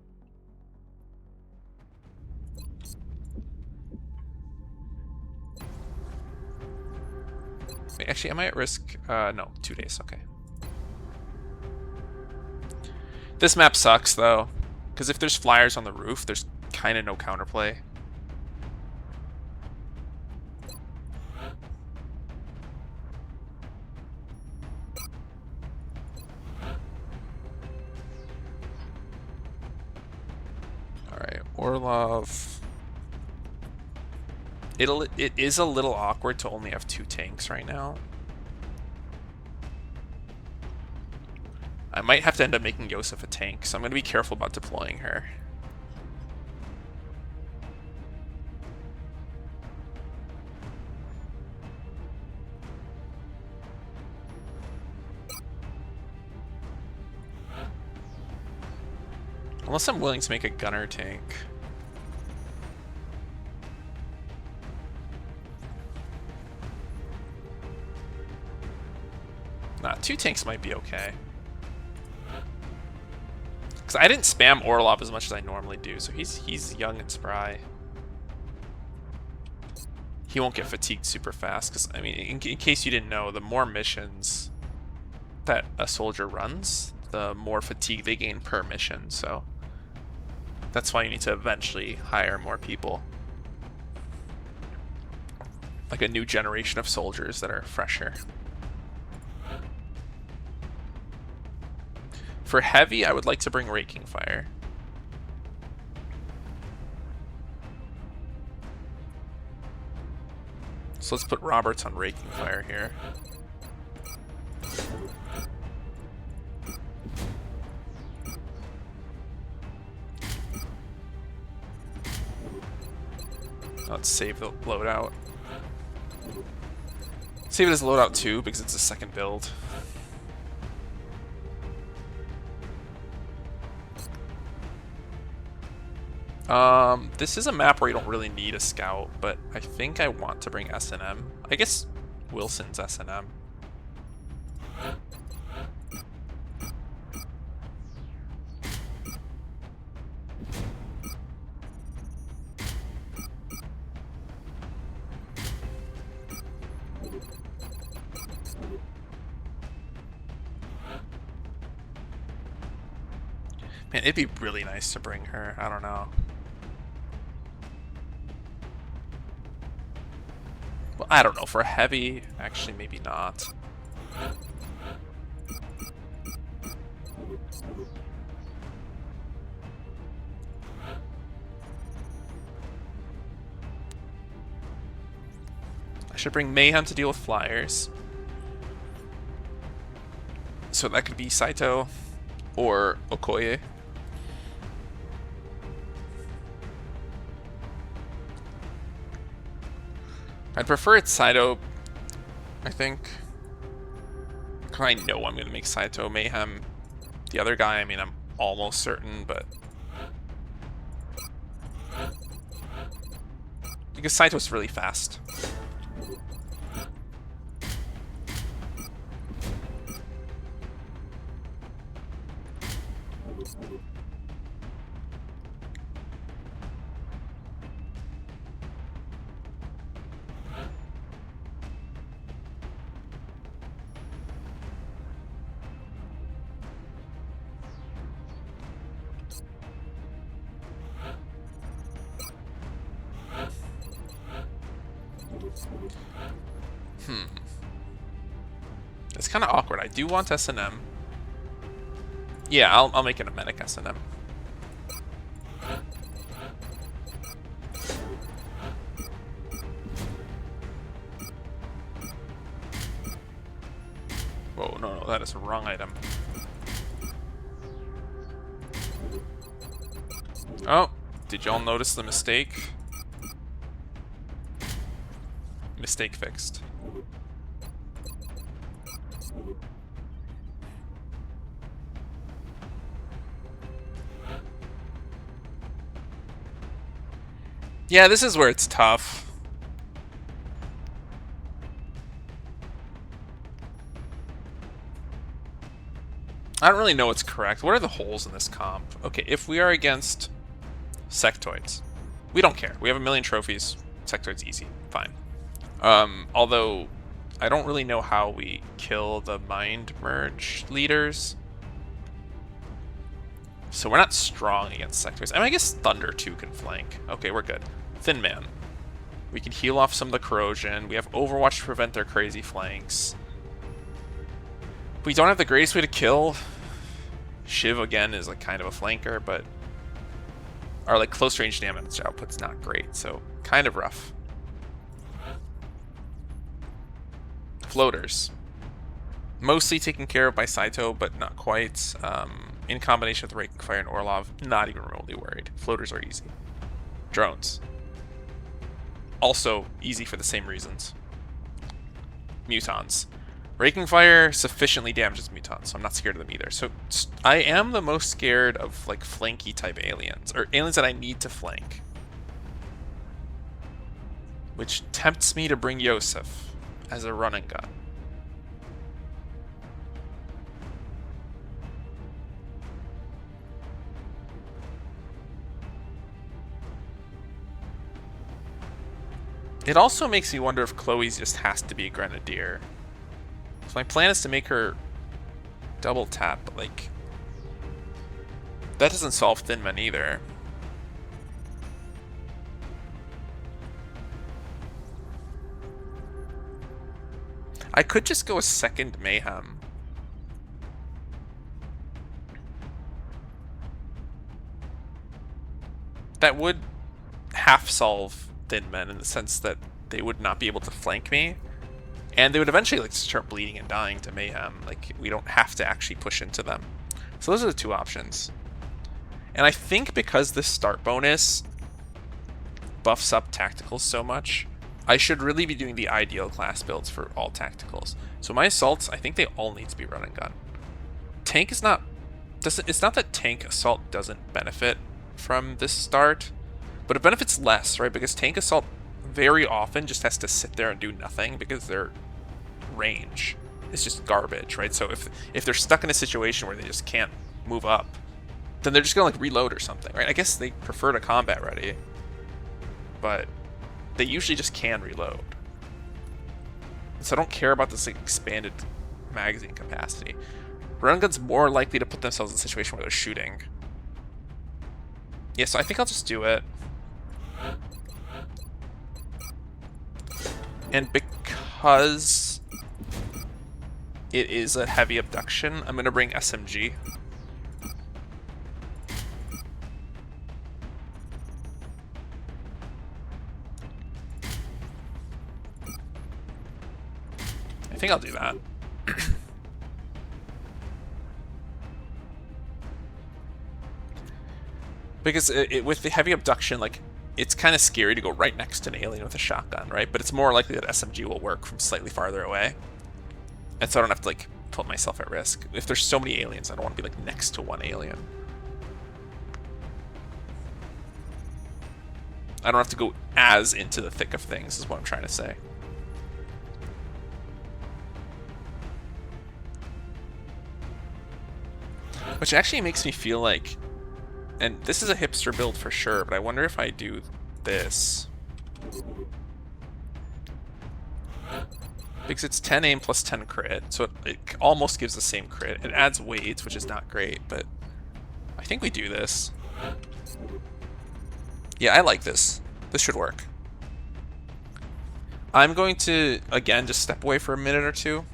Wait, actually, am I at risk? No, 2 days, okay. This map sucks, though, because if there's flyers on the roof, there's kind of no counterplay. Alright, Orlov. It is a little awkward to only have 2 tanks right now. I might have to end up making Yosef a tank, so I'm going to be careful about deploying her. Unless I'm willing to make a gunner tank. Nah, 2 tanks might be okay. Because I didn't spam Orlov as much as I normally do, so he's young and spry. He won't get fatigued super fast, because, I mean, in case you didn't know, the more missions that a soldier runs, the more fatigue they gain per mission. So that's why you need to eventually hire more people. Like a new generation of soldiers that are fresher. For heavy, I would like to bring Raking Fire. So let's put Roberts on Raking Fire here. Let's save the loadout. Save it as loadout 2 because it's a second build. This is a map where you don't really need a scout, but I think I want to bring S&M. I guess Wilson's S&M. Man, it'd be really nice to bring her. I don't know. Well, I don't know. For a heavy, actually, maybe not. I should bring Mayhem to deal with flyers. So that could be Saito or Okoye. I'd prefer it's Saito, I think. I know I'm going to make Saito Mayhem. The other guy, I mean, I'm almost certain, but... because Saito's really fast. It's kind of awkward. I do want S&M. Yeah, I'll make it a medic S&M. Whoa, no, that is a wrong item. Oh, did y'all notice the mistake? Mistake fixed. Yeah, this is where it's tough. I don't really know what's correct. What are the holes in this comp? Okay, if we are against sectoids, we don't care. We have 1 million trophies. Sectoid's easy. Fine. Although, I don't really know how we kill the mind merge leaders. So we're not strong against sectoids. I mean, I guess Thunder 2 can flank. Okay, we're good. Thin Man. We can heal off some of the corrosion. We have Overwatch to prevent their crazy flanks. We don't have the greatest way to kill. Shiv, again, is like kind of a flanker, but our like close range damage output's not great, so kind of rough. Floaters. Mostly taken care of by Saito, but not quite. In combination with Raking Fire and Orlov, not even remotely worried. Floaters are easy. Drones. Also easy for the same reasons. Mutons. Raking Fire sufficiently damages mutons, so I'm not scared of them either. So I am the most scared of like flanky type aliens, or aliens that I need to flank. Which tempts me to bring Yosef as a run and gun. It also makes me wonder if Chloe's just has to be a Grenadier. So my plan is to make her double tap, but like that doesn't solve Thin Men either. I could just go a second Mayhem. That would half solve Thin Men in the sense that they would not be able to flank me. And they would eventually like start bleeding and dying to Mayhem. Like, we don't have to actually push into them. So those are the two options. And I think because this start bonus buffs up tacticals so much, I should really be doing the ideal class builds for all tacticals. So my assaults, I think they all need to be run and gun. Tank is not... It's not that tank assault doesn't benefit from this start, but it benefits less, right? Because tank assault very often just has to sit there and do nothing because their range is just garbage, right? So if they're stuck in a situation where they just can't move up, then they're just gonna like reload or something, right? I guess they prefer to combat ready, but they usually just can reload. So I don't care about this like, expanded magazine capacity. Run gun's more likely to put themselves in a situation where they're shooting. Yeah, so I think I'll just do it. And because it is a heavy abduction, I'm gonna bring SMG. I think I'll do that. Because with the heavy abduction, like, it's kind of scary to go right next to an alien with a shotgun, right? But it's more likely that SMG will work from slightly farther away. And so I don't have to, like, put myself at risk. If there's so many aliens, I don't want to be, like, next to one alien. I don't have to go as into the thick of things, is what I'm trying to say. Which actually makes me feel like... And this is a hipster build for sure, but I wonder if I do this. Because it's 10 aim plus 10 crit, so it almost gives the same crit. It adds weights, which is not great, but I think we do this. Yeah, I like this. This should work. I'm going to, again, just step away for a minute or two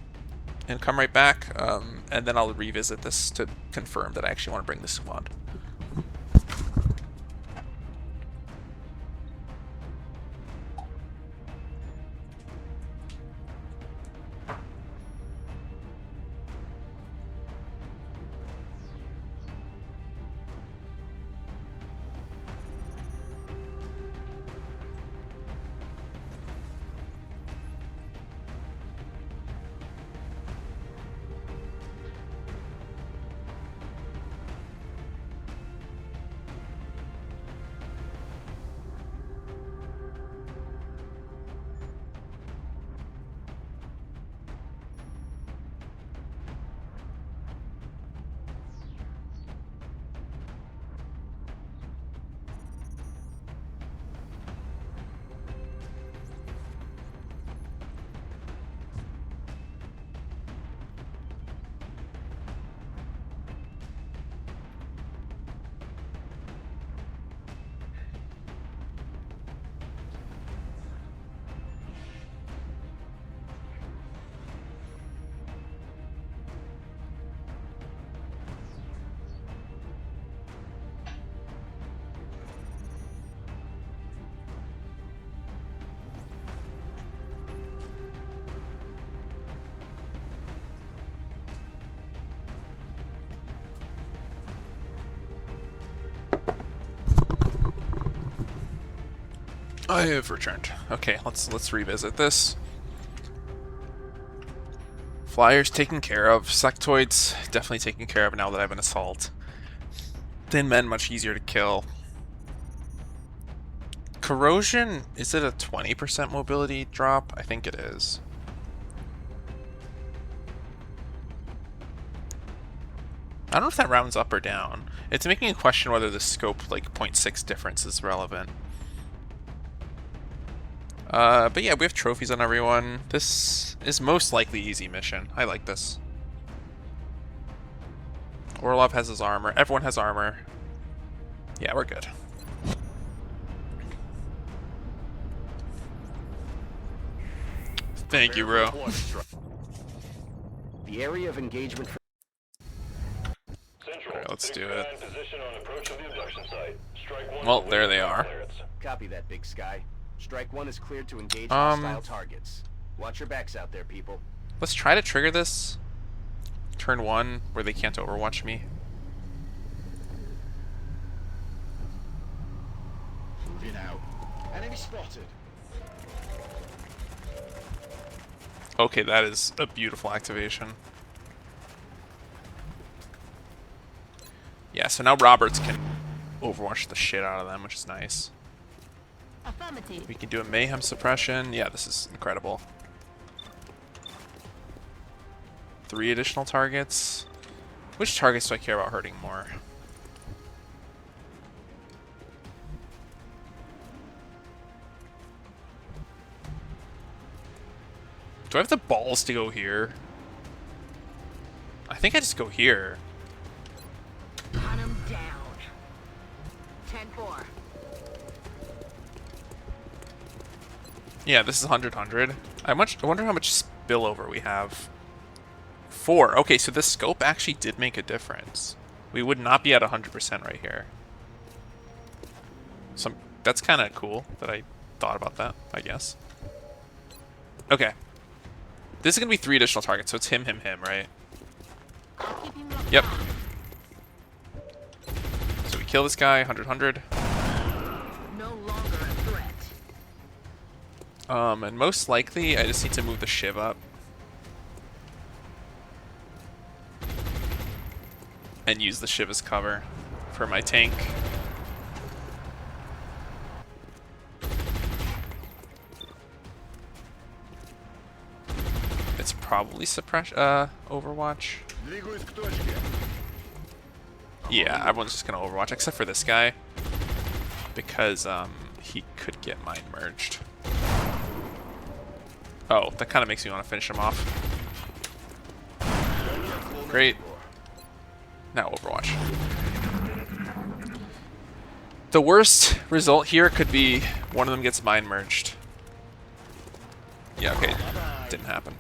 and come right back, and then I'll revisit this to confirm that I actually want to bring this squad. I have returned. Okay, let's revisit this. Flyers taken care of. Sectoids definitely taken care of now that I have an assault. Thin Men much easier to kill. Corrosion, is it a 20% mobility drop? I think it is. I don't know if that rounds up or down. It's making me question whether the scope, like, 0.6 difference is relevant. But yeah, we have trophies on everyone. This is most likely easy mission. I like this. Orlov has his armor. Everyone has armor. Yeah, we're good. Thank you, bro. The area of engagement for Central, Alright, let's Big do Sky it. in position on approach of the abduction site. Strike 1 Well, for there waiting they for are. clearance. Copy that, Big Sky. Strike 1 is cleared to engage hostile targets. Watch your backs out there, people. Let's try to trigger this. Turn 1, where they can't overwatch me. Moving out. Enemy spotted. Okay, that is a beautiful activation. Yeah, so now Roberts can overwatch the shit out of them, which is nice. Affirmative. We can do a mayhem suppression. Yeah, this is incredible. 3 additional targets. Which targets do I care about hurting more? Do I have the balls to go here? I think I just go here. Hunt him down. 10-4. Yeah, this is 100-100. I wonder how much spillover we have. 4. Okay, so the scope actually did make a difference. We would not be at 100% right here. That's kind of cool that I thought about that, I guess. Okay. This is going to be 3 additional targets, so it's him, right? Yep. So we kill this guy, 100-100. No longer a threat. And most likely, I just need to move the Shiv up. And use the Shiv as cover for my tank. It's probably Overwatch. Yeah, everyone's just gonna Overwatch, except for this guy. Because, he could get mind merged. Oh, that kind of makes me want to finish him off. Great. Now Overwatch. The worst result here could be one of them gets mind merged. Yeah, okay. Didn't happen.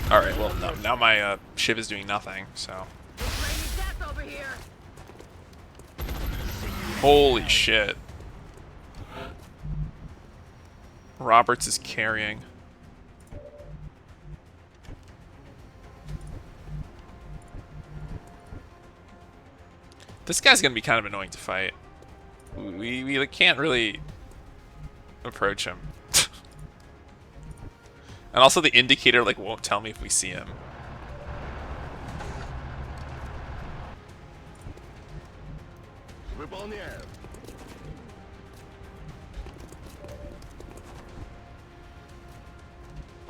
Alright, well, no, now my Shiv is doing nothing, so. Holy shit. Roberts is carrying. This guy's gonna be kind of annoying to fight. We like, can't really approach him. And also the indicator like won't tell me if we see him.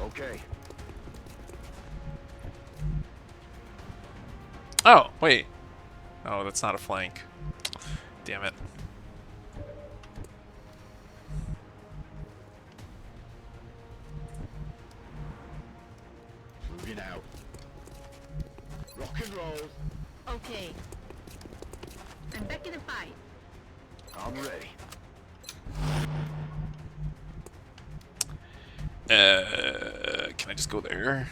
Okay. Oh, wait. Oh, that's not a flank. Damn it. Moving out. Rock and roll. Okay. I'm back in the fight. I'm ready. Can I just go there?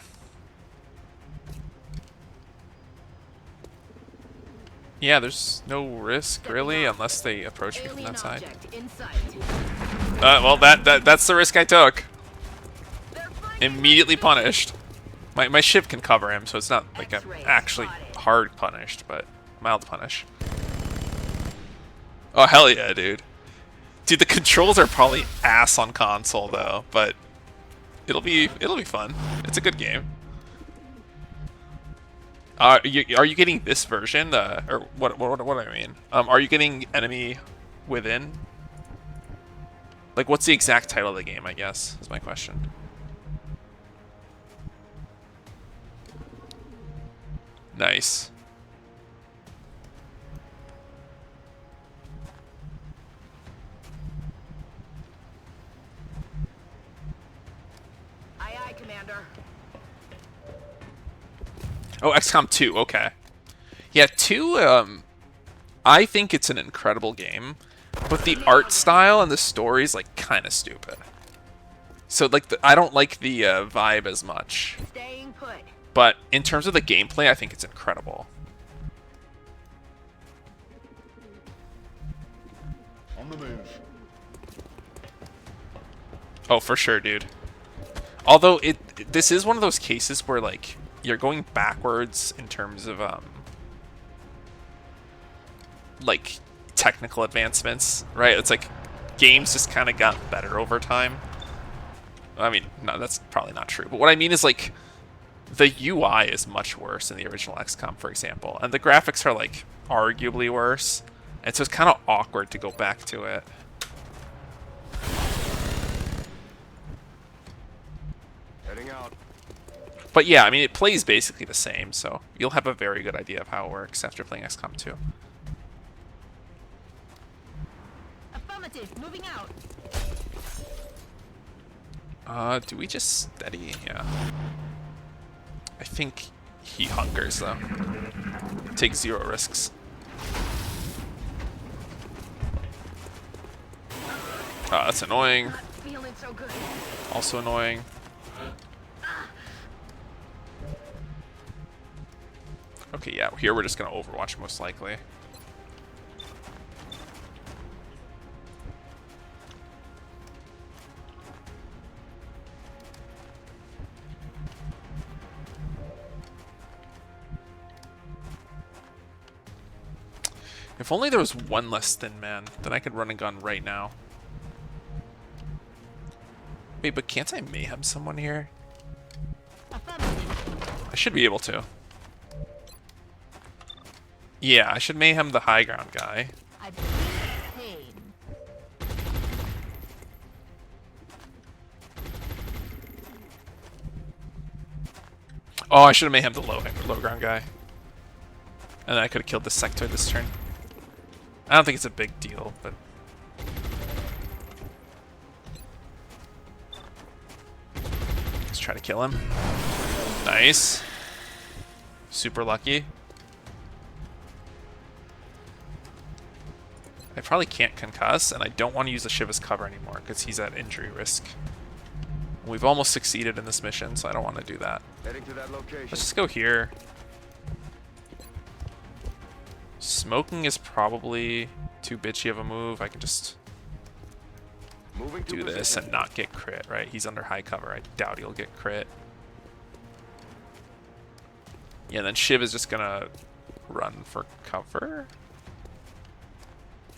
Yeah, there's no risk really unless they approach me from that side. Well, that's the risk I took. Immediately punished. My ship can cover him, so it's not like I'm actually hard punished, but mild punish. Oh hell yeah, dude! Dude, the controls are probably ass on console though, but it'll be fun. It's a good game. Are you getting this version? Or what do I mean? Are you getting Enemy Within? Like, what's the exact title of the game? I guess is my question. Nice. Aye, aye, Commander. XCOM 2. Okay. Yeah, 2. I think it's an incredible game, but the art style and the story is like kind of stupid. So like I don't like the vibe as much. Staying put. But in terms of the gameplay, I think it's incredible. On the move. Oh, for sure, dude. Although this is one of those cases where like you're going backwards in terms of like technical advancements, right? It's like games just kind of got better over time. I mean, no, that's probably not true. But what I mean is like the UI is much worse than the original XCOM, for example, and the graphics are like arguably worse, and so it's kind of awkward to go back to it. Heading out. But yeah, I mean, it plays basically the same, so you'll have a very good idea of how it works after playing XCOM 2. Affirmative. Moving out. Do we just steady? Yeah. I think he hunkers, though. Take 0 risks. Oh, that's annoying. Not feeling so good. Also annoying. Okay, yeah, here we're just gonna Overwatch most likely. If only there was one less thin man, then I could run a gun right now. Wait, but can't I mayhem someone here? I should be able to. Yeah, I should mayhem the high ground guy. I feel pain. Oh, I should have mayhem the low ground guy. And then I could have killed the sectoid this turn. I don't think it's a big deal, but... let's try to kill him. Nice. Super lucky. I probably can't concuss, and I don't want to use the Shiv as cover anymore, because he's at injury risk. We've almost succeeded in this mission, so I don't want to do that. Heading to that location. Let's just go here. Smoking is probably too bitchy of a move. I can just do this and not get crit, right? He's under high cover. I doubt he'll get crit. Yeah, and then Shiv is just gonna run for cover.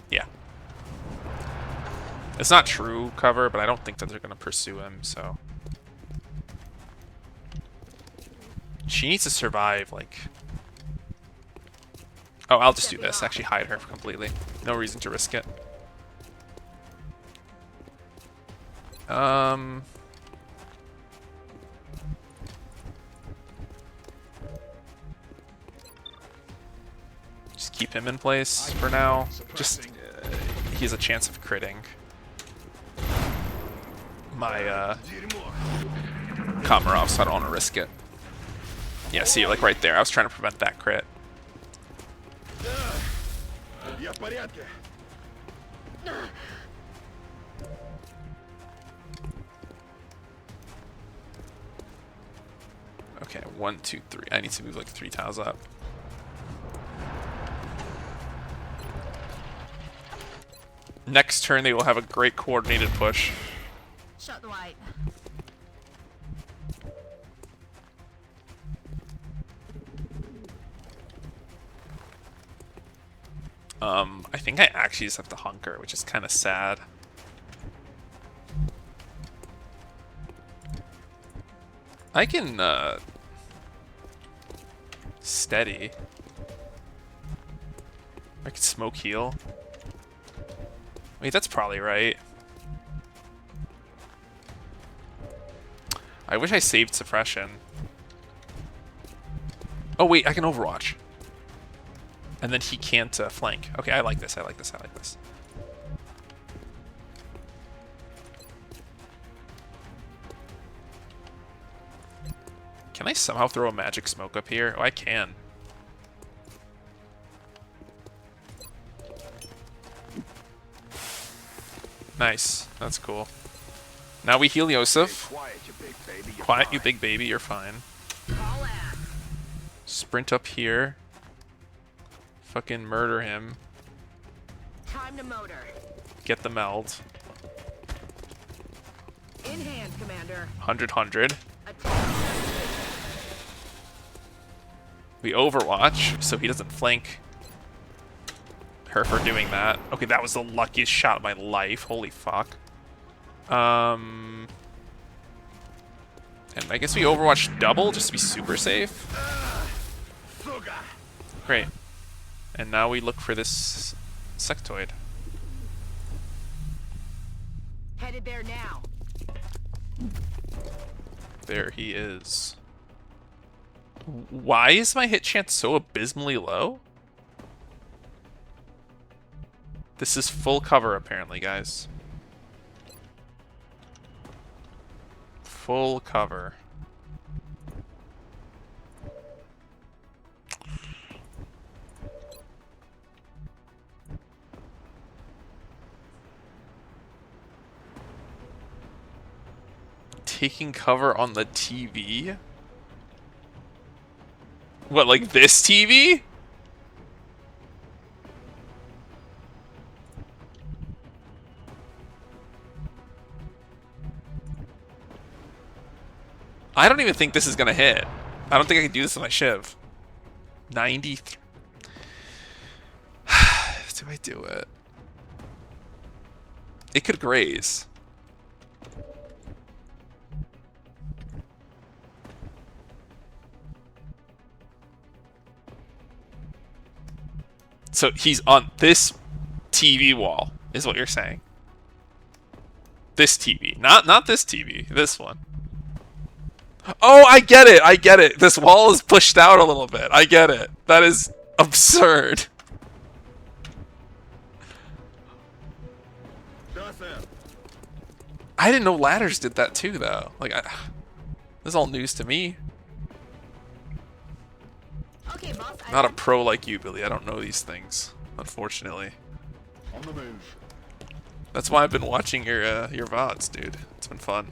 Yeah. It's not true cover, but I don't think that they're gonna pursue him, so. She needs to survive, like... oh, I'll just do this. Actually hide her completely. No reason to risk it. Just keep him in place for now. Just, he has a chance of critting my Komarov, so I don't want to risk it. Yeah, see, like right there. I was trying to prevent that crit. Okay, 1, 2, 3. I need to move like 3 tiles up. Next turn, they will have a great coordinated push. Shut the white. I think I actually just have to hunker, which is kind of sad. I can, steady. I can smoke heal. Wait, that's probably right. I wish I saved suppression. Oh wait, I can Overwatch. And then he can't flank. Okay, I like this, I like this, I like this. Can I somehow throw a magic smoke up here? Oh, I can. Nice. That's cool. Now we heal Yosef. Quiet, you big baby. You're fine. Sprint up here. Fucking murder him. Time to motor. Get the meld. In hand, Commander. 100. Attack. We overwatch, so he doesn't flank her for doing that. Okay, that was the luckiest shot of my life. Holy fuck. And I guess we overwatch double just to be super safe. Great. And now we look for this sectoid. Headed there now. There he is. Why is my hit chance so abysmally low? This is full cover, apparently, guys. Full cover. Taking cover on the TV? What, like this TV? I don't even think this is gonna hit. I don't think I can do this with my Shiv. 93. Do I do it? It could graze. So he's on this TV wall, is what you're saying. This TV. Not this TV. This one. Oh, I get it. I get it. This wall is pushed out a little bit. I get it. That is absurd. I didn't know ladders did that too, though. Like, this is all news to me. Okay, boss. Not a pro like you, Billy. I don't know these things, unfortunately. On the move. That's why I've been watching your VODs, dude. It's been fun.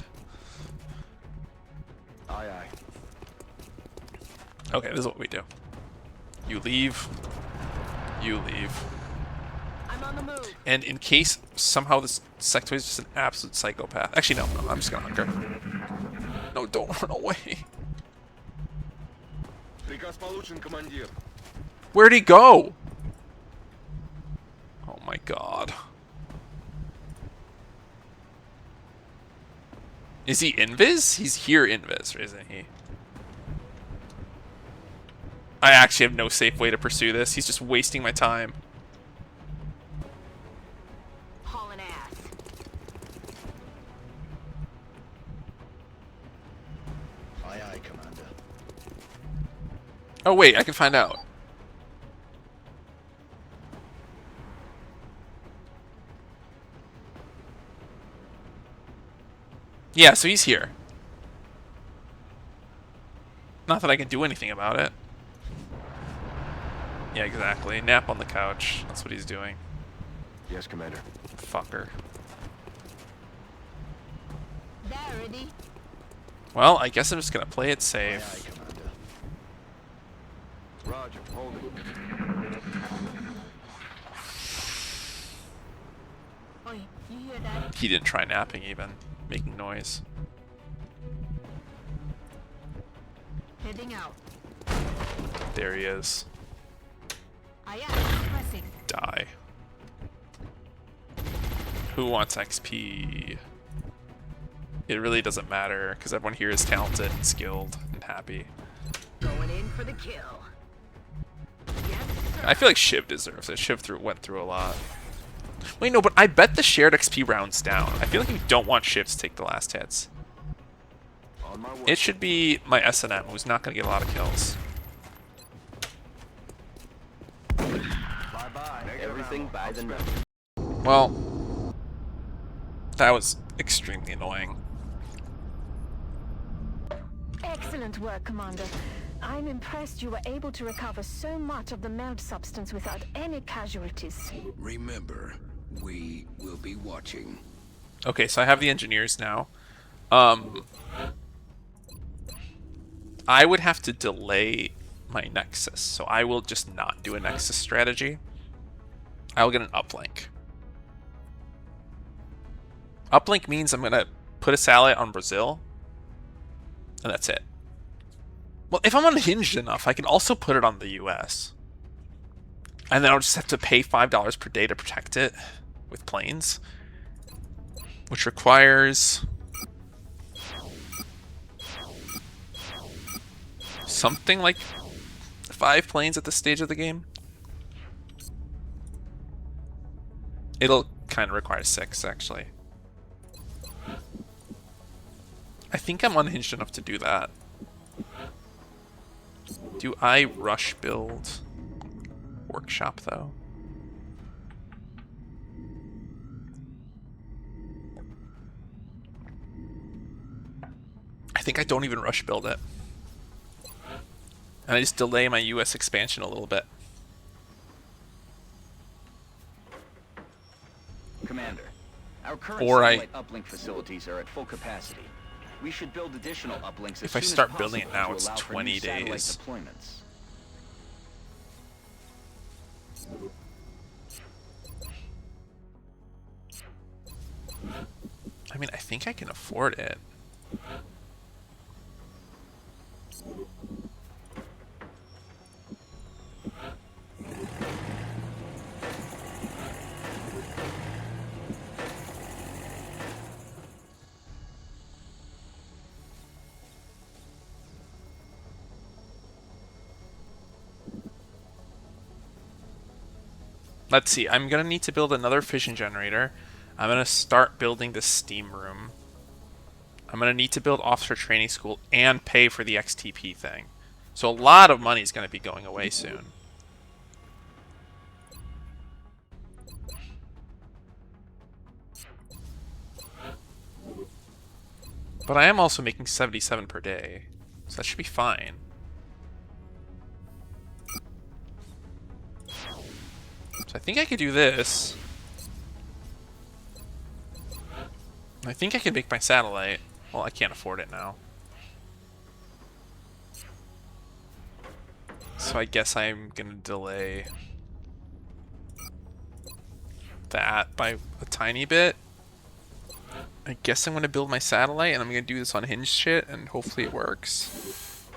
Aye, aye. Okay, this is what we do. You leave. You leave. I'm on the move. And in case somehow this sectoid is just an absolute psychopath. Actually, no, I'm just gonna hunker. No, don't run away. Where'd he go? Oh my god. Is he invis? He's here invis, isn't he? I actually have no safe way to pursue this. He's just wasting my time. Hauling ass. Aye, aye, Commander. Oh wait, I can find out. Yeah, so he's here. Not that I can do anything about it. Yeah, exactly. Nap on the couch. That's what he's doing. Yes, Commander. Fucker. There, ready. Well, I guess I'm just gonna play it safe. Aye, aye, Commander. Roger, hold it. Oi, you hear that? He didn't try napping even. Making noise. Heading out. There he is. Aye, aye. Pressing. Die. Who wants XP? It really doesn't matter, because everyone here is talented and skilled and happy. Going in for the kill. Yes, sir. I feel like Shiv deserves it. Shiv went through a lot. Wait, no, but I bet the shared XP rounds down. I feel like you don't want Shiv to take the last hits. On my way. It should be my S&M, who's not going to get a lot of kills. Bye-bye. Everything by the numbers. Well, that was extremely annoying. Excellent. Excellent work, Commander. I'm impressed you were able to recover so much of the melt substance without any casualties. Remember, we will be watching. Okay, so I have the engineers now. I would have to delay my Nexus, so I will just not do a Nexus strategy. I'll get an uplink. Uplink means I'm going to put a satellite on Brazil, and that's it. Well, if I'm unhinged enough, I can also put it on the US. And then I'll just have to pay $5 per day to protect it with planes, which requires something like 5 planes at this stage of the game. It'll kind of require 6, actually. I think I'm unhinged enough to do that. Do I rush build workshop, though? I think I don't even rush build it. And I just delay my US expansion a little bit. Commander, our current satellite uplink facilities are at full capacity. We should build additional uplinks as If I soon as start building it possible now, to it's allow for 20 new satellite days. deployments. I mean, I think I can afford it. Let's see, I'm gonna need to build another fission generator. I'm gonna start building the steam room. I'm gonna need to build officer training school and pay for the XTP thing. So a lot of money is gonna be going away soon. But I am also making 77 per day, so that should be fine. So I think I could do this. I think I can make my satellite. Well, I can't afford it now. So I guess I'm gonna delay that by a tiny bit. I guess I'm gonna build my satellite and I'm gonna do this unhinged shit and hopefully it works.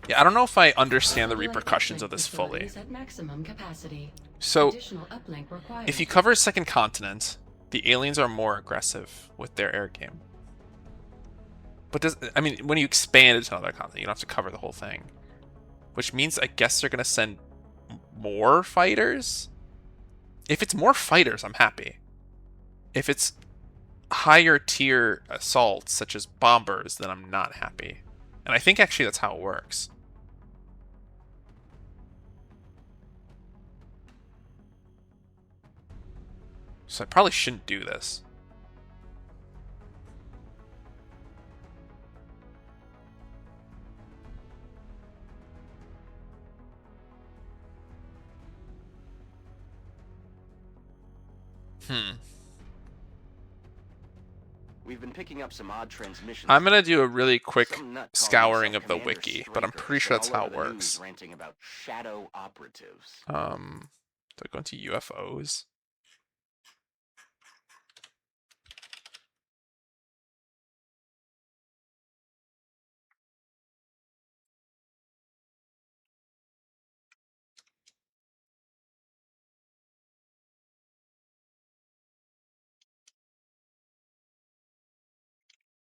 Yeah, I don't know if I understand the repercussions of this fully. At maximum capacity. So, Additional uplink required. if you cover a second continent, the aliens are more aggressive with their air game. But I mean, when you expand into another continent, you don't have to cover the whole thing. Which means I guess they're gonna send more fighters? If it's more fighters, I'm happy. If it's higher tier assaults, such as bombers, then I'm not happy. And I think actually that's how it works. So I probably shouldn't do this. We've been picking up some odd transmissions. I'm gonna do a really quick Some nut calling scouring himself of the Commander wiki, but I'm Stryker pretty sure has that's been how all it over the works. news ranting about shadow operatives. Do I go into UFOs?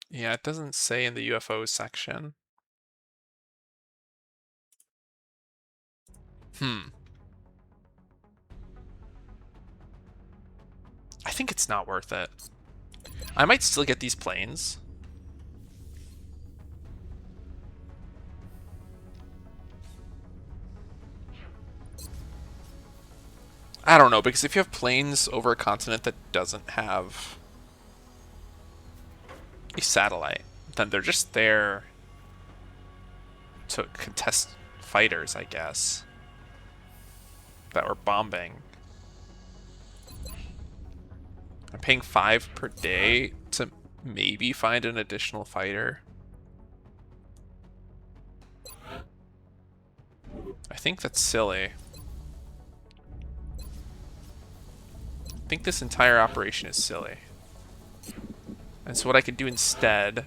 Yeah, it doesn't say in the UFOs section. I think it's not worth it. I might still get these planes. I don't know, because if you have planes over a continent that doesn't have a satellite, then they're just there to contest fighters, I guess, that were bombing. I'm paying 5 per day to maybe find an additional fighter. I think that's silly. I think this entire operation is silly. And so what I could do instead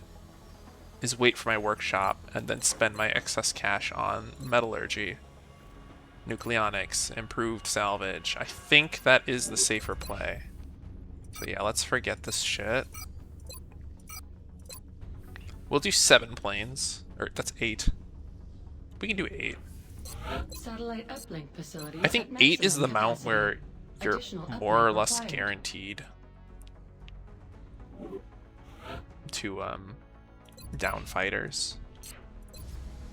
is wait for my workshop and then spend my excess cash on metallurgy, nucleonics, improved salvage. I think that is the safer play. So yeah, let's forget this shit. We'll do 7 planes. Or that's 8. We can do 8. Satellite uplink facilities. I think at 8 is the maximum amount capacity. where you're Additional more or uplink less required. guaranteed to down fighters.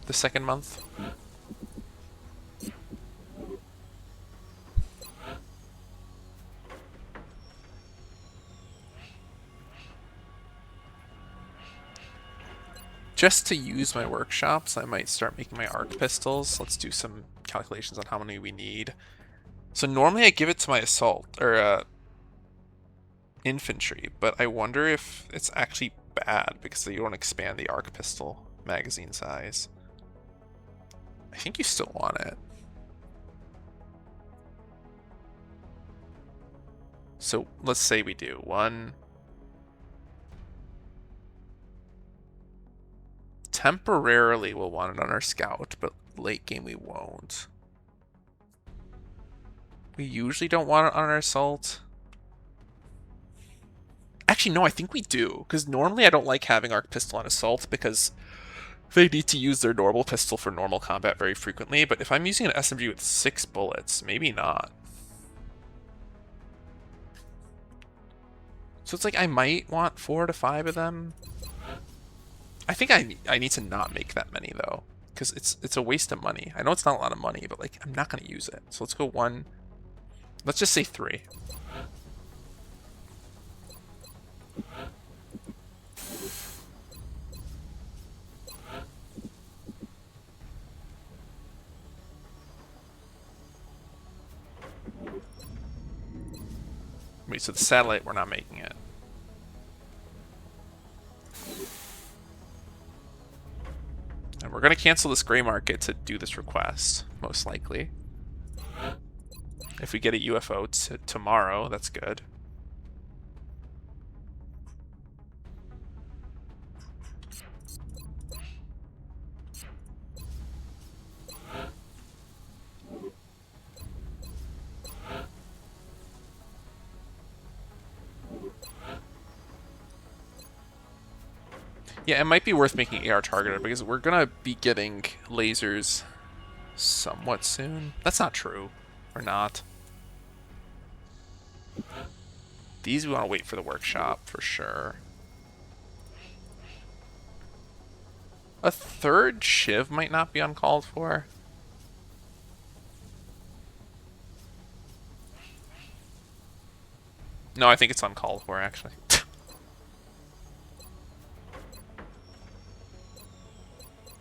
The second month. Just to use my workshops, I might start making my arc pistols. Let's do some calculations on how many we need. So normally I give it to my assault, or infantry, but I wonder if it's actually bad because you don't expand the arc pistol magazine size. I think you still want it. So let's say we do 1. Temporarily we'll want it on our scout, but late game we won't. We usually don't want it on our assault. Actually, no, I think we do, because normally I don't like having arc pistol on assault because they need to use their normal pistol for normal combat very frequently, but if I'm using an SMG with 6 bullets, maybe not. So it's like I might want 4 to 5 of them. I think I need to not make that many though, because it's a waste of money. I know it's not a lot of money, but like I'm not going to use it. So let's go 1. Let's just say 3. Wait, so the satellite, we're not making it. And we're going to cancel this gray market to do this request, most likely. If we get a UFO tomorrow, that's good. Yeah, it might be worth making AR targeted because we're gonna be getting lasers somewhat soon. That's not true. Or not. These we want to wait for the workshop for sure. A 3rd Shiv might not be uncalled for. No, I think it's uncalled for actually.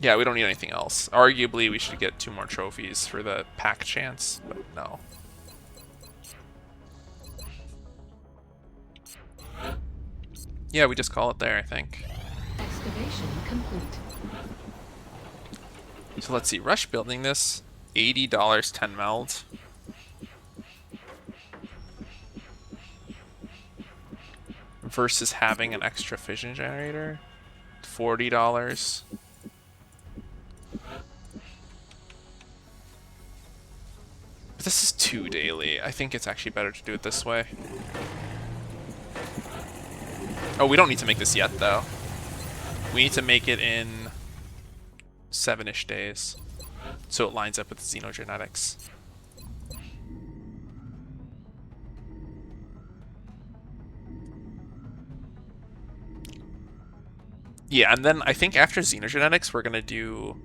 Yeah, we don't need anything else. Arguably, we should get 2 more trophies for the pack chance, but no. Yeah, we just call it there, I think. Excavation complete. So let's see, rush building this, $80 10 meld. Versus having an extra fission generator, $40. But this is 2 daily. I think it's actually better to do it this way. Oh, we don't need to make this yet, though. We need to make it in 7-ish days. So it lines up with xenogenetics. Yeah, and then I think after xenogenetics, we're going to do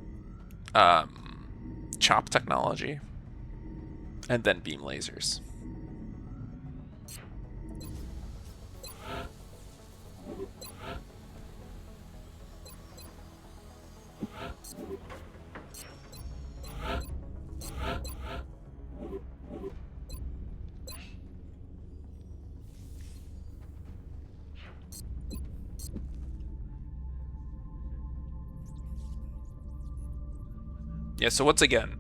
chop technology. And then beam lasers. Yeah, so once again,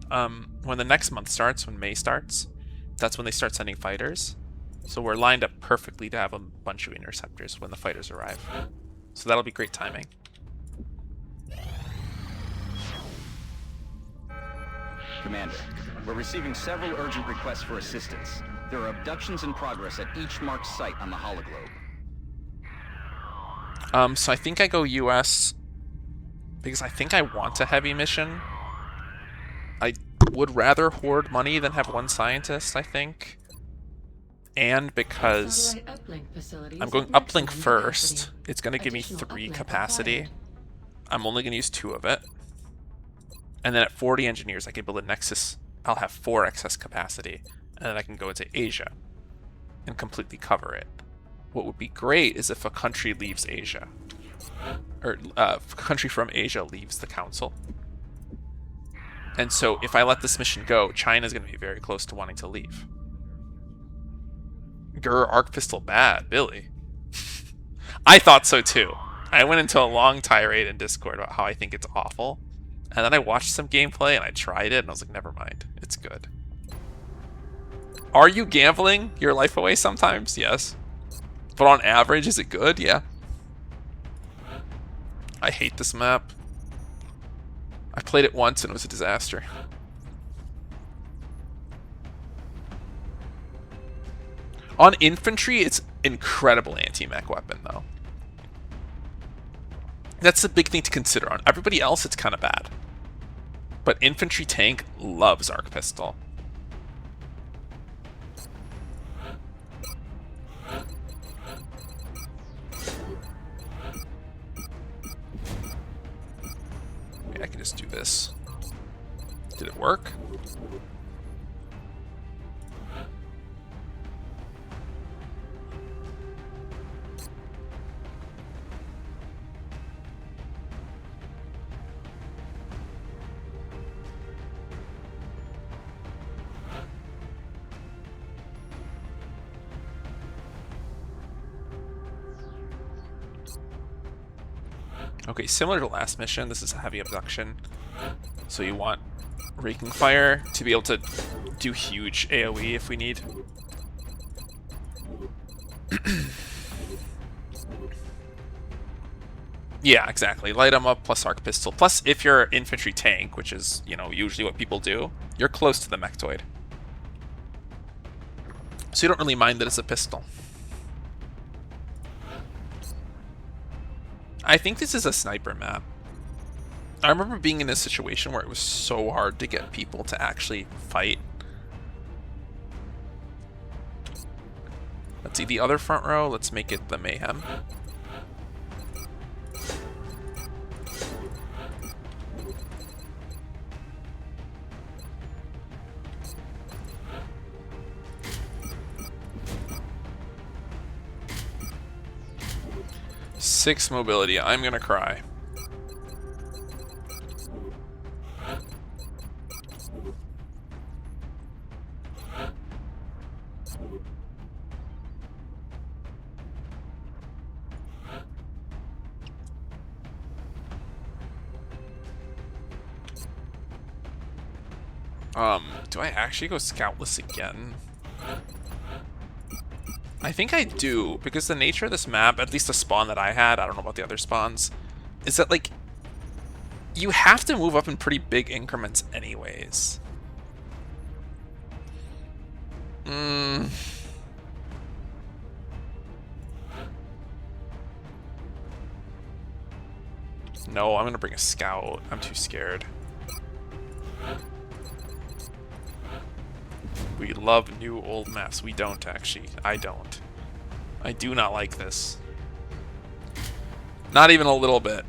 when the next month starts, when May starts, that's when they start sending fighters. So we're lined up perfectly to have a bunch of interceptors when the fighters arrive. So that'll be great timing. Commander, we're receiving several urgent requests for assistance. There are abductions in progress at each marked site on the hologlobe. So I think I go US because I think I want a heavy mission. I would rather hoard money than have one scientist, I think. And because I'm going uplink first, it's going to give me 3 capacity. I'm only going to use 2 of it. And then at 40 engineers, I can build a Nexus. I'll have 4 excess capacity. And then I can go into Asia and completely cover it. What would be great is if a country leaves Asia. Or a country from Asia leaves the Council. And so if I let this mission go, China's going to be very close to wanting to leave. Grr, arc pistol bad, Billy. I thought so too. I went into a long tirade in Discord about how I think it's awful. And then I watched some gameplay and I tried it and I was like, never mind, it's good. Are you gambling your life away sometimes? Yes. But on average, is it good? Yeah. I hate this map. I played it once and it was a disaster. On infantry, it's incredible anti-mech weapon, though. That's the big thing to consider. On everybody else, it's kind of bad. But infantry tank loves arc pistol. I can just do this. Did it work? Okay, similar to last mission, this is a heavy abduction. So you want Raking Fire to be able to do huge AoE if we need. Yeah, exactly. Light 'em up plus arc pistol. Plus, if you're infantry tank, which is, you know, usually what people do, you're close to the mechtoid. So you don't really mind that it's a pistol. I think this is a sniper map. I remember being in a situation where it was so hard to get people to actually fight. Let's see, the other front row, let's make it the Mayhem. Six mobility, I'm gonna cry. Do I actually go scoutless again? I think I do, because the nature of this map, at least the spawn that I had, I don't know about the other spawns, is that, like, you have to move up in pretty big increments anyways. No, I'm gonna bring a scout. I'm too scared. We love new old maps. We don't, actually. I don't. I do not like this. Not even a little bit.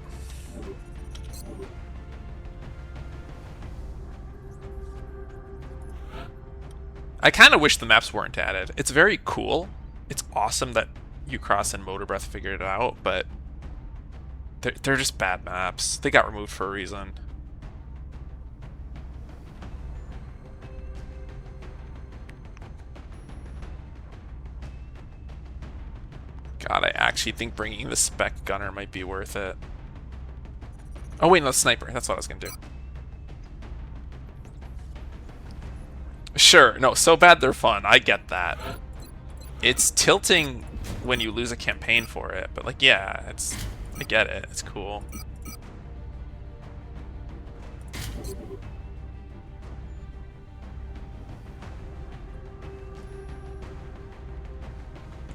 I kind of wish the maps weren't added. It's very cool. It's awesome that Ucross and Motor Breath figured it out, but they're just bad maps. They got removed for a reason. God, I actually think bringing the spec gunner might be worth it. Oh wait, no, sniper. That's what I was gonna do. Sure, no, so bad they're fun. I get that. It's tilting when you lose a campaign for it, but like, yeah, I get it. It's cool.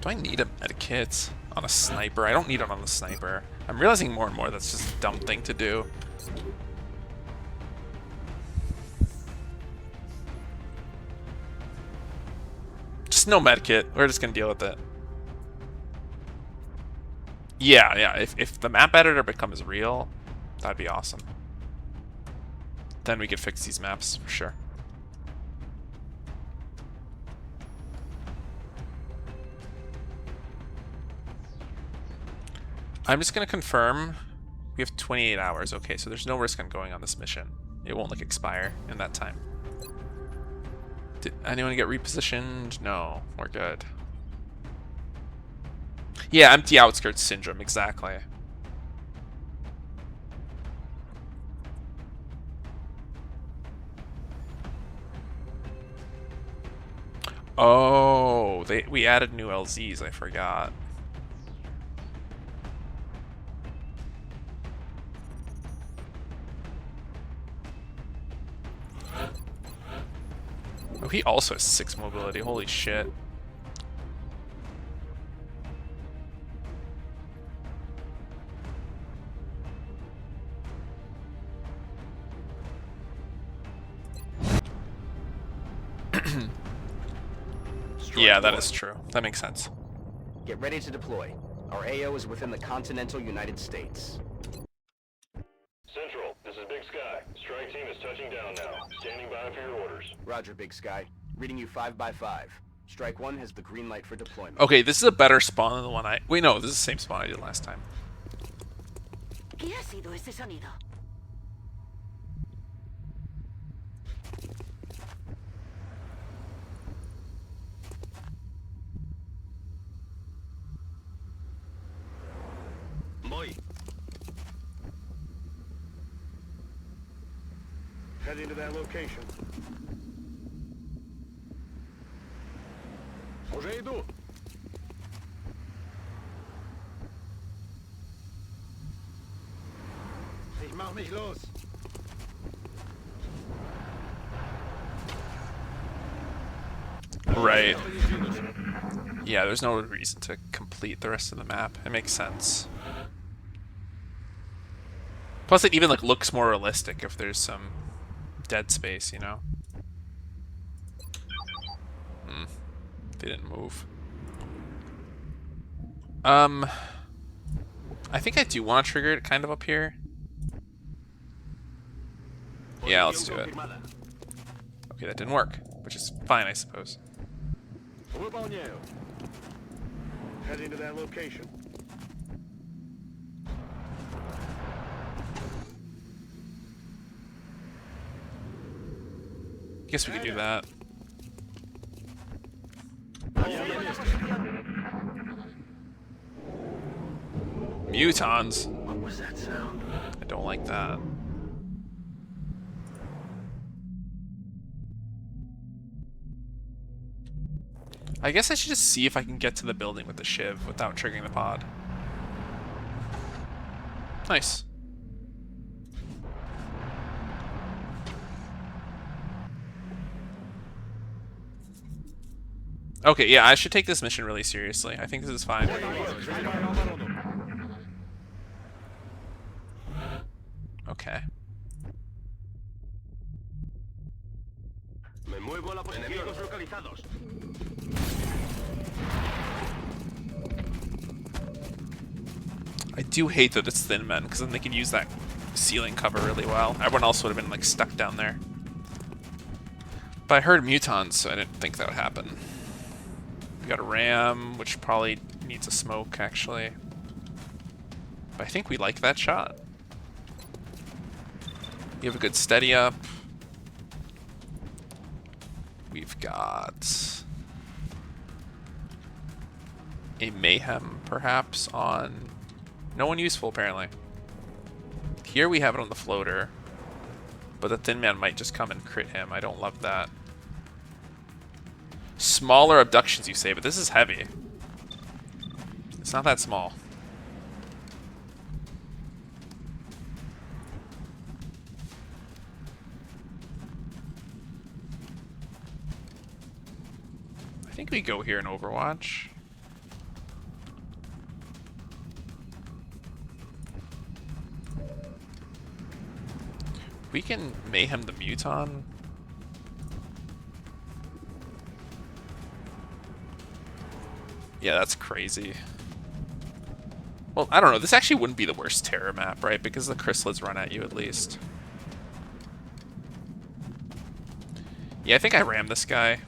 Do I need a medikit on a sniper? I don't need it on the sniper. I'm realizing more and more that's just a dumb thing to do. Just no medkit. We're just gonna deal with it. Yeah. If the map editor becomes real, that'd be awesome. Then we could fix these maps for sure. I'm just gonna confirm we have 28 hours. Okay, so there's no risk on going on this mission. It won't like expire in that time. Did anyone get repositioned? No, we're good. Yeah, empty outskirts syndrome, exactly. Oh, we added new LZs, I forgot. Oh, he also has 6 mobility, holy shit. Yeah, that is true. That makes sense. Get ready to deploy. Our AO is within the continental United States. Central, this is Big Sky. Strike team is touching down now. Standing by for your orders. Roger, Big Sky. Reading you 5 by 5. Strike 1 has the green light for deployment. Okay, this is a better spawn than the one I... Wait, no, this is the same spawn I did last time. ¿Qué ha sido ese sonido? Voy. Heading to that location. Уже иду. Ich mach mich los. Right. Yeah, there's no reason to complete the rest of the map. It makes sense. Plus, it even like looks more realistic if there's some dead space, you know? They didn't move. I think I do want to trigger it kind of up here. Yeah, let's do it. Okay, that didn't work, which is fine, I suppose. Heading to that location. Guess we could do that. Mutons. What was that sound? I don't like that. I guess I should just see if I can get to the building with the shiv without triggering the pod. Nice. Okay, yeah, I should take this mission really seriously. I think this is fine. Okay. I do hate that it's thin men, because then they could use that ceiling cover really well. Everyone else would have been like stuck down there. But I heard mutons, so I didn't think that would happen. We got a ram, which probably needs a smoke, actually. But I think we like that shot. You have a good steady up. We've got a mayhem, perhaps, on... No one useful, apparently. Here we have it on the floater. But the thin man might just come and crit him. I don't love that. Smaller abductions, you say, but this is heavy. It's not that small. I think we go here in Overwatch. We can mayhem the Muton. Yeah, that's crazy. Well, I don't know. This actually wouldn't be the worst terror map, right? Because the chrysalids run at you at least. Yeah, I think I rammed this guy.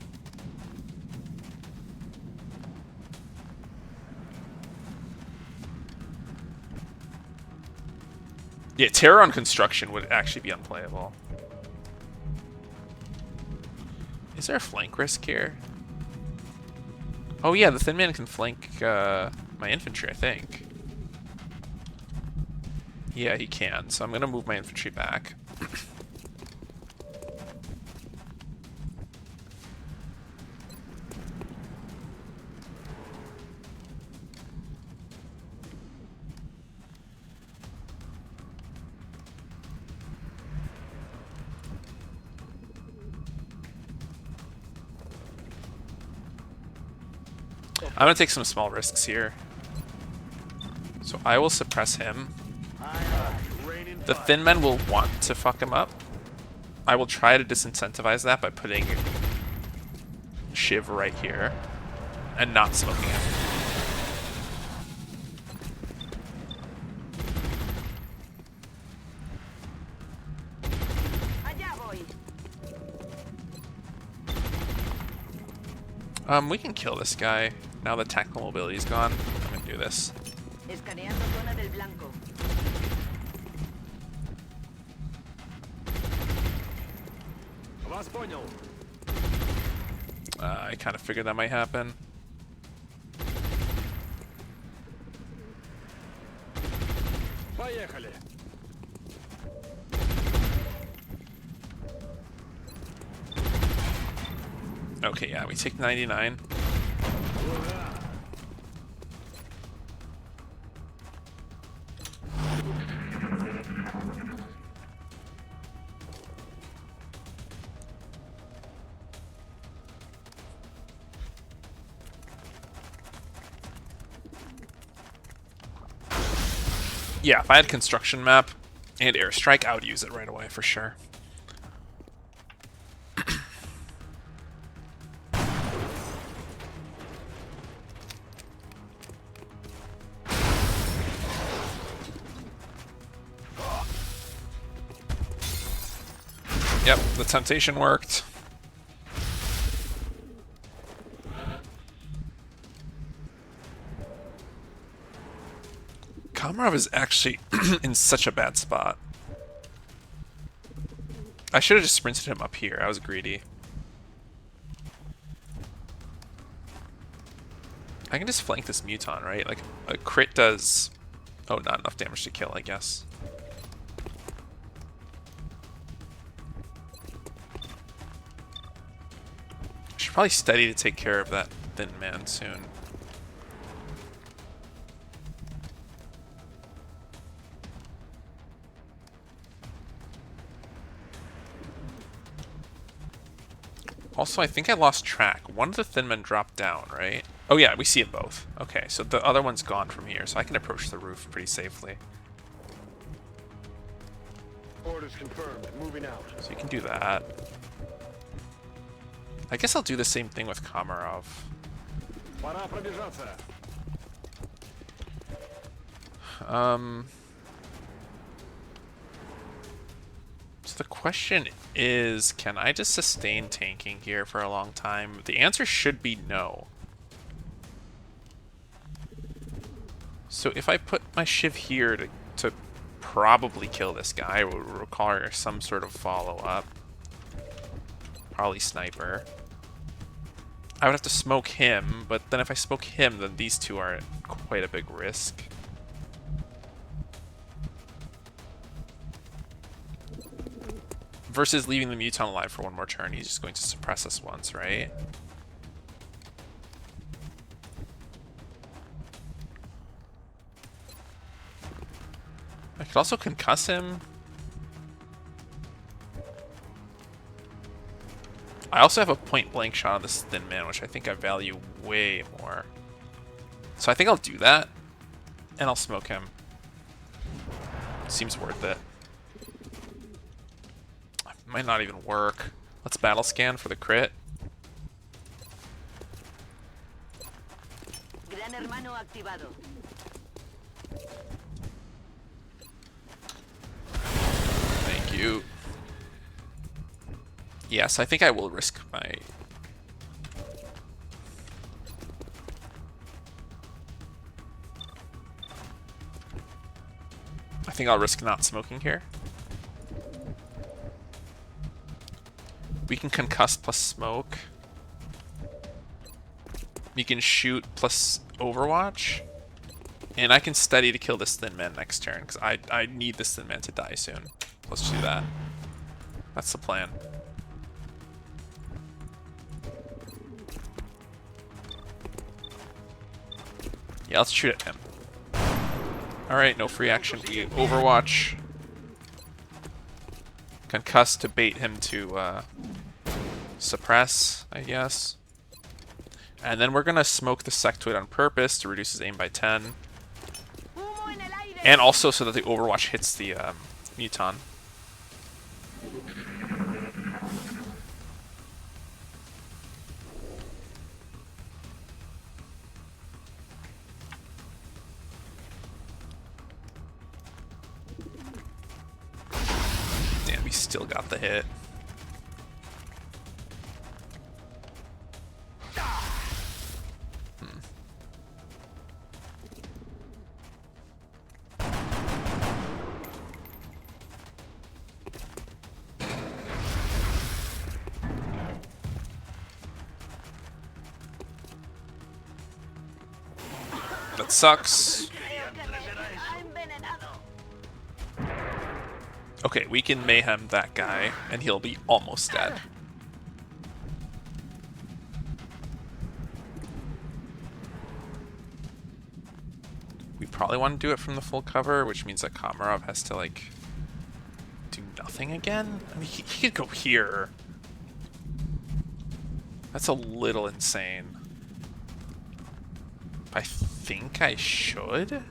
Yeah, terror on construction would actually be unplayable. Is there a flank risk here? Oh yeah, the Thin Man can flank my infantry, I think. Yeah, he can, so I'm gonna move my infantry back. I'm gonna take some small risks here. So I will suppress him. The Thin Men will want to fuck him up. I will try to disincentivize that by putting Shiv right here and not smoking him. We can kill this guy. Now that tactical mobility is gone, I'm gonna do this. I kind of figured that might happen. Okay, yeah, we take 99. Yeah, if I had construction map and airstrike, I would use it right away for sure. Yep, the temptation worked. Komarov is actually in such a bad spot. I should have just sprinted him up here. I was greedy. I can just flank this Muton, right? Like, a crit does... Oh, not enough damage to kill, I guess. I should probably study to take care of that Thin Man soon. Also, I think I lost track. One of the Thin Men dropped down, right? Oh yeah, we see it both. Okay, so the other one's gone from here, so I can approach the roof pretty safely. Orders confirmed. Moving out. So you can do that. I guess I'll do the same thing with Komarov. So the question is, can I just sustain tanking here for a long time? The answer should be no. So if I put my Shiv here to probably kill this guy, it will require some sort of follow-up. Probably sniper. I would have to smoke him, but then if I smoke him, then these two are at quite a big risk. Versus leaving the Muton alive for one more turn, he's just going to suppress us once, right? could also concuss him. I also have a point-blank shot on this thin man, which I think I value way more. So I think I'll do that, and I'll smoke him. Seems worth it. Might not even work. Let's battle scan for the crit. Gran hermano activado. Thank you. Yes, I think I will risk my... I think I'll risk not smoking here. We can concuss plus smoke. You can shoot plus overwatch. And I can steady to kill this thin man next turn, because I need this thin man to die soon. Let's do that. That's the plan. Yeah, let's shoot at him. Alright, no free action. We overwatch. Concuss to bait him to suppress, I guess. And then we're gonna smoke the sectoid on purpose to reduce his aim by 10. And also so that the overwatch hits the muton. Damn, he still got the hit. That sucks. Okay, we can mayhem that guy, and he'll be almost dead. We probably want to do it from the full cover, which means that Komarov has to, like, do nothing again? I mean, he could go here. That's a little insane. I think I should?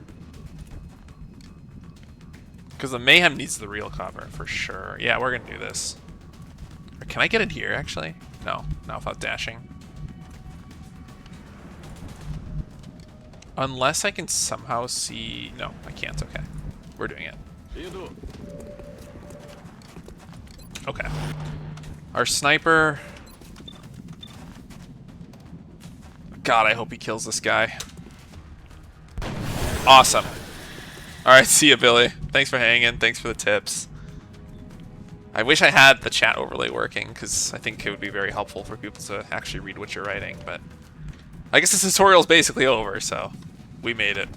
Because the Mayhem needs the real cover, for sure. Yeah, we're gonna do this. Or can I get in here, actually? No, not without dashing. Unless I can somehow see... No, I can't, okay. We're doing it. Okay. Our sniper... God, I hope he kills this guy. Awesome. Alright, see ya, Billy. Thanks for hanging. Thanks for the tips. I wish I had the chat overlay working, because I think it would be very helpful for people to actually read what you're writing, but... I guess this tutorial's basically over, so... We made it.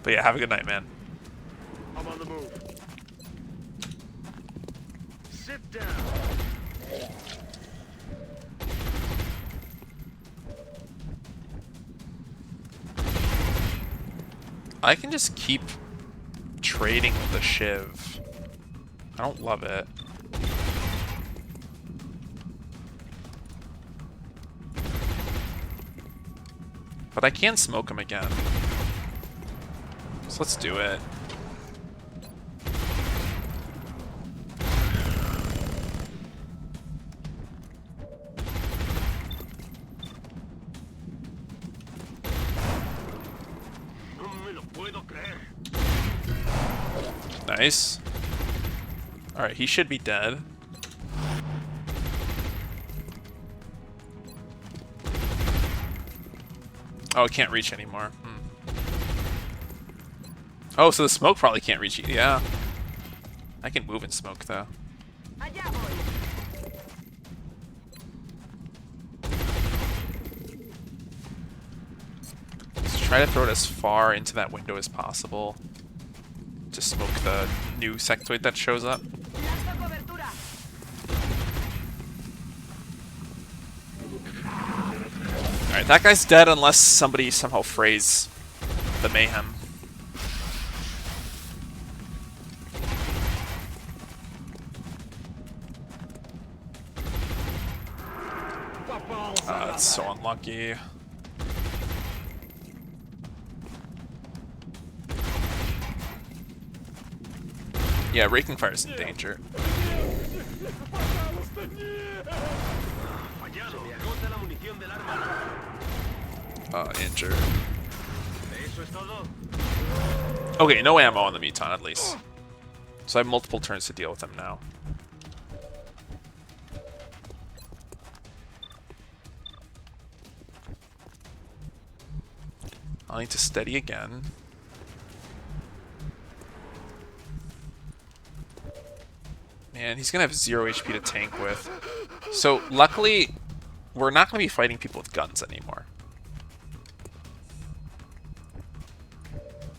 But yeah, have a good night, man. I'm on the move. Sit down. I can just keep trading with the Shiv. I don't love it. But I can smoke him again. So let's do it. Nice. Alright, he should be dead. Oh, it can't reach anymore. Oh, so the smoke probably can't reach you. Yeah. I can move in smoke, though. Let's try to throw it as far into that window as possible. To smoke the new sectoid that shows up. Alright, that guy's dead unless somebody somehow frays the Mayhem. That's so unlucky. Yeah, raking fire's in danger. Injured. Okay, no ammo on the Muton at least. So I have multiple turns to deal with him now. I'll need to steady again. Man, he's gonna have 0 HP to tank with. So luckily, we're not gonna be fighting people with guns anymore.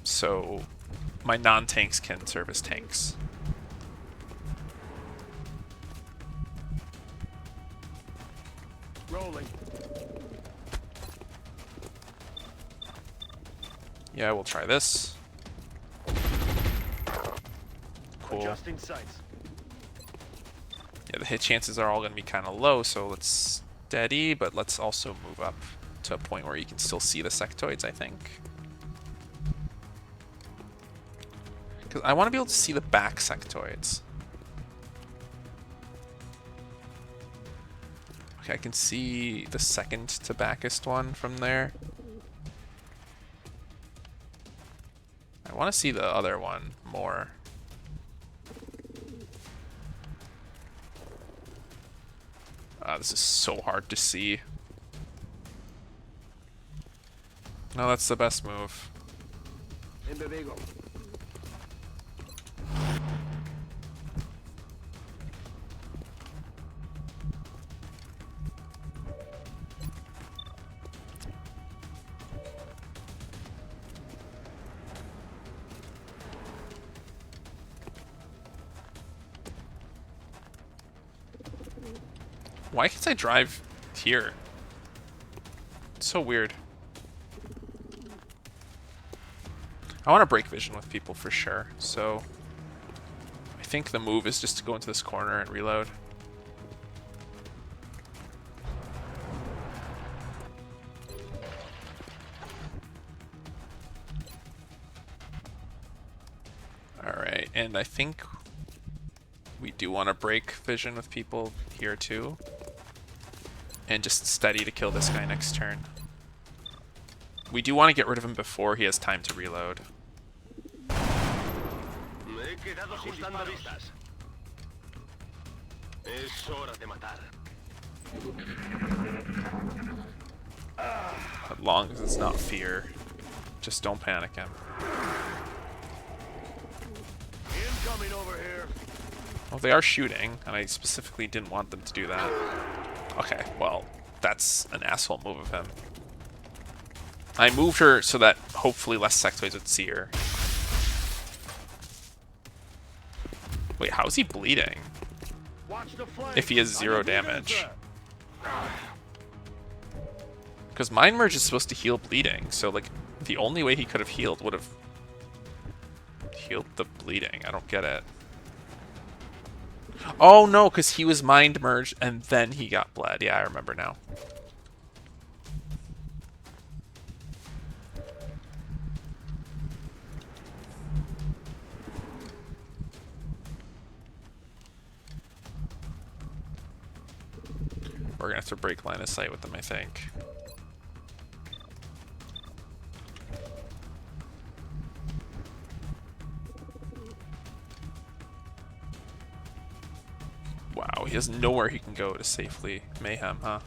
So my non-tanks can serve as tanks. Rolling. Yeah, we'll try this. Cool. Adjusting sights. Yeah, the hit chances are all going to be kind of low, so let's steady, but let's also move up to a point where you can still see the sectoids, I think. Because I want to be able to see the back sectoids. Okay, I can see the second to backest one from there. I want to see the other one more. This is so hard to see. No, that's the best move. Why can't I drive here? It's so weird. I want to break vision with people for sure, so I think the move is just to go into this corner and reload. Alright, and I think we do want to break vision with people here too. And just steady to kill this guy next turn. We do want to get rid of him before he has time to reload. As long as it's not fear. Just don't panic him. Incoming over here. Well, they are shooting, and I specifically didn't want them to do that. Okay, well, that's an asshole move of him. I moved her so that hopefully less sectoids would see her. Wait, how is he bleeding? If he has 0 damage. Because Mind Merge is supposed to heal bleeding, so like the only way he could have healed would have healed the bleeding. I don't get it. Oh no, because he was Mind Merged and then he got bled. Yeah, I remember now. We're gonna have to break line of sight with them, I think. Wow, he has nowhere he can go to safely mayhem, huh?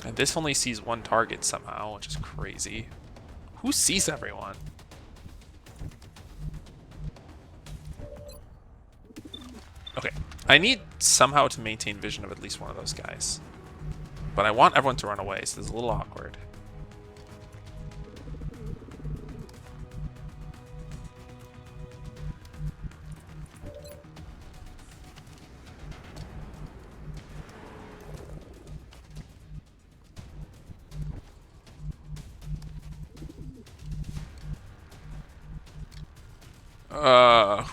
And this only sees one target somehow, which is crazy. Who sees everyone? Okay, I need somehow to maintain vision of at least one of those guys. But I want everyone to run away, so this is a little awkward.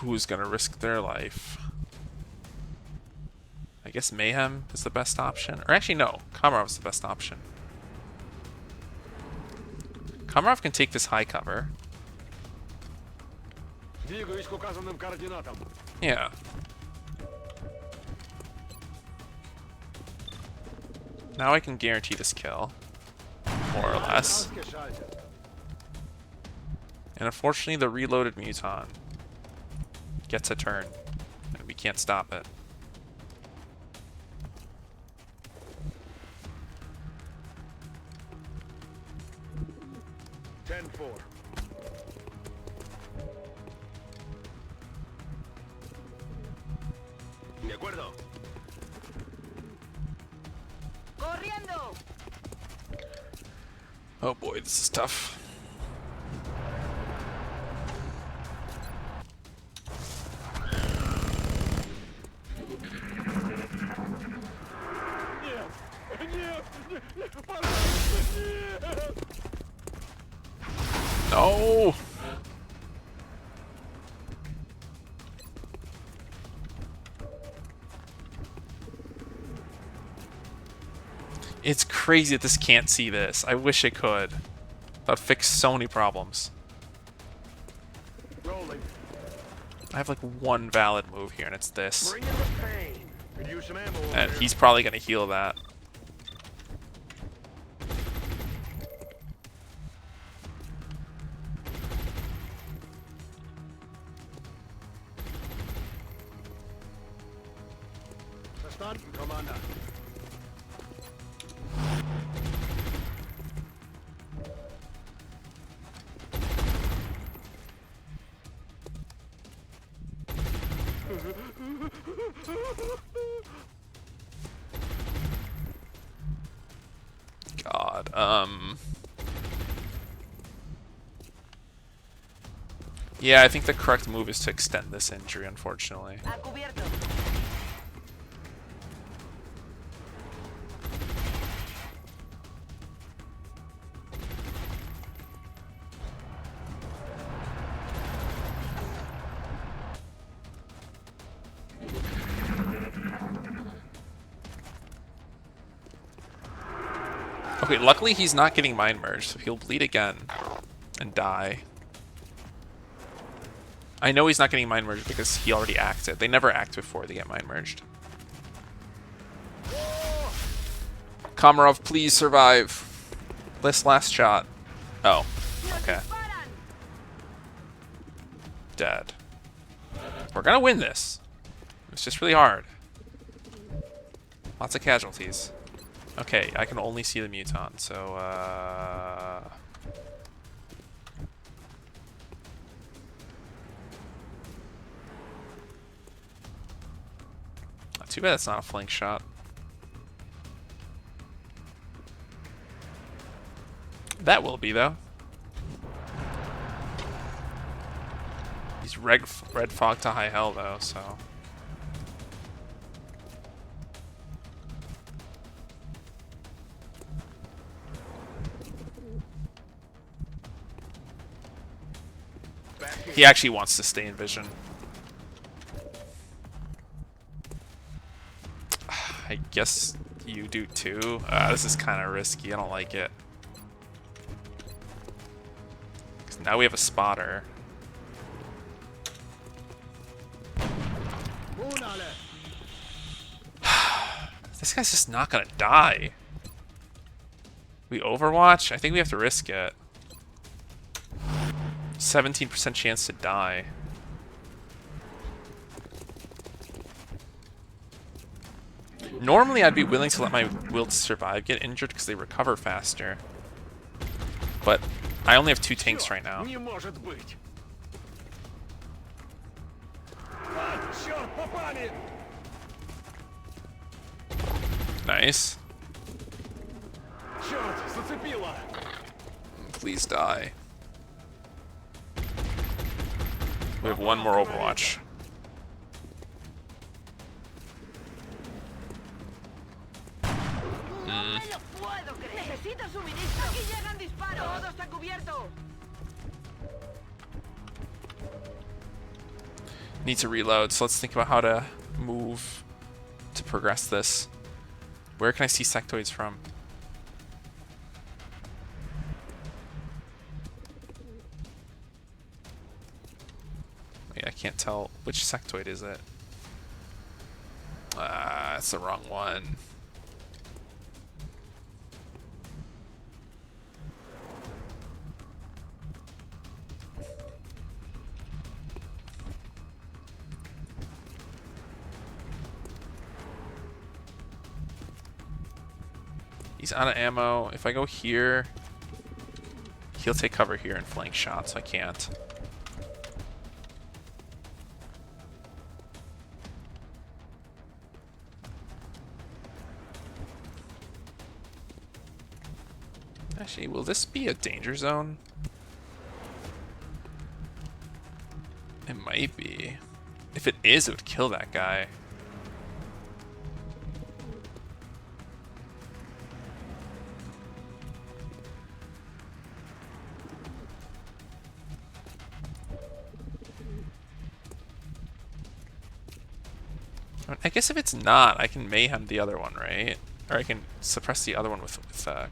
Who's gonna risk their life? I guess Mayhem is the best option. Or actually, no. Komarov's the best option. Komarov can take this high cover. Yeah. Now I can guarantee this kill. More or less. And unfortunately, the reloaded Muton gets a turn. And we can't stop it. De acuerdo. Corriendo. Oh boy, this is tough. No! It's crazy that this can't see this. I wish it could. That would fix so many problems. Rolling. I have like one valid move here, and it's this. Bring in the pain. Could use some ammo over And there. he's probably going to heal that. Verstanden, Commander. God, yeah, I think the correct move is to extend this injury, unfortunately. A cubierto. Okay, luckily he's not getting mind merged, so he'll bleed again and die. I know he's not getting mind merged because he already acted. They never act before they get mind merged. Komarov, please survive. This last shot. Oh, okay. Dead. We're gonna win this. It's just really hard. Lots of casualties. Okay, I can only see the Muton, so too bad it's not a flank shot. That will be, though. He's red fog to high hell, though, so... He actually wants to stay in vision. I guess you do too. This is kind of risky. I don't like it. 'Cause now we have a spotter. This guy's just not gonna die. We Overwatch? I think we have to risk it. 17% chance to die. Normally I'd be willing to let my will to survive get injured because they recover faster. But I only have 2 tanks right now. Не может быть. А, черт, попали! Nice. Черт, зацепило! Please die. We have one more Overwatch. Necesito suministro. Aquí llegan disparos. Todo está cubierto. Need to reload, so let's think about how to move to progress this. Where can I see sectoids from? Wait, I can't tell which sectoid is it. That's the wrong one. He's out of ammo. If I go here, he'll take cover here and flank shots. I can't. Actually, will this be a danger zone? It might be. If it is, it would kill that guy. I guess if it's not, I can mayhem the other one, right? Or I can suppress the other one with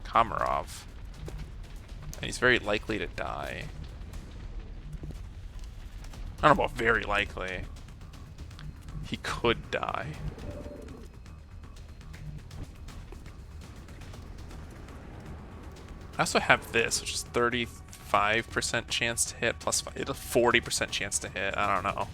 Komarov. And he's very likely to die. I don't know about very likely. He could die. I also have this, which is 35% chance to hit, plus 40% chance to hit. I don't know.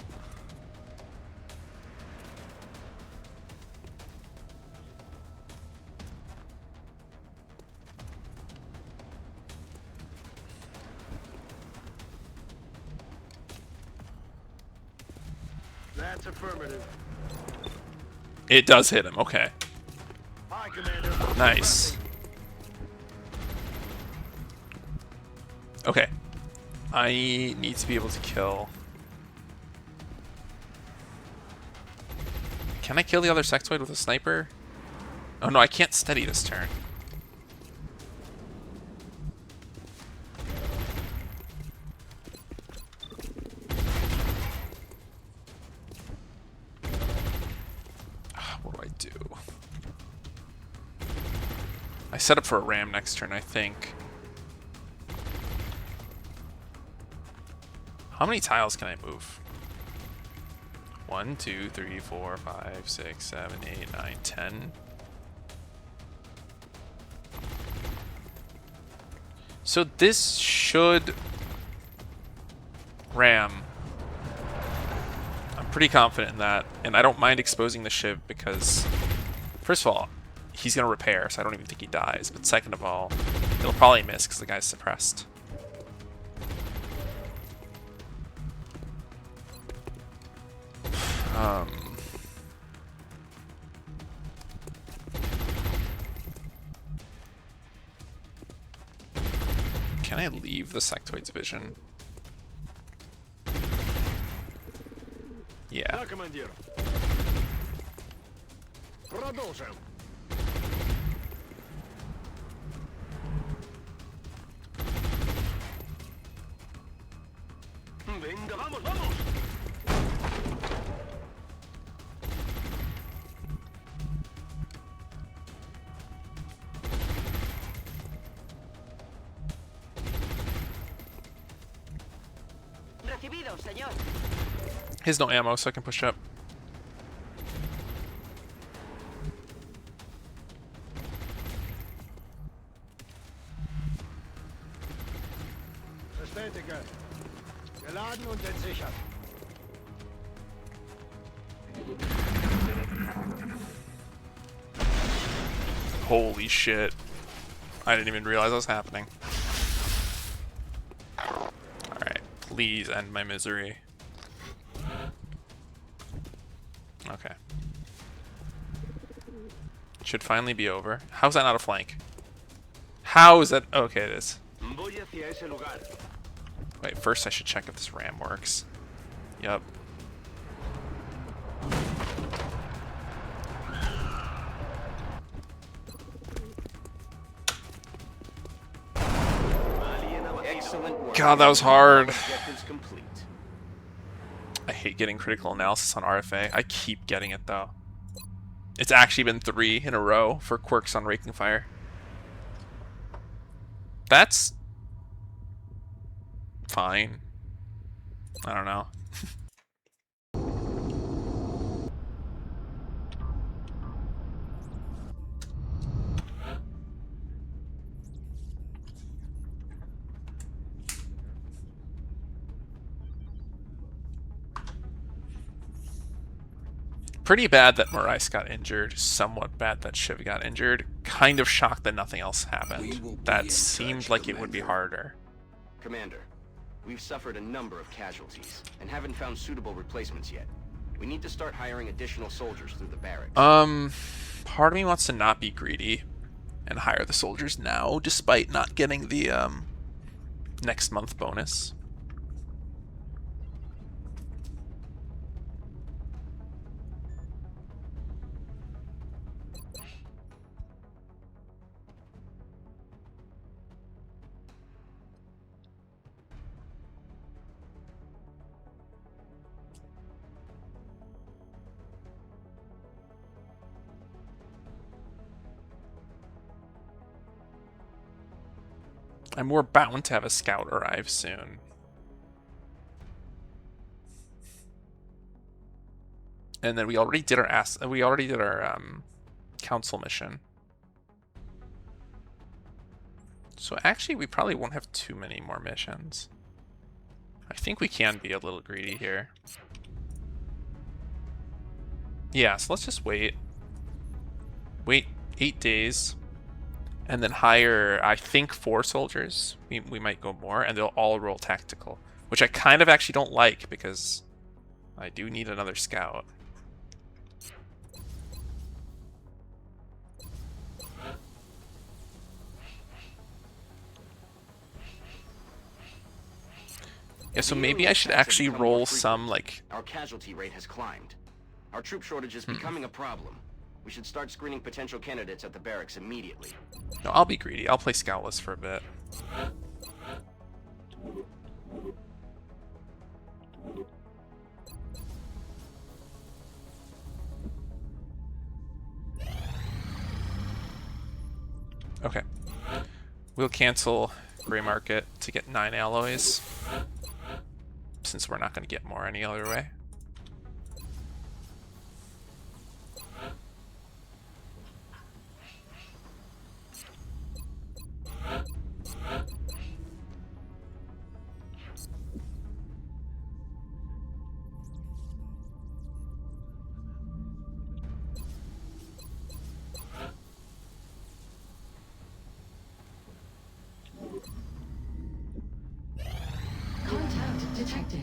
That's affirmative. It does hit him, okay. Hi, Commander. Nice. Okay. I need to be able to kill. Can I kill the other sectoid with a sniper? Oh no, I can't steady this turn. What do I do? I set up for a ram next turn, I think. How many tiles can I move? 1, 2, 3, 4, 5, 6, 7, 8, 9, 10. So this should ram. I'm pretty confident in that, and I don't mind exposing the Shiv because, first of all, he's going to repair, so I don't even think he dies. But second of all, it'll probably miss because the guy's suppressed. Can I leave the sectoid's vision? Yeah. Да, командир. Продолжим. Venga, vamos, vamos. Recibido, señor. He has no ammo, so I can push up. Bestätige. Geladen und entsichert. Holy shit. I didn't even realize that was happening. Alright, please end my misery. Okay. Should finally be over. How's that not a flank? How is that? Okay, it is. Wait, first I should check if this ram works. Yep. Excellent work. God, that was hard. Objectives complete. I hate getting critical analysis on RFA. I keep getting it though. It's actually been 3 in a row for quirks on Raking Fire. That's fine. I don't know. Pretty bad that Marais got injured. Somewhat bad that Shiv got injured. Kind of shocked that nothing else happened. That seemed like it would be harder. Commander, we've suffered a number of casualties and haven't found suitable replacements yet. We need to start hiring additional soldiers through the barracks. Part of me wants to not be greedy and hire the soldiers now, despite not getting the next month bonus. And we're bound to have a scout arrive soon. And then we already did our council mission. So actually, we probably won't have too many more missions. I think we can be a little greedy here. Yeah, so let's just wait. Wait 8 days. And then hire, I think, 4 soldiers. We might go more, and they'll all roll tactical. Which I kind of actually don't like, because I do need another scout. Yeah, so maybe I should actually roll some, like... Our casualty rate has climbed. Our troop shortage is becoming a problem. We should start screening potential candidates at the barracks immediately. No, I'll be greedy. I'll play scoutless for a bit. Okay. We'll cancel Gray Market to get 9 alloys, since we're not going to get more any other way. Contact detected.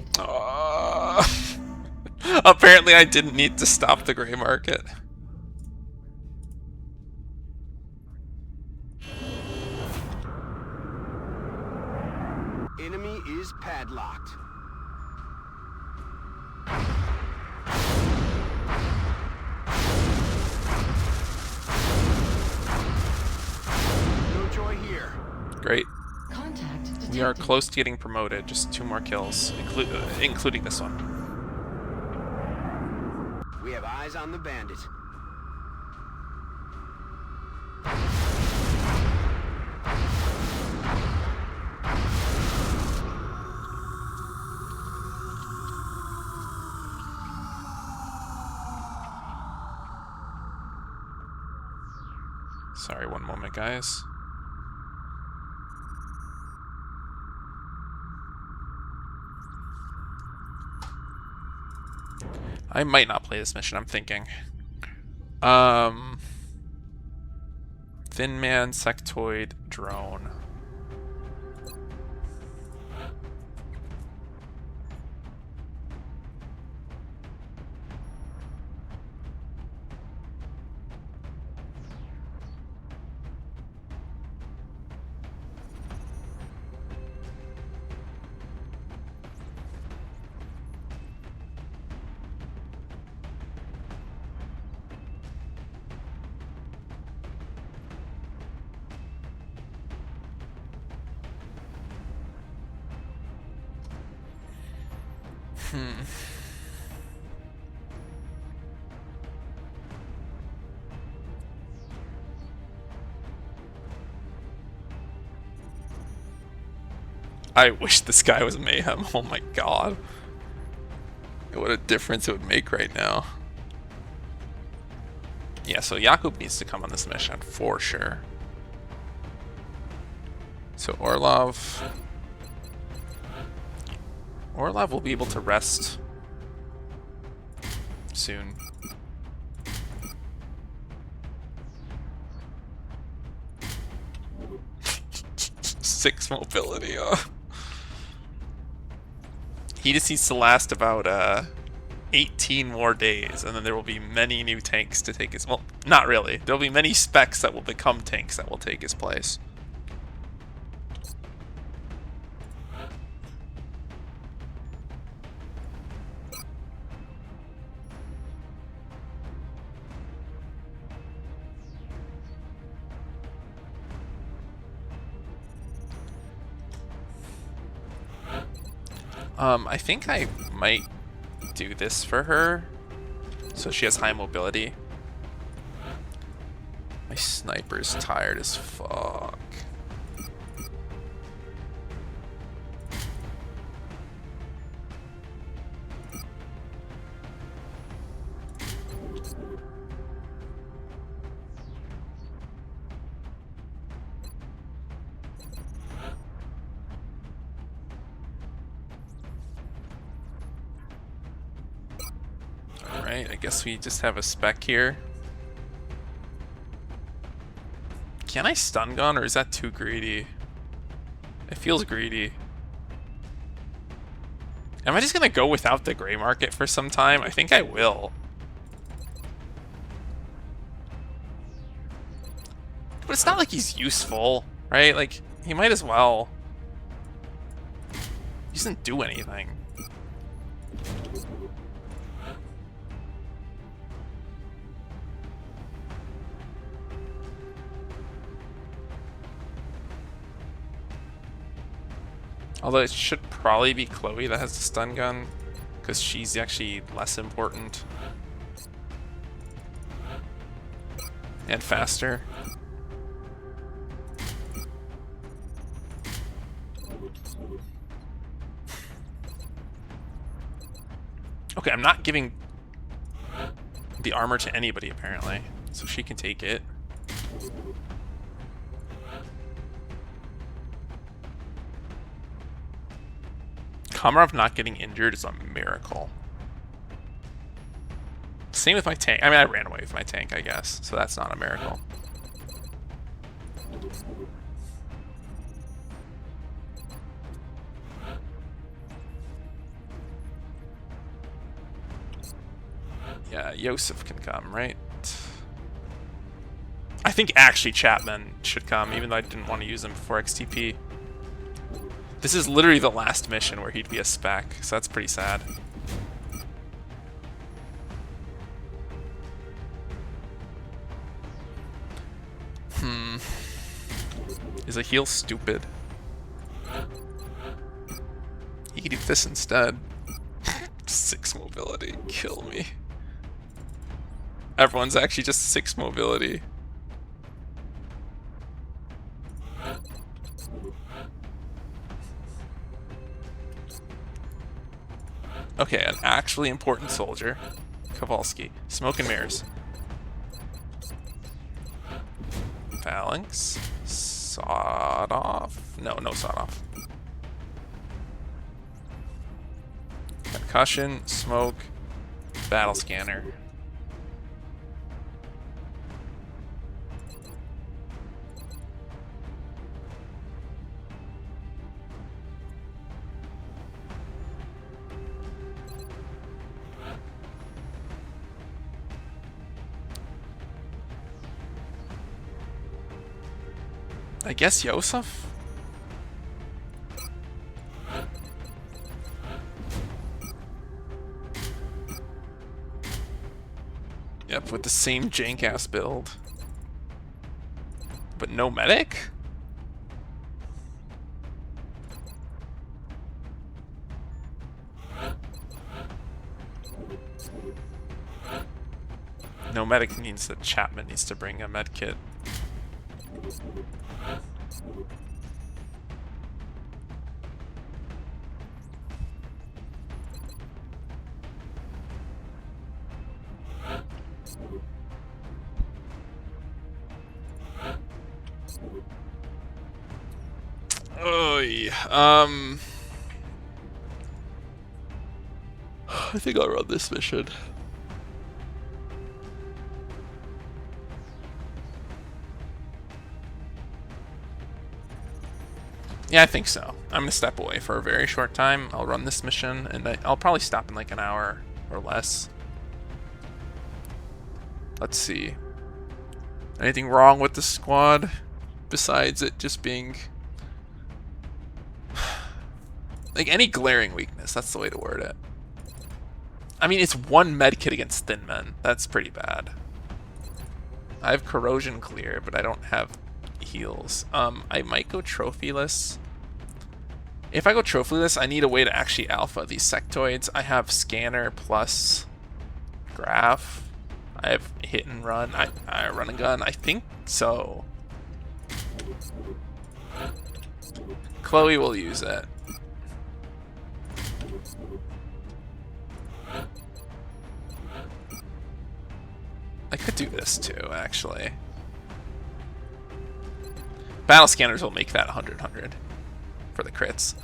Apparently I didn't need to stop the Gray Market. Enemy is padlocked. No joy here. Great. Contact detected. We are close to getting promoted. Just 2 more kills, including this one. We have eyes on the bandit. Sorry, one moment, guys. I might not play this mission, I'm thinking. Thin Man, Sectoid, Drone. I wish this guy was Mayhem. Oh my god. What a difference it would make right now. Yeah, so Jakub needs to come on this mission for sure. So Orlov will be able to rest soon. Six mobility. He just needs to last about 18 more days, and then there will be many new tanks to take his... Well, not really. There will be many specs that will become tanks that will take his place. I think I might do this for her, so she has high mobility. My sniper's tired as fuck. Alright, I guess we just have a spec here. Can I stun gun, or is that too greedy? It feels greedy. Am I just gonna go without the gray market for some time? I think I will. But it's not like he's useful, right? Like, he might as well. He doesn't do anything. Although it should probably be Chloe that has the stun gun, because she's actually less important. And faster. Okay, I'm not giving the armor to anybody apparently, so she can take it. Komarov not getting injured is a miracle. Same with my tank. I mean, I ran away with my tank, I guess, so that's not a miracle. Yeah, Yosef can come, right? I think actually Chapman should come, even though I didn't want to use him before XTP. This is literally the last mission where he'd be a spec, so that's pretty sad. Is a heal stupid? He could do this instead. 6 mobility, kill me. Everyone's actually just 6 mobility. Okay, an actually important soldier. Kowalski. Smoke and mirrors. Phalanx. Sawed off. No, no sawed off. Concussion. Smoke. Battle scanner. I guess Yosef? Yep, with the same jank-ass build. But no medic? No medic means that Chapman needs to bring a med kit. Oh, yeah. I think I'll run this mission. Yeah, I think so. I'm gonna step away for a very short time. I'll run this mission, and I'll probably stop in like an hour or less. Let's see. Anything wrong with the squad besides it just being like any glaring weakness? That's the way to word it. I mean, it's one medkit against thin men. That's pretty bad. I have corrosion clear, but I don't have heals. I might go trophyless. If I go trophyless, I need a way to actually alpha these sectoids. I have scanner plus graph. I have hit and run. I run and gun. I think so. Chloe will use it. I could do this too, actually. Battle scanners will make that 100 for the crits.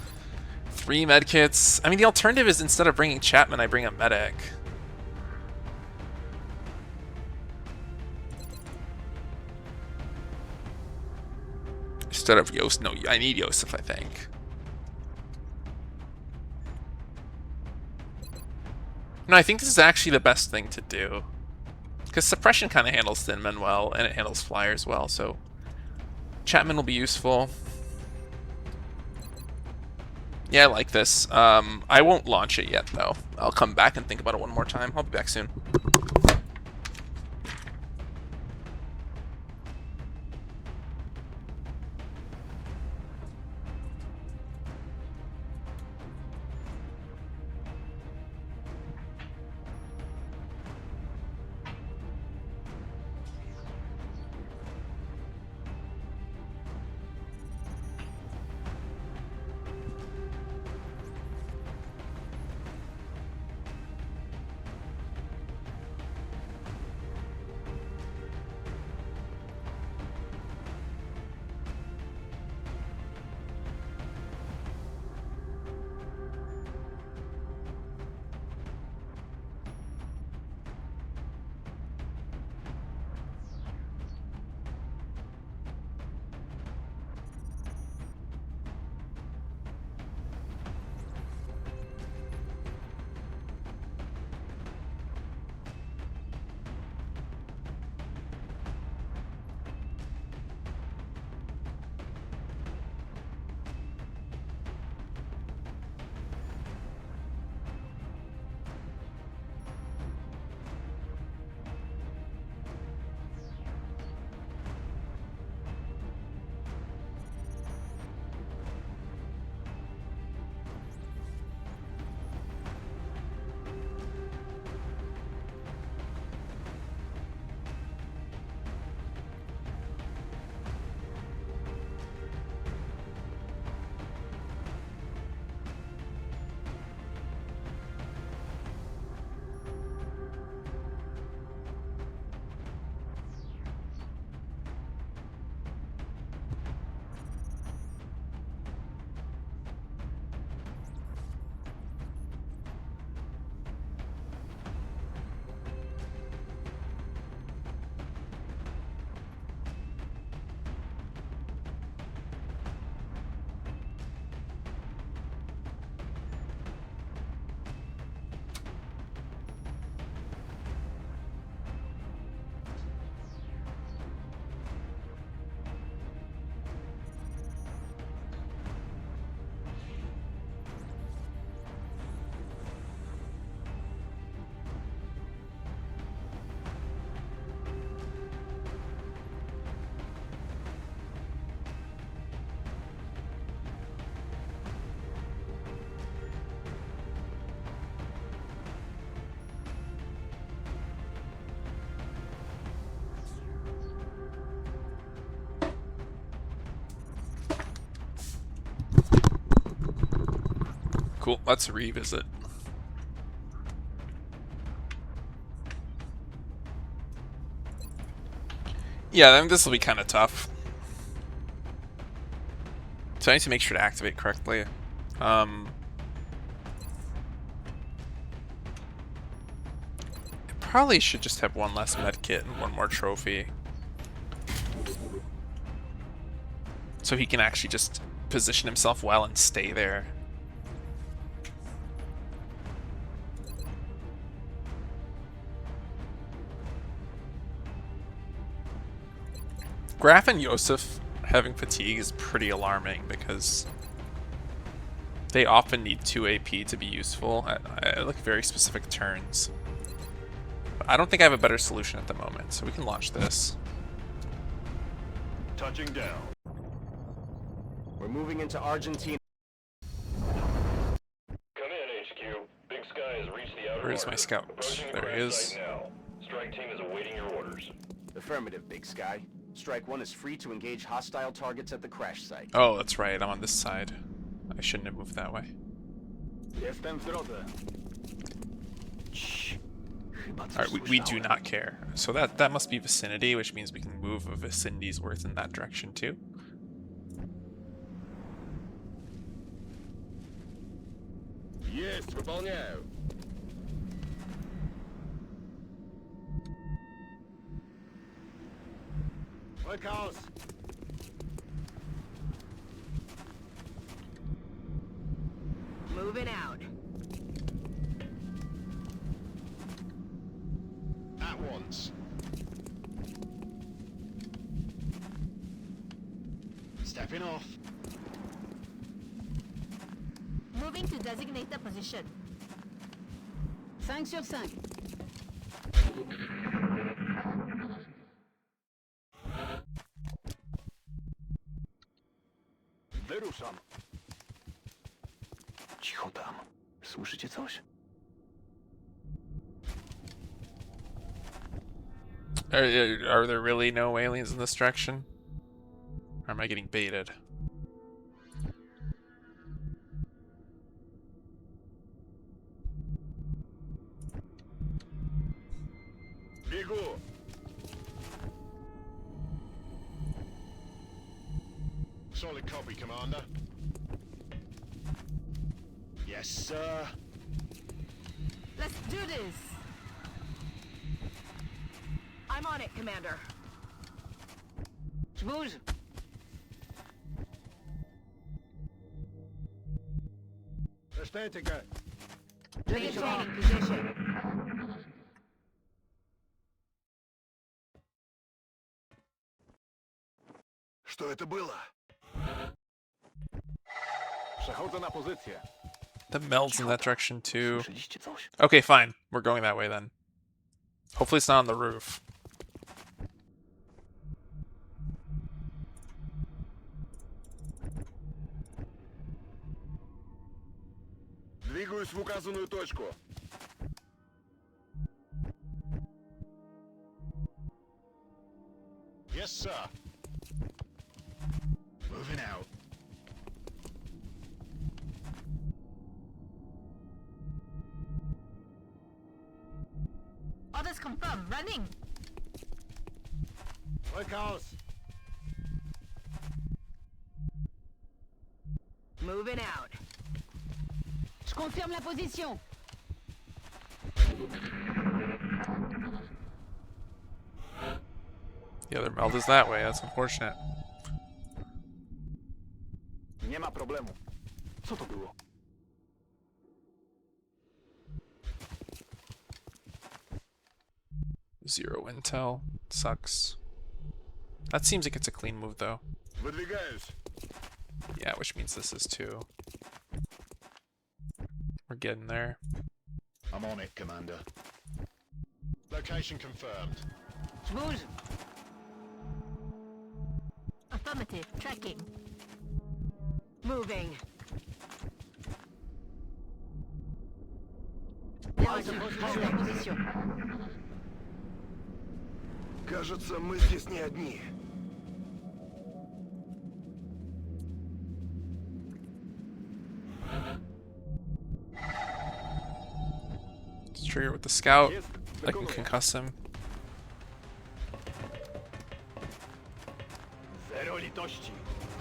3 medkits. I mean, the alternative is instead of bringing Chapman, I bring a medic. Instead of Yost, no, I need Yosef, I think. No, I think this is actually the best thing to do. Because suppression kind of handles thin men well, and it handles flyers well, so Chapman will be useful. Yeah, I like this. I won't launch it yet, though. I'll come back and think about it one more time. I'll be back soon. Cool, let's revisit. Yeah, I mean, this will be kind of tough. So I need to make sure to activate correctly. Probably should just have one less med kit and one more trophy. So he can actually just position himself well and stay there. Graf and Yosef having fatigue is pretty alarming because they often need 2 AP to be useful at like very specific turns. But I don't think I have a better solution at the moment, so we can launch this. Touching down. We're moving into Argentina. Come in, HQ. Big Sky has reached the outer Where is my marker. scout? Approaching the There he crash is. site now. Strike team is awaiting your orders. Affirmative, Big Sky. Strike 1 is free to engage hostile targets at the crash site. Oh, that's right. I'm on this side. I shouldn't have moved that way. Jestem w drodze. Alright, we do not care. So that must be vicinity, which means we can move a vicinity's worth in that direction too. Есть, выполняю. Chaos. Moving out. At once. Stepping off. Moving to designate the position. 5 sur 5. Wyruszam. Cicho tam. Słyszycie coś? Are there really no aliens in this direction? Or am I getting baited? Бегу. Solid copy, Commander. Yes, sir. Let's do this. I'm on it, Commander. Smooth. Bestätige. Maintaining position. Что это было? Przechodzę na pozycję. The meld's in that direction too. Słyszeliście coś? Okay, fine. We're going that way then. Hopefully it's not on the roof. Двигаюсь в указанную точку. Yes, sir. Moving out. Orders confirmed. Running. Chaos. Moving out. Je confirme la position. The other meld is that way. That's unfortunate. Nie ma problemu. Co to było? Zero intel. Sucks. That seems like it's a clean move though. Выдвигаюсь. Yeah, which means this is too. We're getting there. I'm on it, Commander. Location confirmed. Smooth. Affirmative. Tracking. Moving. Position. Кажется, мы здесь не одни. Let's trigger with the scout. I can concuss him. Zero litości.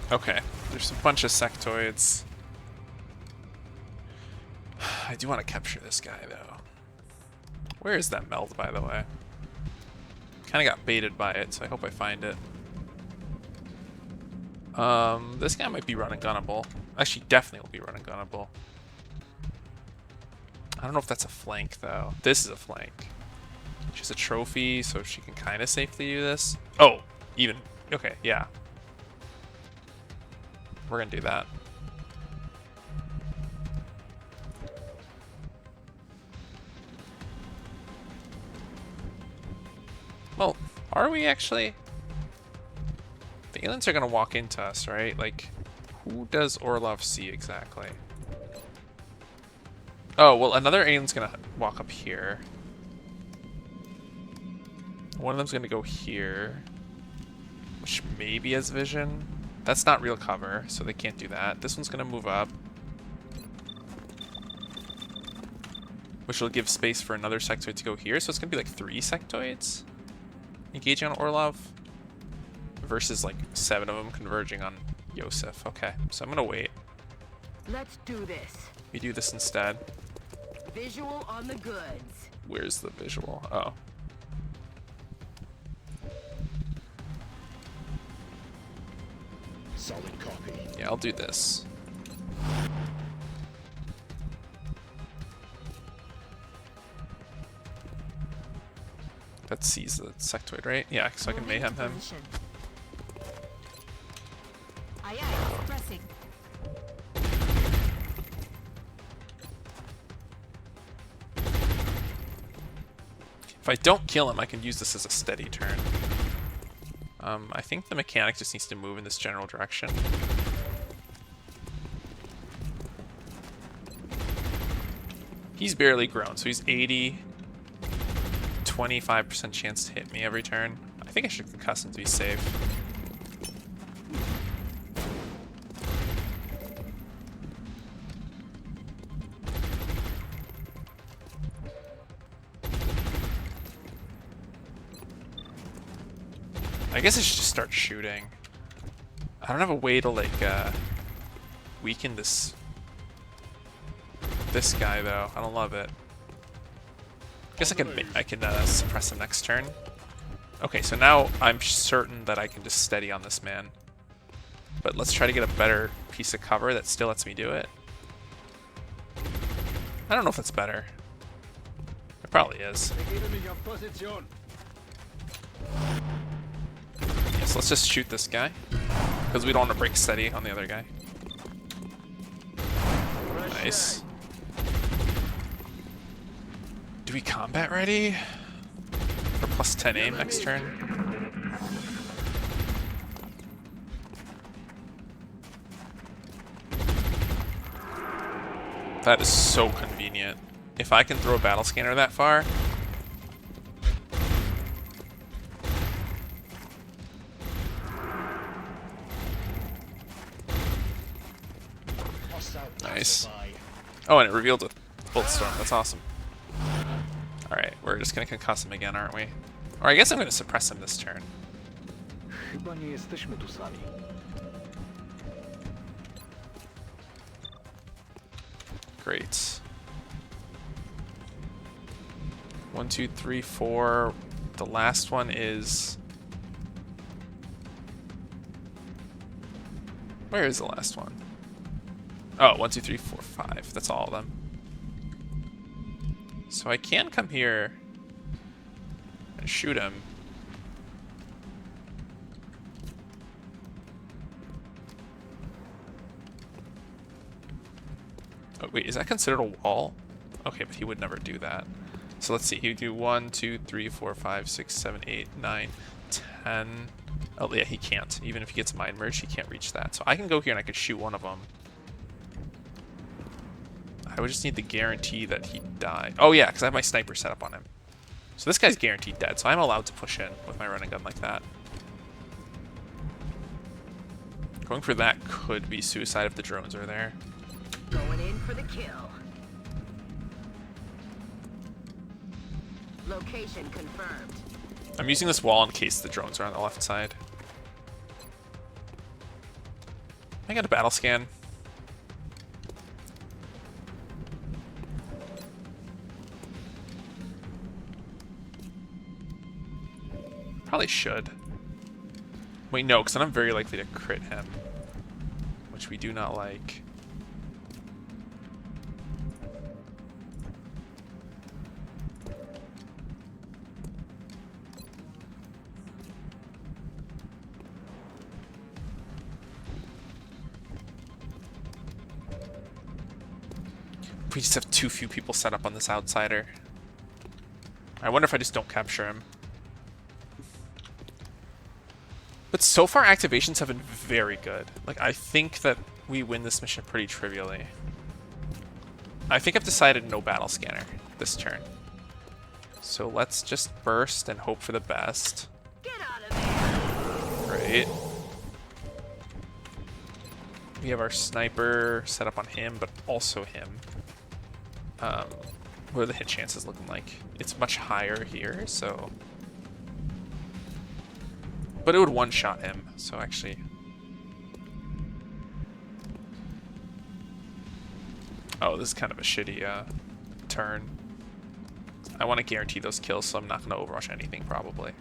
Okay, there's a bunch of sectoids. I do want to capture this guy, though. Where is that meld, by the way? Kind of got baited by it, so I hope I find it. This guy might be running gunnable. Actually, definitely will be running gunnable. I don't know if that's a flank, though. This is a flank. She's a trophy, so she can kind of safely do this. Oh, even. Okay, yeah. We're going to do that. Well, are we actually? The aliens are going to walk into us, right? Like, who does Orlov see exactly? Oh, well, another alien's going to walk up here. One of them's going to go here, which maybe has vision. That's not real cover, so they can't do that. This one's going to move up, which will give space for another sectoid to go here. So it's going to be like 3 sectoids engaging on Orlov versus like 7 of them converging on Yosef. Okay, so I'm going to wait. Let's do this. We do this instead. Visual on the goods. Where's the visual? Oh. Solid copy. Yeah, I'll do this. That sees the sectoid, right? Yeah, so I can mayhem him. Aye, aye, pressing. If I don't kill him, I can use this as a steady turn. I think the mechanic just needs to move in this general direction. He's barely grown, so he's 80, 25% chance to hit me every turn. I think I should concuss him to be safe. I guess I should just start shooting. I don't have a way to like weaken this guy though. I don't love it. I guess I can suppress him next turn. Okay, so now I'm certain that I can just steady on this man. But let's try to get a better piece of cover that still lets me do it. I don't know if that's better. It probably is. Yes, let's just shoot this guy. Because we don't want to break steady on the other guy. Nice. Do we combat ready? For plus 10 aim next turn? That is so convenient. If I can throw a battle scanner that far. Nice. Oh, and it revealed a Bolt Storm. That's awesome. Alright, we're just going to concuss him again, aren't we? Or I guess I'm going to suppress him this turn. Great. 1, 2, 3, 4. The last one is... Where is the last one? Oh, 1, 2, 3, 4, 5. That's all of them. So I can come here and shoot him. Oh, wait, is that considered a wall? Okay, but he would never do that. So let's see, he would do 1, 2, 3, 4, 5, 6, 7, 8, 9, 10. Oh yeah, he can't. Even if he gets mind merged, he can't reach that. So I can go here and I can shoot one of them. I would just need the guarantee that he died. Oh yeah, because I have my sniper set up on him. So this guy's guaranteed dead, so I'm allowed to push in with my running gun like that. Going for that could be suicide if the drones are there. Going in for the kill. Location confirmed. I'm using this wall in case the drones are on the left side. I got a battle scan. Probably should. Wait, no, because then I'm very likely to crit him, which we do not like. We just have too few people set up on this outsider. I wonder if I just don't capture him. But so far, activations have been very good. Like, I think that we win this mission pretty trivially. I think I've decided no battle scanner this turn. So let's just burst and hope for the best. Get out of there. Great. We have our sniper set up on him, but also him. What are the hit chances looking like? It's much higher here, so... But it would one-shot him, so actually... Oh, this is kind of a shitty turn. I want to guarantee those kills, so I'm not going to overrush anything, probably.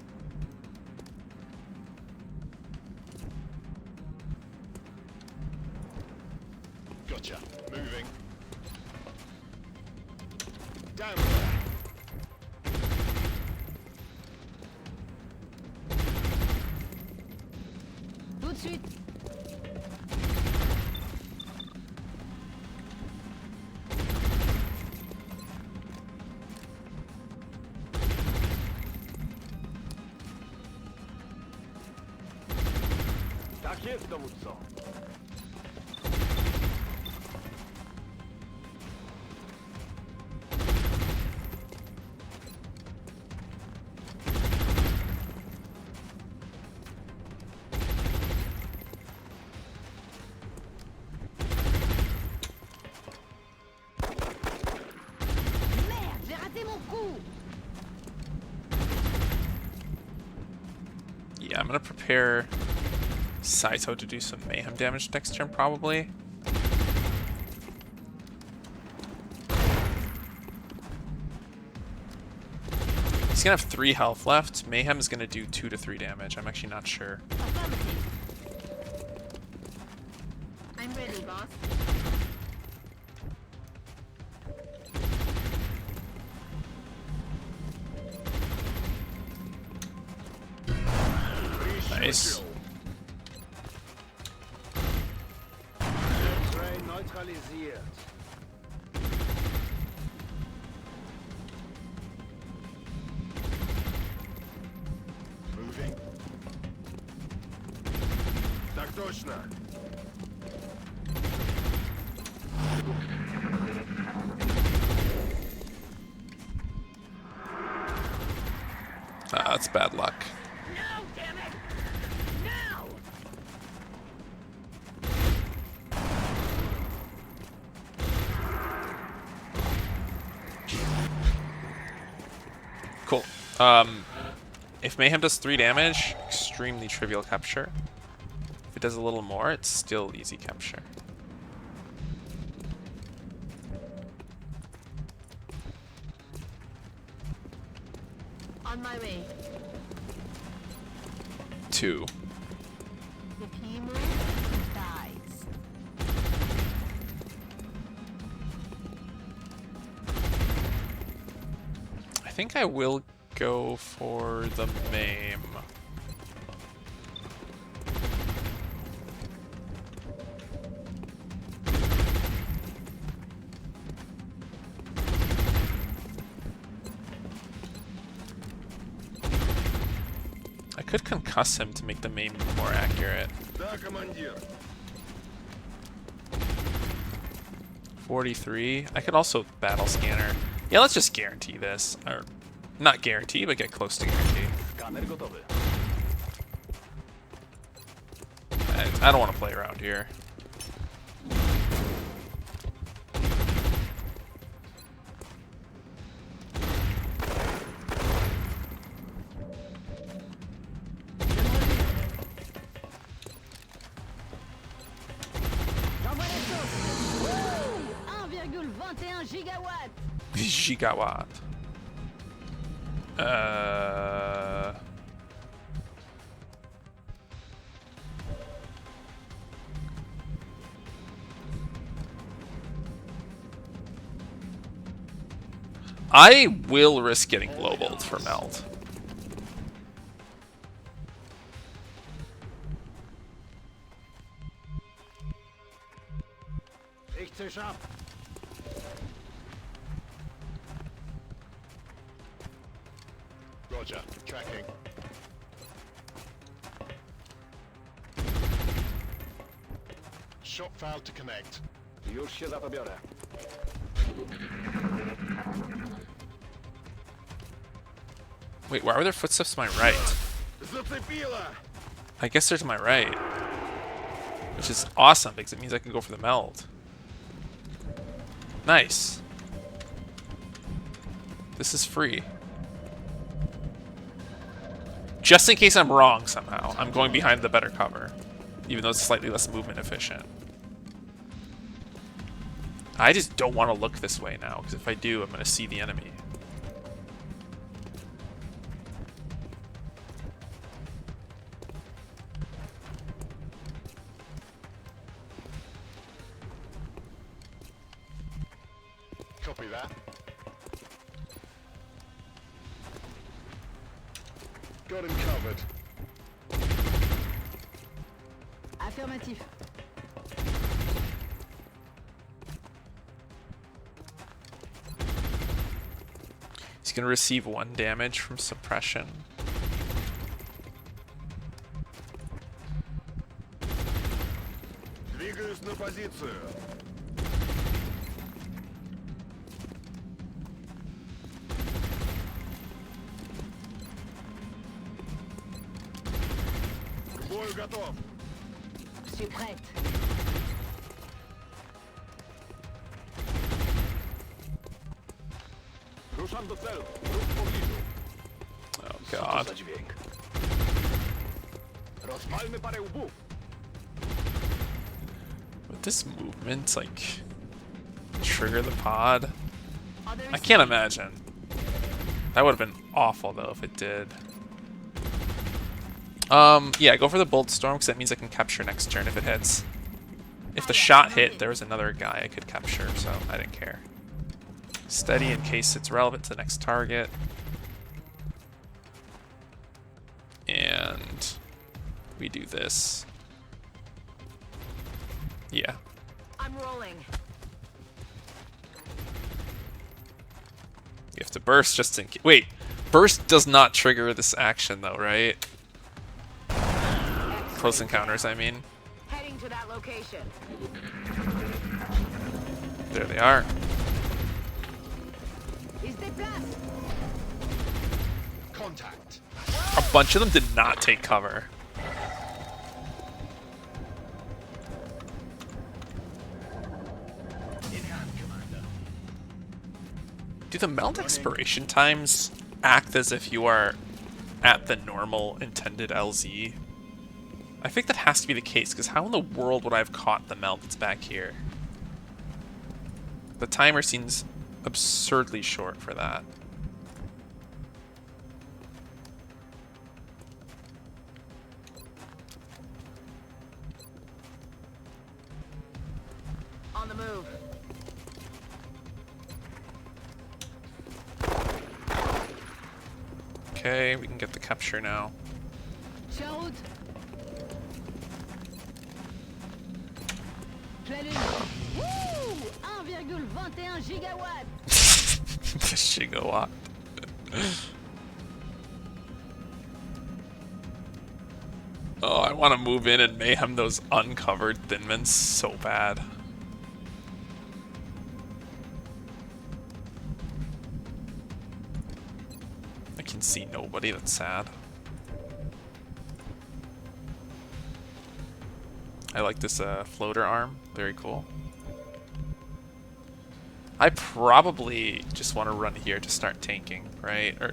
Gotcha. Moving. Down. Tout de suite. Tak jest, dowódco. Merde, j'ai raté mon coup. Yeah, I'm going to prepare Saito to do some mayhem damage next turn, probably. He's going to have 3 health left. Mayhem is going to do 2 to 3 damage. I'm actually not sure. Affirmative. I'm ready, boss. Nice. Train neutralisiert. Moving. Tak точно. Ah, that's bad luck. No, damn it. Now. Cool. If Mayhem does 3 damage, extremely trivial capture. If it does a little more, it's still easy capture. On my way. 2. If he moves, dies. I think I will go for the maim. I could concuss him to make the maim more accurate. Да, командир. 43. I could also battle scanner. Yeah, let's just guarantee this. Or not guarantee, but get close to guarantee. Skaner gotowy. I don't want to play around here. 21 gigawatts. Gigawatt. I will risk getting global for meld. Ich zisch ab. Roger. Tracking. Shot failed to connect. Już się za to biorę. Wait, why are there footsteps to my right? Zацепила! I guess they're to my right. Which is awesome, because it means I can go for the meld. Nice. This is free. Just in case I'm wrong somehow, I'm going behind the better cover. Even though it's slightly less movement efficient. I just don't want to look this way now, because if I do, I'm going to see the enemy. Copy that. Got him covered. Affirmatif. He's going to receive 1 damage from suppression. Двигаюсь на позицию. К бою готов. Je suis prête. Ruszam do celu. Ruch w pobliżu. Oh god. Dźwięk. Rozpalmy parę łbów. Would this movement, like, trigger the pod? I can't imagine. That would have been awful, though, if it did. Yeah, go for the Bolt Storm, because that means I can capture next turn if it hits. If the shot hit, there was another guy I could capture, so I didn't care. Steady in case it's relevant to the next target. And we do this. Yeah. I'm rolling. You have to burst just in case. Wait, burst does not trigger this action though, right? Close encounters, I mean. Heading to that location. There they are. Is déplace. Contact. A bunch of them did not take cover. In hand, Commander. Do the meld expiration times act as if you are at the normal intended LZ? I think that has to be the case, because how in the world would I have caught the meld that's back here? The timer seems absurdly short for that. On the move. Okay, we can get the capture now. Je suis en route. Pleine lune. Wouh! 1,21 gigawatts. Gigawatt. Oh, I want to move in and mayhem those uncovered Thinmans so bad. I can see nobody, that's sad. I like this floater arm, very cool. I probably just want to run here to start tanking, right? Or,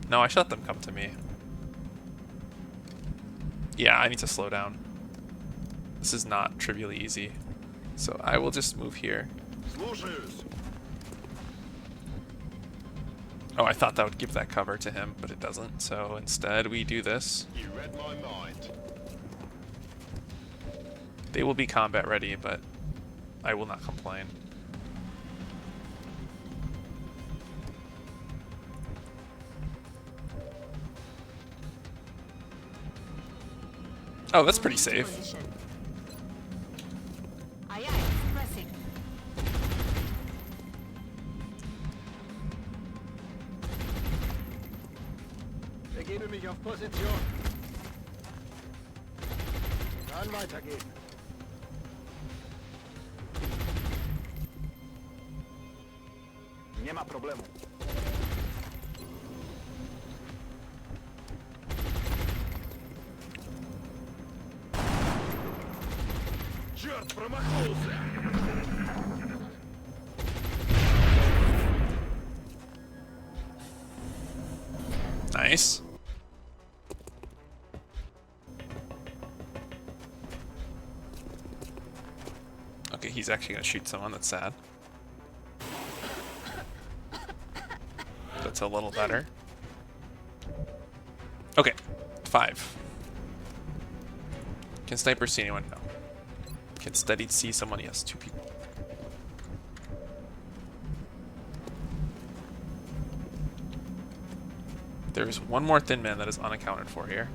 no, I should let them come to me. Yeah, I need to slow down. This is not trivially easy. So I will just move here. Oh, I thought that would give that cover to him, but it doesn't. So instead, we do this. You read my mind. They will be combat ready, but I will not complain. Oh, that's pretty safe. Aye, aye, pressing. Begebe mich auf Position. Kann weitergehen. Nie ma problemu. Черт, промахнулся! Nice. Okay, he's actually gonna shoot someone. That's sad. That's a little better. Okay, 5. Can sniper see anyone? No. Can steady see someone? Yes, 2 people. There's one more thin man that is unaccounted for here.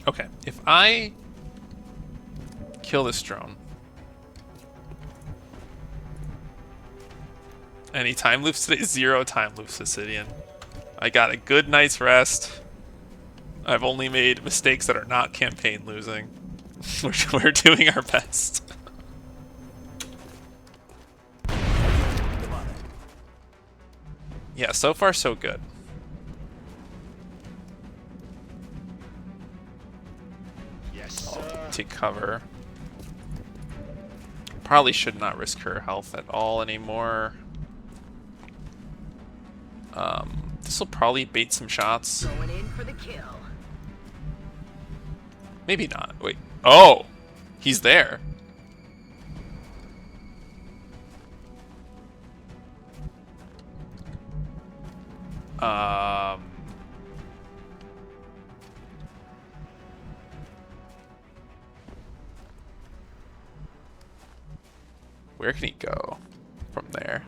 Okay, if I kill this drone, any time loops today? 0 time loops, Obsidian. I got a good night's rest. I've only made mistakes that are not campaign losing. We're doing our best. Yeah, so far so good. Yes, I'll sir. take cover. Probably should not risk her health at all anymore. This will probably bait some shots. Going in for the kill. Maybe not. Wait. Oh! He's there. Where can he go from there?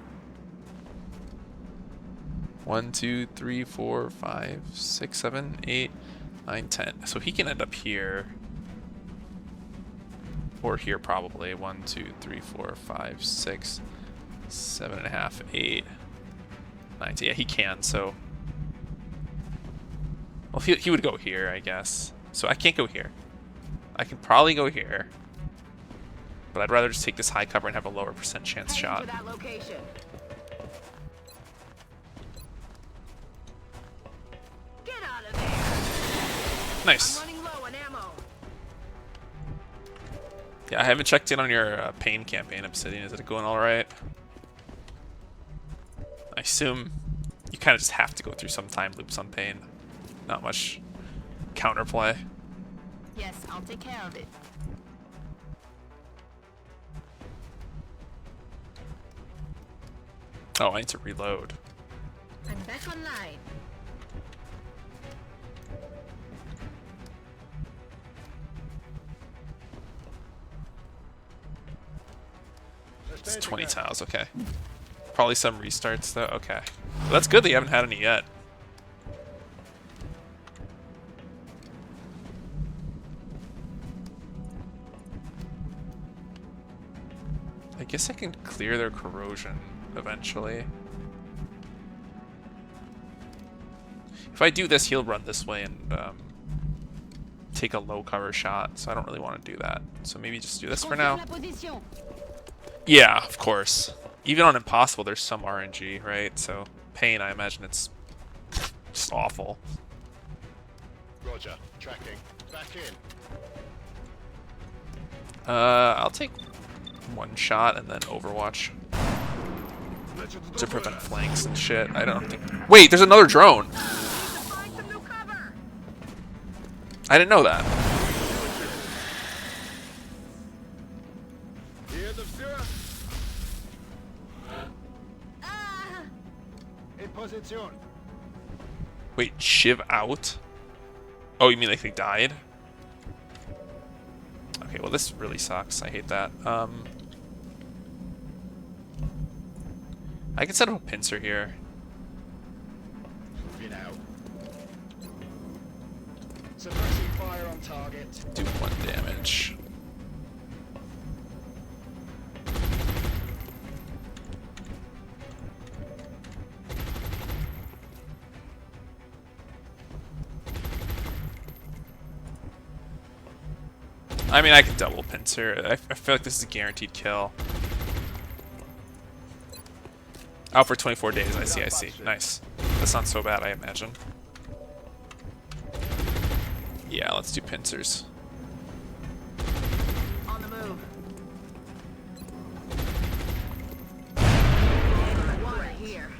1, 2, 3, 4, 5, 6, 7, 8, 9, 10. So he can end up here. Or here probably. 1, 2, 3, 4, 5, 6, 7.5, 8, 9, 10. Yeah, he can, so. Well, he would go here, I guess. So I can't go here. I can probably go here. But I'd rather just take this high cover and have a lower % chance shot. To that location. Get out of there. Nice. I'm running low on ammo. Yeah, I haven't checked in on your pain campaign, Obsidian. Is it going alright? I assume you kind of just have to go through some time loops on pain. Not much counterplay. Yes, I'll take care of it. Oh, I need to reload. I'm back online. It's 20 tiles, okay. Probably some restarts though, okay. Well, that's good that you haven't had any yet. I guess I can clear their corrosion eventually. If I do this, he'll run this way and take a low cover shot, so I don't really want to do that. So maybe just do this for now. Yeah, of course. Even on Impossible, there's some RNG, right? So, Pain, I imagine it's just awful. Roger. Tracking. Back in. I'll take one shot and then Overwatch to prevent flanks and shit. I don't think. Wait, there's another drone. I didn't know that. Wait, shiv out? Oh, you mean like they died? Okay, well this really sucks. I hate that. I can set up a pincer here. Moving out. Suppressing fire on target. Do 1 damage. I mean, I can double pincer. I feel like this is a guaranteed kill. Out for 24 days. I see, I see. Nice. That's not so bad, I imagine. Yeah, let's do pincers. On the move. One here.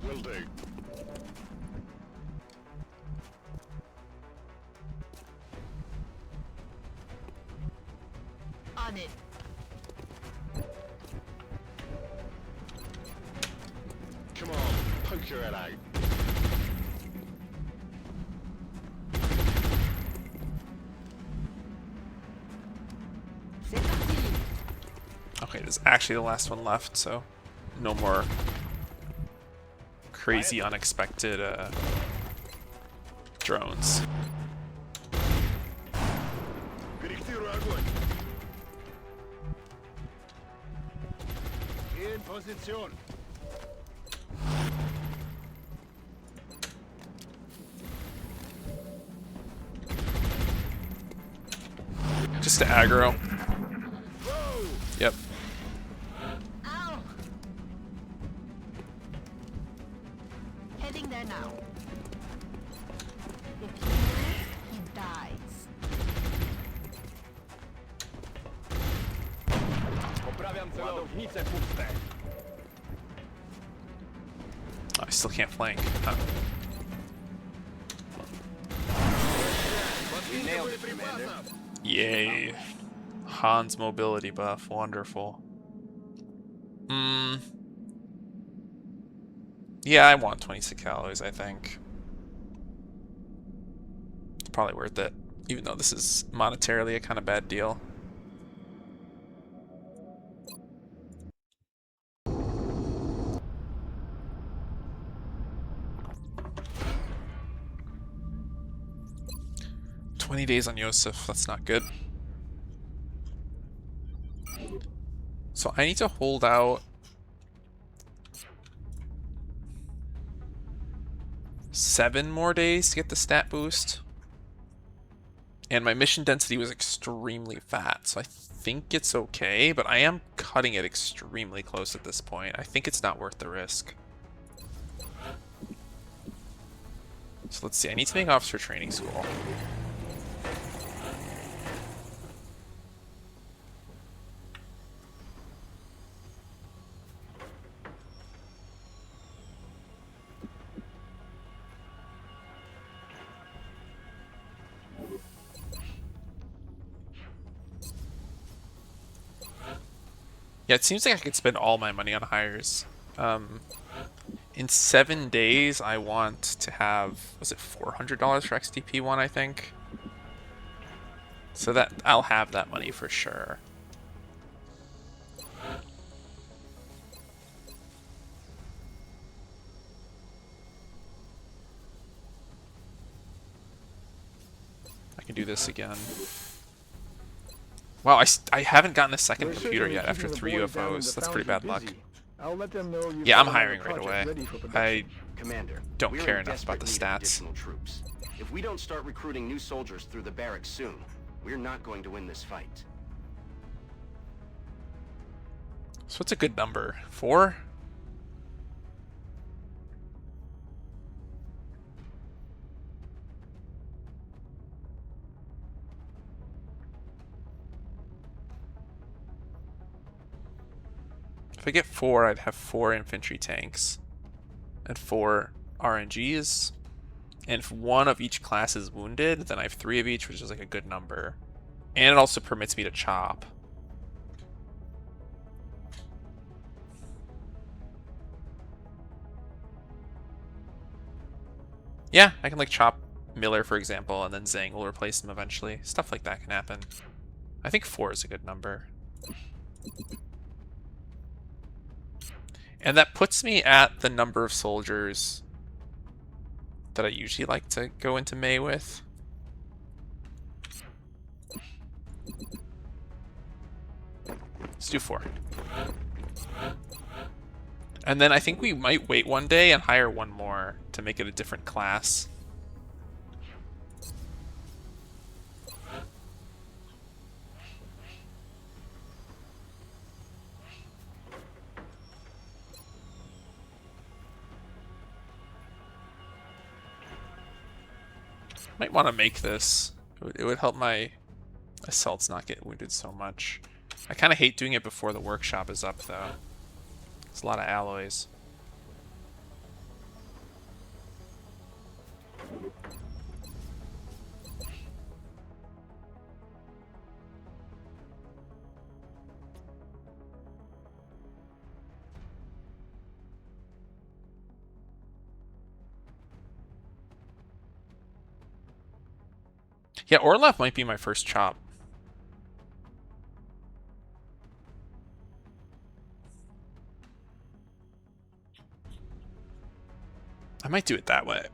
Will do. On it. Come on, poke your head out. C'est parti. Okay, there's actually the last one left, so no more crazy, unexpected drones. Корректирую огонь. In position. Just to aggro. Yep. Ow. Heading there now. If he moves, he dies. Poprawiam celownice puste. I still can't flank. Huh. You nailed it, Commander. Yay. Han's mobility buff. Wonderful. Yeah, I want 26 calories, I think. It's probably worth it, even though this is monetarily a kind of bad deal. "20 days on Yosef, that's not good. So I need to hold out 7 more days to get the stat boost. And my mission density was extremely fat, so I think it's okay, but I am cutting it extremely close at this point. I think it's not worth the risk. So let's see, I need to make officer training school. Yeah, it seems like I could spend all my money on hires. In 7 days, I want to have, was it $400 for XDP1, I think? So that I'll have that money for sure. I can do this again. Wow, I haven't gotten a second computer yet after 3 UFOs. That's pretty bad luck. I'll let them know Yeah, I'm hiring right away. I Commander, don't we are care in enough about the desperate need of stats. additional troops. If we don't start recruiting new soldiers through the barracks soon, we're not going to win this fight. So what's a good number? 4? If I get 4, I'd have 4 infantry tanks and 4 RNGs. And if 1 of each class is wounded, then I have 3 of each, which is like a good number. And it also permits me to chop. Yeah, I can like chop Miller, for example, and then Zhang will replace him eventually. Stuff like that can happen. I think 4 is a good number. And that puts me at the number of soldiers that I usually like to go into May with. Let's do 4. And then I think we might wait one day and hire one more to make it a different class. Might want to make this. It would help my assaults not get wounded so much. I kind of hate doing it before the workshop is up, though. It's a lot of alloys. Yeah, Orlov might be my first chop. I might do it that way.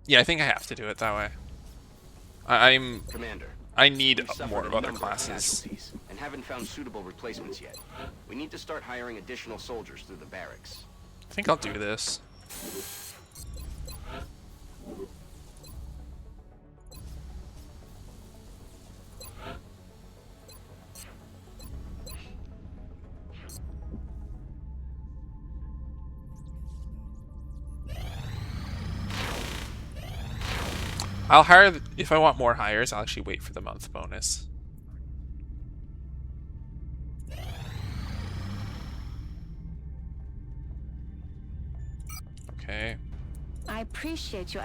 Yeah, I think I have to do it that way. Commander, I need we've more of suffered a other number classes. casualties and haven't found suitable replacements yet. We need to start hiring additional soldiers through the barracks. I think I'll do this. I'll hire, if I want more hires, I'll actually wait for the month bonus. Okay. I appreciate your...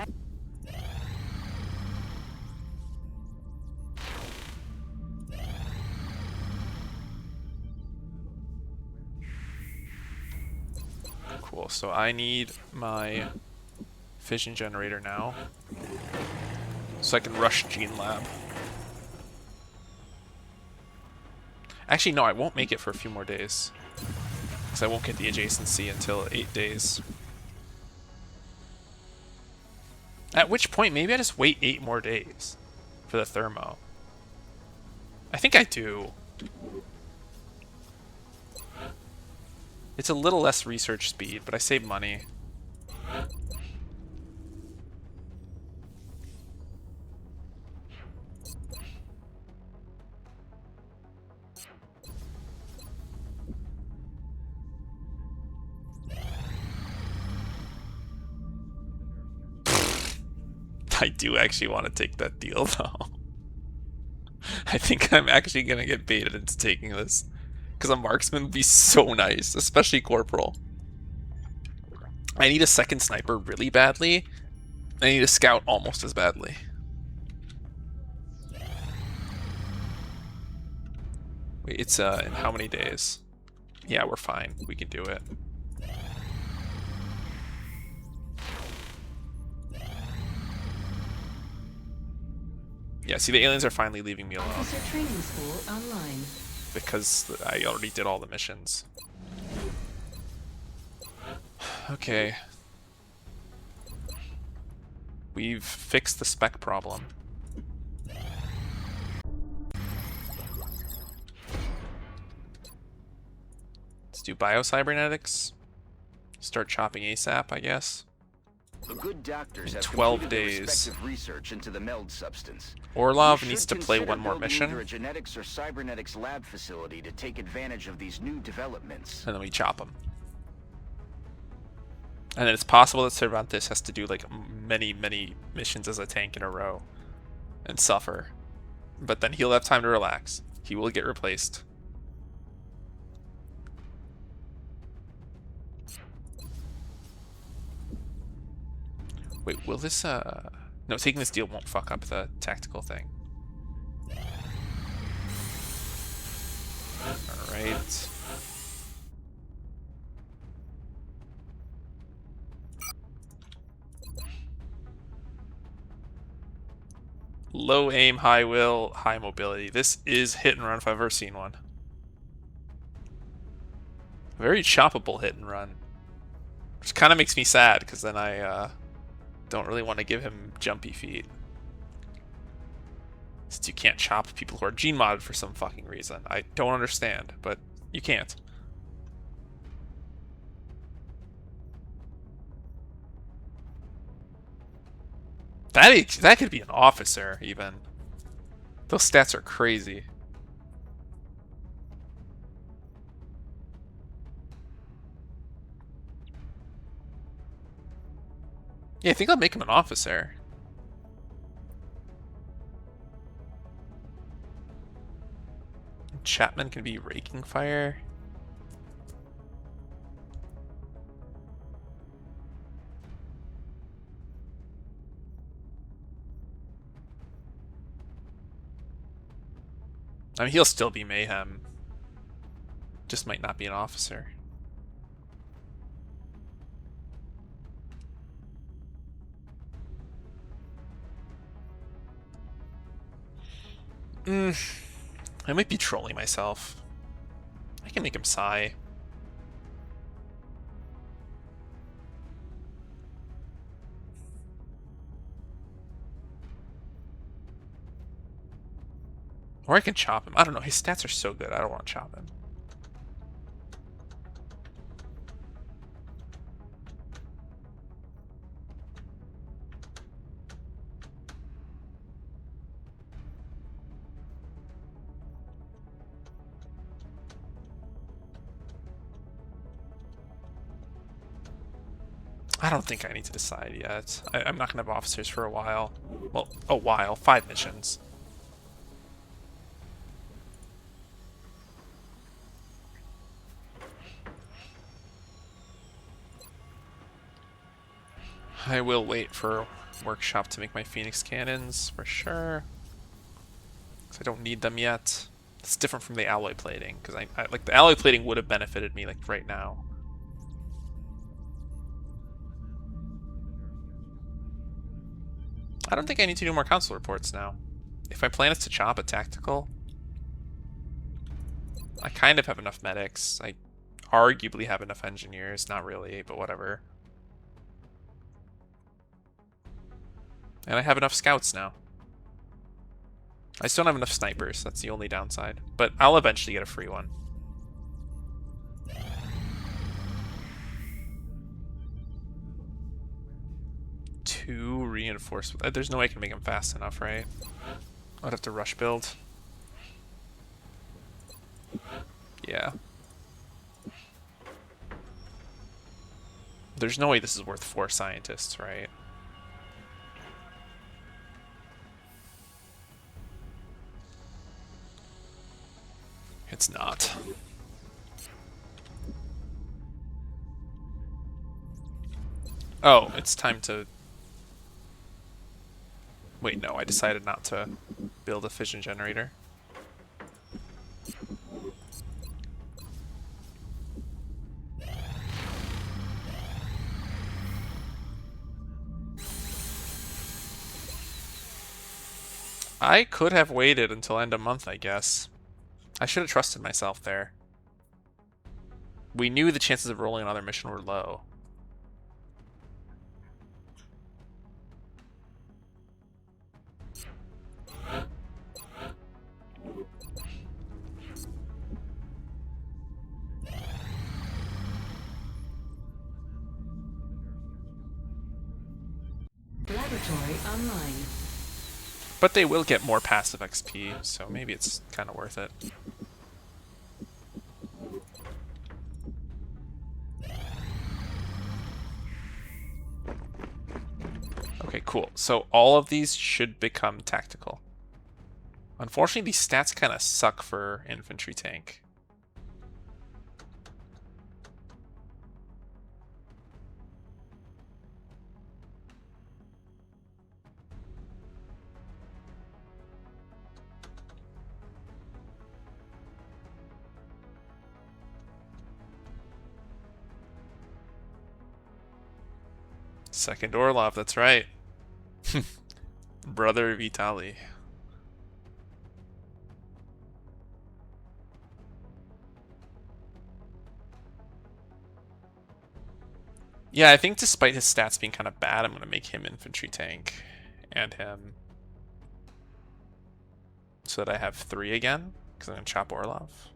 Cool, so I need my fission generator now, so I can rush Gene Lab. Actually, no, I won't make it for a few more days, because I won't get the adjacency until 8 days. At which point, maybe I just wait 8 more days for the thermo. I think I do. It's a little less research speed, but I save money. I do actually want to take that deal, though. I think I'm actually going to get baited into taking this. Because a marksman would be so nice, especially Corporal. I need a second sniper really badly. I need a scout almost as badly. Wait, it's in how many days? Yeah, we're fine. We can do it. Yeah, see, the aliens are finally leaving me alone. Officer training school online. Because I already did all the missions. Okay. We've fixed the spec problem. Let's do biocybernetics. Start chopping ASAP, I guess. The good doctors have 12 completed their days. respective research into the meld substance. Orlov You needs should to play consider one more building mission, either a genetics or cybernetics lab facility to take advantage of these new developments. and then we chop him. And then it's possible that Cervantes has to do like many, many missions as a tank in a row and suffer. But then he'll have time to relax. He will get replaced. Wait, will this, no, taking this deal won't fuck up the tactical thing. Alright. Low aim, high will, high mobility. This is hit and run if I've ever seen one. Very choppable hit and run. Which kind of makes me sad, because then I don't really want to give him jumpy feet. Since you can't chop people who are gene modded for some fucking reason. I don't understand, but you can't. That could be an officer, even. Those stats are crazy. Yeah, I think I'll make him an officer. Chapman can be raking fire. I mean, he'll still be mayhem. Just might not be an officer. I might be trolling myself. I can make him sigh. Or I can chop him. I don't know. His stats are so good. I don't want to chop him. I don't think I need to decide yet. I'm not going to have officers for a while. Well, a while. 5 missions. I will wait for workshop to make my Phoenix cannons, for sure. Because I don't need them yet. It's different from the alloy plating, because I like the alloy plating would have benefited me like right now. I don't think I need to do more council reports now. If my plan is to chop a tactical, I kind of have enough medics. I arguably have enough engineers. Not really, but whatever. And I have enough scouts now. I still don't have enough snipers. That's the only downside. But I'll eventually get a free one. Two reinforcements. There's no way I can make them fast enough, right? I'd have to rush build. Yeah. There's no way this is worth 4 scientists, right? It's not. Oh, it's time to... Wait, no, I decided not to build a fission generator. I could have waited until end of month, I guess. I should have trusted myself there. We knew the chances of rolling another mission were low. Laboratory online. But they will get more passive XP, so maybe it's kind of worth it. Okay, cool. So all of these should become tactical. Unfortunately, these stats kind of suck for infantry tank. Second Orlov, that's right. Brother Vitali. Yeah, I think despite his stats being kind of bad, I'm going to make him infantry tank and him so that I have 3 again, because I'm going to chop Orlov.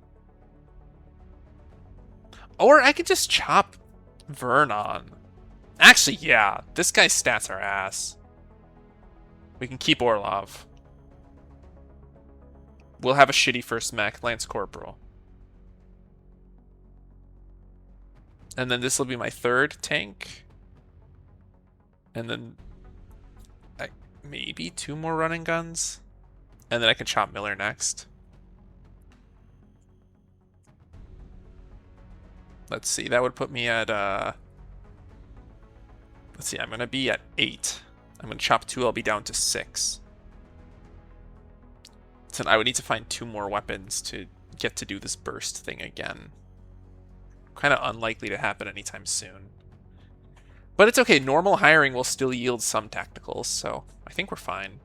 Or I could just chop Vernon. Actually, yeah, this guy's stats are ass. We can keep Orlov. We'll have a shitty first mech, Lance Corporal. And then this will be my 3rd tank. And then maybe 2 more running guns. And then I can chop Miller next. Let's see, that would put me at, let's see, I'm going to be at 8. I'm going to chop 2, I'll be down to 6. So I would need to find 2 more weapons to get to do this burst thing again. Kind of unlikely to happen anytime soon. But it's okay, normal hiring will still yield some tacticals, so I think we're fine.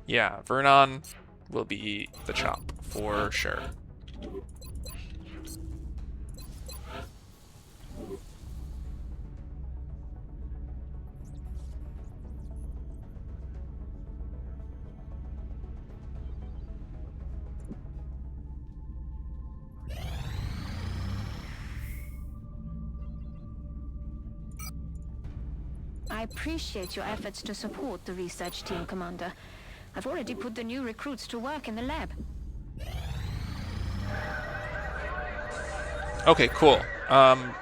Yeah, Vernon will be the chop, for sure. I appreciate your efforts to support the research team, Commander. I've already put the new recruits to work in the lab. Okay, cool.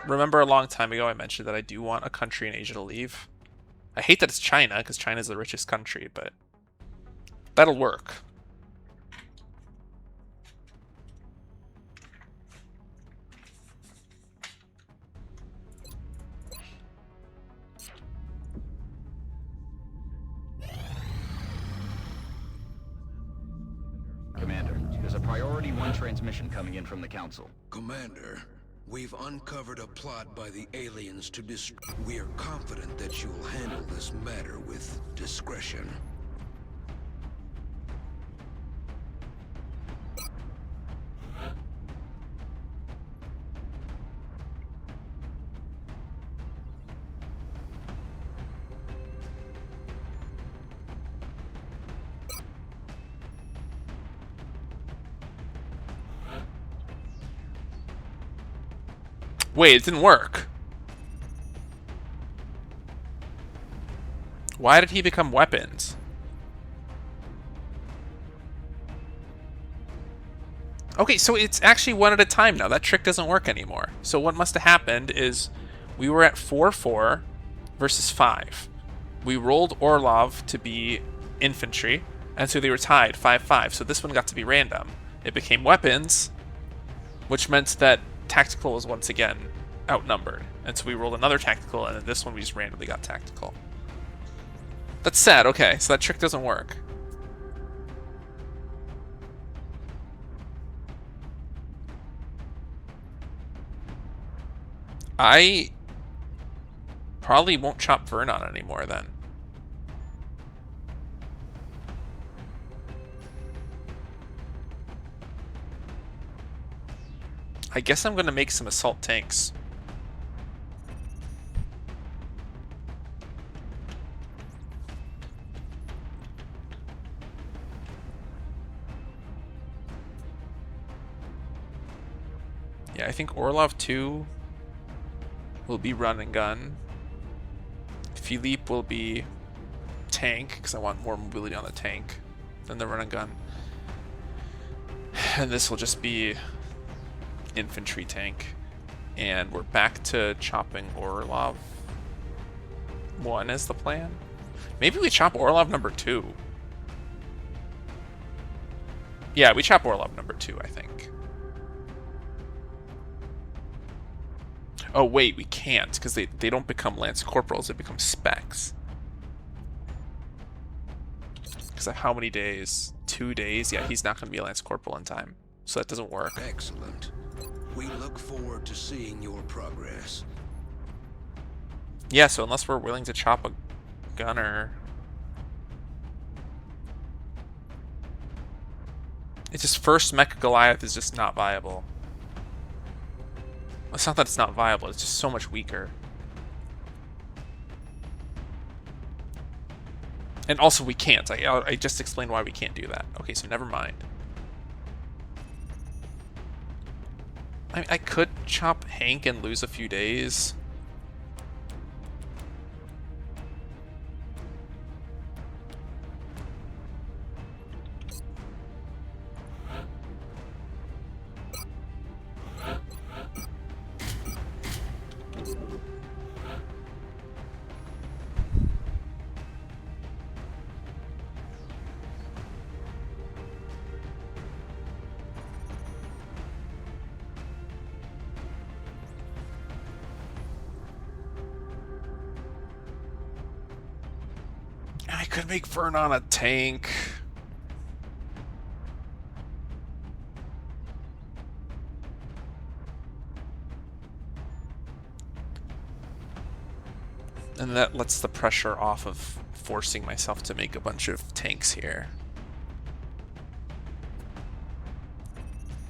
Remember a long time ago I mentioned that I do want a country in Asia to leave? I hate that it's China, because China's the richest country, but that'll work. Commander, there's a Priority 1 transmission coming in from the Council. Commander, we've uncovered a plot by the aliens to We are confident that you will handle this matter with discretion. Wait, it didn't work. Why did he become weapons? Okay, so it's actually 1 at a time now. That trick doesn't work anymore. So what must have happened is we were at 4-4 versus 5. We rolled Orlov to be infantry, and so they were tied 5-5. So this one got to be random. It became weapons, which meant that tactical was once again outnumbered. And so we rolled another tactical, and then this one we just randomly got tactical. That's sad. Okay, so that trick doesn't work. I probably won't chop Vernon anymore then. I guess I'm going to make some assault tanks. Yeah, I think Orlov 2 will be run and gun. Philippe will be tank, because I want more mobility on the tank than the run and gun. And this will just be infantry tank. And we're back to chopping Orlov 1 as the plan. Maybe we chop Orlov number 2. Yeah, we chop Orlov number 2, I think. Oh wait, we can't, because they don't become Lance Corporals, they become Specs. Because of how many days? 2 days? Yeah, he's not going to be a Lance Corporal in time. So that doesn't work. Excellent. We look forward to seeing your progress. Yeah, so unless we're willing to chop a gunner... It's just first Mecha Goliath is just not viable. It's not that it's not viable, it's just so much weaker. And also we can't. I just explained why we can't do that. Okay, so never mind. I could chop Hank and lose a few days. I could make Vernon a tank. And that lets the pressure off of forcing myself to make a bunch of tanks here.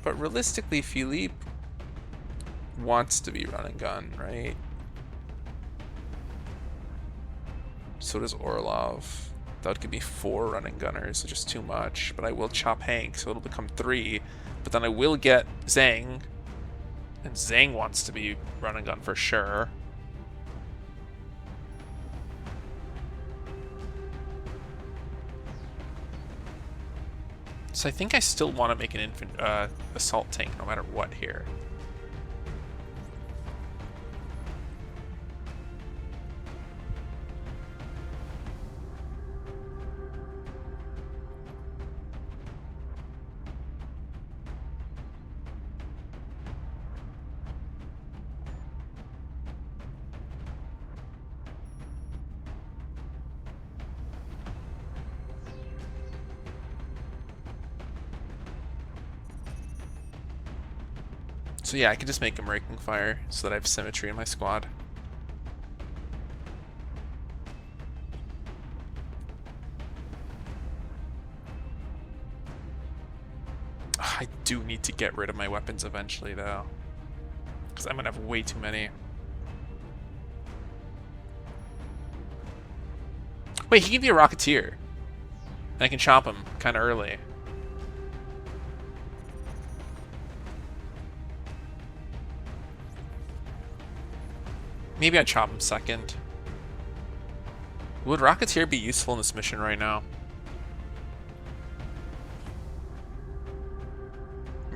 But realistically, Philippe wants to be run and gun, right? So does Orlov. That would give me 4 running gunners, so just too much. But I will chop Hank, so it'll become 3. But then I will get Zhang. And Zhang wants to be run and gun for sure. So I think I still want to make an assault tank no matter what here. So yeah, I can just make him raking fire so that I have symmetry in my squad. I do need to get rid of my weapons eventually though, because I'm gonna have way too many. Wait, he can be a Rocketeer. And I can chop him kind of early. Maybe I chop him second. Would Rocketeer be useful in this mission right now?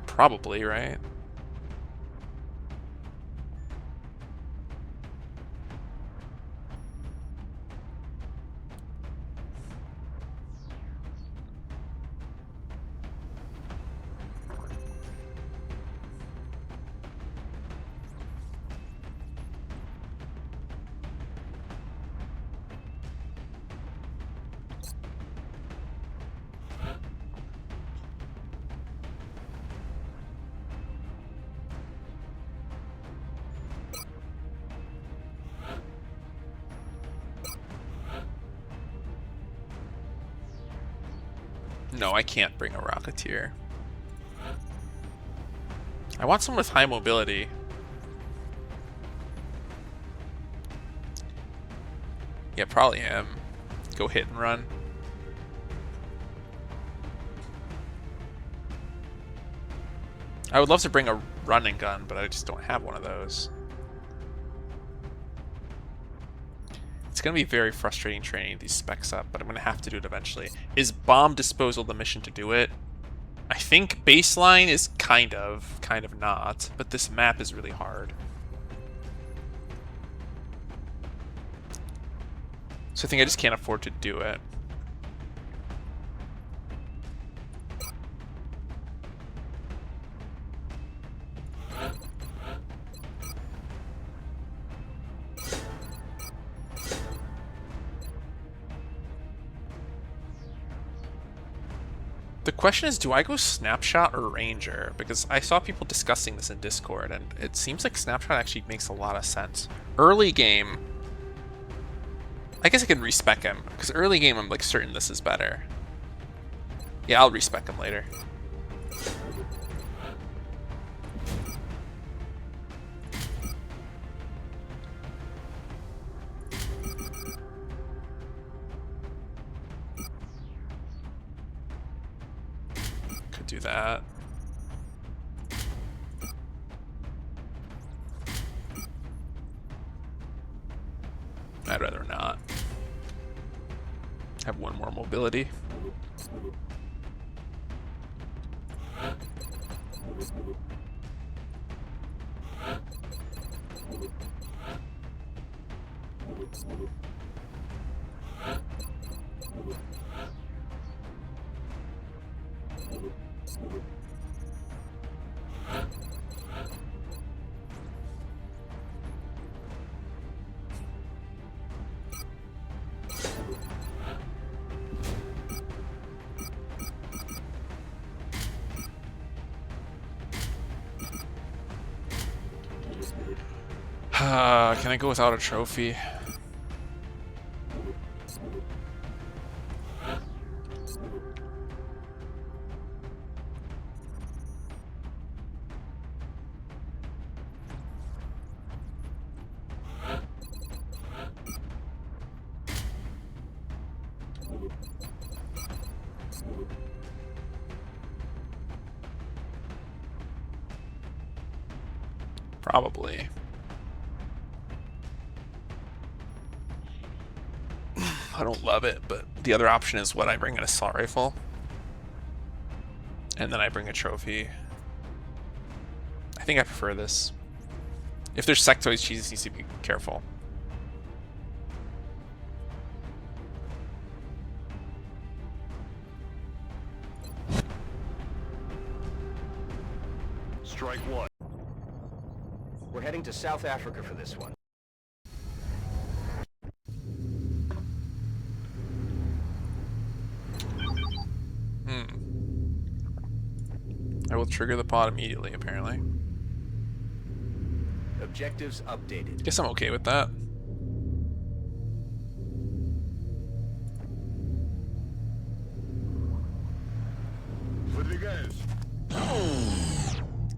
Probably, right? No, I can't bring a Rocketeer. I want someone with high mobility. Yeah, probably him. Go hit and run. I would love to bring a running gun, but I just don't have one of those. It's going to be very frustrating training these specs up, but I'm going to have to do it eventually. Is bomb disposal the mission to do it? I think baseline is kind of not, but this map is really hard. So I think I just can't afford to do it. The question is, do I go Snapshot or Ranger? Because I saw people discussing this in Discord, and it seems like Snapshot actually makes a lot of sense. Early game, I guess I can respec him, because early game I'm like certain this is better. Yeah, I'll respec him later. Could do that. I'd rather not. Have one more mobility. Can I go without a trophy? Probably. I don't love it, but the other option is what I bring an assault rifle. And then I bring a trophy. I think I prefer this. If there's sectoids, Jesus needs to be careful. Strike one. We're heading to South Africa for this one. I will trigger the pod immediately, apparently. Objectives updated. Guess I'm okay with that.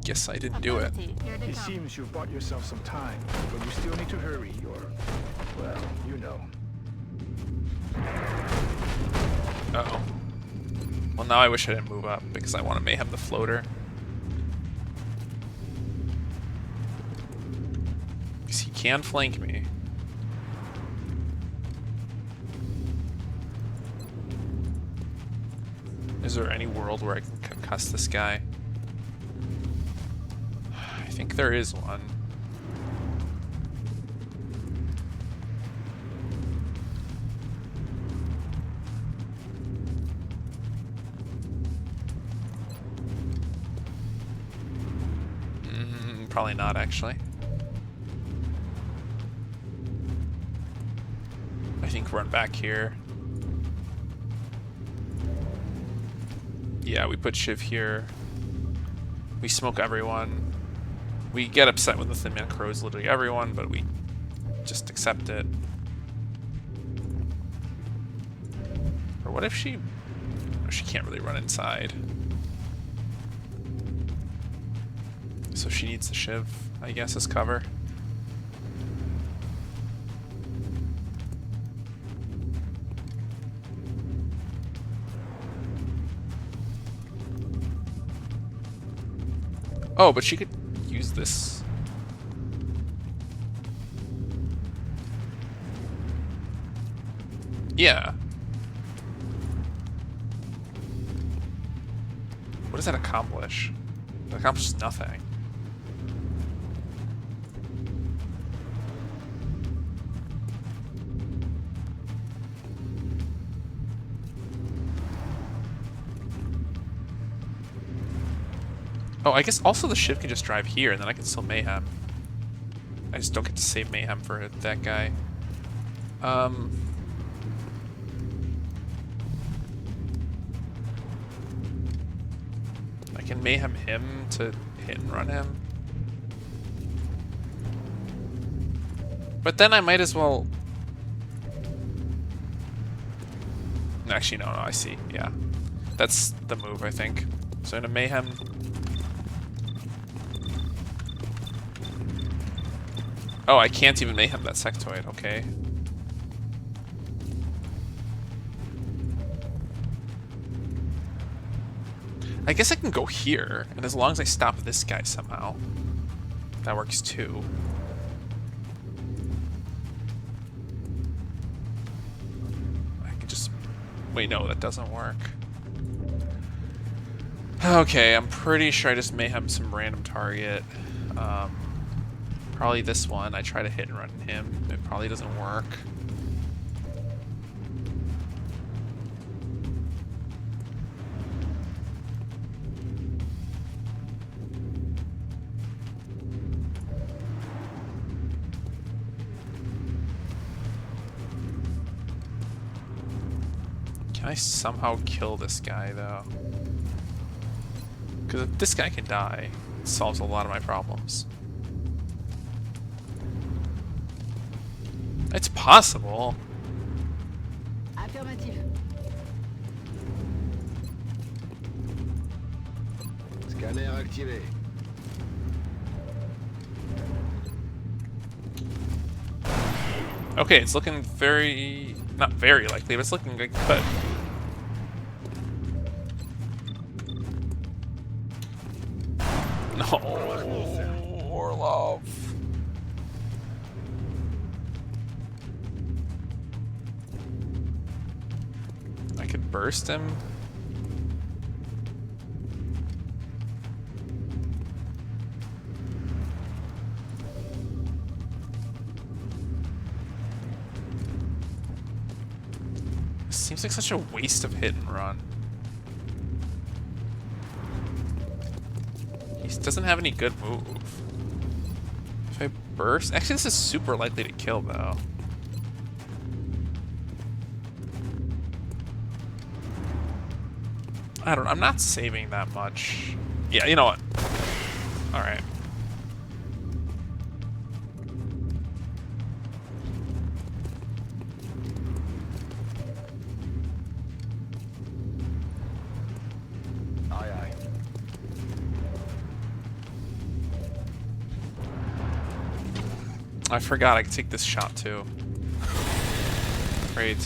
Guess I didn't do it. It seems you've bought yourself some time, but you still need to hurry, or, well, you know. Uh-oh. Well, now I wish I didn't move up, because I want to mayhem the floater. Because he can flank me. Is there any world where I can concuss this guy? I think there is one. Probably not, actually. I think run back here. Yeah, we put Shiv here. We smoke everyone. We get upset when the Thin Man crows literally everyone, but we just accept it. Or what if she... Oh, she can't really run inside. So she needs the Shiv, I guess, as cover. Oh, but she could use this. Yeah. What does that accomplish? It accomplishes nothing. Oh, I guess also the Shiv can just drive here, and then I can still mayhem. I just don't get to save mayhem for that guy. I can mayhem him to hit and run him. But then I might as well Actually, no, I see. Yeah. That's the move, I think. So in a mayhem... Oh, I can't even mayhem that sectoid, okay. I guess I can go here, and as long as I stop this guy somehow, that works too. I can just... Wait, no, that doesn't work. Okay, I'm pretty sure I just mayhem some random target. Probably this one. I try to hit and run him. It probably doesn't work. Can I somehow kill this guy, though? Because if this guy can die, it solves a lot of my problems. It's possible. Affirmative. Scanner activé. Okay, it's looking very... Not very likely, but it's looking like good. No, Orlov. I could burst him. This seems like such a waste of hit and run. He doesn't have any good move. If I burst... Actually, this is super likely to kill, though. I don't know. I'm not saving that much. Yeah, you know what? Alright. Aye, aye. I forgot I could take this shot, too. Great.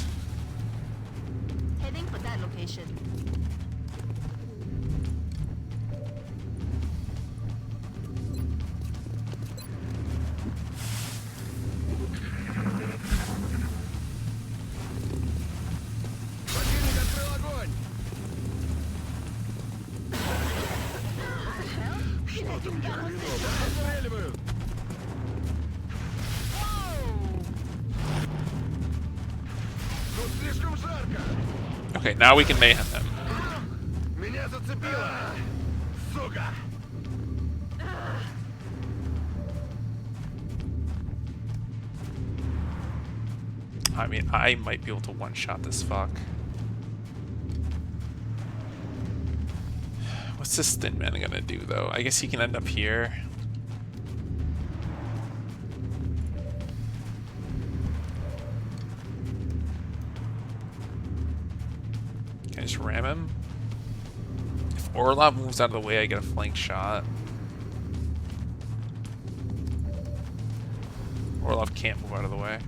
Heading for that location. Противник открыл огонь! Расстреливаю! Тут слишком жарко! Okay, now we can mayhem him. Меня зацепило! Сука! I mean, I might be able to one-shot this fuck. What's this Thin Man gonna do, though? I guess he can end up here. Can I just ram him? If Orlov moves out of the way, I get a flank shot. Orlov can't move out of the way.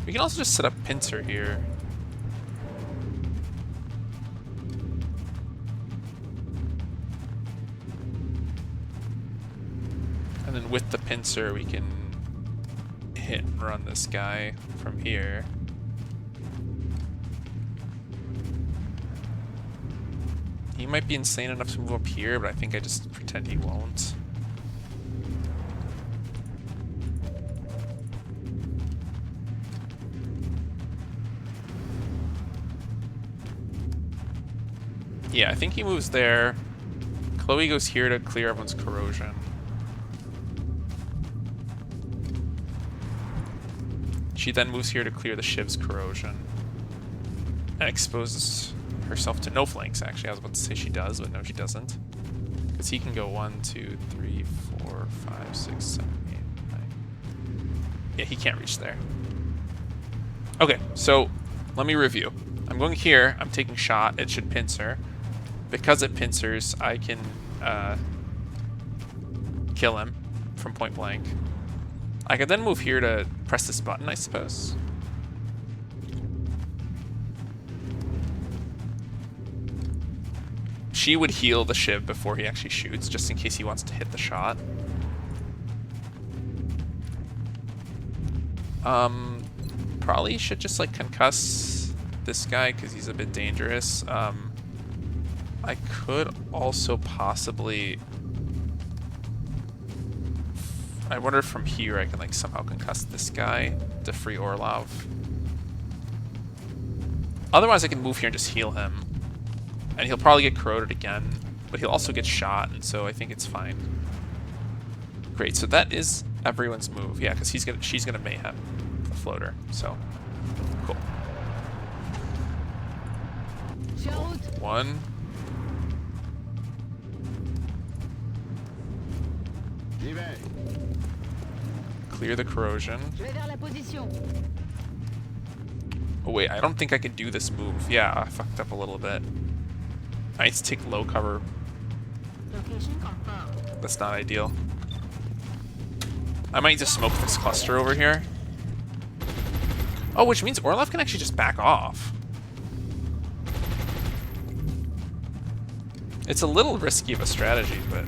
We can also just set up pincer here. And then with the pincer, we can hit and run this guy from here. He might be insane enough to move up here, but I think I just pretend he won't. Yeah, I think he moves there. Chloe goes here to clear everyone's corrosion. She then moves here to clear the Shiv's corrosion. And exposes herself to no flanks, actually. I was about to say she does, but no, she doesn't. Because he can go 1, 2, 3, 4, 5, 6, 7, 8, 9. Yeah, he can't reach there. Okay, so let me review. I'm going here. I'm taking shot. It should pincer. Because it pincers, I can kill him from point blank. I can then move here to press this button, I suppose. She would heal the Shiv before he actually shoots, just in case he wants to hit the shot. Probably should just like concuss this guy because he's a bit dangerous. I could also possibly... I wonder if from here I can like somehow concuss this guy to free Orlov. Otherwise I can move here and just heal him. And he'll probably get corroded again, but he'll also get shot, and so I think it's fine. Great, so that is everyone's move. Yeah, because she's gonna mayhem the floater, so cool. One. Clear the corrosion. Oh wait, I don't think I can do this move. Yeah, I fucked up a little bit. I need to take low cover. That's not ideal. I might need to smoke this cluster over here. Oh, which means Orlov can actually just back off. It's a little risky of a strategy, but...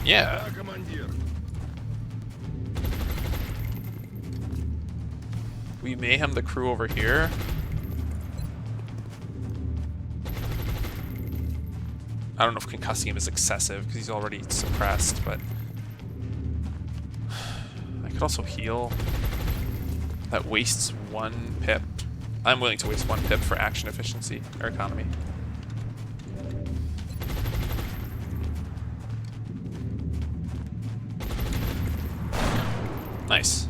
Yeah. We mayhem the crew over here. I don't know if concussing him is excessive because he's already suppressed, but I could also heal. That wastes 1 pip. I'm willing to waste 1 pip for action efficiency or economy. Nice.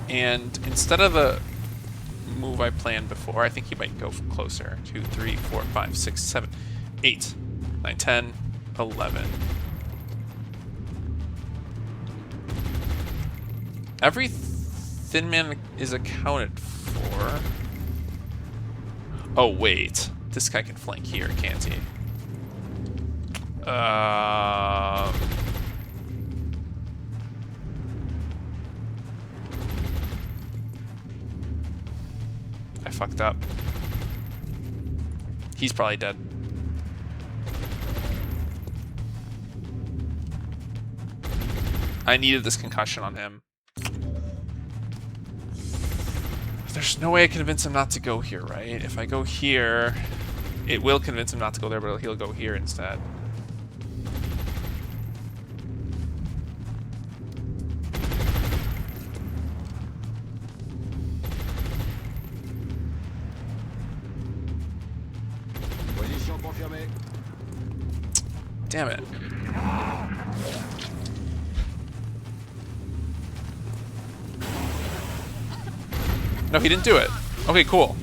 And instead of the move I planned before, I think he might go closer. 2, 3, 4, 5, 6, 7, 8, 9, 10, 11. Every thin man is accounted for. Oh, wait. This guy can flank here, can't he? I fucked up. He's probably dead. I needed this concussion on him. There's no way I can convince him not to go here, right? If I go here, it will convince him not to go there, but he'll go here instead. Damn it. No, he didn't do it. Okay, cool.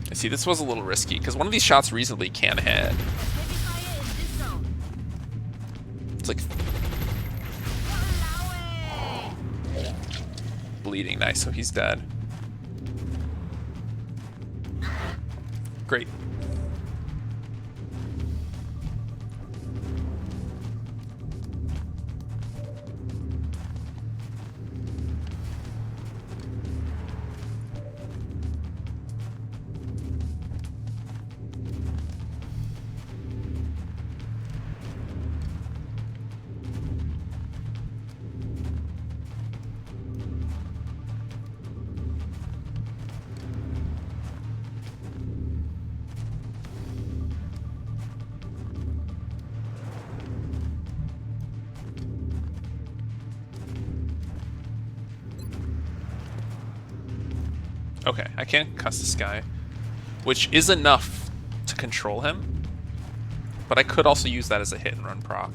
I see, this was a little risky, because one of these shots reasonably can hit. It's like... bleeding, nice, so he's dead. Great. Okay, I can't cuss this guy, which is enough to control him, but I could also use that as a hit and run proc.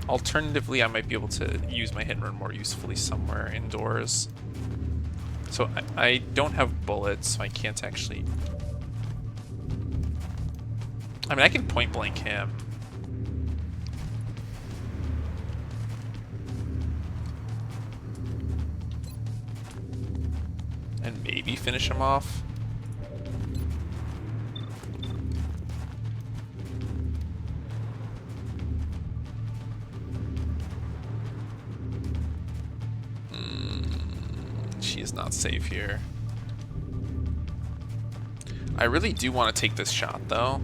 Alternatively, I might be able to use my hit and run more usefully somewhere indoors. So I don't have bullets, so I can't actually... I mean, I can point blank him. And maybe finish him off. She is not safe here. I really do want to take this shot, though.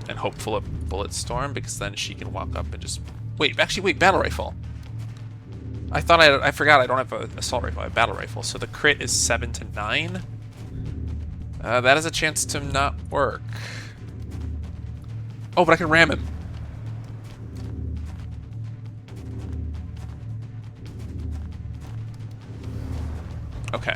And hope for a bullet storm, because then she can walk up and just... Wait, actually, wait, battle rifle. I thought I forgot I don't have an assault rifle, I have battle rifle. So the crit is 7 to 9. That has a chance to not work. Oh, but I can ram him. Okay.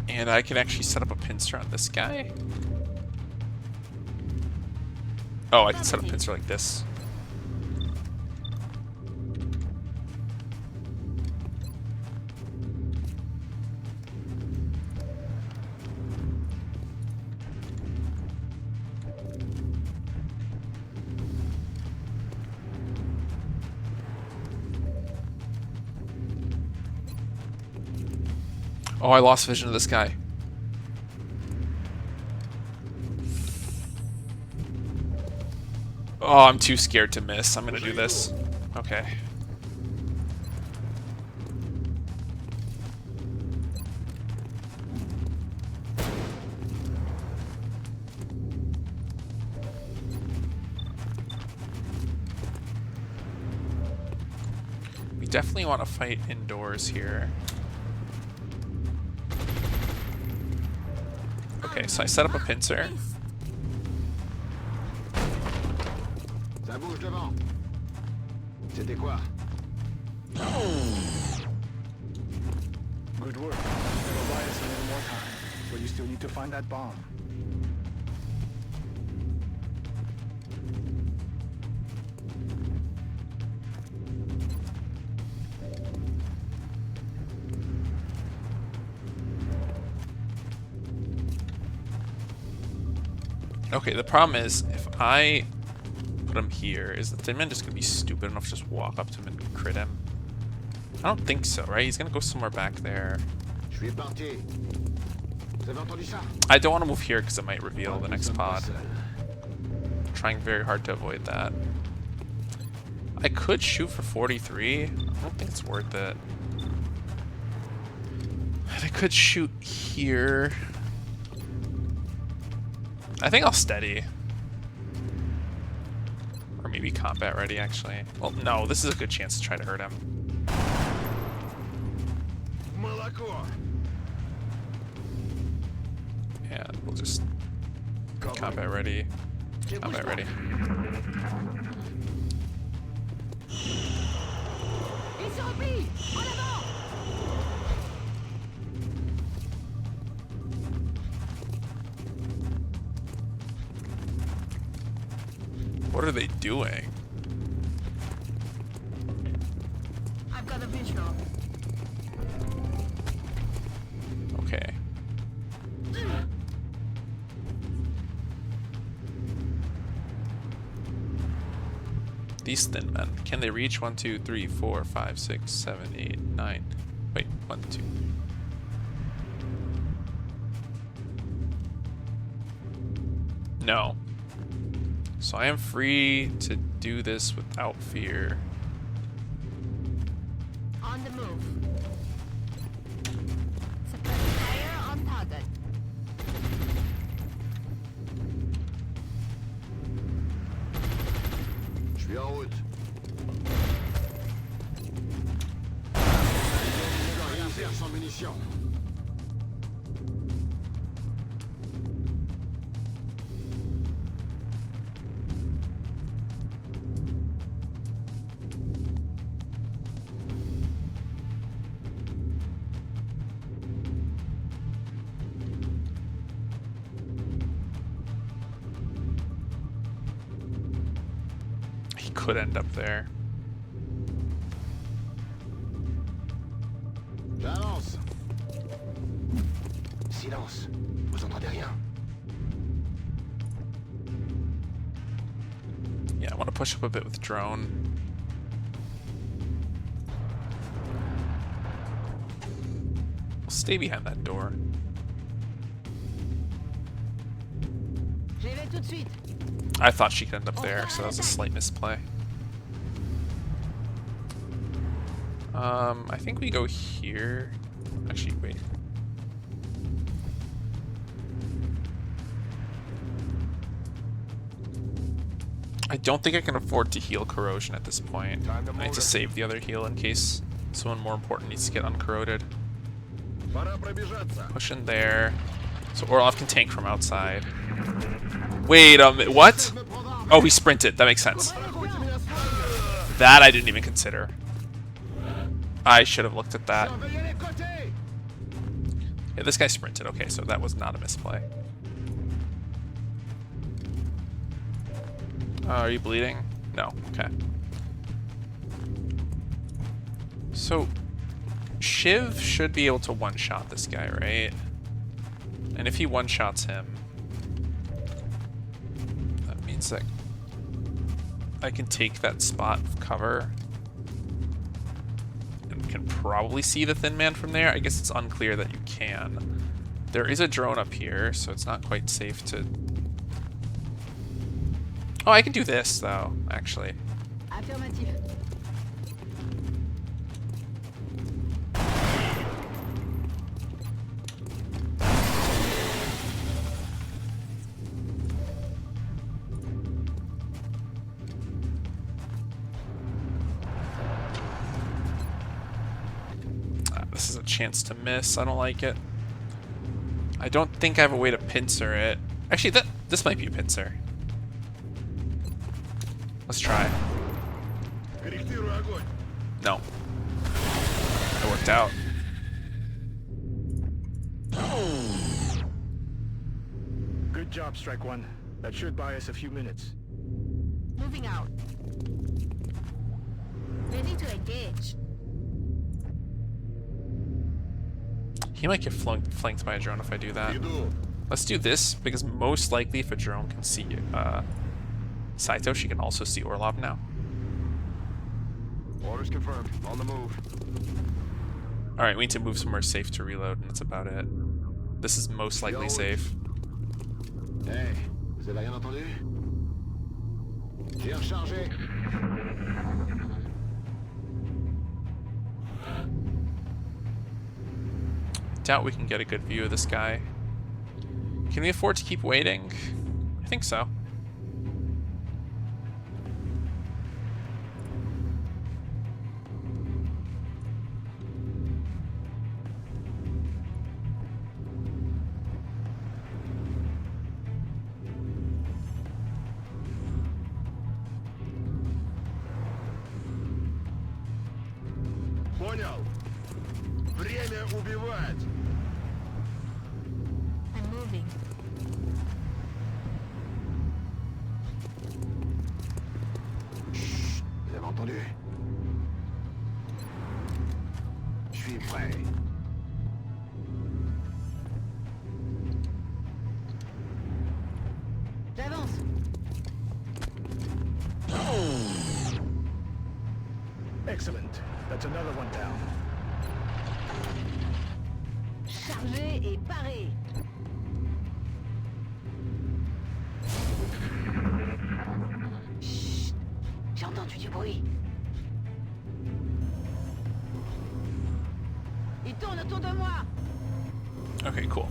And I can actually set up a pincer on this guy. Oh, I can set up a pincer like this. Oh, I lost vision of this guy. Oh, I'm too scared to miss. I'm gonna do this. Okay. We definitely want to fight indoors here. Okay, so I set up a pincer. Ça bouge devant. C'était quoi? Good work. It'll buy us a little more time, but you still need to find that bomb. Okay, the problem is, if I put him here, is the Thin Man just gonna be stupid enough to just walk up to him and crit him? I don't think so, right? He's gonna go somewhere back there. I don't want to move here because it might reveal the next pod. I'm trying very hard to avoid that. I could shoot for 43. I don't think it's worth it. And I could shoot here. I think I'll steady. Or maybe combat ready, actually. Well, no, this is a good chance to try to hurt him. Yeah, we'll just... combat ready. Combat ready. What are they doing? I've got a visual. Okay. These Thin Men. Can they reach 1, 2, 3, 4, 5, 6, 7, 8, 9? Wait, 1, 2. No. So I am free to do this without fear. On the move. Suppress fire on target. Je suis en route. position. He could end up there. J'avance. Silence. Vous entendez rien? Yeah, I want to push up a bit with drone. We'll stay behind that door. J'y vais tout de suite. I thought she could end up there, so that was a slight misplay. I think we go here. Actually, wait. I don't think I can afford to heal corrosion at this point. I need to save the other heal in case someone more important needs to get uncorroded. Push in there. So Orlov can tank from outside. Wait a minute, what? Oh, he sprinted. That makes sense. That I didn't even consider. I should have looked at that. Yeah, this guy sprinted. Okay, so that was not a misplay. Are you bleeding? No. Okay. So, Shiv should be able to one-shot this guy, right? And if he one-shots him, that means that I can take that spot of cover and can probably see the Thin Man from there. I guess it's unclear that you can. There is a drone up here, so it's not quite safe to... Oh, I can do this, though, actually. Affirmative. This is a chance to miss. I don't like it. I don't think I have a way to pincer it. Actually, this might be a pincer. Let's try. No. It worked out. Good job, Strike One. That should buy us a few minutes. Moving out. Ready to engage. He might get flanked by a drone if I do that. Let's do this, because most likely if a drone can see Saito, she can also see Orlov now. Orders confirmed. On the move. Alright, we need to move somewhere safe to reload, and that's about it. This is most likely safe. Hey, vous avez rien entendu? J'ai rechargé. Doubt we can get a good view of this guy. Can we afford to keep waiting? I think so. Понял. Время убивать. I'm moving. Chut, vous avez entendu? Je suis prêt. J'avance. Excellent. That's another one down. Chargé et paré. Chut. J'ai entendu du bruit. Il tourne autour de moi. Okay, cool.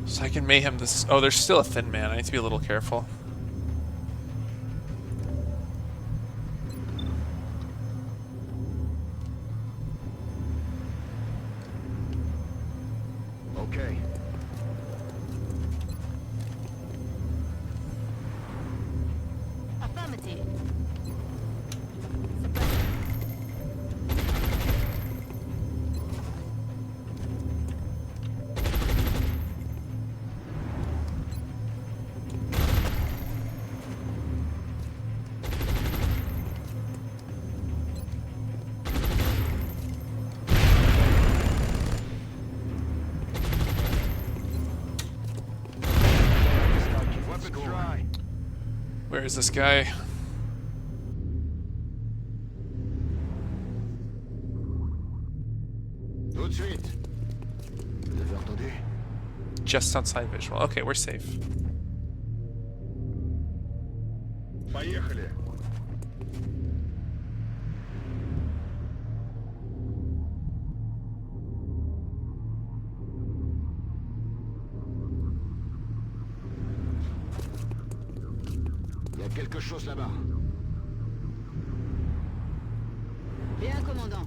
So I can mayhem this... Oh, there's still a Thin Man. I need to be a little careful. Okay. Affirmative. Weapons dry. Where is this guy? Tout de suite. Vous avez entendu? Just outside visual. Okay, we're safe. Поехали. Il y a quelque chose là-bas. Bien, commandant.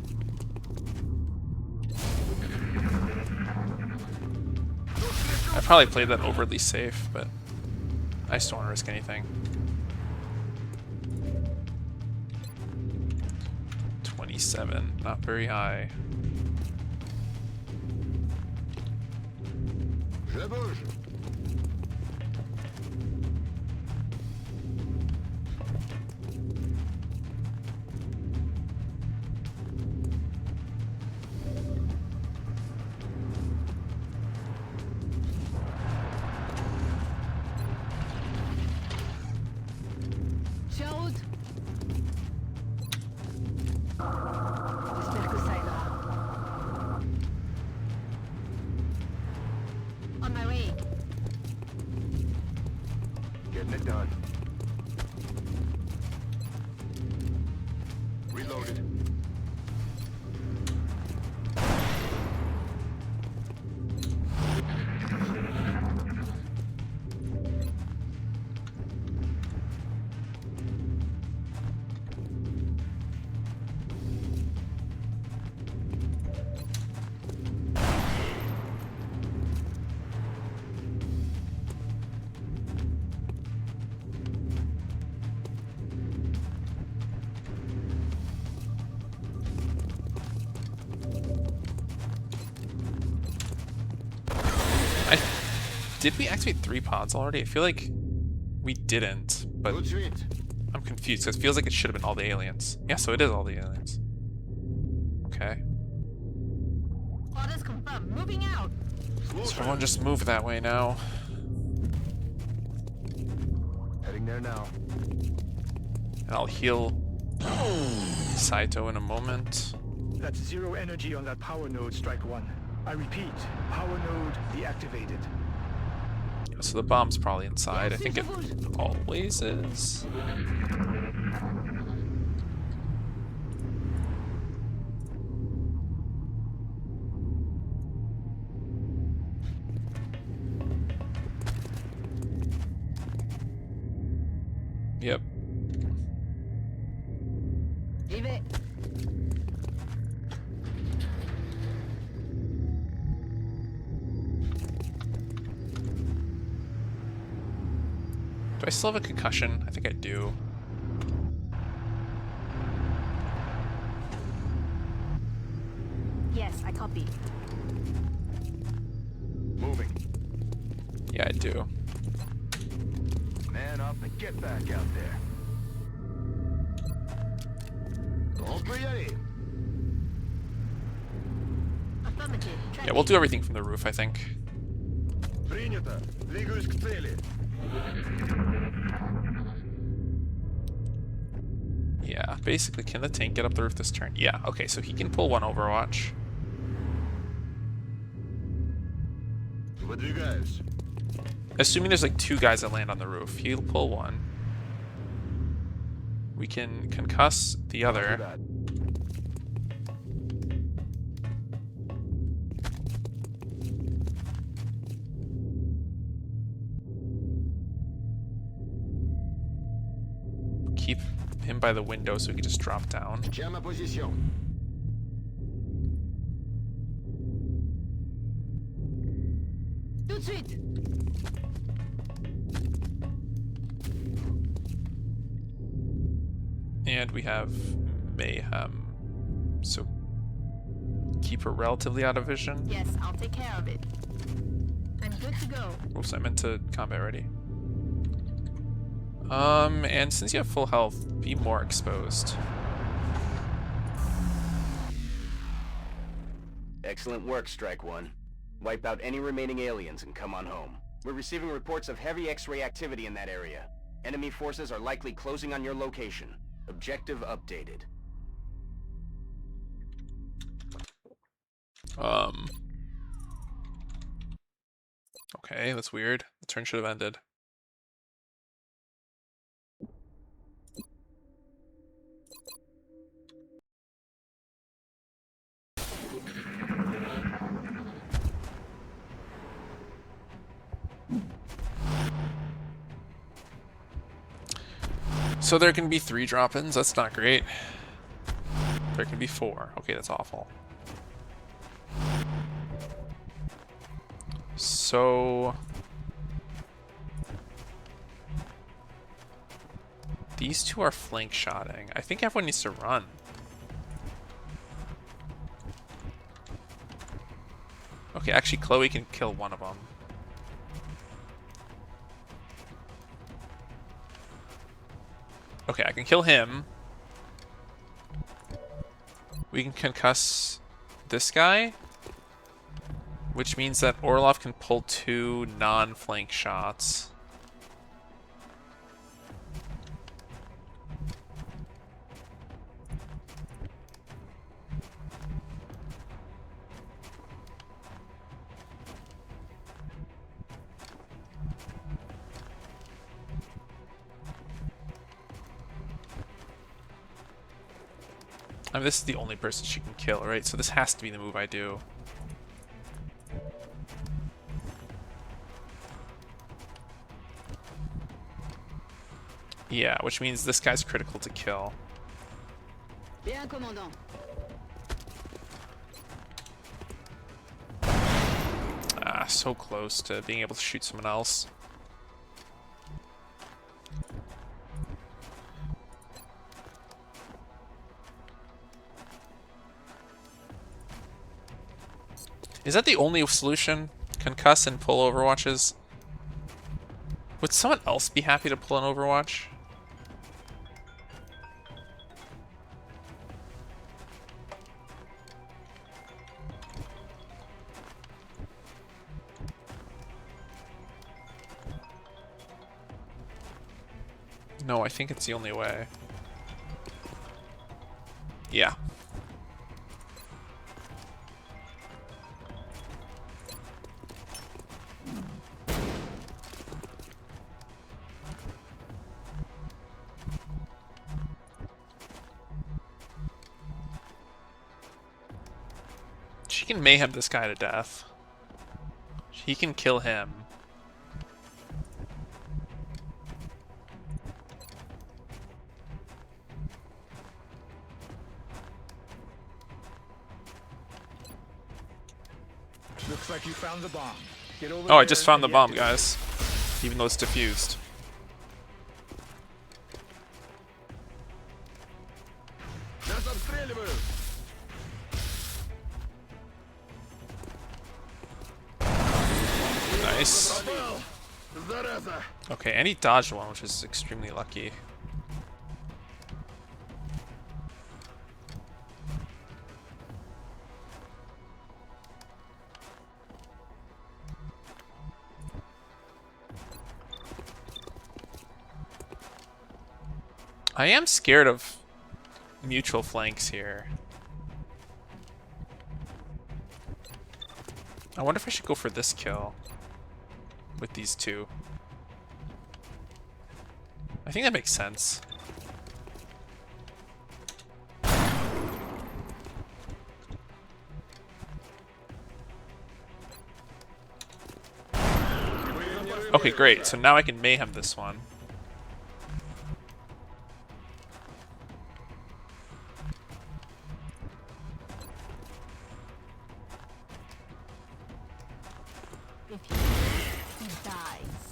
I probably played that overly safe, but I just don't want to risk anything. 27, not very high. Je bouge. Je suis en route. J'espère que ça aidera. On my way. Getting it done. Reloaded. Did we activate 3 pods already? I feel like we didn't, but Tout de suite. I'm confused because it feels like it should have been all the aliens. Yeah, so it is all the aliens. Okay. Orders confirmed. Moving out. So everyone just move that way now. Heading there now. And I'll heal Saito in a moment. That's 0 energy on that power node, Strike One. I repeat, power node deactivated. So the bomb's probably inside. I think it always is. Yep. Leave it. Do I still have a concussion? I think I do. Yes, I copy. Moving. Yeah, I do. Man up and get back out there. On peut y aller. Affirmative. Yeah, we'll do everything from the roof, I think. Принято. Двигаюсь к цели. Yeah, basically, can the tank get up the roof this turn? Yeah, okay, so he can pull one Overwatch. Выдвигаюсь. Assuming there's like 2 guys that land on the roof, he'll pull one. We can concuss the other. Keep him by the window so he can just drop down. Tiens ma position. And we have mayhem. So keep her relatively out of vision. Yes, I'll take care of it. I'm good to go. Oops, I meant to combat ready. And since you have full health, be more exposed. Excellent work, Strike One. Wipe out any remaining aliens and come on home. We're receiving reports of heavy X-ray activity in that area. Enemy forces are likely closing on your location. Objective updated. Okay, that's weird. The turn should have ended. So there can be 3 drop-ins, that's not great. There can be 4. Okay, that's awful. So these 2 are flank shotting. I think everyone needs to run. Okay, actually Chloe can kill one of them. Okay, I can kill him. We can concuss this guy, which means that Orlov can pull 2 non-flank shots. I mean, this is the only person she can kill, right? So this has to be the move I do. Yeah, which means this guy's critical to kill. Bien, commandant. Ah, so close to being able to shoot someone else. Is that the only solution? Concuss and pull Overwatches? Would someone else be happy to pull an Overwatch? No, I think it's the only way. Yeah. She can mayhem this guy to death. He can kill him. Looks like you found the bomb. Get over Oh, I there just found the and bomb, get to it. guys. Even though it's diffused. Нас обстреливают! Nice. Попал! Зараза! Okay, and he dodged one, which is extremely lucky. I am scared of mutual flanks here. I wonder if I should go for this kill with these 2. I think that makes sense. Okay, great. So now I can mayhem this one. If he lives, he dies.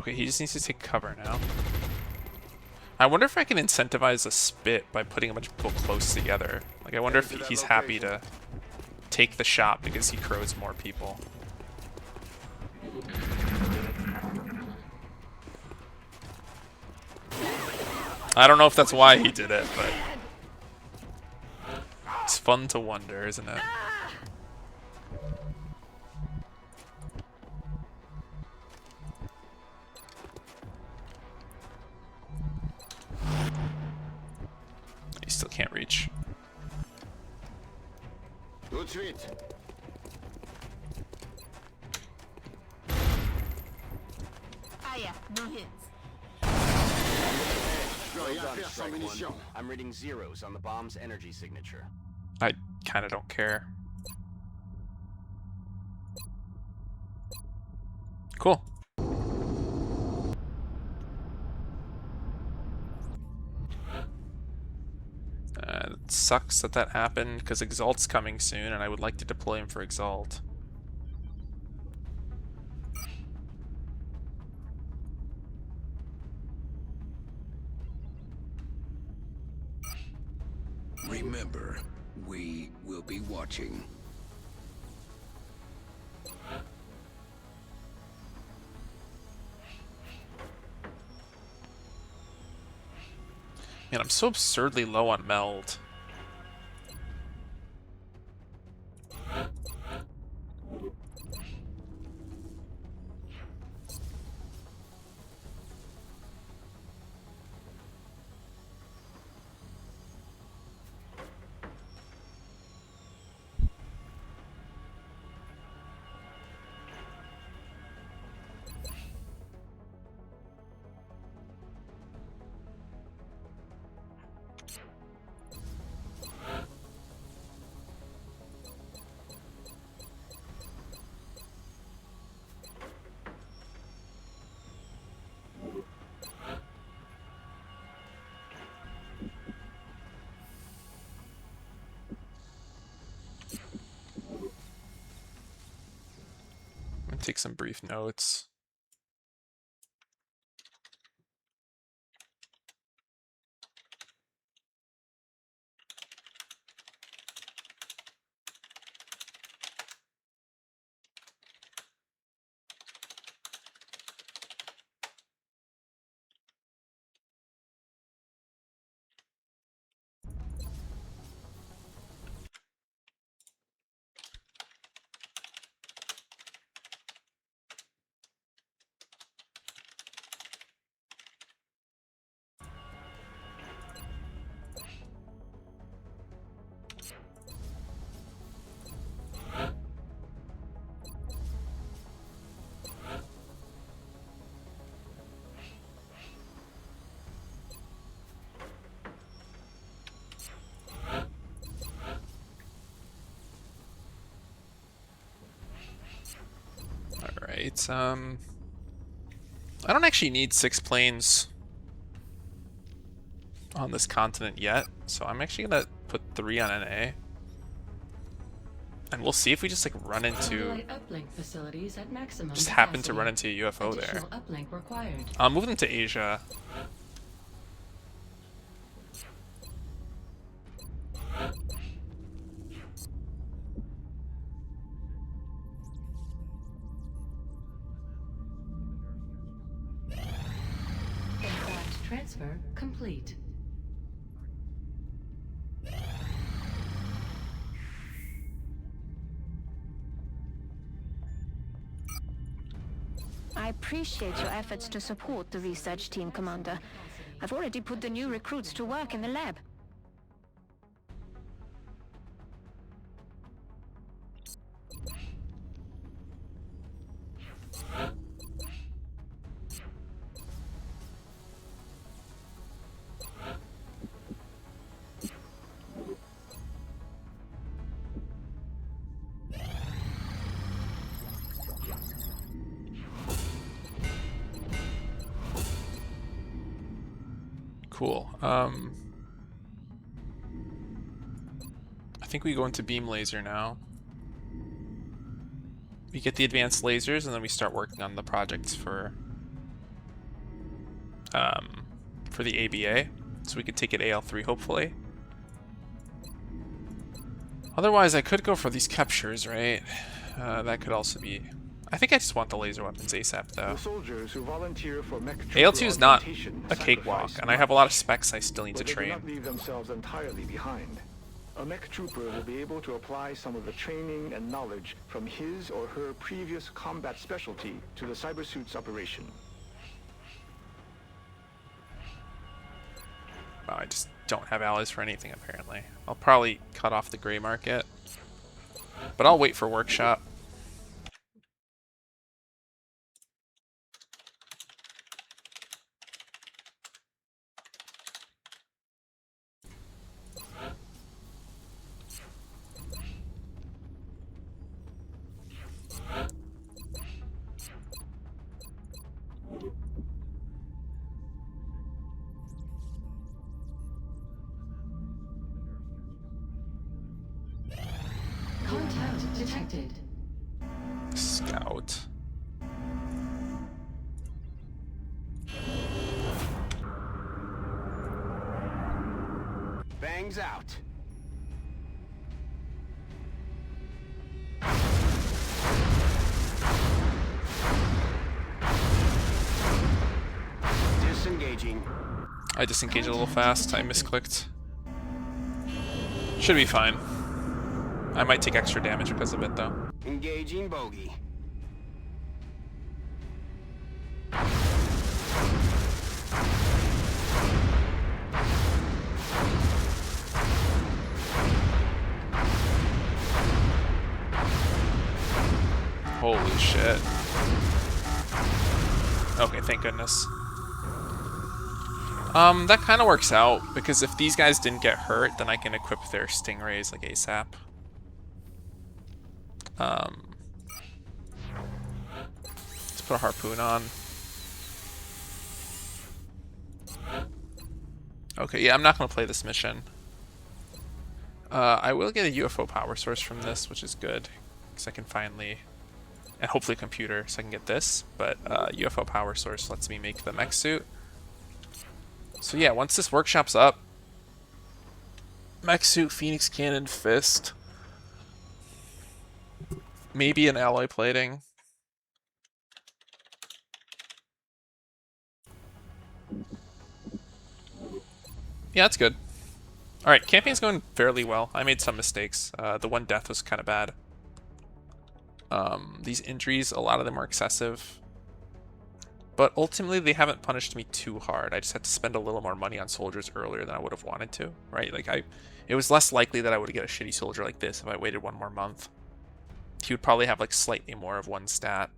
Okay, he just needs to take cover now. I wonder if I can incentivize a spit by putting a bunch of people close together. Like, I wonder if he's happy to take the shot because he crows more people. I don't know if that's why he did it, but it's fun to wonder, isn't it? He still can't reach. Тут свет. No hits. Well done, Strike One. I'm reading zeros on the bomb's energy signature. I kind of don't care. Cool. It sucks that that happened because Exalt's coming soon and I would like to deploy him for Exalt. Remember, we will be watching. Man, I'm so absurdly low on meld. Take some brief notes. Alright, I don't actually need 6 planes on this continent yet, so I'm actually gonna put 3 on NA. And we'll see if we just like run into... just happen to run into a UFO there. I'll move them to Asia. Transfer complete. I appreciate your efforts to support the research team, Commander. I've already put the new recruits to work in the lab. Cool. I think we go into beam laser now. We get the advanced lasers and then we start working on the projects for for the ABA, so we could take it AL3 hopefully. Otherwise, I could go for these captures, right? That could also be... I think I just want the laser weapons ASAP, though. The soldiers who volunteer for mech AL2 is not augmentation a cakewalk, sacrifice and I have a lot of much, specs I still need to but they do train. not leave themselves entirely behind. A mech trooper will be able to apply some of the training and knowledge from his or her previous combat specialty to the cybersuit's operation. Wow, I just don't have allies for anything, apparently. I'll probably cut off the gray market, but I'll wait for workshop. Contact detected. Scout. Bangs out. Disengaging. I disengaged a little fast. I misclicked. Should be fine. I might take extra damage because of it, though. Engaging bogey. Holy shit. Okay, thank goodness. That kind of works out, because if these guys didn't get hurt, then I can equip their stingrays like ASAP. Let's put a harpoon on. Okay, yeah, I'm not going to play this mission. I will get a UFO power source from this, which is good, because I can finally... And hopefully a computer, so I can get this. But UFO power source lets me make the mech suit. So yeah, once this workshop's up, mech suit, Phoenix Cannon, Fist, maybe an alloy plating. Yeah, that's good. Alright, campaign's going fairly well. I made some mistakes. The one death was kind of bad. These injuries, a lot of them are excessive. But ultimately, they haven't punished me too hard. I just had to spend a little more money on soldiers earlier than I would have wanted to, right? Like, it was less likely that I would get a shitty soldier like this if I waited one more month. He would probably have, like, slightly more of one stat.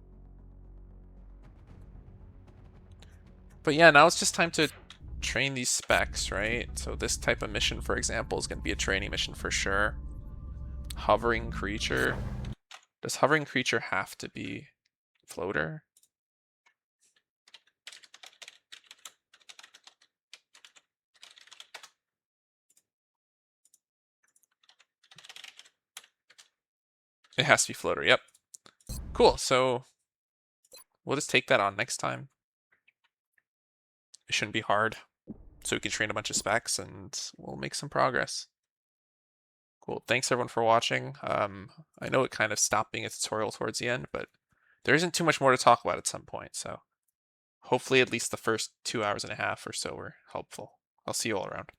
But yeah, now it's just time to train these specs, right? So this type of mission, for example, is going to be a training mission for sure. Hovering creature. Does hovering creature have to be floater? It has to be floater, yep. Cool, so we'll just take that on next time. It shouldn't be hard. So we can train a bunch of specs and we'll make some progress. Cool, thanks everyone for watching. I know it kind of stopped being a tutorial towards the end, but there isn't too much more to talk about at some point, so hopefully at least the first 2.5 hours or so were helpful. I'll see you all around.